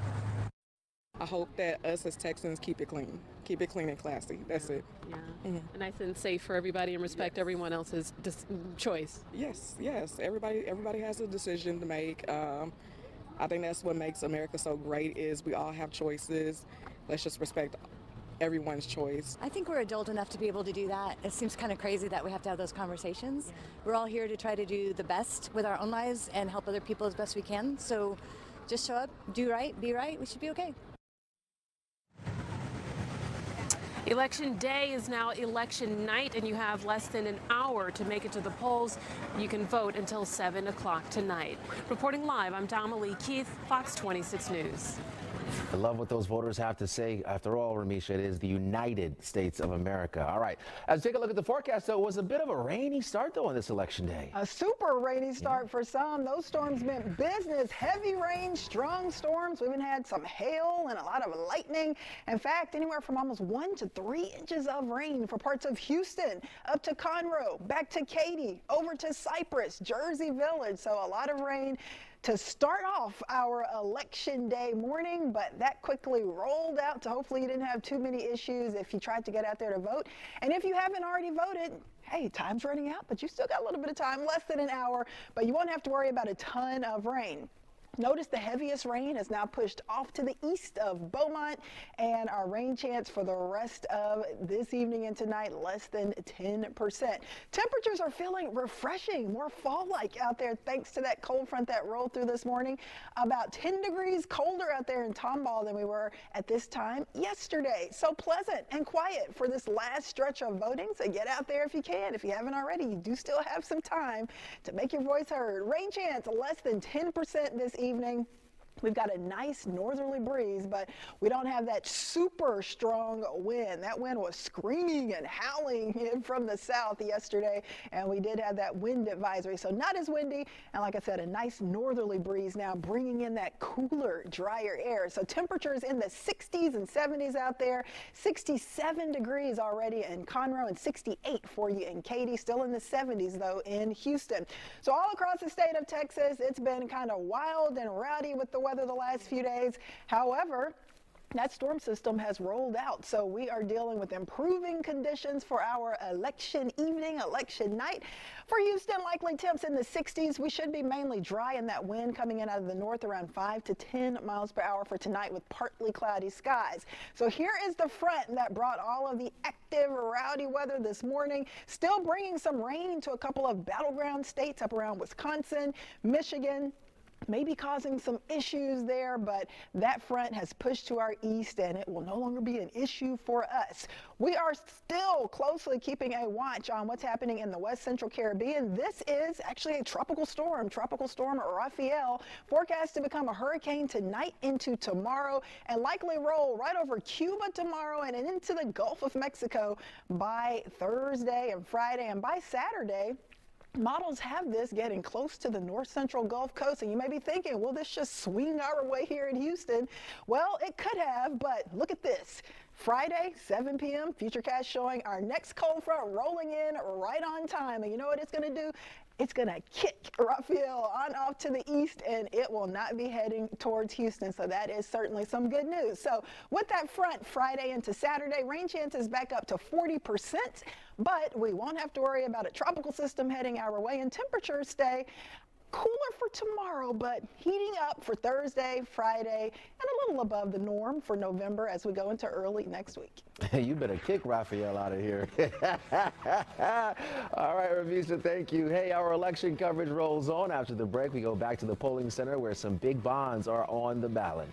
Speaker 16: I hope that us as Texans keep it clean and classy. That's it.
Speaker 9: Yeah, and nice and safe for everybody and respect everyone else's choice.
Speaker 16: Yes. Everybody has a decision to make. I think that's what makes America so great is we all have choices. Let's just respect everyone's choice.
Speaker 18: I think we're adult enough to be able to do that. It seems kind of crazy that we have to have those conversations. Yeah. We're all here to try to do the best with our own lives and help other people as best we can. So just show up, do right, be right. We should be okay.
Speaker 9: Election day is now election night, and you have less than an hour to make it to the polls. You can vote until 7 o'clock tonight. Reporting live, I'm Dominique Keith, Fox 26 News.
Speaker 10: I love what those voters have to say. After all, Ramisha, it is the United States of America. All right, let's take a look at the forecast, though. It was a bit of a rainy start, though, on this election day.
Speaker 19: A super rainy start for some. Those storms meant business. Heavy rain, strong storms. We even had some hail and a lot of lightning. In fact, anywhere from almost 1 to 3 inches of rain for parts of Houston, up to Conroe, back to Katy, over to Cypress, Jersey Village. So a lot of rain. to start off our election day morning, but that quickly rolled out, so hopefully you didn't have too many issues if you tried to get out there to vote. And if you haven't already voted, hey, time's running out, but you still got a little bit of time, less than an hour, but you won't have to worry about a ton of rain. Notice the heaviest rain is now pushed off to the east of Beaumont, and our rain chance for the rest of this evening and tonight, less than 10%. Temperatures are feeling refreshing, more fall-like out there thanks to that cold front that rolled through this morning. About 10 degrees colder out there in Tomball than we were at this time yesterday. So pleasant and quiet for this last stretch of voting. So get out there if you can. If you haven't already, you do still have some time to make your voice heard. Rain chance less than 10% this evening. We've got a nice northerly breeze, but we don't have that super strong wind. That wind was screaming and howling in from the south yesterday, and we did have that wind advisory. So not as windy, and like I said, a nice northerly breeze now bringing in that cooler, drier air. So temperatures in the 60s and 70s out there, 67 degrees already in Conroe and 68 for you in Katy, still in the 70s though in Houston. So all across the state of Texas, it's been kind of wild and rowdy with the weather the last few days. However, that storm system has rolled out, so we are dealing with improving conditions for our election evening, election night. For Houston, likely temps in the 60s. We should be mainly dry, and that wind coming in out of the north around 5 to 10 miles per hour for tonight with partly cloudy skies. So here is the front that brought all of the active, rowdy weather this morning, still bringing some rain to a couple of battleground states up around Wisconsin, Michigan. Maybe causing some issues there, but that front has pushed to our east and it will no longer be an issue for us. We are still closely keeping a watch on what's happening in the West Central Caribbean. This is actually a tropical storm Raphael, forecast to become a hurricane tonight into tomorrow and likely roll right over Cuba tomorrow and into the Gulf of Mexico by Thursday and Friday, and by Saturday. Models have this getting close to the north central Gulf Coast, and you may be thinking, will this just swing our way here in Houston? Well, it could have, but look at this. Friday, 7 p.m., Futurecast showing our next cold front rolling in right on time. And you know what it's going to do? It's going to kick Raphael on off to the east, and it will not be heading towards Houston. So that is certainly some good news. So with that front, Friday into Saturday, rain chances back up to 40%, but we won't have to worry about a tropical system heading our way, and temperatures stay cooler for tomorrow, but heating up for Thursday, Friday, and a little above the norm for November as we go into early next week.
Speaker 10: You better kick Raphael out of here. All right, Ravisa, thank you. Hey, our election coverage rolls on. After the break, we go back to the polling center where some big bonds are on the ballot.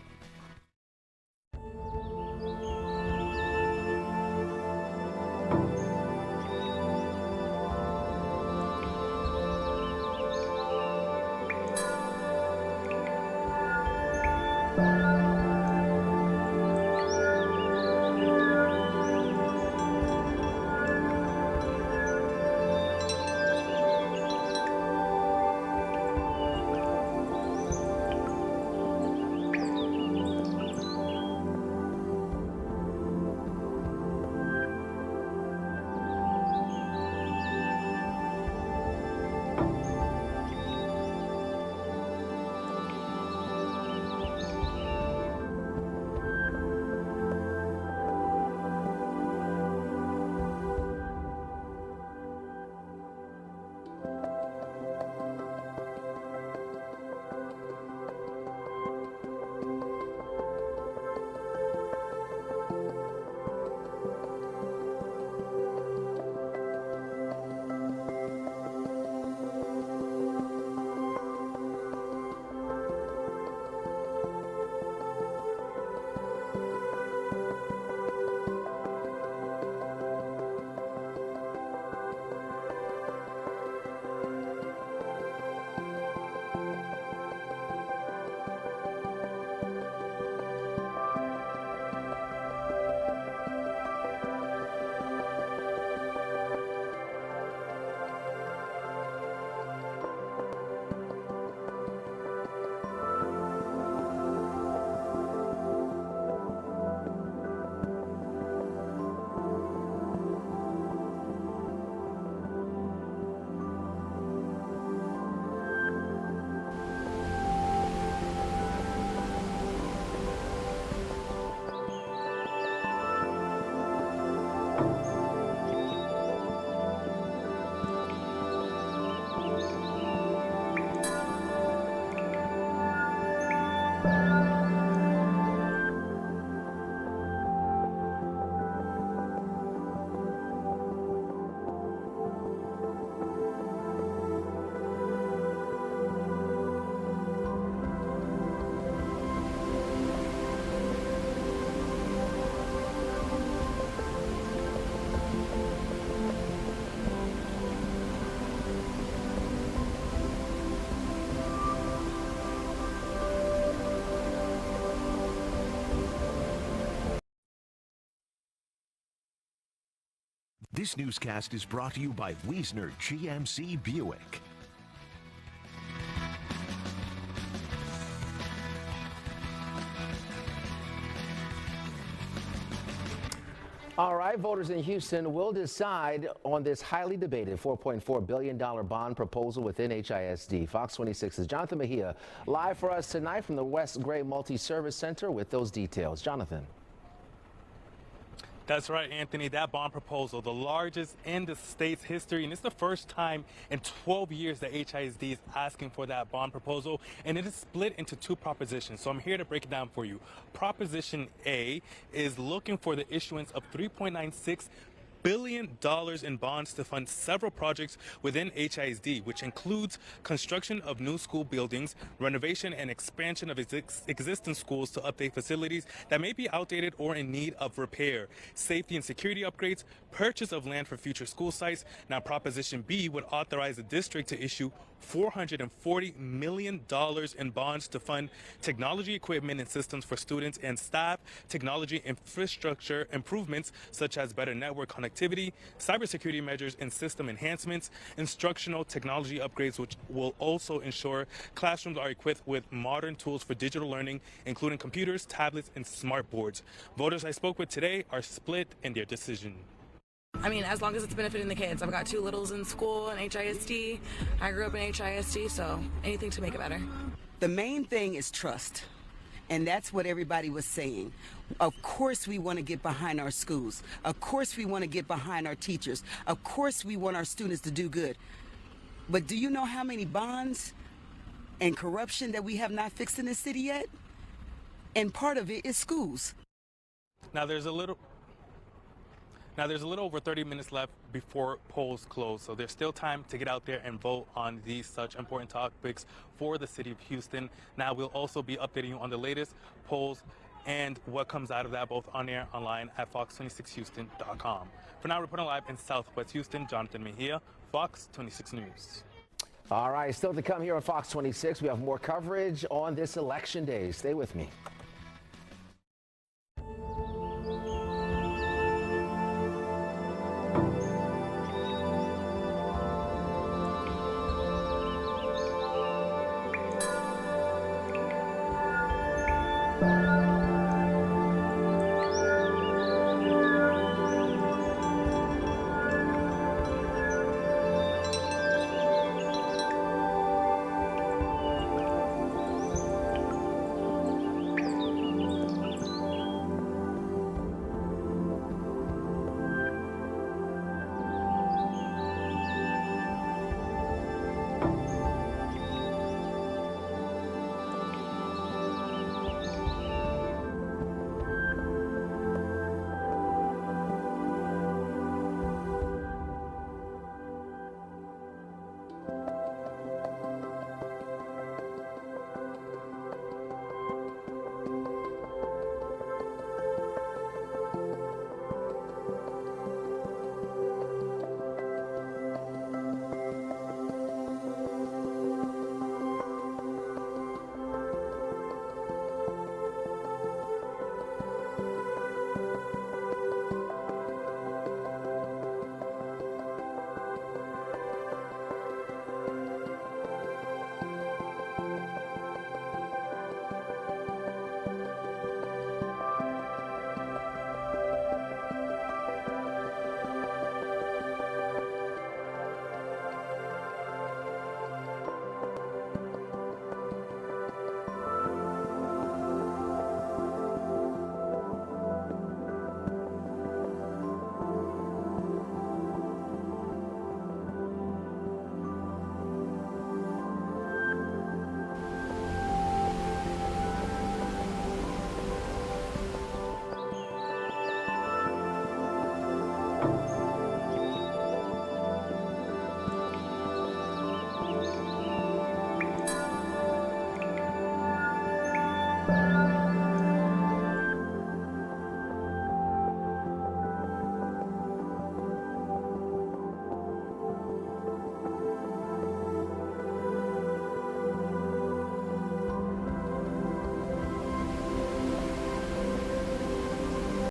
Speaker 14: This newscast is brought to you by Wiesner GMC Buick.
Speaker 10: All right, voters in Houston will decide on this highly debated $4.4 billion bond proposal within HISD. Fox 26's Jonathan Mejia live for us tonight from the West Gray Multi-Service Center with those details. Jonathan.
Speaker 20: That's right, Anthony. That bond proposal, the largest in the state's history, and it's the first time in 12 years that HISD is asking for that bond proposal, and it is split into two propositions. So I'm here to break it down for you. Proposition A is looking for the issuance of $3.96 billion in bonds to fund several projects within HISD, which includes construction of new school buildings, renovation and expansion of existing schools to update facilities that may be outdated or in need of repair, safety and security upgrades, purchase of land for future school sites. Now, Proposition B would authorize the district to issue $440 million in bonds to fund technology equipment and systems for students and staff, technology infrastructure improvements such as better network connectivity, cybersecurity measures and system enhancements, instructional technology upgrades, which will also ensure classrooms are equipped with modern tools for digital learning, including computers, tablets, and smart boards. Voters I spoke with today are split in their decision.
Speaker 22: I mean, as long as it's benefiting the kids. I've got two littles in school in HISD. I grew up in HISD, so anything to make it better.
Speaker 24: The main thing is trust, and that's what everybody was saying. Of course we want to get behind our schools. Of course we want to get behind our teachers. Of course we want our students to do good. But do you know how many bonds and corruption that we have not fixed in this city yet? And part of it is schools.
Speaker 20: Now there's a little over 30 minutes left before polls close, so there's still time to get out there and vote on these such important topics for the city of Houston. Now we'll also be updating you on the latest polls and what comes out of that, both on air, online at fox26houston.com. For now, reporting live in Southwest Houston, Jonathan Mejia, Fox 26 News.
Speaker 10: All right, still to come here on Fox 26. We have more coverage on this election day. Stay with me.
Speaker 1: you.